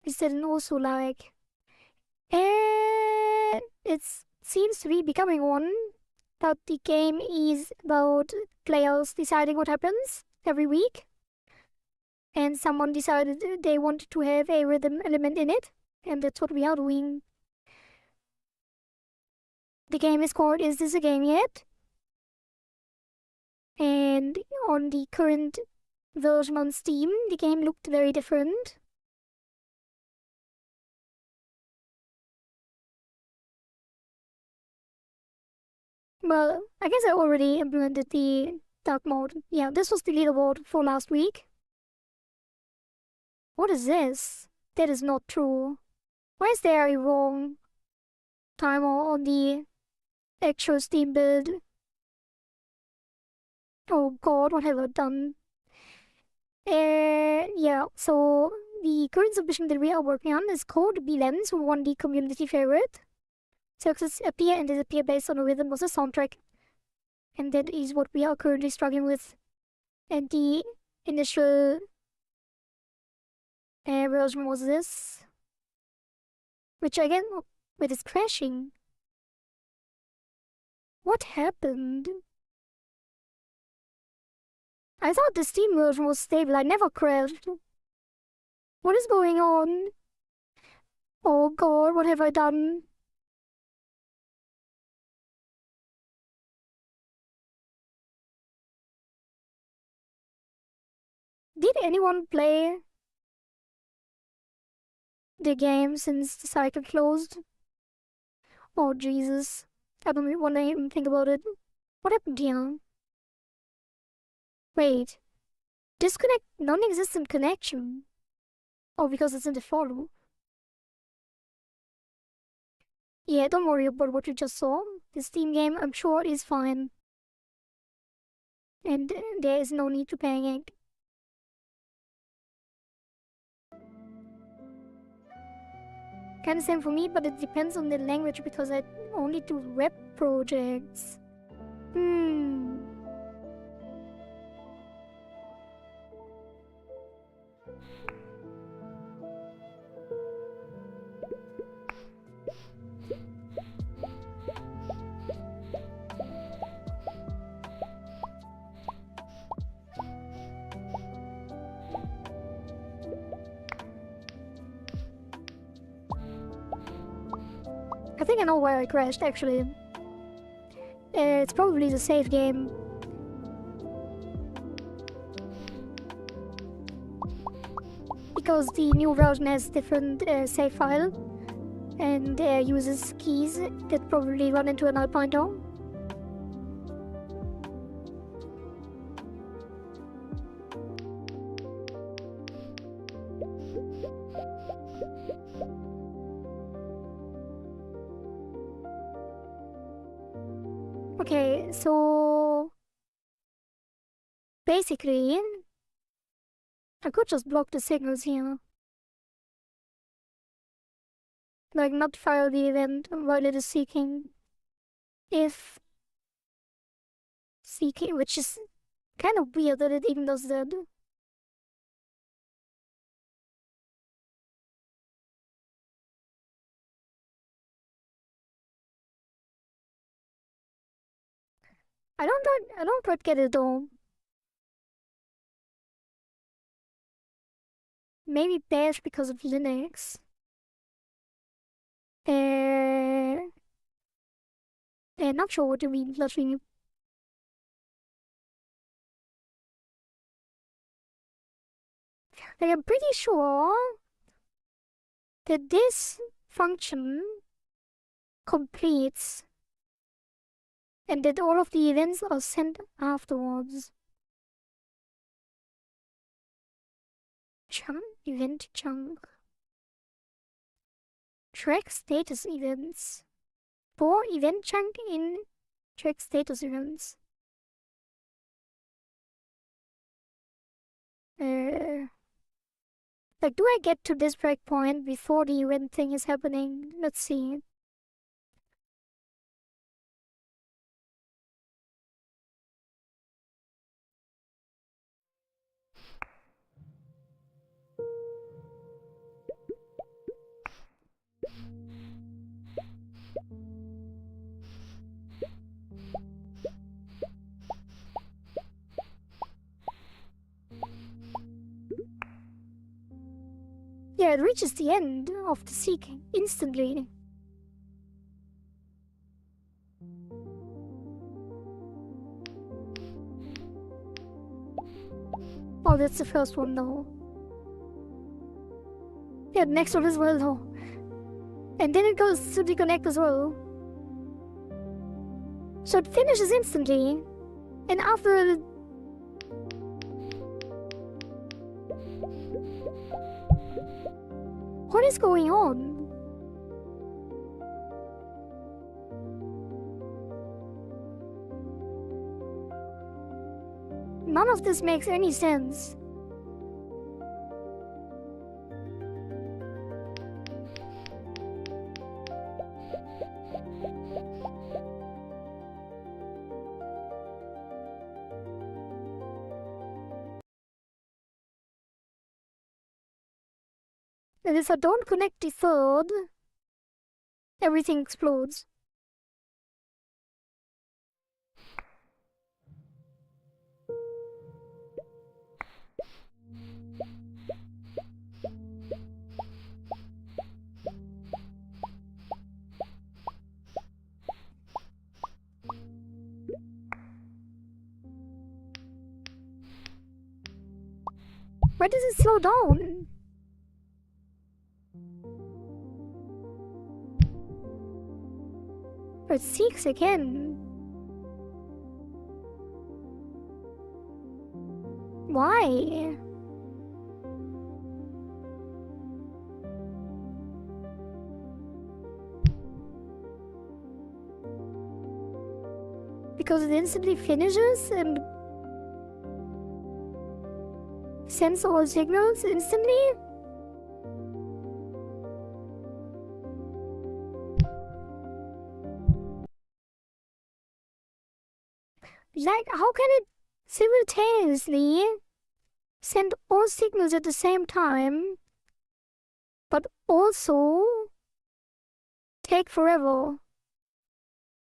instead and also like, and it seems to be becoming one that the game is about players deciding what happens every week. And someone decided they wanted to have a rhythm element in it. And that's what we are doing. The game is called Is This a Game Yet? And on the current version on Steam, the game looked very different. Well, I guess I already implemented the dark mode. Yeah, this was the leaderboard for last week. What is this? That is not true. Why is there a wrong timer on the actual Steam build? Oh god, what have I done? Yeah, so the current submission that we are working on is called B-Lens, who won the community favorite. Circuits appear and disappear based on the rhythm of the soundtrack. And that is what we are currently struggling with. And the initial version was this. Which again, wait, it's crashing. What happened? I thought the Steam version was stable. I never crashed. What is going on? Oh god, what have I done? Did anyone play the game since the cycle closed? Oh Jesus. I don't want to even think about it. What happened here? Wait. Disconnect non-existent connection. Oh, because it's in the follow. Yeah, don't worry about what you just saw. The Steam game, I'm sure, is fine. And there is no need to panic. Kinda same for me, but it depends on the language because I only do web projects. I think I know where I crashed actually. It's probably the save game. Because the new version has different save file and uses keys that probably run into a null pointer. Okay, so basically I could just block the signals here. Like not fire the event while it is seeking. If seeking, which is kind of weird that it even does that. I don't quite get it though. Maybe Bash because of Linux. Not sure what you mean, Flushing. Like, I'm pretty sure that this function completes and that all of the events are sent afterwards. Chunk, event chunk. Track status events. For event chunk in track status events. Like, do I get to this breakpoint before the event thing is happening? Let's see. Yeah, it reaches the end of the seeking instantly. Oh, that's the first one though. Yeah, the next one as well though. And then it goes to the connect as well. So it finishes instantly. And after... What is going on? None of this makes any sense. And if I don't connect the third, everything explodes. Why does it slow down? It seeks again. Why? Because it instantly finishes and sends all signals instantly? Like, how can it simultaneously send all signals at the same time, but also take forever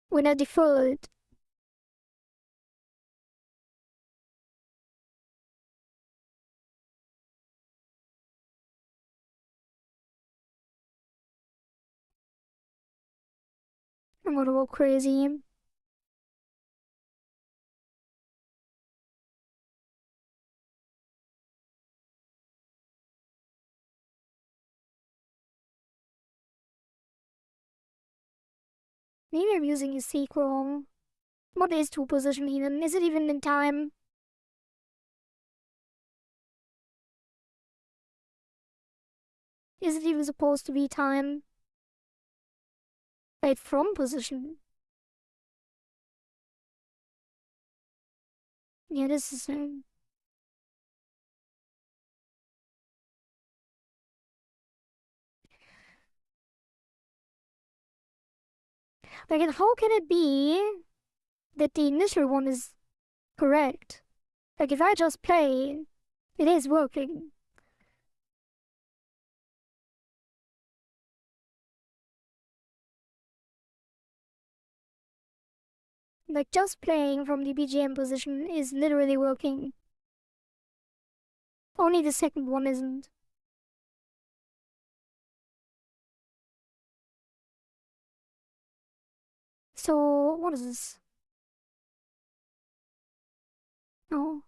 when I defer it? I'm gonna go crazy. Maybe I'm using a seek wrong. What is two position even? Is it even in time? Is it even supposed to be time? Wait, from position? Yeah, this is. Like, and how can it be that the initial one is correct? Like, if I just play, it is working. Like, just playing from the BGM position is literally working. Only the second one isn't. So, what is this? Oh.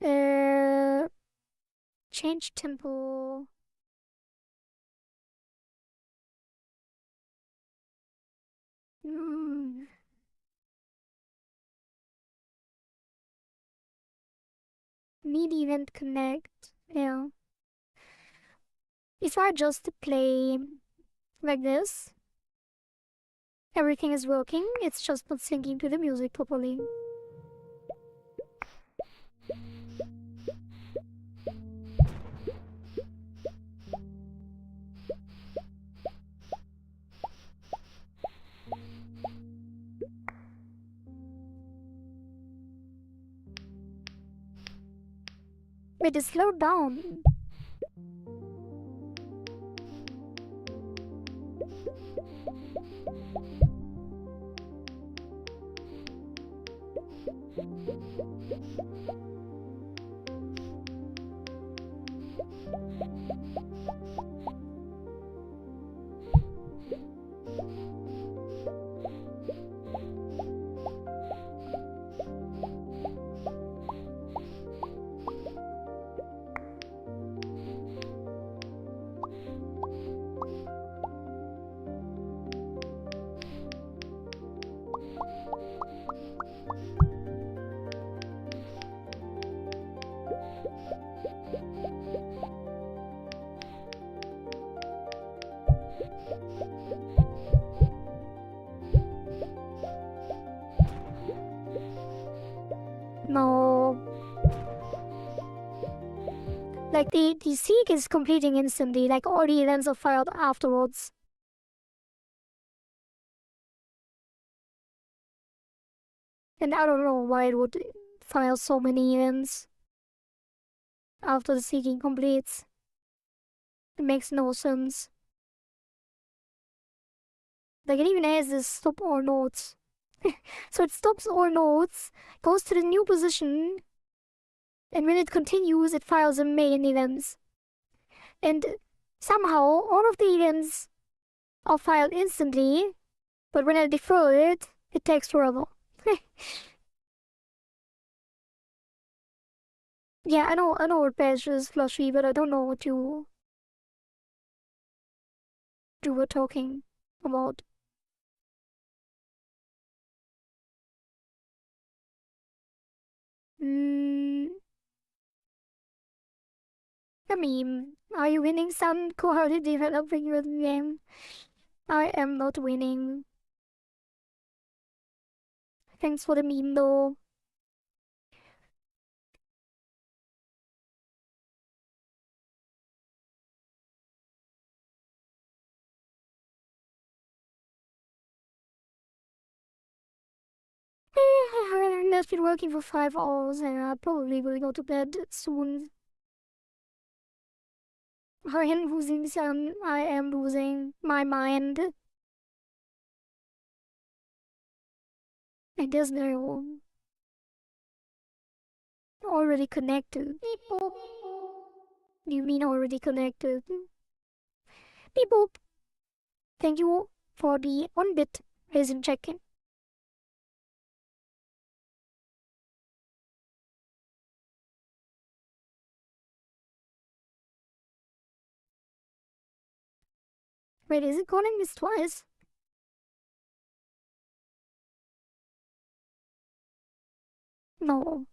Uh, change tempo. Mm. Need event connect. Yeah. If I just play like this, everything is working. It's just not syncing to the music properly. Wait, it slowed down. No. Like the seek is completing instantly, like all the events are fired afterwards. And I don't know why it would fire so many events. after the seeking completes. It makes no sense. Like, it even has this stop all nodes. So it stops all nodes, goes to the new position, and when it continues, it files the main events. And somehow, all of the events are filed instantly, but when I defer it, it takes forever. Yeah, I know what patch is flushy, but I don't know what you were talking about. Mm, I mean, are you winning, son? Quality developing your game? I am not winning. Thanks for the meme, though. I've been working for 5 hours, and I probably will go to bed soon. I am losing, son. I am losing my mind. And there's no already connected. Beep boop. Do you mean already connected? Beep boop. Thank you for the 1 bit resin check-in. Wait, is it calling this twice? No.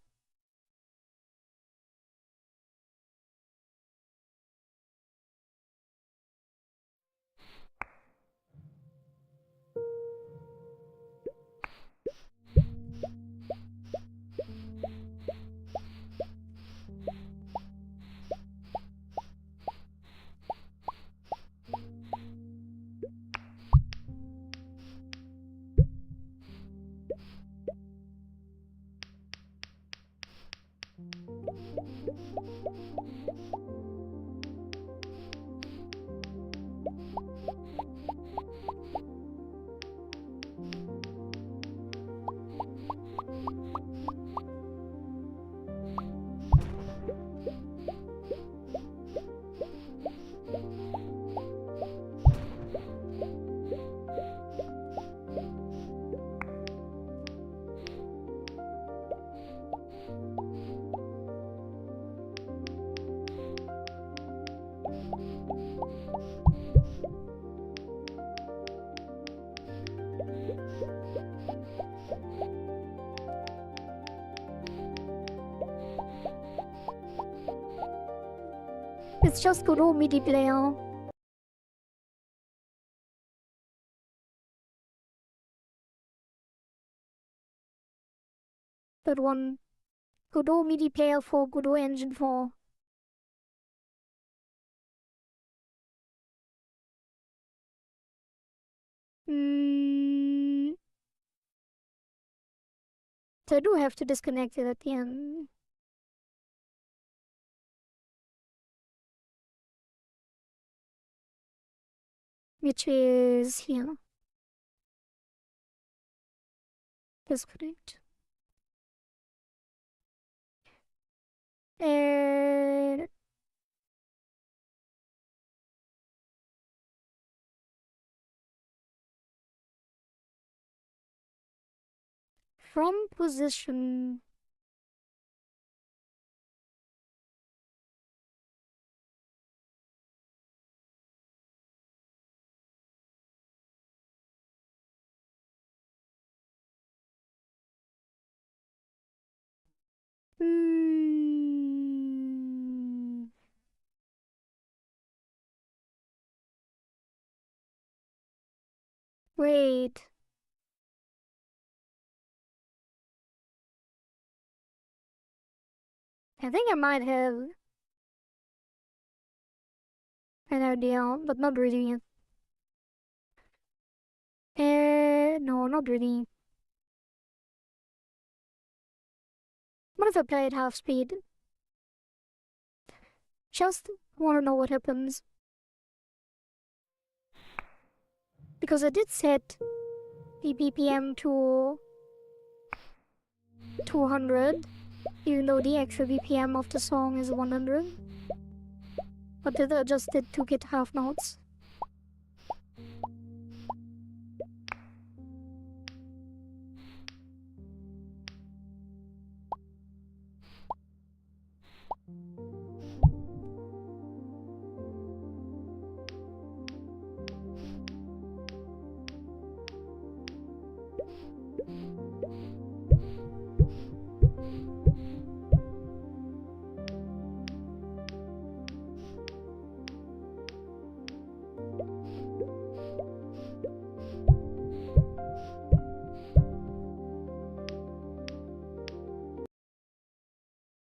It's just good old MIDI player. That one. Good old MIDI player for good old engine 4. Mm, so I do have to disconnect it at the end. Which is here. Disconnect. And from position. Mm, wait. I think I might have an idea, but not really. No, not really. What if I play at half speed? Just wanna know what happens. Because I did set the BPM to 200, even though the actual BPM of the song is 100. But did adjust it to get half notes.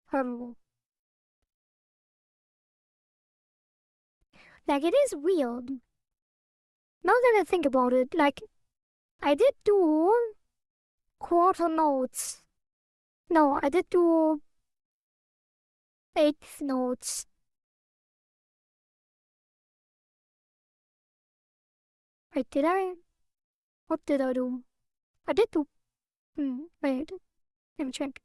Horrible. Like, it is weird. Now that I think about it, like, I did do quarter notes. No, I did do eighth notes. Wait, did I? What did I do? I did do. Wait. Let me check.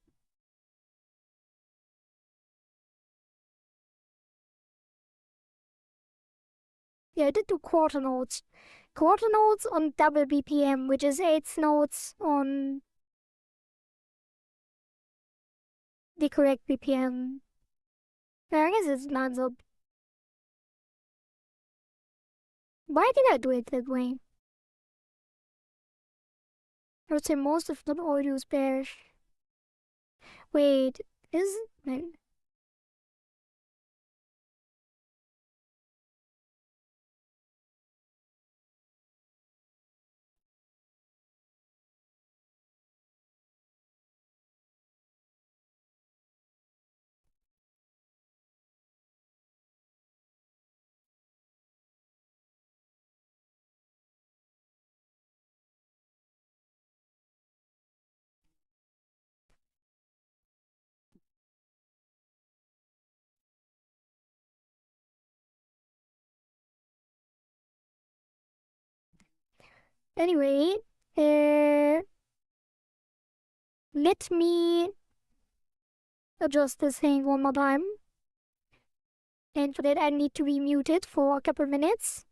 Yeah, I did do quarter notes. Quarter notes on double BPM, which is eighth notes on the correct BPM. Yeah, I guess it lines up. Why did I do it that way? I would say most, if not all, use bearish. Wait, is. Wait. Anyway, let me adjust this thing one more time. And for that, I need to be muted for a couple minutes.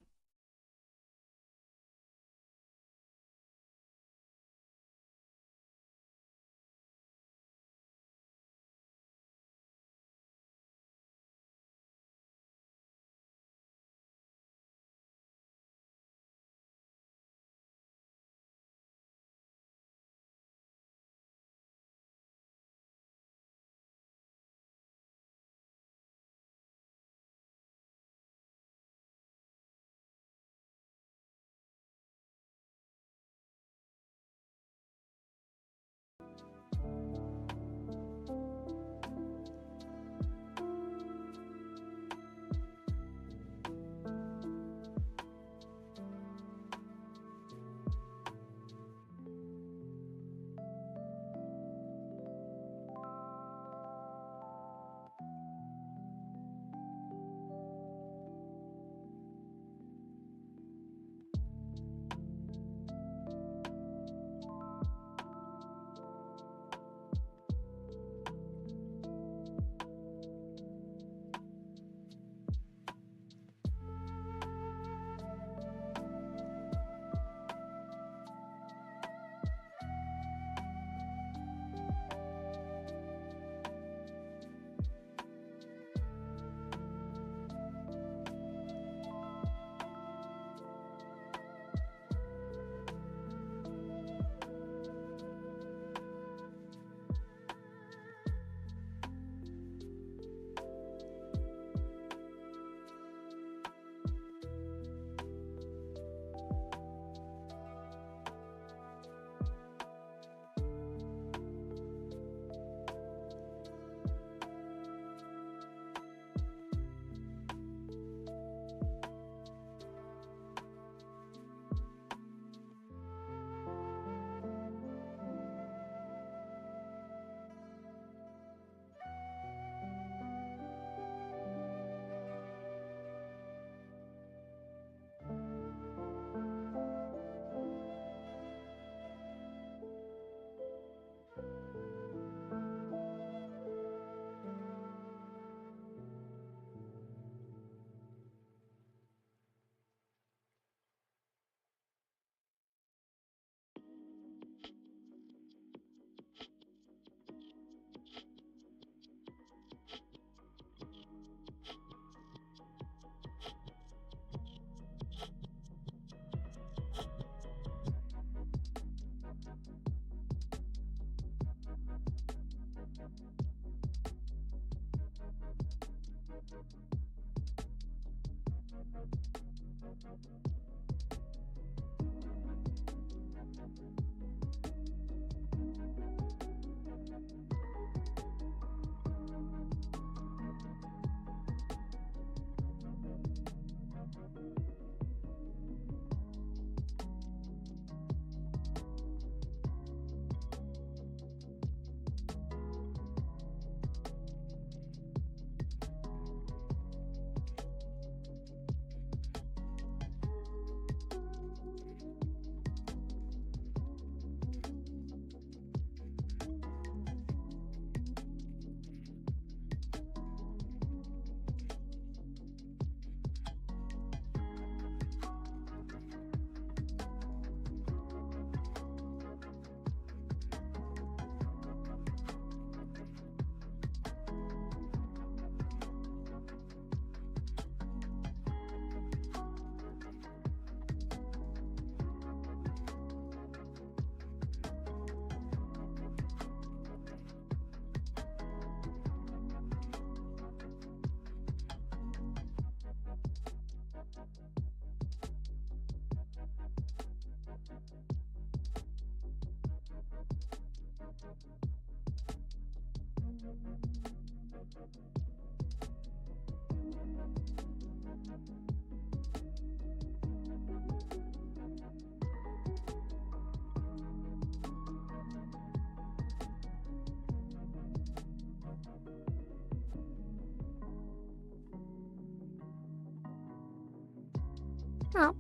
Oh.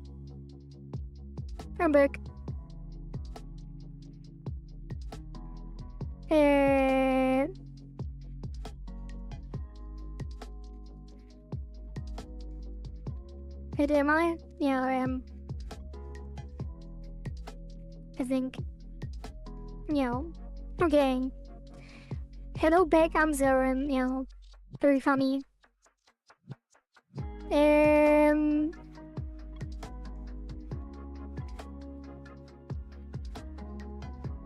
I'm back. And... Wait, am I? Yeah, I am. I think. Yeah. Okay. Hello back, I'm Zaren. Yeah. Very funny.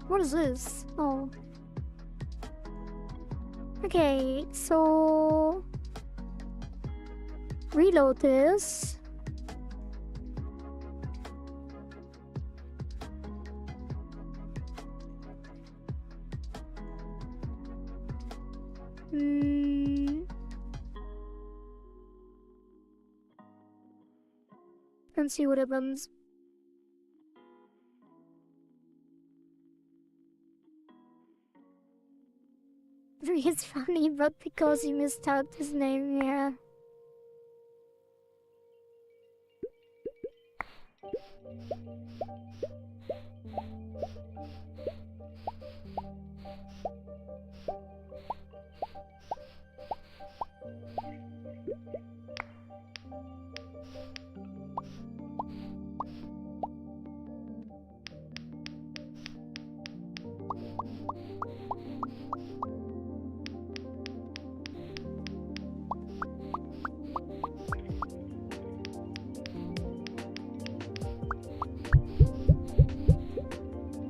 What is this? Oh. Okay, so... Reload this. And see what happens. It's funny, but because you missed out his name, yeah.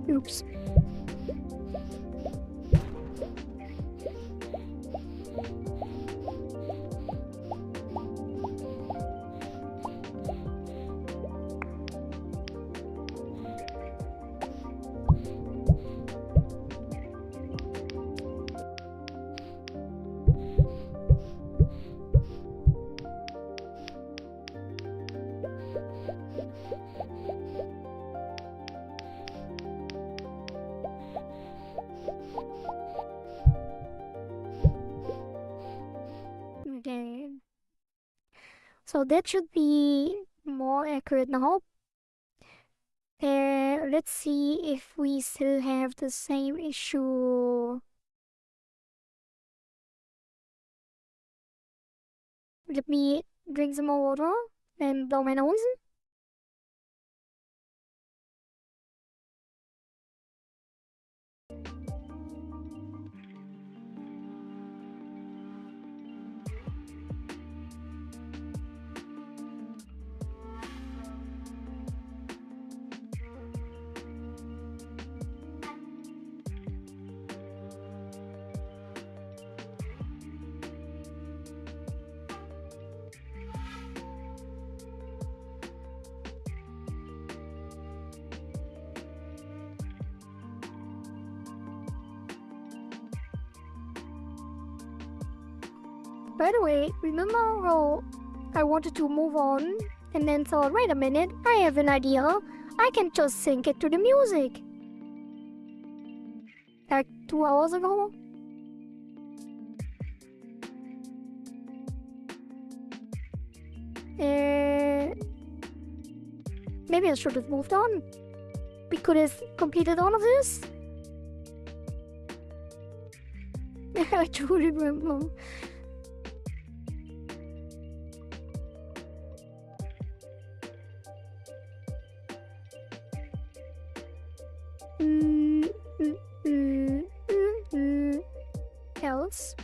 Oops. Okay. So that should be more accurate now. Let's see if we still have the same issue. Let me drink some more water and blow my nose. By the way, remember how I wanted to move on and then thought, wait a minute, I have an idea. I can just sync it to the music. Like 2 hours ago. Maybe I should have moved on. We could have completed all of this. I truly remember. Else?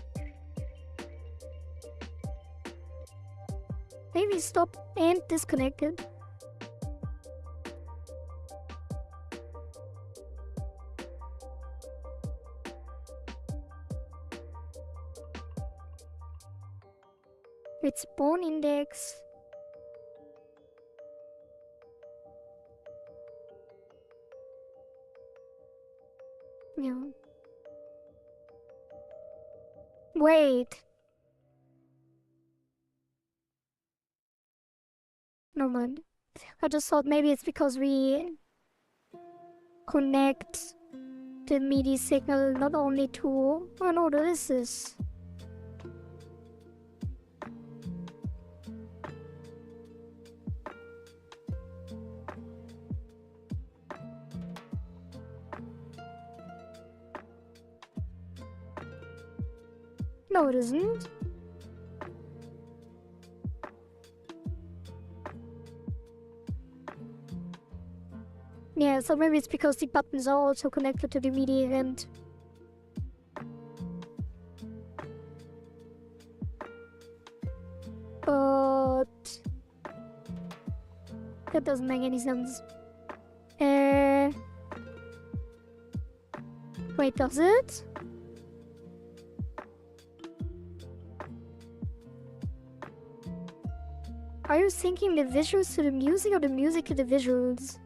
Maybe stop and disconnected. With spawn index. Yeah. Wait. No mind. I just thought maybe it's because we connect the MIDI signal not only to... Oh no, this is... No, it isn't. Yeah, so maybe it's because the buttons are also connected to the MIDI event. But... that doesn't make any sense. Wait, does it? Are you syncing the visuals to the music or the music to the visuals?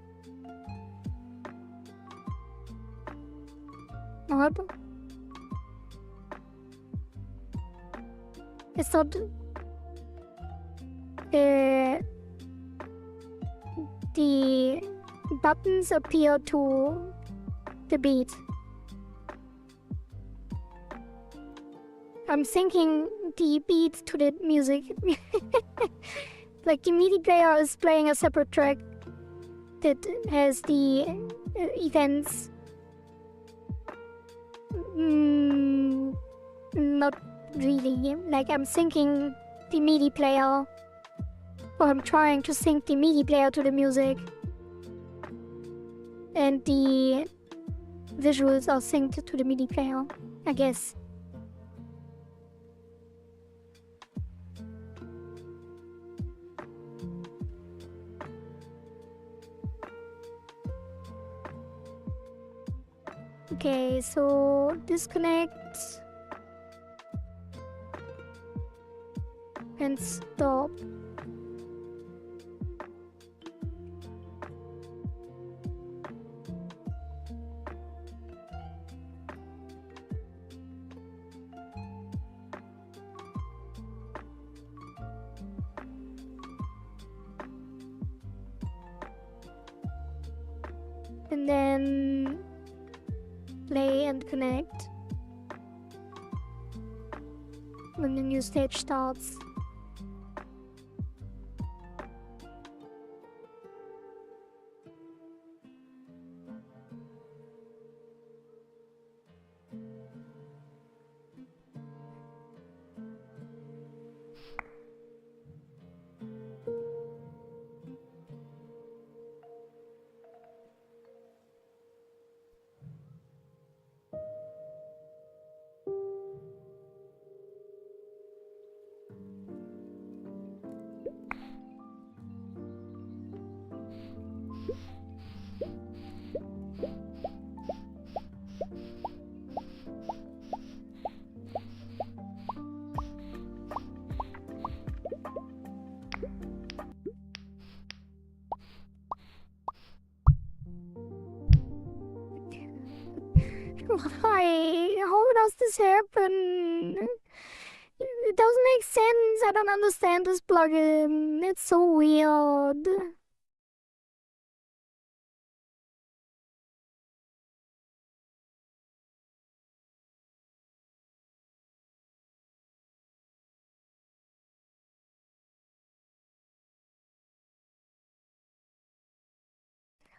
What? It's not... the buttons appear to the beat. I'm syncing the beat to the music. Like the MIDI player is playing a separate track that has the events. Not really. Like I'm syncing the MIDI player, or I'm trying to sync the MIDI player to the music, and the visuals are synced to the MIDI player, I guess. Okay, so disconnect and stop. And then play and connect when the new stage starts. Why? How does this happen? It doesn't make sense. I don't understand this plugin. It's so weird.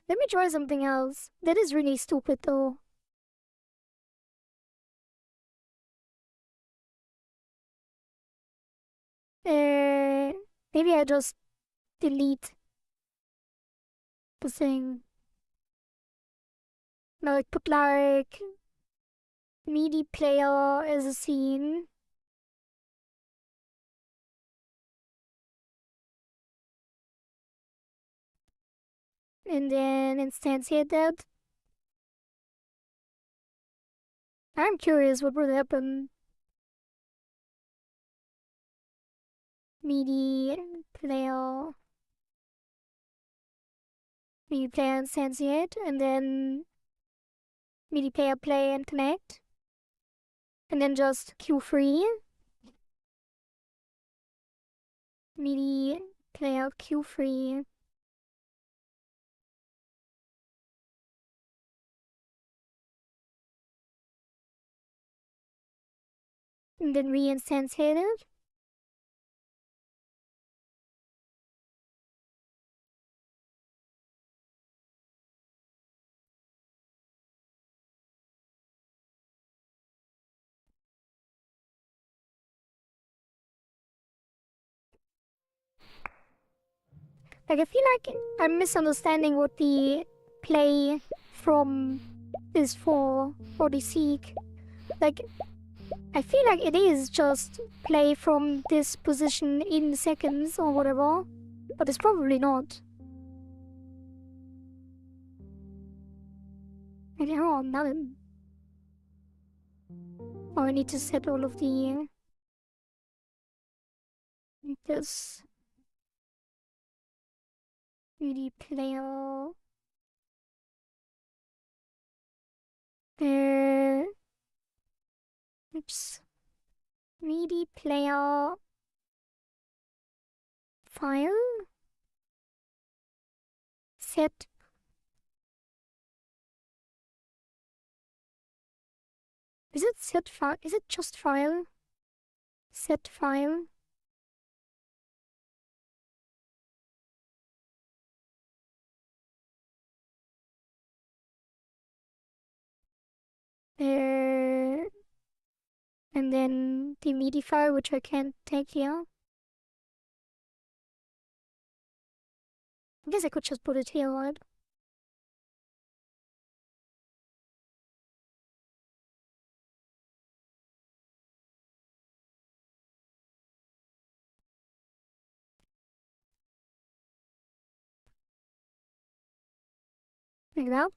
Let me try something else. That is really stupid though. Uh, maybe I just delete the thing. Like put like MIDI player as a scene. And then instantiate that. I'm curious what would happen. MIDI player. MIDI player instantiate. And then MIDI player play and connect. And then just Q3. MIDI player Q3. And then re-instantiate it. Like, I feel like I'm misunderstanding what the play from is for, or the seek. Like, I feel like it is just play from this position in seconds or whatever, but it's probably not. Maybe I'm nothing. Oh, I need to set all of the this MIDI player. The oops, MIDI player file set. Is it set file? Is it just file? Set file. Uh, and then the MIDI file, which I can't take here. I guess I could just put it here, right? Like that.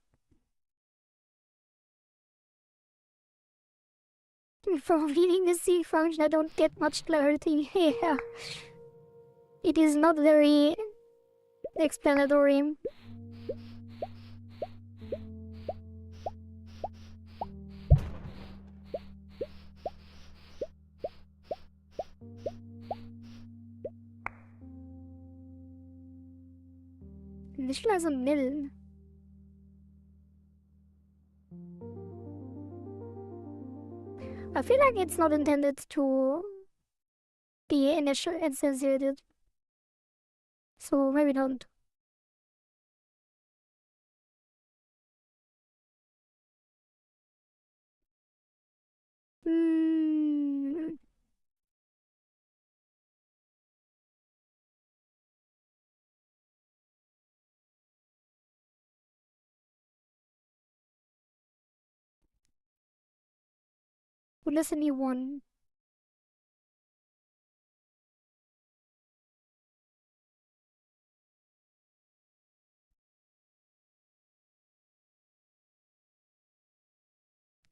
From reading the seek function, I don't get much clarity here. It is not very explanatory. Initialize a nil. I feel like it's not intended to be initial instantiated. So maybe don't. Hmm. Well, listen, you one.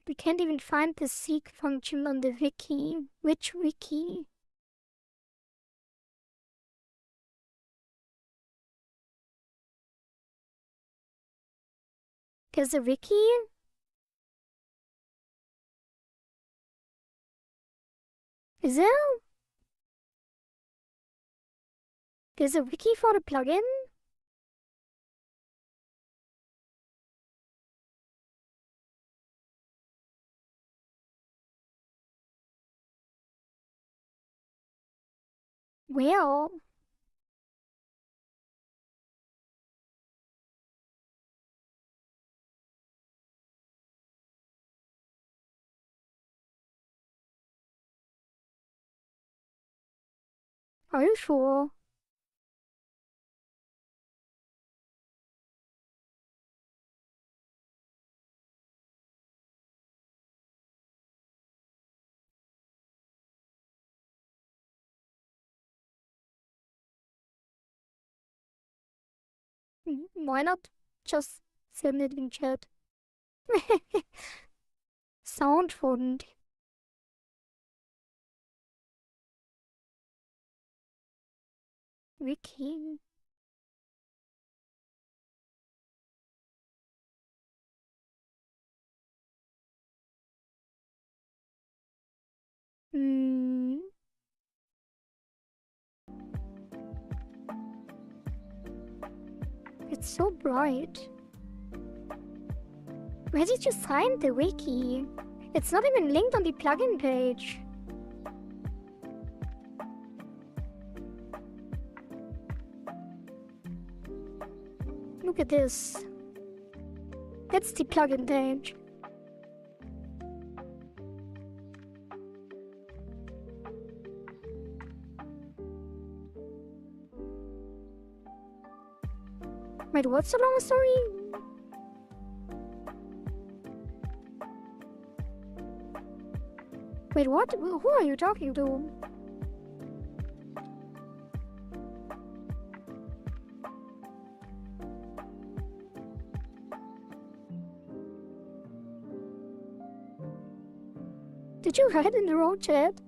We can't even find the seek function on the wiki. Which wiki? There's a wiki? Is there? There's a wiki for the plugin? Well, are you sure? Why not just send it in chat? Sound font. Wiki. Hmm. It's so bright. Where did you find the wiki? It's not even linked on the plugin page. Look at this. That's the plugin page. Wait, what's the long story? Wait, what? Who are you talking to? Did you write in the wrong chat?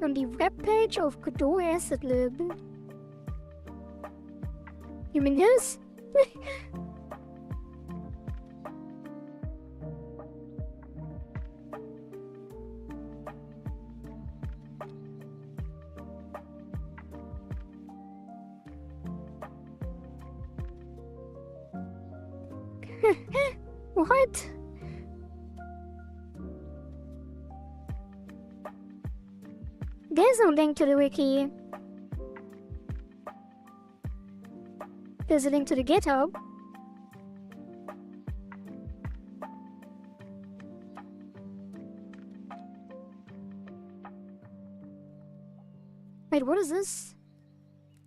On the webpage of Godot Asset Lib. You mean this? What? There's no link to the wiki. There's a link to the GitHub. Wait, what is this?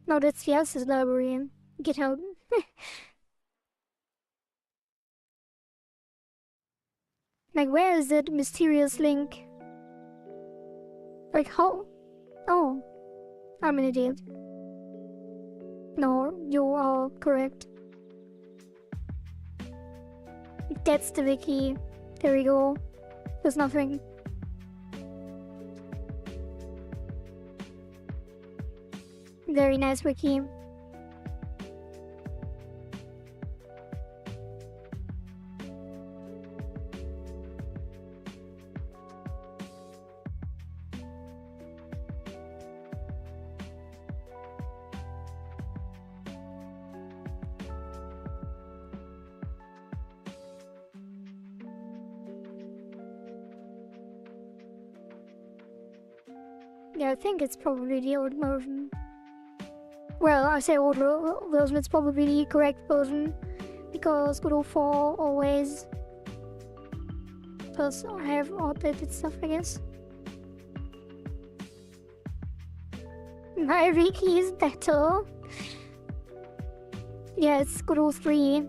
No, that's the Else's library. GitHub. Like, where is that mysterious link? Like, how? Oh, I'm an idiot. No, you are correct. That's the wiki. There we go. There's nothing. Very nice wiki. Yeah, I think it's probably the old version. Well, I say old version, it's probably the correct version. Because Godot 4 always does have outdated stuff, I guess. My wiki is better. Yeah, it's Godot 3.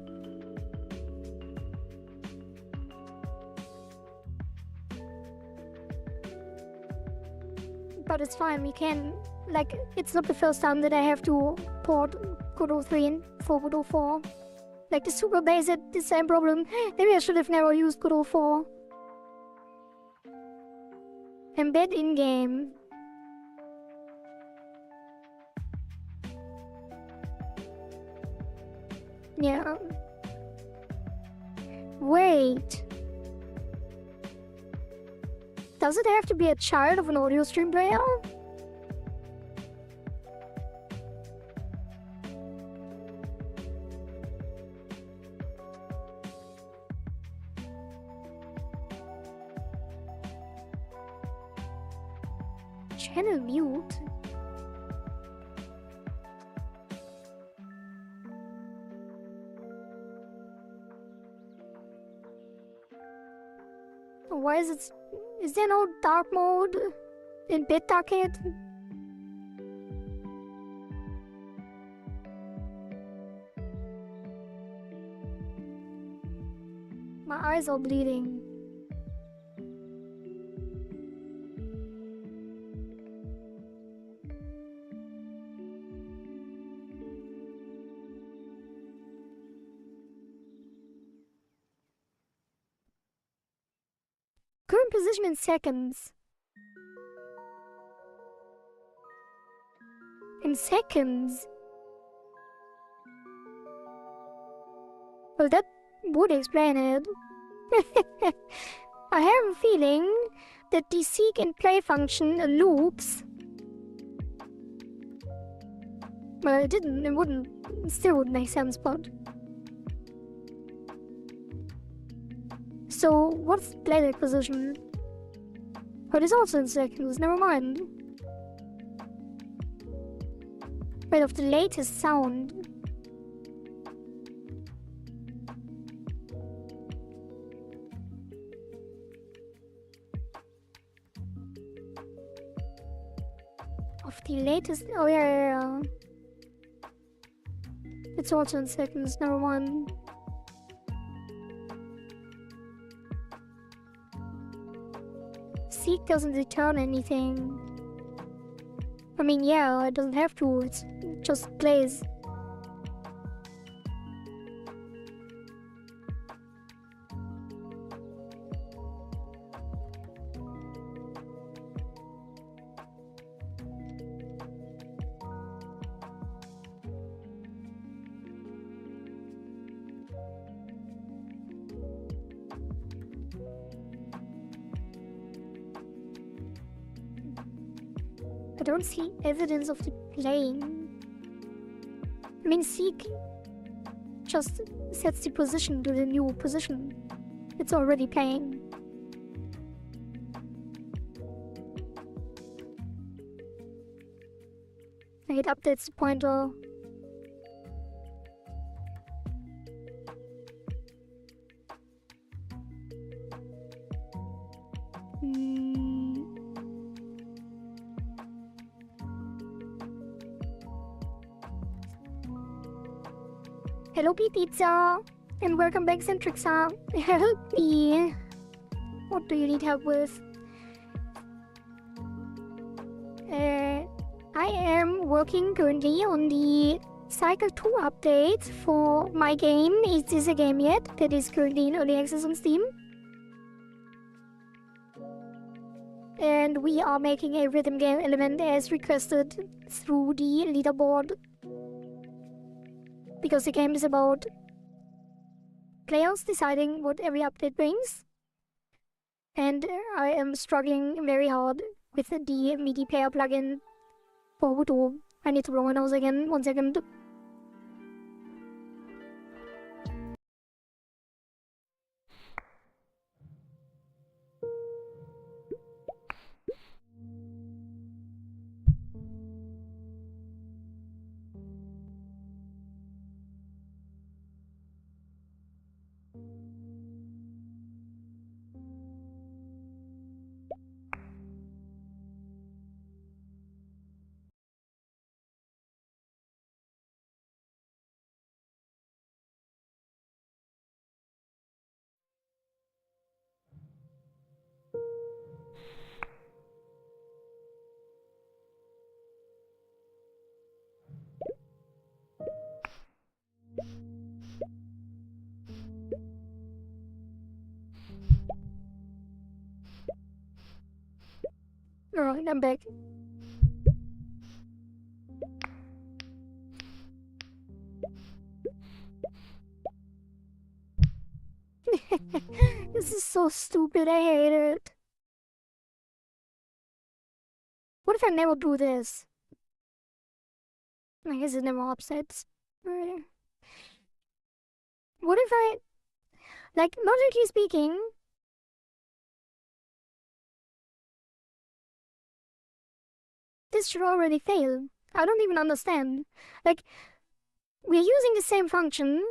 But it's fine, we can, like, it's not the first time that I have to port Godot 3 in for Godot 4. Like, the super base had the same problem. Maybe I should have never used Godot 4. Embed in-game. Yeah. Wait. Does it have to be a child of an audio stream player? Channel mute? Why is it... Is there no dark mode in BitTarget? My eyes are bleeding. Current position in seconds. In seconds? Well, that would explain it. I have a feeling that the seek and play function loops. Well, it didn't, it wouldn't, it still wouldn't make sense, but... So, what's the playback position? Oh, it is also in seconds, never mind. Wait, of the latest sound. Of the latest... Oh, yeah. It's also in seconds, never mind. Seek doesn't return anything. I mean, yeah, it doesn't have to, it just plays. I don't see evidence of the playing. I mean, seek just sets the position to the new position. It's already playing. It updates the pointer. Hello, Pizza, and welcome back, Centrixa. Help me. What do you need help with? I am working currently on the Cycle 2 update for my game. Is this a game yet? That is currently in early access on Steam. And we are making a rhythm game element as requested through the leaderboard. Because the game is about players deciding what every update brings. And I am struggling very hard with the MIDI player plugin for Voodoo. I need to blow my nose again, 1 second. Alright, I'm back. This is so stupid, I hate it. What if I never do this? I guess it never upsets. What if I, like, logically speaking, this should already fail. I don't even understand. Like, we're using the same function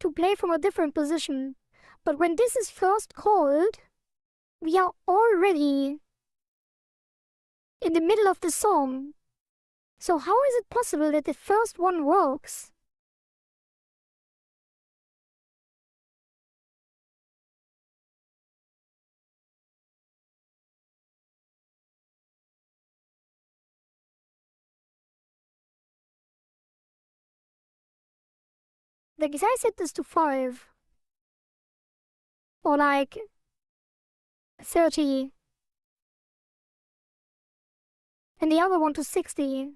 to play from a different position. But when this is first called, we are already in the middle of the song. So how is it possible that the first one works? Like, if I set this to 5, or like 30, and the other one to 60,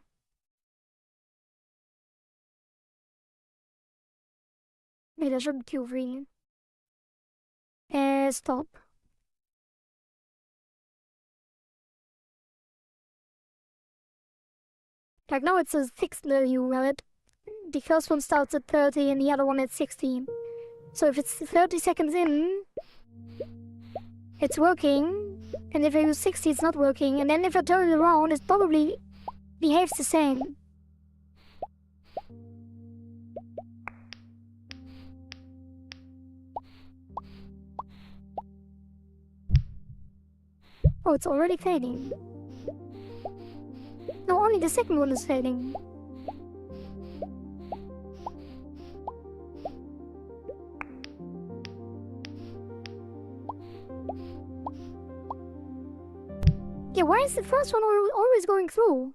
wait, I shouldn't Q3. Stop. Like now it says fixed value, right? The first one starts at 30 and the other one at 16. So if it's 30 seconds in, it's working. And if I use 60, it's not working. And then if I turn it around, it probably behaves the same. Oh, it's already fading. No, only the second one is fading. Yeah, why is the first one always going through?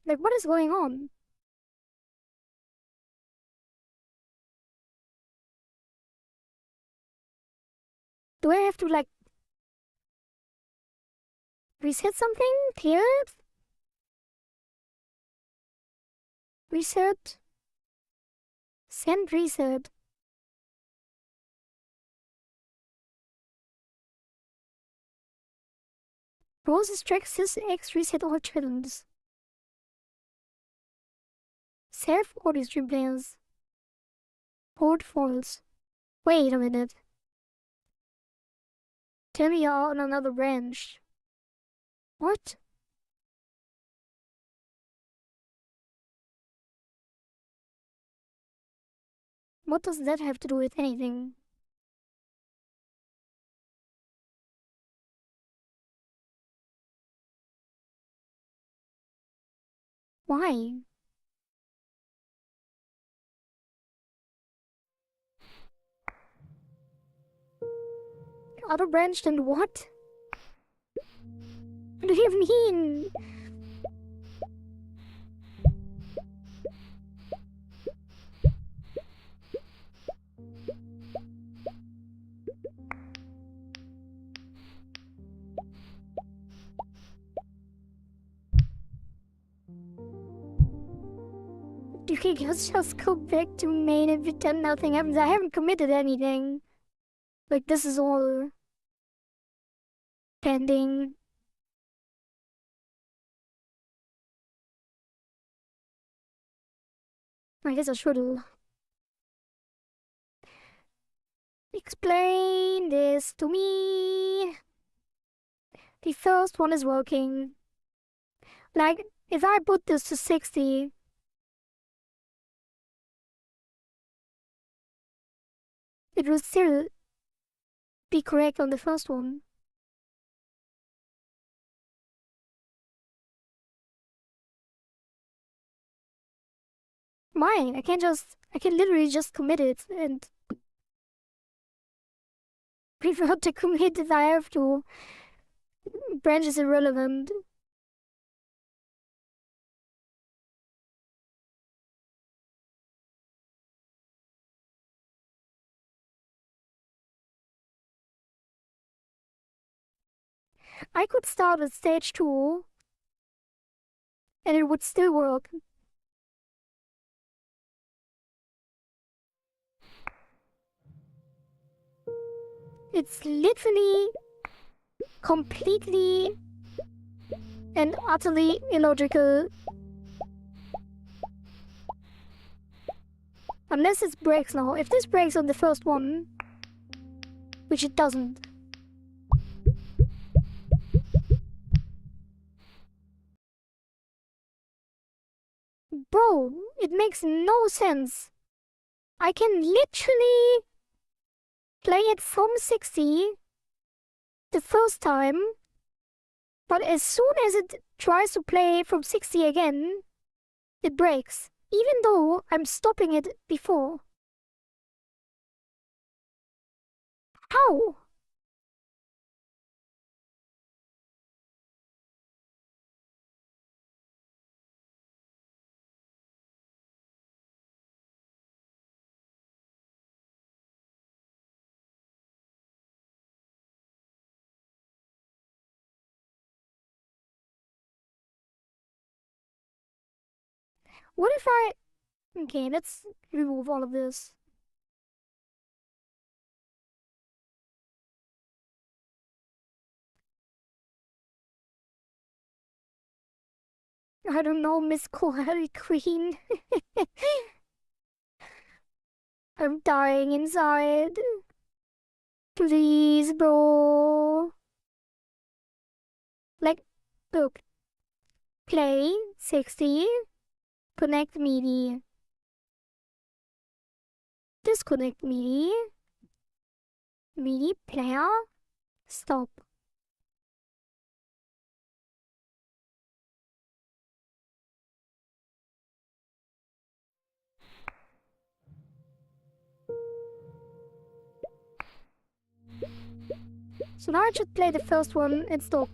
Like, what is going on? Do I have to, like, reset something? Clear it? Reset? Send reset. Process tracks sys x reset all channels. Self audio stream players. Port false. Wait a minute. Tell me you're on another branch. What? What does that have to do with anything? Why? Other branch than what? What do you mean? You can just go back to main and pretend nothing happens. I haven't committed anything. Like, this is all pending. I guess I should explain this to me. The first one is working. Like, if I put this to 60, it will still be correct on the first one. Why? I can literally just commit it and prefer to commit if I have to. Branch is irrelevant. I could start with stage 2 and it would still work. It's literally completely and utterly illogical. Unless it breaks now. If this breaks on the first one, which it doesn't. Bro, it makes no sense. I can literally play it from 60 the first time, but as soon as it tries to play from 60 again, it breaks, even though I'm stopping it before. How? What if I... Okay, let's remove all of this. I don't know, Miss Koala Queen. I'm dying inside. Please, bro. Like, look. Play 60. Connect MIDI. Disconnect MIDI. MIDI player. Stop. So now I should play the first one and stop.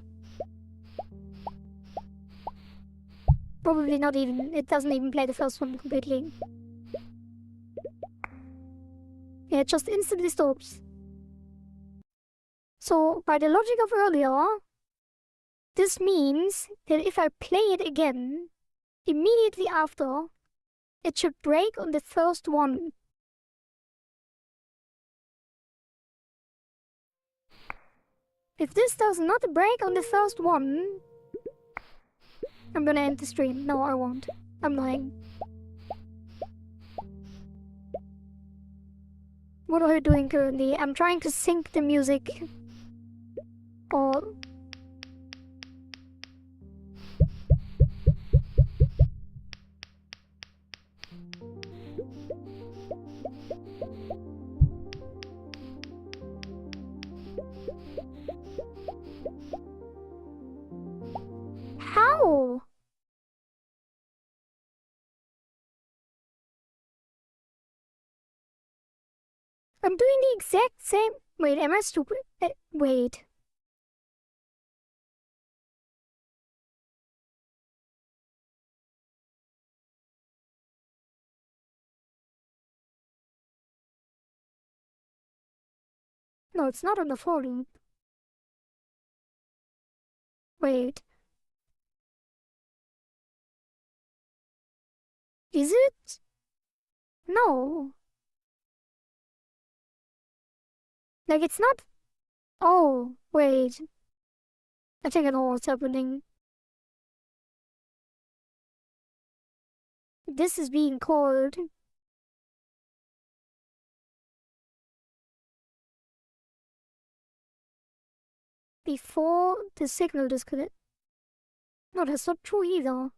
Probably not even. It doesn't even play the first one completely. Yeah, it just instantly stops. So, by the logic of earlier, this means that if I play it again, immediately after, it should break on the first one. If this does not break on the first one, I'm gonna end the stream. No, I won't. I'm lying. What are you doing currently? I'm trying to sync the music. Or... How? I'm doing the exact same... Wait, am I stupid? Wait. No, it's not on the for loop. Wait. Is it? No. Like, it's not... Oh, wait. I think I know what's happening. This is being called... before the signal disconnect. No, that's not true either.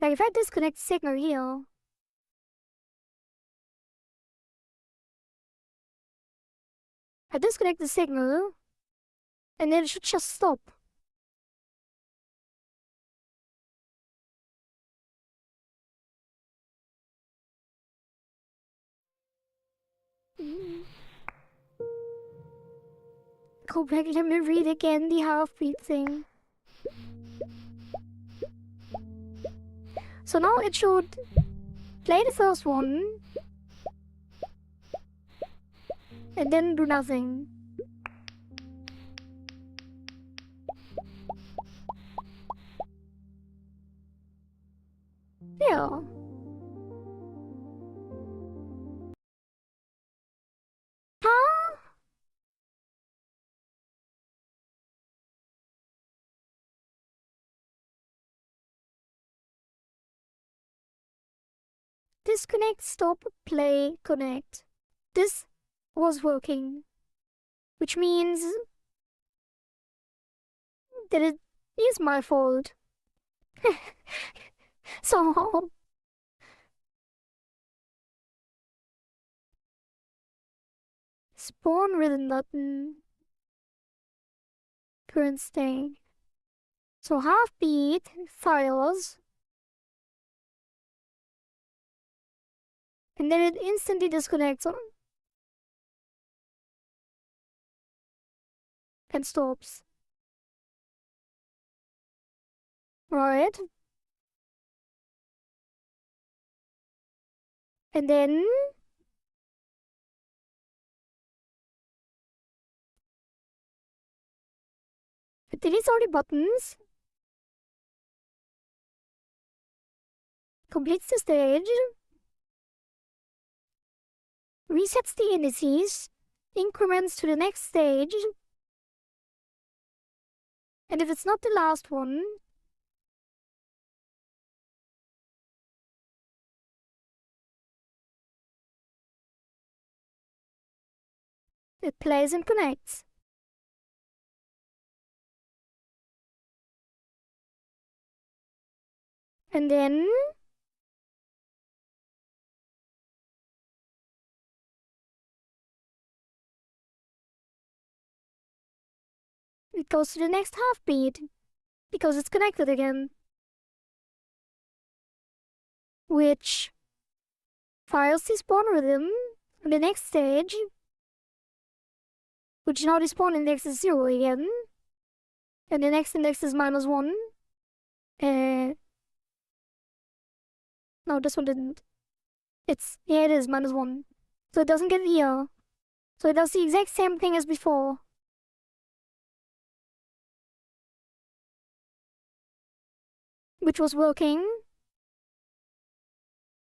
Like, if I disconnect signal here... I disconnect the signal, and then it should just stop. Go back, let me read again the heartbeat thing. So now it should play the first one. and then do nothing. Yeah. Huh? Disconnect, stop, play, connect. This was working, which means that it is my fault. Somehow. Spawn rhythm button. Current state. So half beat, files, and then it instantly disconnects and stops. Right? And then it deletes all the buttons, completes the stage, resets the indices, increments to the next stage, and if it's not the last one, it plays and connects. And then it goes to the next half beat because it's connected again, which fires the spawn rhythm on the next stage, which now the spawn index is 0 again, and the next index is -1. No, this one didn't. Yeah, it is -1. So it doesn't get here. So it does the exact same thing as before. Which was working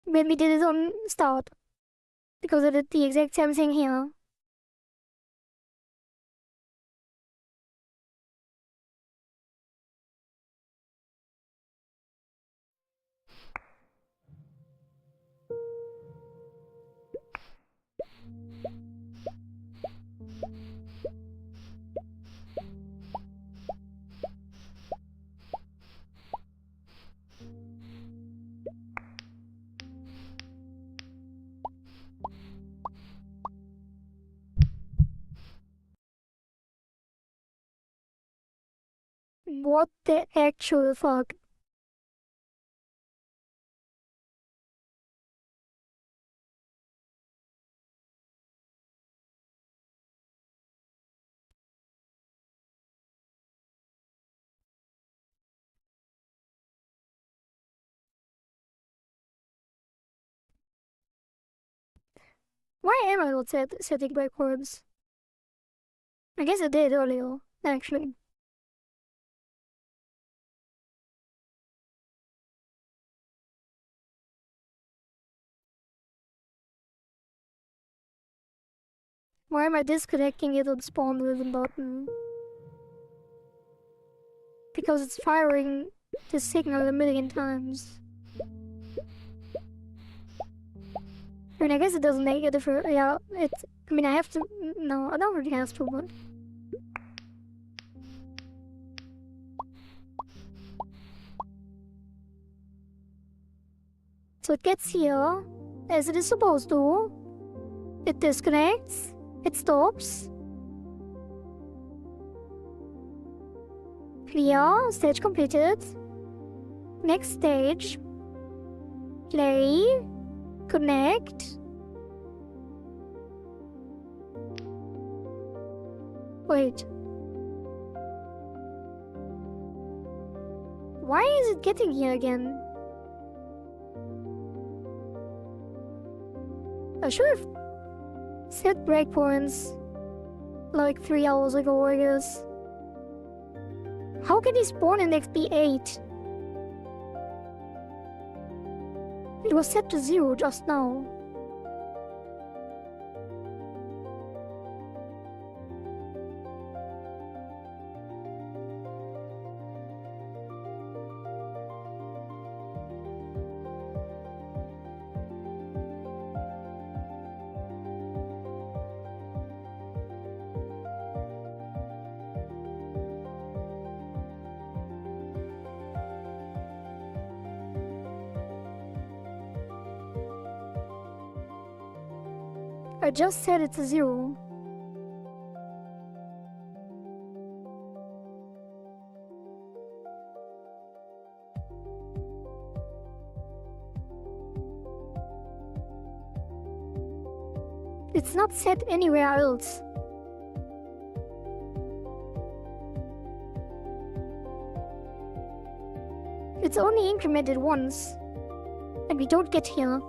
when we did it on start. Because it did the exact same thing here. What the actual fuck? Why am I not setting backwards? I guess I did earlier, actually. Why am I disconnecting it on spawn rhythm button? Because it's firing the signal a million times. I mean, I guess it doesn't make a difference. Yeah, I mean, I have to. No, I don't really have to, but. So it gets here, as it is supposed to. It disconnects. It stops. Clear. Stage completed. Next stage. Play. Connect. Wait. Why is it getting here again? I should have set breakpoints like 3 hours ago, I guess. How can he spawn in XP 8? It was set to 0 just now. I just set it to 0. It's not set anywhere else. It's only incremented once, and we don't get here.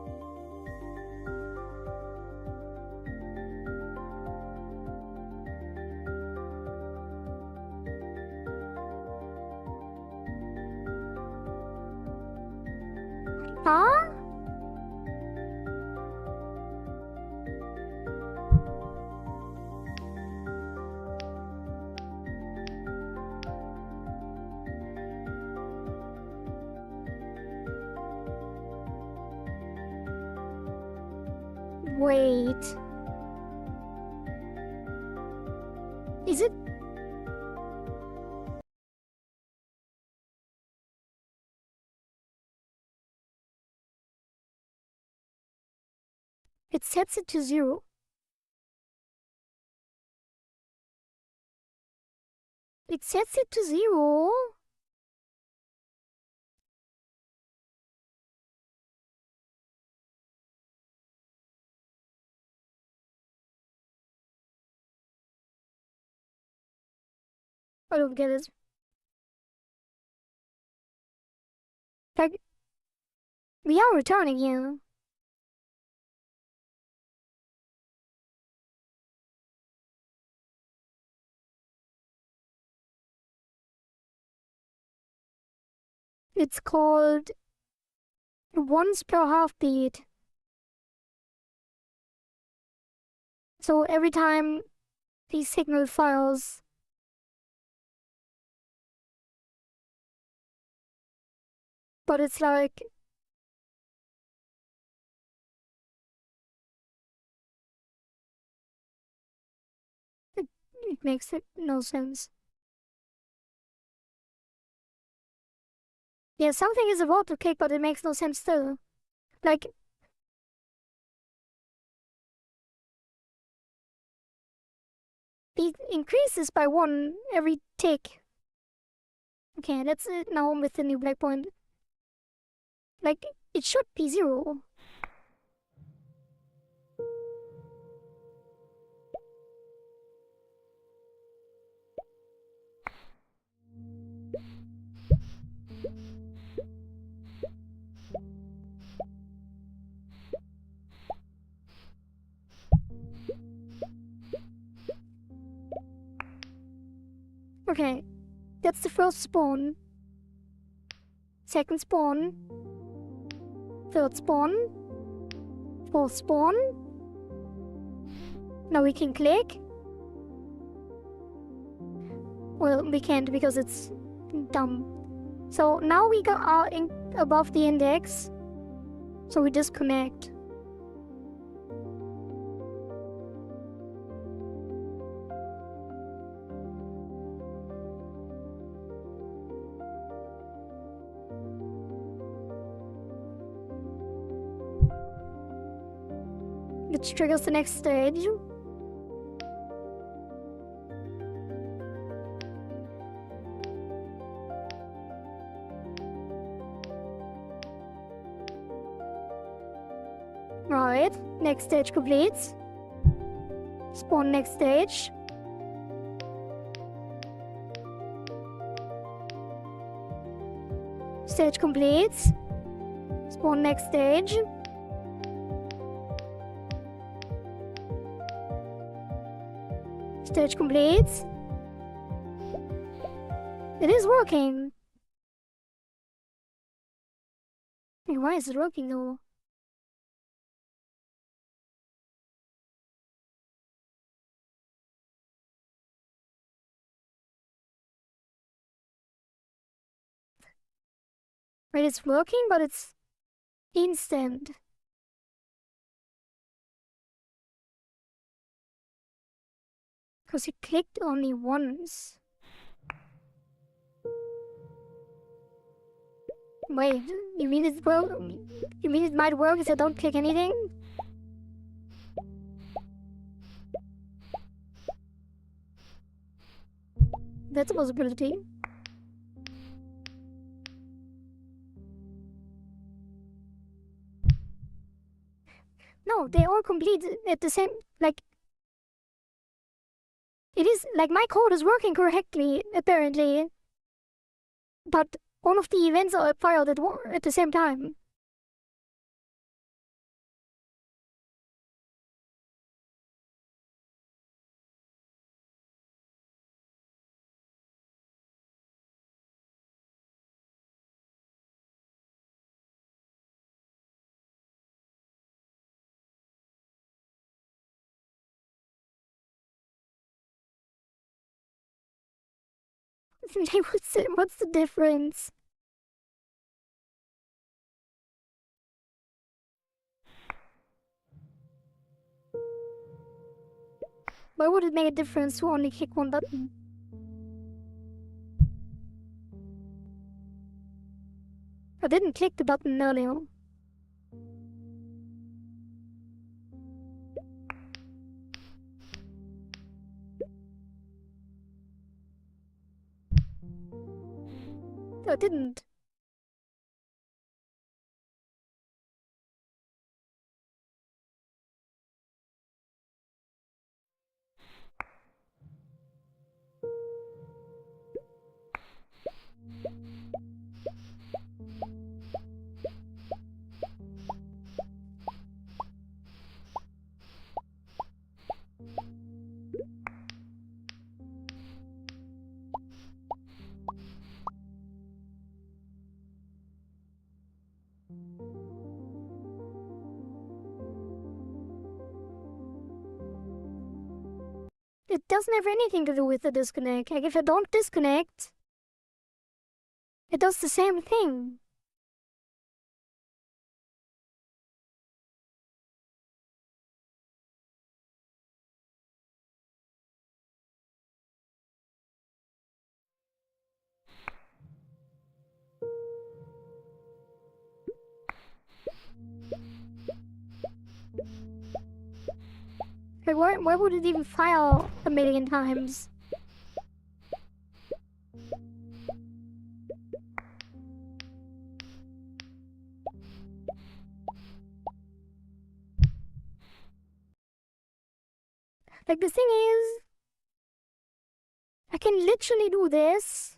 Huh? Wait. Is it? It sets it to 0. It sets it to 0. I don't get it. Like, we are returning here. It's called once per heartbeat. So every time the signal fires, but it's like it makes no sense. Yeah, something is about to click, but it makes no sense still. Like, it increases by 1 every tick. Okay, that's it now with the new breakpoint. Like, it should be 0. Okay, that's the first spawn. Second spawn. Third spawn. Fourth spawn. Now we can click. Well, we can't because it's dumb. So now we are above the index. So we disconnect. Which triggers the next stage. Right, next stage completes. Spawn next stage. Stage completes. Spawn next stage. Stage complete. It is working. Wait, why is it working though? Wait, it's working, but it's instant. Because you clicked only once. Wait, you mean it work? You mean it might work if I don't click anything? That's a possibility. No, they all complete at the same, like, it is, like, my code is working correctly, apparently. But all of the events are filed at the same time. What's the difference? Why would it make a difference to only click one button? I didn't click the button earlier. I didn't. It doesn't have anything to do with the disconnect. Like, if I don't disconnect, it does the same thing. Like, why would it even file a million times? Like, the thing is, I can literally do this.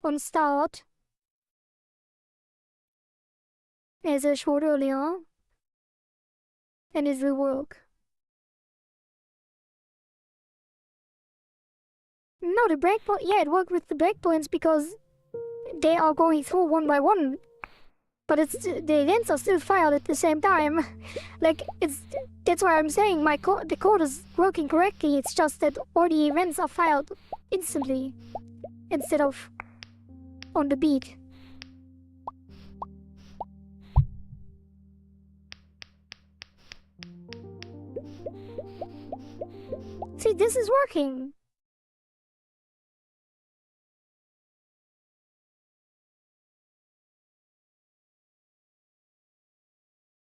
On start, as I showed earlier, and it will work. No, the breakpoint, yeah, it worked with the breakpoints because they are going through one by one. But the events are still filed at the same time. Like, that's why I'm saying the code is working correctly. It's just that all the events are filed instantly instead of on the beat. See, this is working.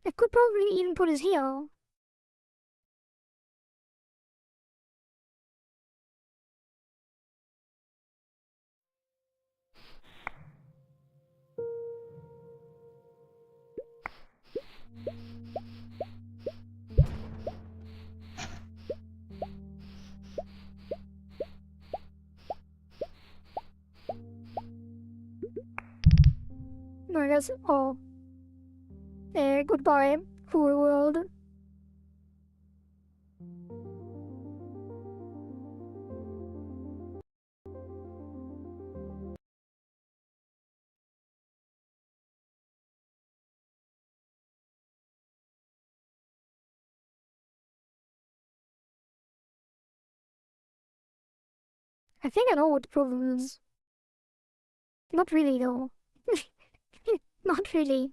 I could probably even put it here. I guess. Oh. Goodbye, poor world. I think I know what the problem is. Not really, though. Not really.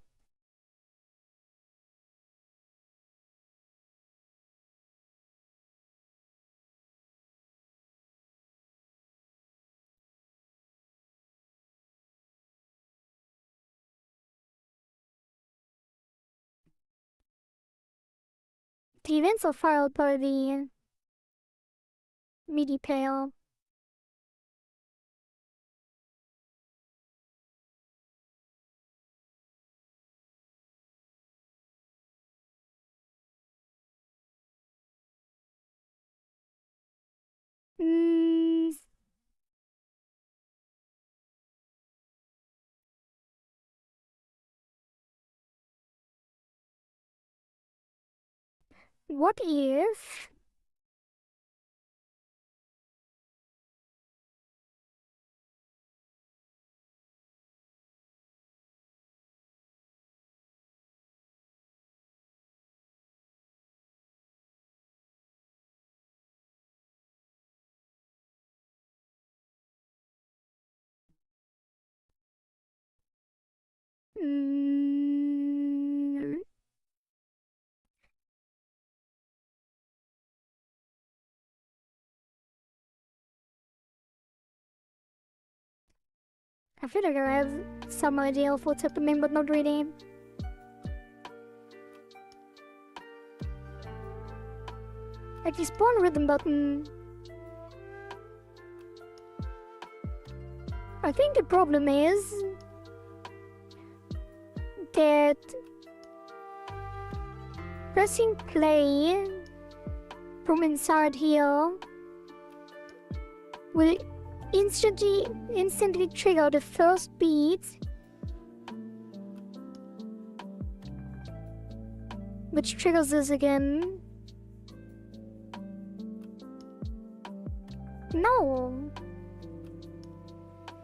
The events are filed by the MIDI player. Mm, what if... Mm, I feel like I have some idea of what's happening, but not really. Like the spawn rhythm button. I think the problem is that pressing play from inside here will instantly trigger the first beat, which triggers this again. No,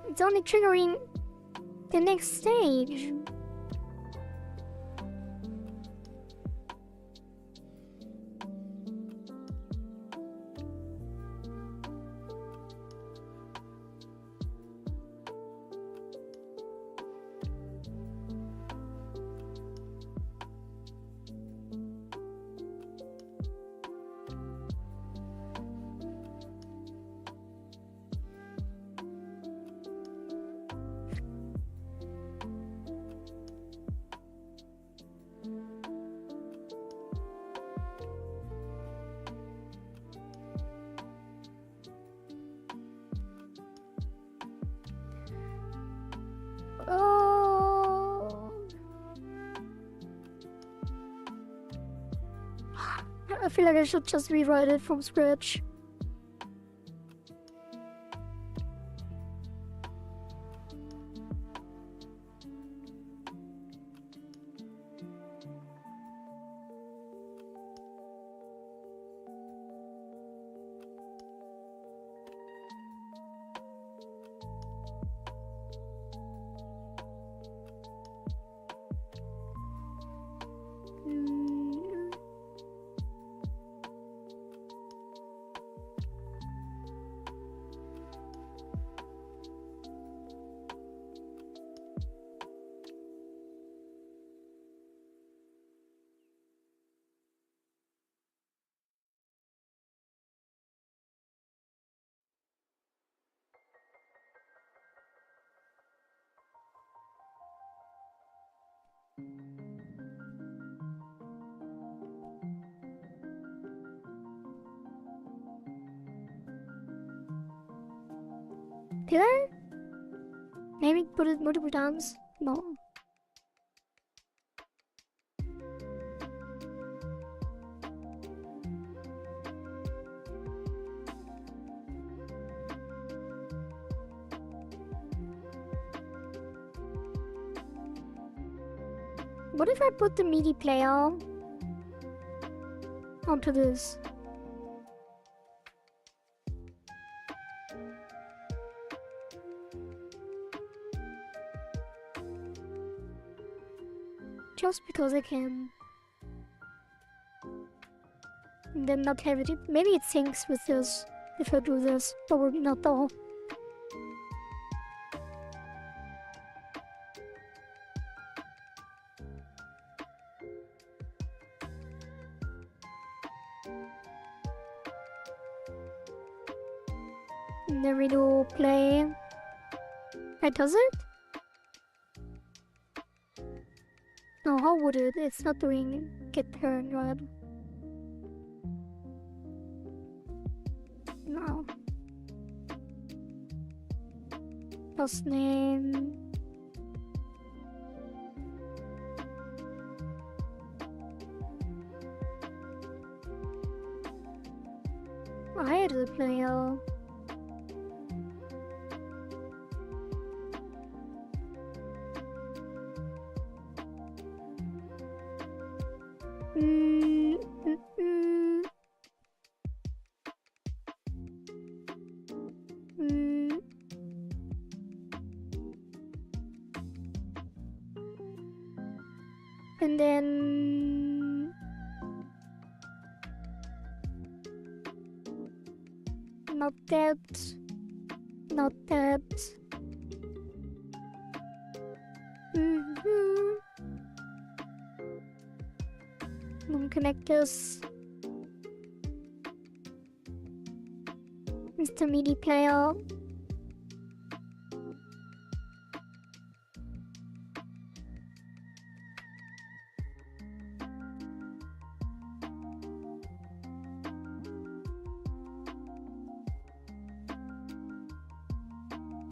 it's only triggering the next stage. Oh, I feel like I should just rewrite it from scratch. Mm. Did I? Maybe put it multiple times? No. What if I put the meaty player onto this? Just because I can. And then not have it. Maybe it syncs with this if I do this. Probably not though. And then we do play. Right, does it? No, how would it? It's not doing get turned, right? No. First name. Hide the player. And then not that, not that. Non-connectors. Mr. MIDI player.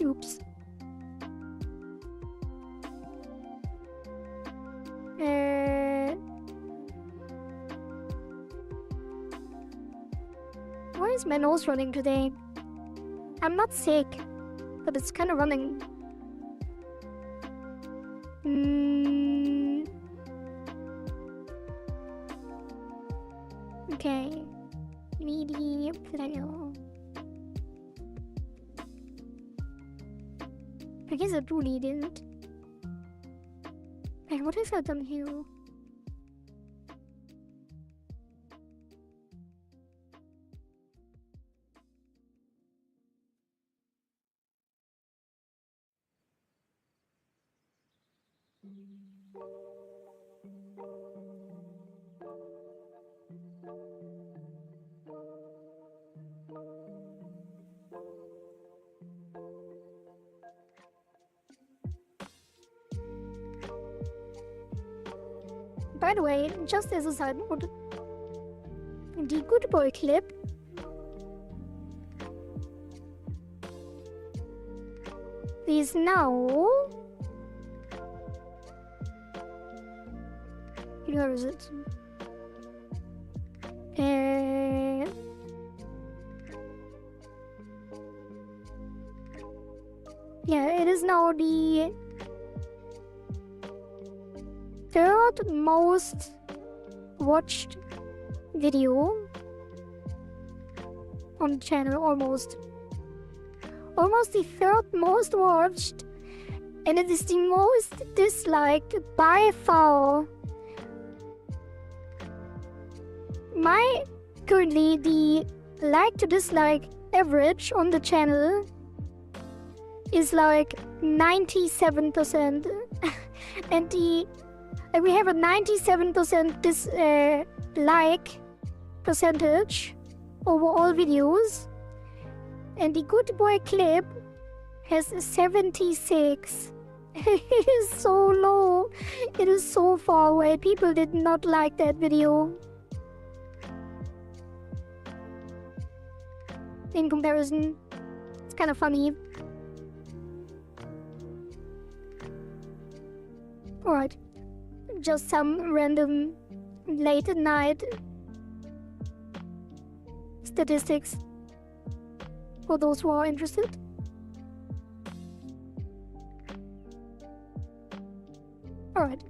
Oops. Why is my nose running today? I'm not sick, but it's kind of running. Okay. Media player. I guess I do need it. Wait, what have I done here? By the way, just as a side note, the Good Boy clip is now... Where is it? Yeah, it is now the third most watched video on the channel, almost the third most watched, and it is the most disliked by far. Currently the like to dislike average on the channel is like 97%. And we have a 97% like percentage over all videos, and the Good Boy clip has 76. It is so low. It is so far away. People did not like that video. In comparison, it's kind of funny. Alright, just some random late at night statistics for those who are interested. Alright.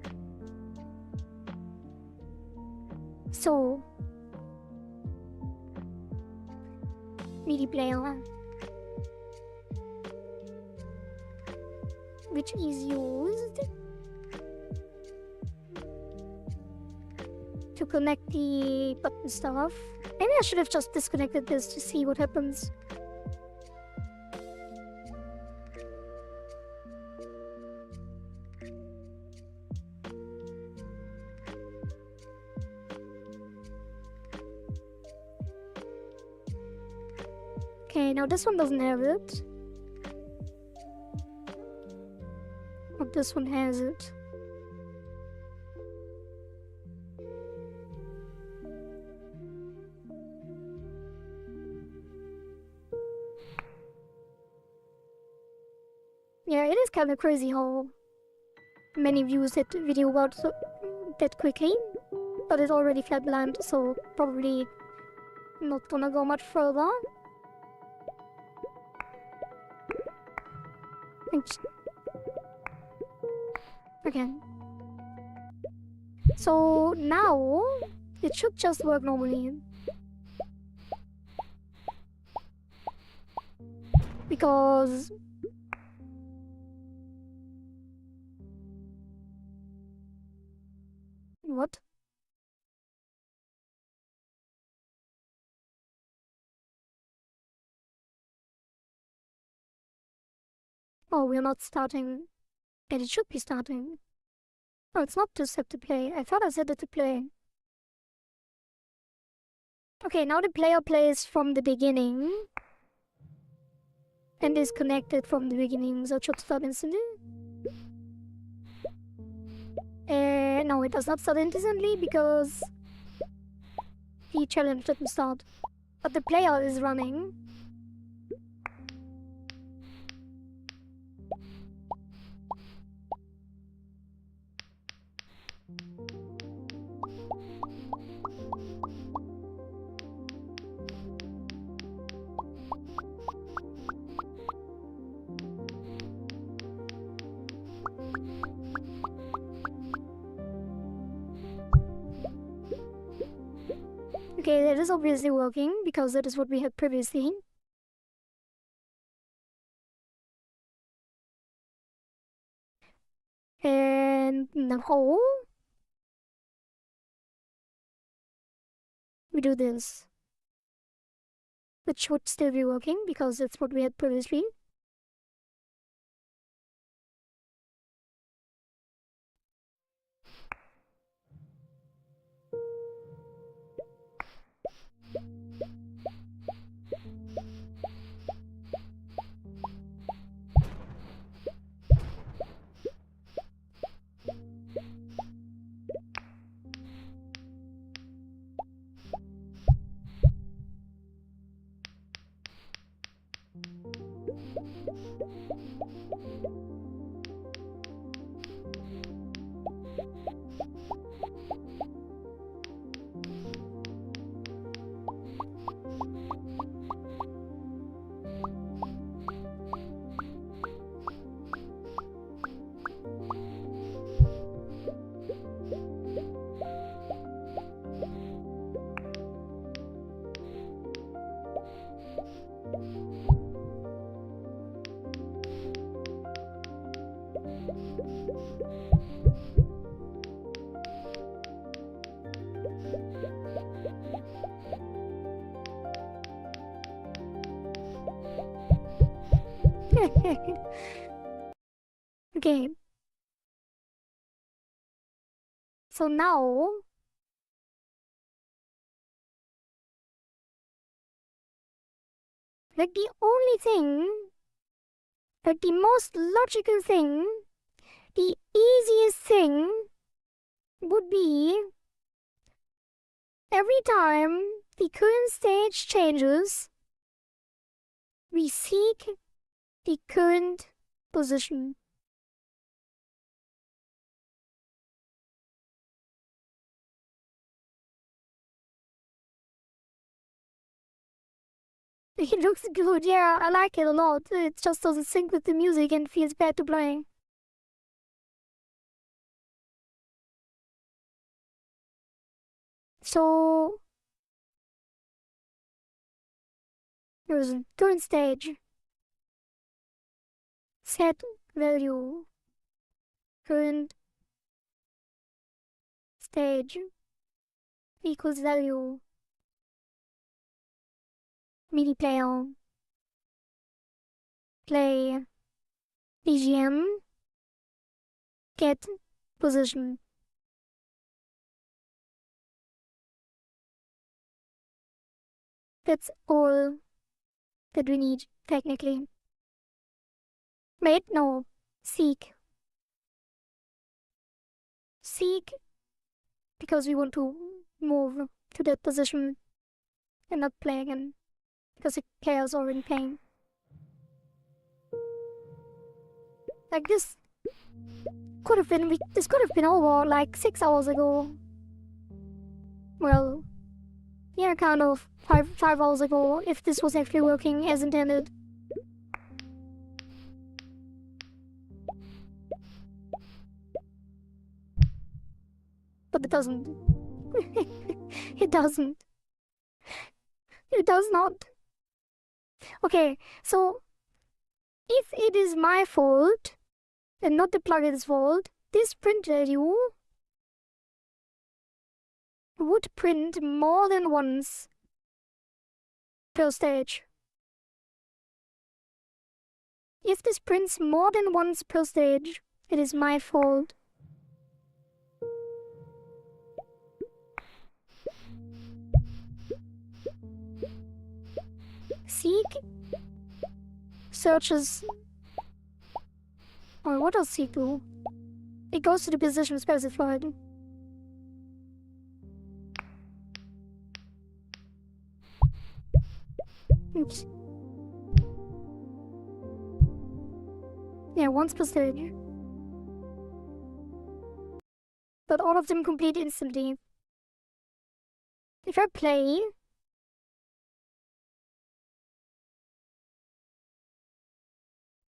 So, media player, which is used to connect the button stuff. Maybe I should have just disconnected this to see what happens. Okay, now this one doesn't have it. But this one has it. Yeah, it is kind of crazy how many views that video got that quickly. But it's already flatlined, so probably not gonna go much further. Okay. So now it should just work normally. Because what? Oh, we're not starting. And it should be starting. Oh, it's not just set to play. I thought I set it to play. Okay, now the player plays from the beginning. And is connected from the beginning, so it should start instantly. No, it does not start instantly because the challenge didn't start. But the player is running. Okay, that is obviously working because that is what we had previously. And now we do this, which should still be working because that's what we had previously. Okay. So now like the only thing, like the most logical thing, the easiest thing would be every time the current stage changes, we seek the current position. It looks good, yeah, I like it a lot. It just doesn't sync with the music and feels bad to play. It's So there's a current stage. Set value. Current stage equals value. MIDI player. Play. BGM. Get position. That's all that we need, technically. Wait, no. Seek. Seek because we want to move to that position and not play again because the chaos already playing. Like this could have been over like 6 hours ago. Well, yeah, kind of 5 hours ago if this was actually working as intended. But it doesn't. It doesn't. It does not. Okay, so if it is my fault and not the plugin's fault, this print value would print more than once per stage. If this prints more than once per stage, it is my fault. Seek searches. Or what does seek do? It goes to the position specified. Oops. Yeah, once per stage. But all of them complete instantly. If I play,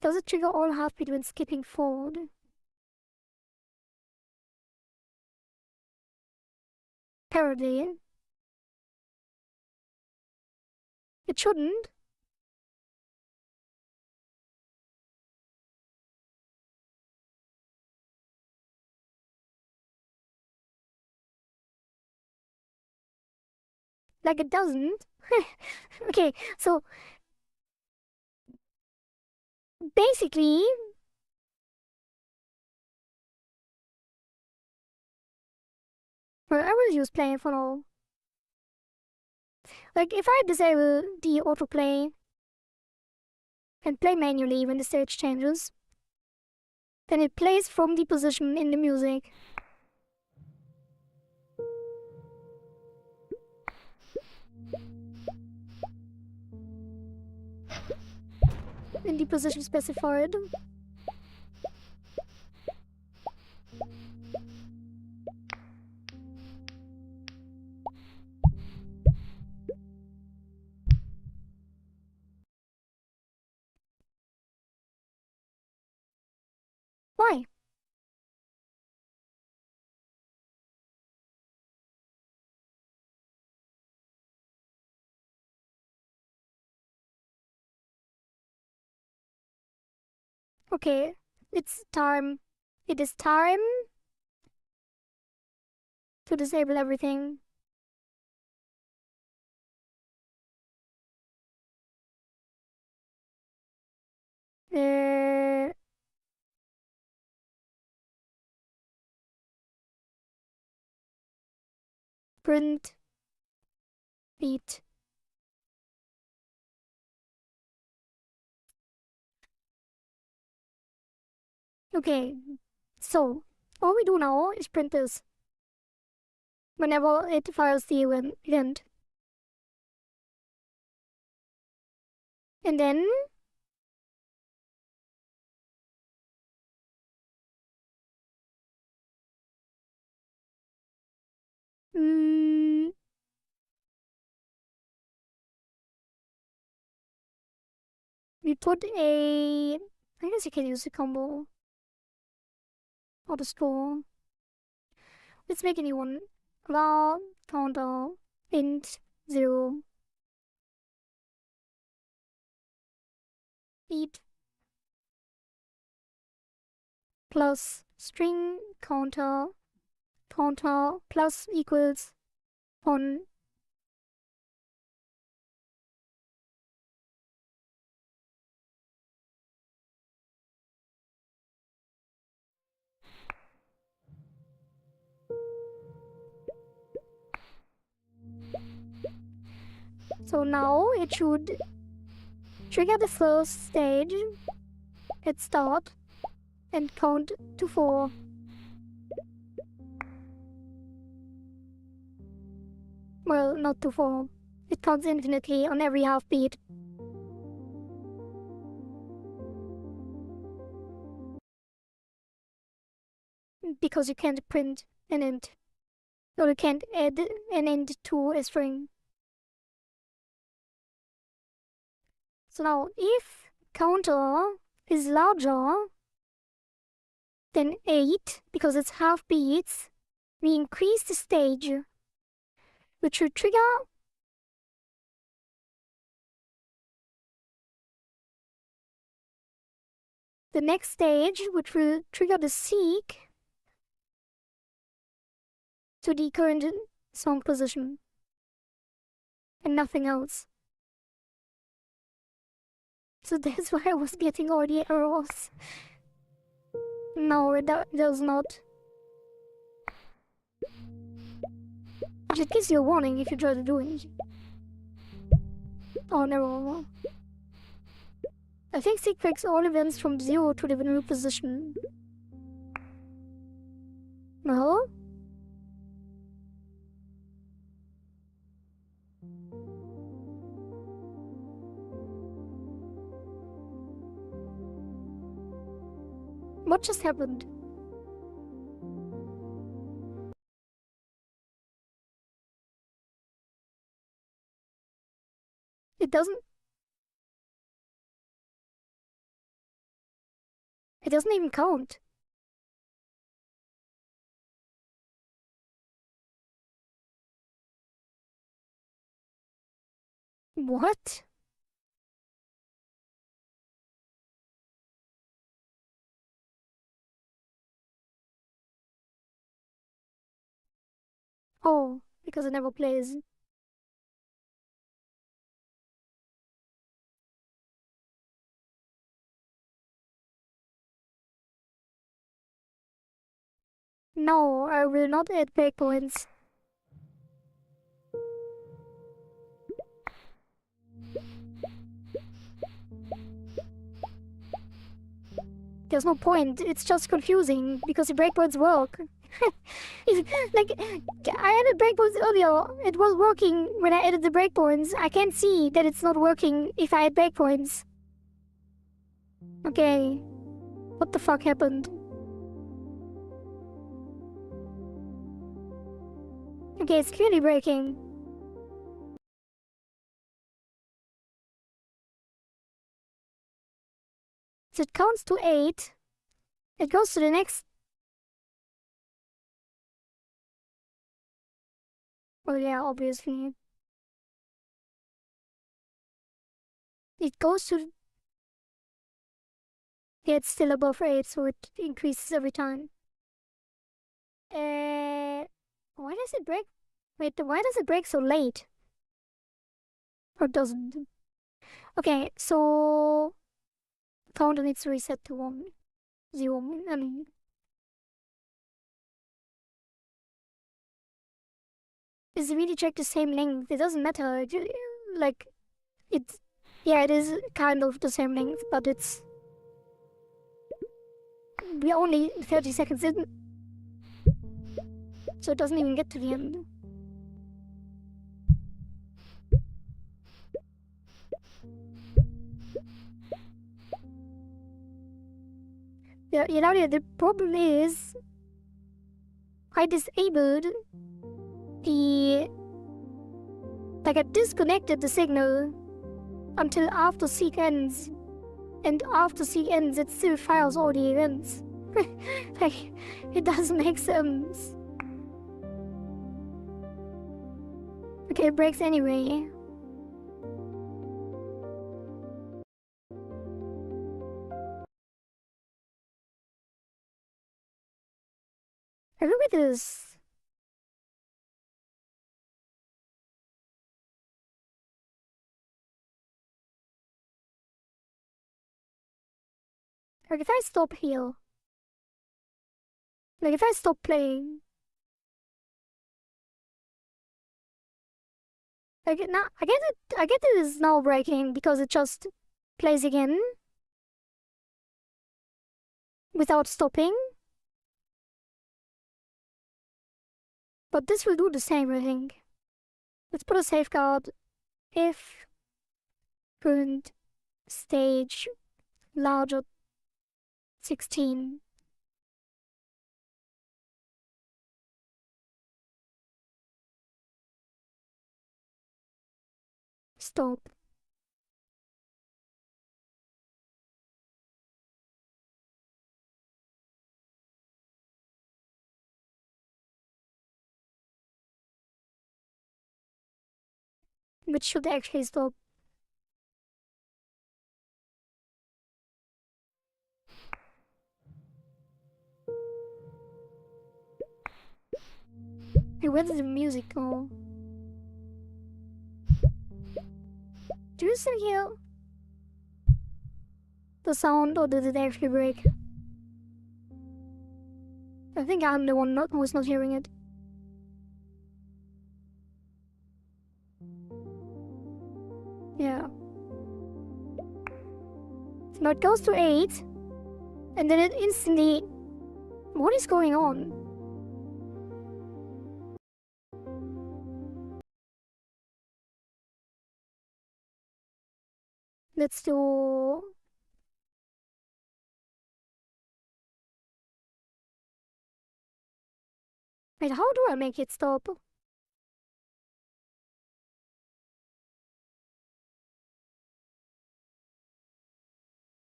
does it trigger all heartbeat when skipping forward? Apparently. It shouldn't. Like it doesn't. Okay, so basically, well, I will use play for now. Like if I disable the autoplay and play manually when the stage changes, then it plays from the position in the music. In the position specified. Why? Okay, it's time. It is time to disable everything. Uh, print beat. Okay, so all we do now is print this whenever it fires the event. And then mm, we put a, I guess you can use a combo or the store. Let's make a new one. var counter int 0 eat plus string counter plus equals on so now it should trigger the first stage at start and count to 4. Well, not to 4. It counts infinitely on every half beat. Because you can't print an int. Or you can't add an int to a string. So now, if counter is larger than 8, because it's half beats, we increase the stage, which should trigger the next stage, which will trigger the seek to the current song position, and nothing else. So that's why I was getting all the errors. No, it does not. It gives you a warning if you try to do it. Oh, no. I think seek breaks all events from 0 to the new position. Well? What just happened? It doesn't even count. What? Oh, because it never plays. No, I will not add breakpoints. There's no point, it's just confusing, because the breakpoints work. Like, I added breakpoints earlier, it was working when I added the breakpoints. I can't see that it's not working if I add breakpoints. Okay. What the fuck happened? Okay, it's clearly breaking. So it counts to 8. It goes to the next. Well, yeah, obviously. It goes to. Yeah, it's still above 8, so it increases every time. Why does it break? Wait, why does it break so late? Or doesn't? Okay, so. Counter needs to reset to 1. 0, I mean. Is really check the same length? It doesn't matter. Like, it's. Yeah, it is kind of the same length, but it's. We're only 30 seconds in. So it doesn't even get to the end. Yeah, you know, the problem is I disabled the. Like, I disconnected the signal until after seek ends. And after seek ends, it still fires all the events. Like, it doesn't make sense. Okay, it breaks anyway. I look at this. Like if I stop here, like if I stop playing, like now I get it. I get it is now breaking because it just plays again without stopping. But this will do the same, I think. Let's put a safeguard. If current stage larger 16. Stop. Which should actually stop. Hey, where did the music go? Do you still hear the sound or did it actually break? I think I'm the one who's not hearing it. Yeah. Now it goes to 8. And then it instantly... What is going on? Let's do... Wait, how do I make it stop?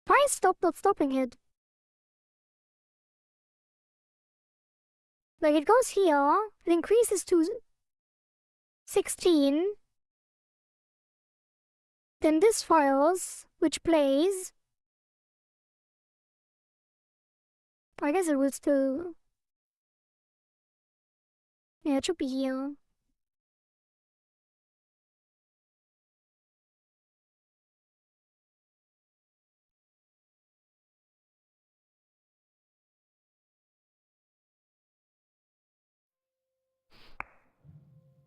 If I stop not stopping it. Like it goes here, it increases to 16. Then this fires, which plays. I guess it will still... Yeah, it should be here.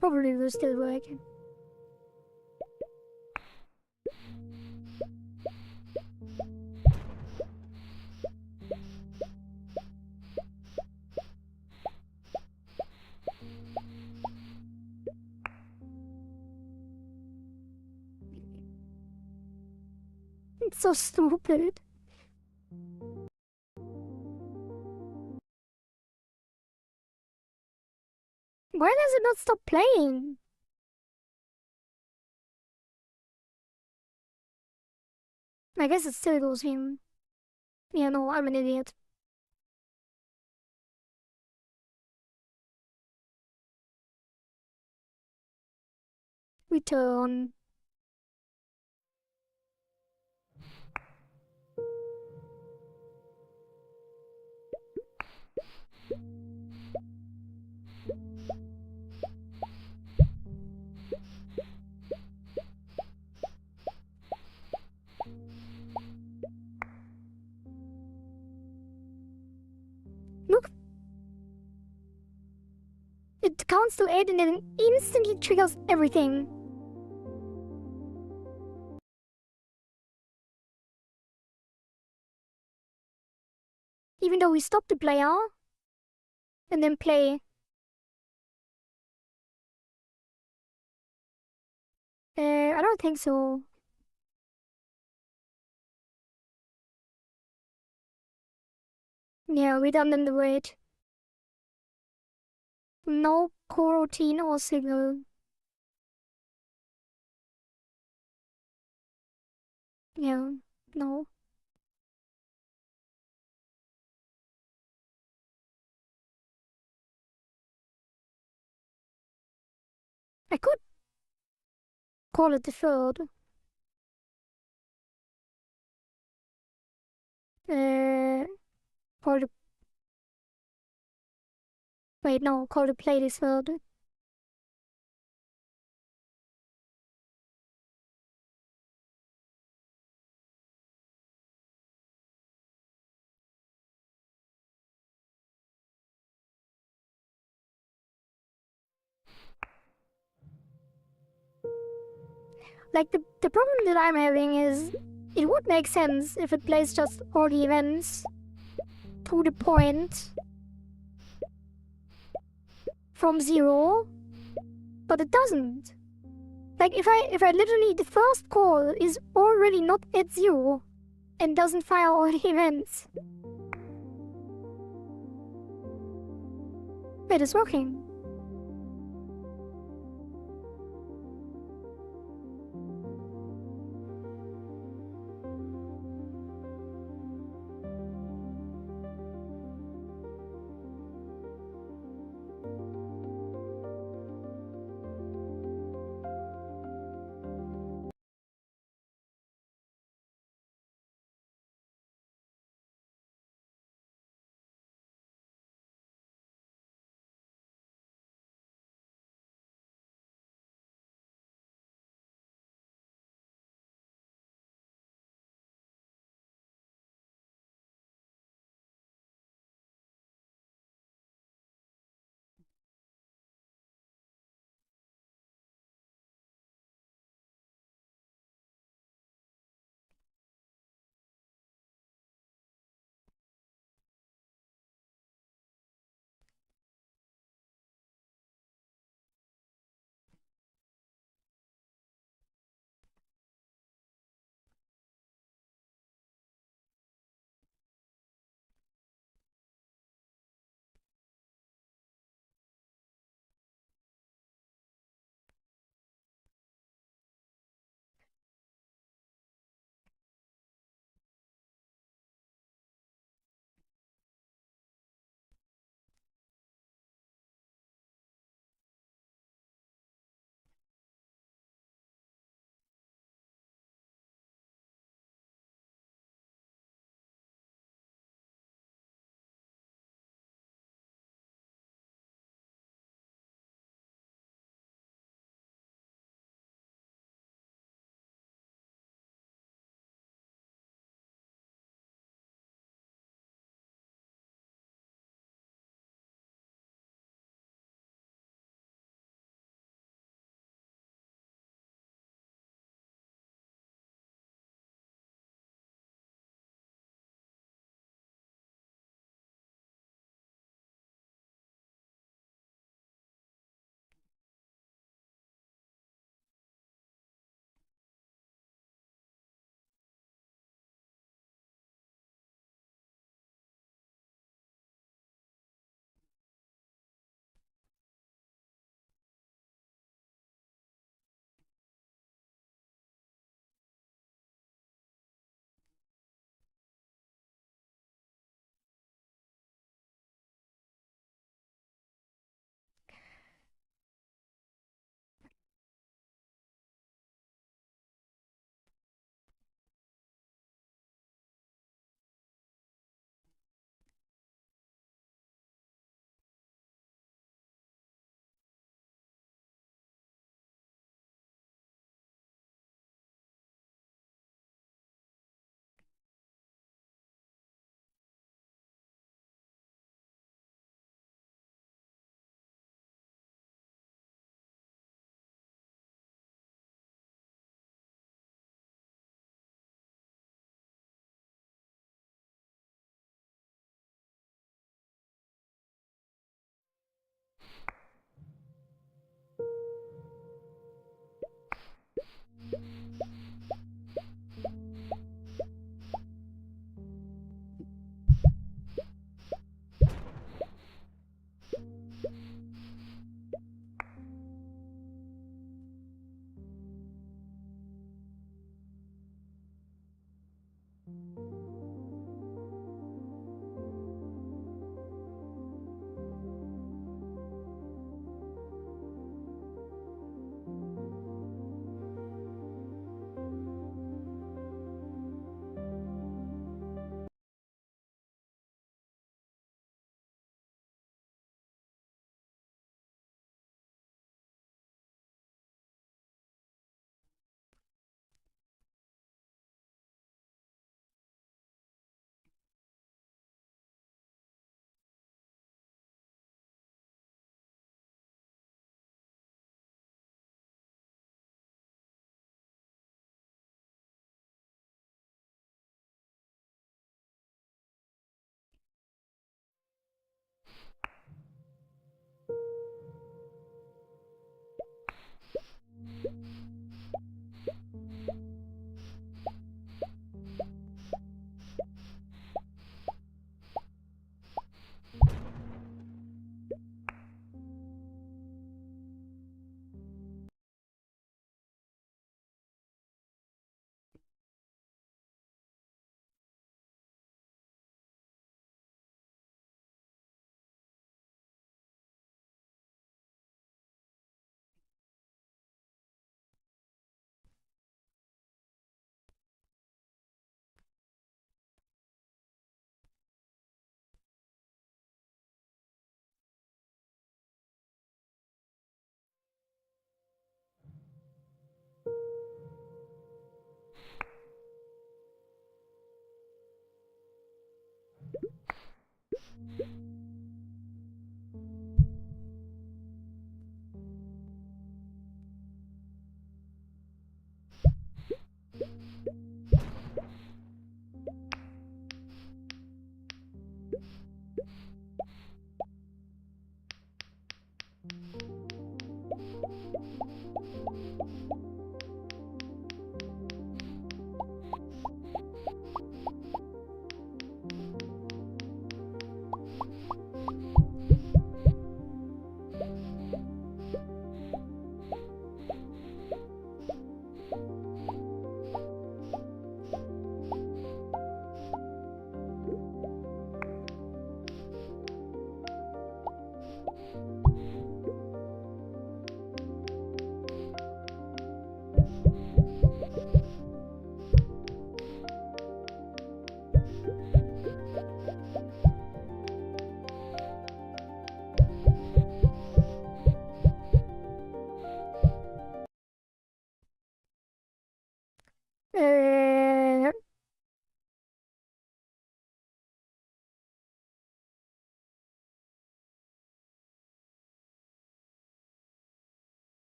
Probably will still work. It's so stupid. Why does it not stop playing? I guess it still goes him. Yeah, no, I'm an idiot. Return. Look. It counts to 8 and then instantly triggers everything. Even though we stop the player and then play. I don't think so. Yeah, redundant wait. No coroutine or signal. Yeah, no. I could call it deferred. Call it, wait, no, call it play deferred. Like, the problem that I'm having is it would make sense if it plays just all the events to the point from 0, but it doesn't. Like, if I literally, the first call is already not at 0 and doesn't fire all the events. Wait, it's working.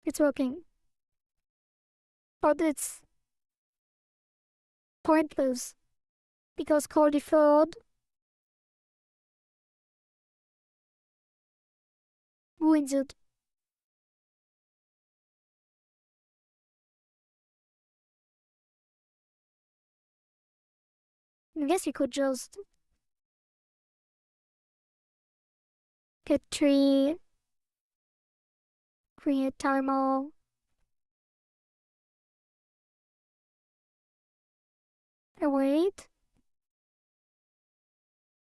It's working. But it's pointless because call deferred ruins it. I guess you could just get tree, create timer, and wait,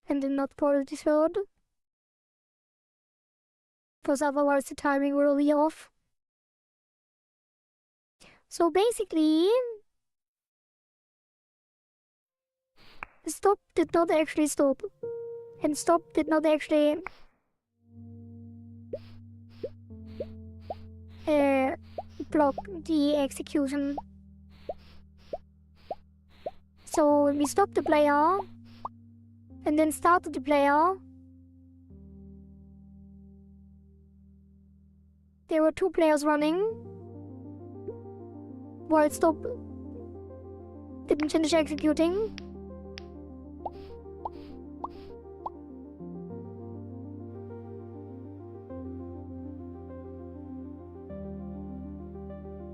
and then not call deferred. Because otherwise the timing will be off. So basically, stop did not actually stop. And stop did not actually block the execution. So we stopped the player and then started the player. There were two players running while stop didn't finish executing.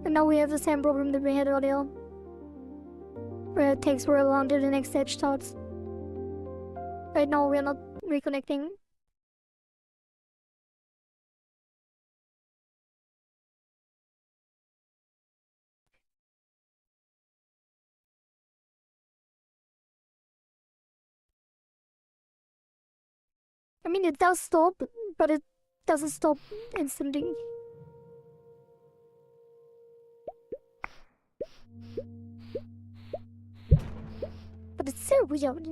And now we have the same problem that we had earlier, where it takes forever until the next stage starts. Right now we are not reconnecting. I mean, it does stop, but it doesn't stop instantly. But it's so weird.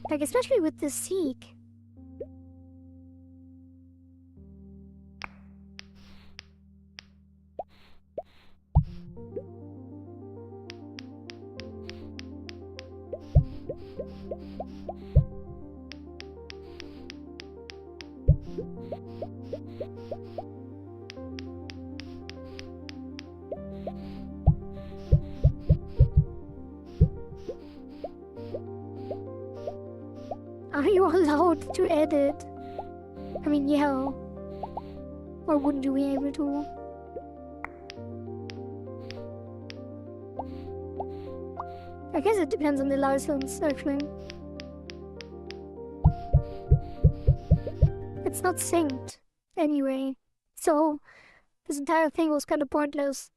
Like, especially with the Seek. Are you allowed to edit? I mean, yeah. Or wouldn't you be able to? I guess it depends on the license, actually. It's not synced, anyway. So, this entire thing was kind of pointless.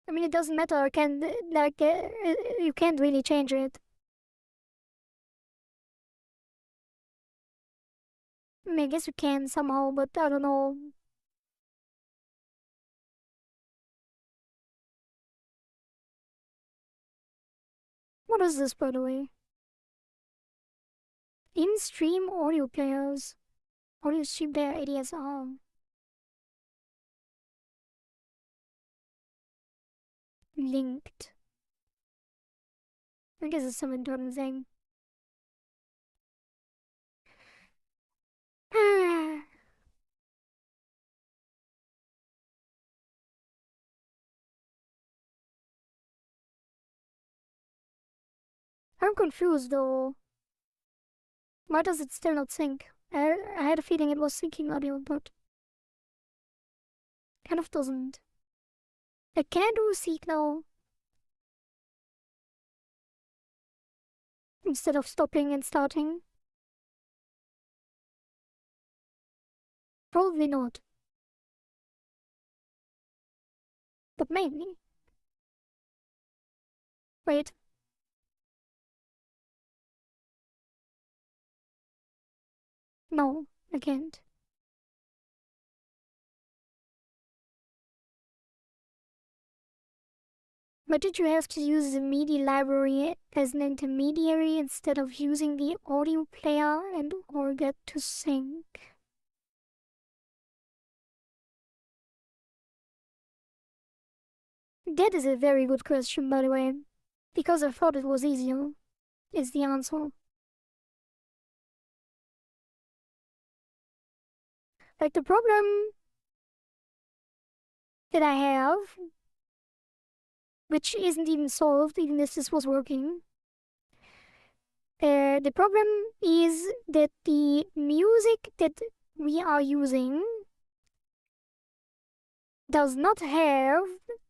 I mean, it doesn't matter. You can't really change it. I mean, I guess you can somehow, but I don't know. What is this, by the way? In-stream audio players. Audio stream player ADSR. Linked. I guess it's some internal thing. I'm confused though. Why does it still not sync? I had a feeling it was syncing audio, but kind of doesn't. Like, can I do a seek now? Instead of stopping and starting? Probably not. But maybe. Wait. No, I can't. But did you have to use the MIDI library as an intermediary instead of using the audio player and or get to sync? That is a very good question, by the way. Because I thought it was easier, is the answer. Like, the problem that I have, which isn't even solved, even if this was working, the problem is that the music that we are using does not have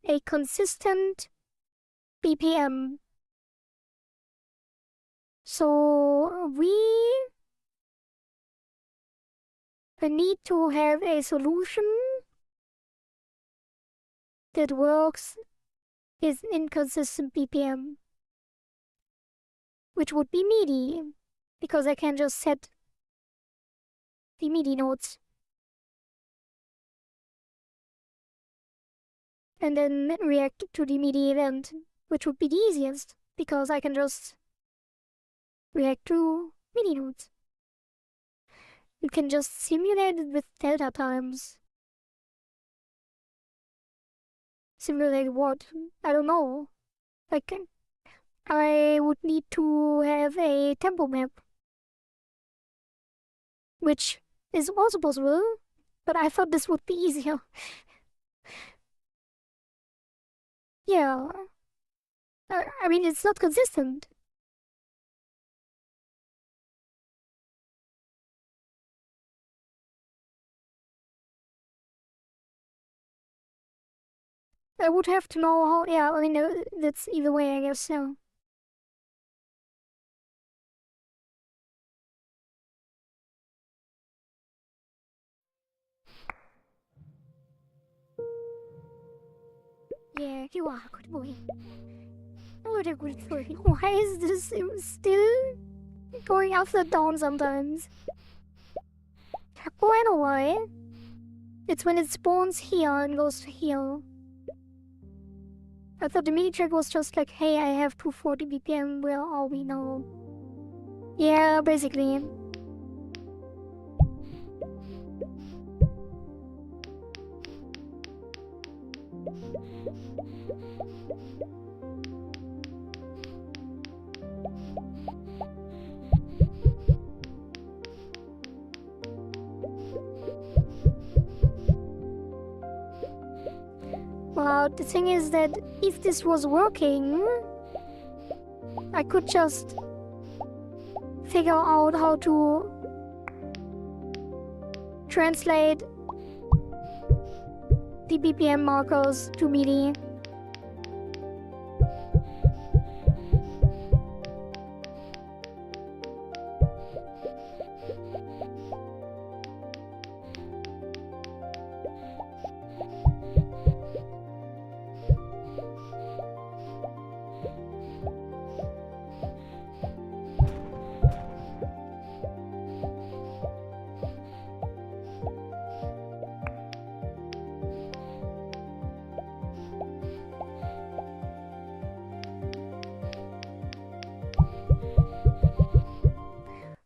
a consistent BPM. So we need to have a solution that works with inconsistent BPM, which would be MIDI, because I can just set the MIDI notes and then react to the MIDI event, which would be the easiest, because I can just react to MIDI notes. You can just simulate it with delta times. Simulate what? I don't know. Like, I would need to have a tempo map, which is also possible, but I thought this would be easier. Yeah, I mean, it's not consistent. I would have to know how, yeah, I mean, that's either way, I guess, so. Yeah, you are a good boy. What a good boy. Why is this still going after dawn sometimes? Oh, I know why. It's when it spawns here and goes to here. I thought the mini track was just like, hey, I have 240 BPM, where are we now? Yeah, basically. Well, the thing is that if this was working, I could just figure out how to translate the BPM markers to MIDI.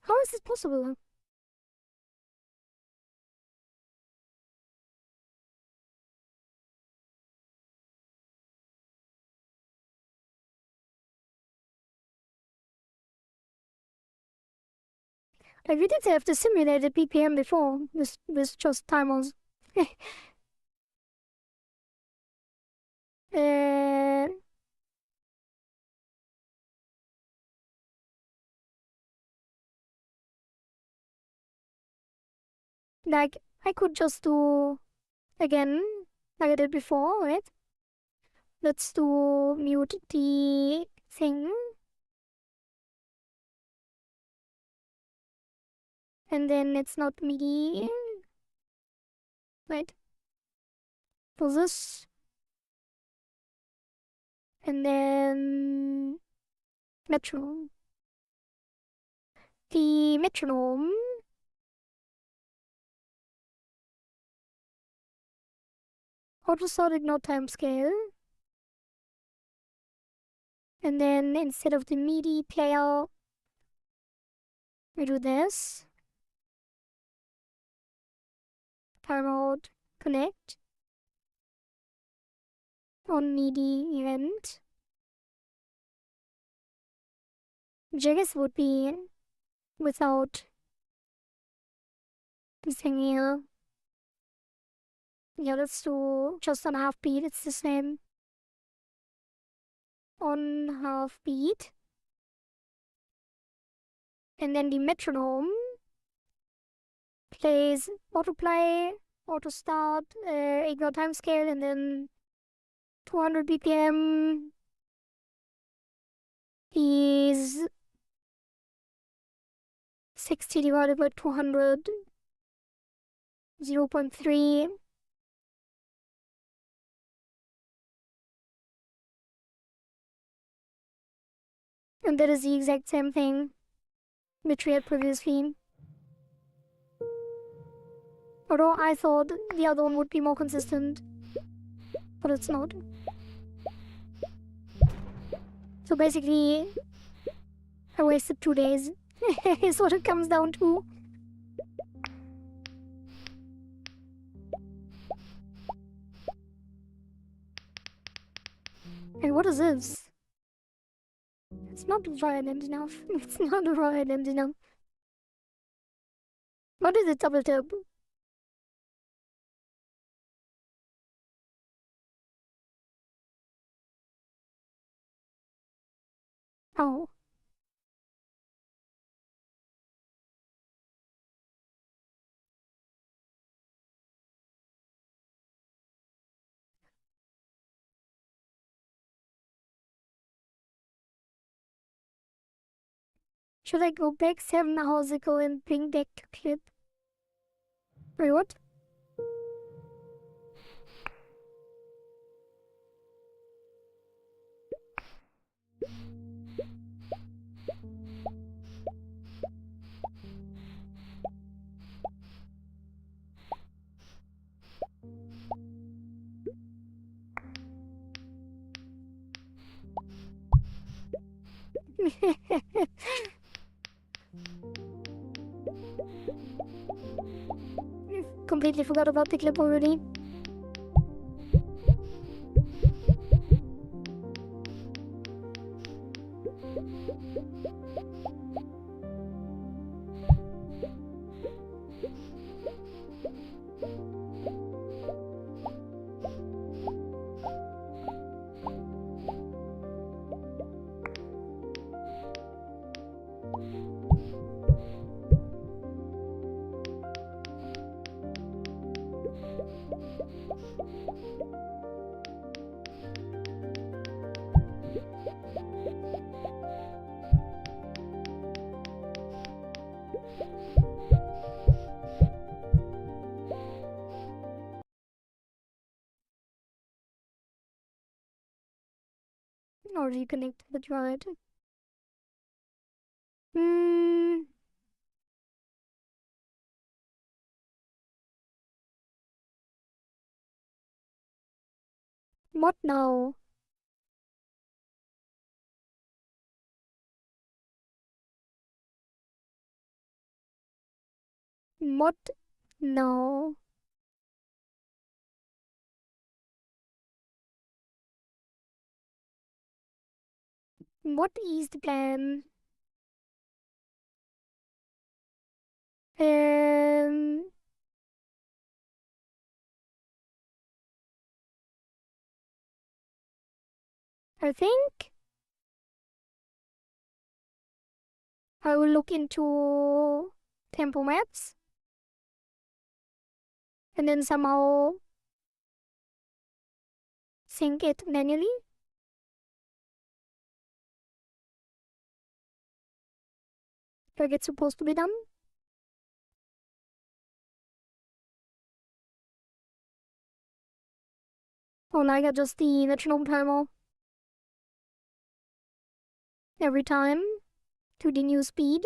How is this possible? Like, we did have the simulated BPM before, with just timers. uh, like, I could just do, again, like I did before, right? Let's do mute the thing. And then it's not MIDI. Wait. For this. And then metronome. The metronome autosonic no time scale. And then instead of the MIDI player, we do this. Timeout connect on MIDI event, which I guess would be without this thing here. Yeah, let's do just on half beat, it's the same. On half beat. And then the metronome plays autoplay, auto start, ignore timescale, and then 200 BPM is 60 divided by 200, 0.3. And that is the exact same thing which we had previously. Although I thought the other one would be more consistent, but it's not. So basically, I wasted 2 days, is what it comes down to. And what is this? It's not violent enough. It's not violent enough. What is it, double tap? Oh. Should I go back 7 hours ago and bring back the clip? Wait, what? Completely forgot about the clip already. Or reconnect the droid. What now? What now? What is the plan? I think I will look into tempo maps and then somehow sync it manually. Like it's supposed to be done. Or like adjust the metronome timer every time to the new speed.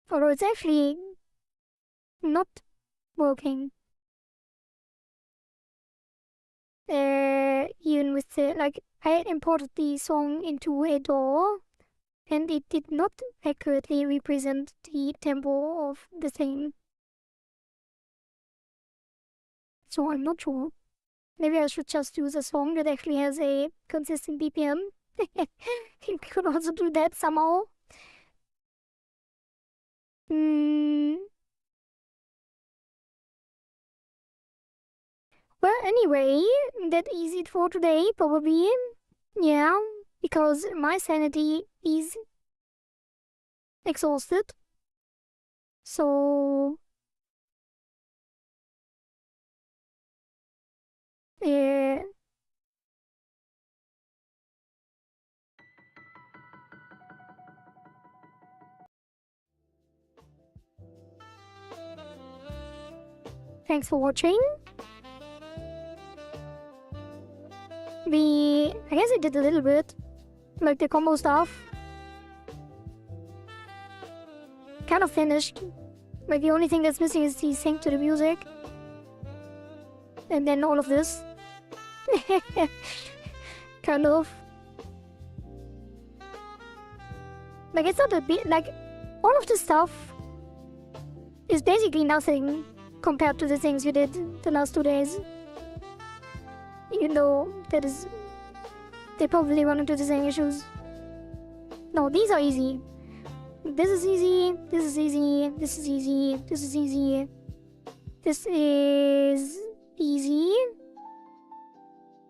Although it's actually not working. Even with the, like, I had imported the song into a DAW, and it did not accurately represent the tempo of the thing. So I'm not sure. Maybe I should just use a song that actually has a consistent BPM. We could also do that somehow. Well, anyway, that is it for today, probably. Yeah, because my sanity is exhausted. So, yeah. Thanks for watching. I guess I did a little bit, like the combo stuff. Kind of finished. Like the only thing that's missing is the sync to the music. And then all of this. Kind of. Like it's not a bit, like all of this stuff is basically nothing compared to the things you did the last 2 days. You know, they probably run into the same issues. No, these are easy. This is easy, this is easy, this is easy, this is easy. This is easy.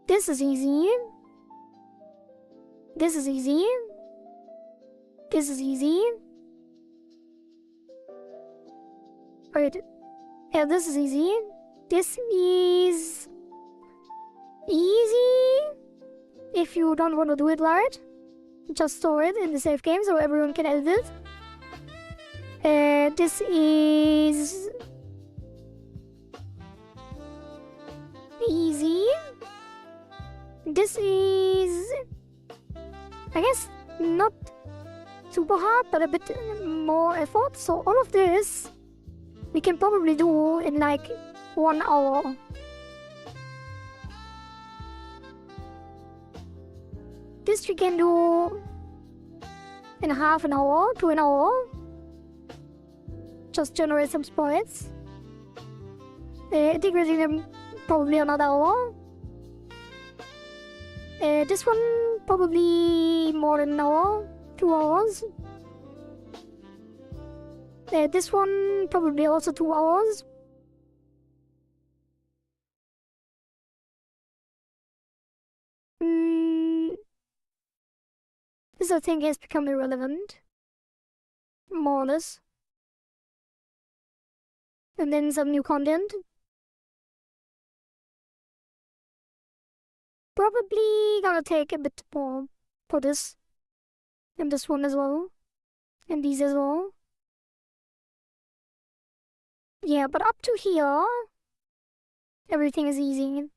This is easy. This is easy. This is easy. Wait. Yeah, this is easy. This is easy. If you don't want to do it right, just store it in the save game so everyone can edit it. This is easy. This is, I guess, not super hard, but a bit more effort. So all of this we can probably do in like 1 hour. This we can do in half an hour to an hour. Just generate some sprites. Integrating them probably another hour. This one probably more than an hour, 2 hours. This one probably also 2 hours. This I think has become irrelevant. More or less. And then some new content. Probably gonna take a bit more for this. And this one as well. And these as well. Yeah, but up to here, everything is easy.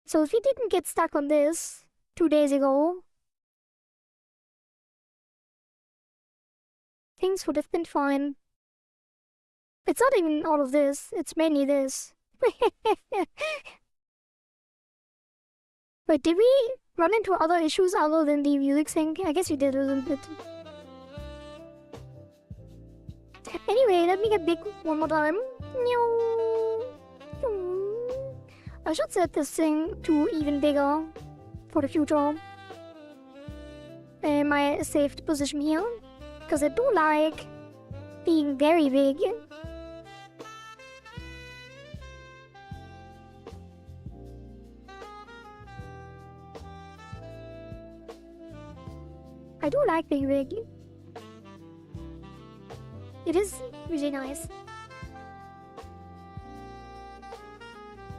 So if we didn't get stuck on this 2 days ago, things would have been fine. It's not even all of this, it's mainly this. Wait, did we run into other issues other than the music sync? I guess we did a little bit. Anyway, let me get big one more time. I should set this thing to even bigger for the future. My saved position here. Because I do like being very big. I do like being big. It is really nice.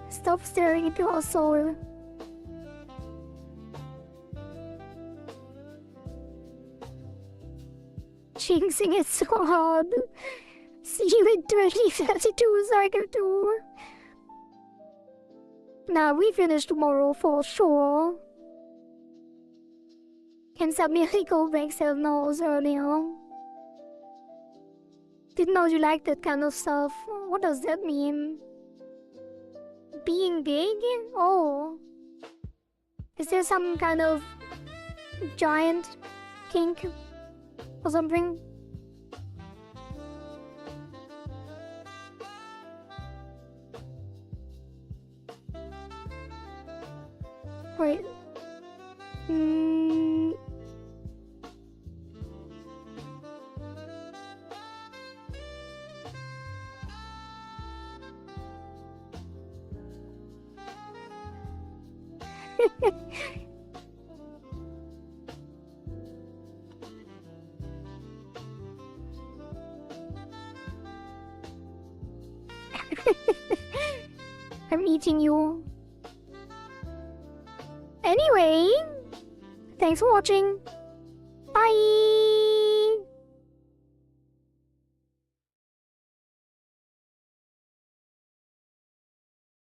Stop staring into our soul. Jinxing it so hard. See you in 2032, Cycle 2. Nah, we finish tomorrow for sure. Can Samiri go back 7 hours earlier? Didn't know you liked that kind of stuff. What does that mean? Being big? Oh, Is there some kind of giant kink or something? Wait. I'm eating you. Anyway, thanks for watching. Bye!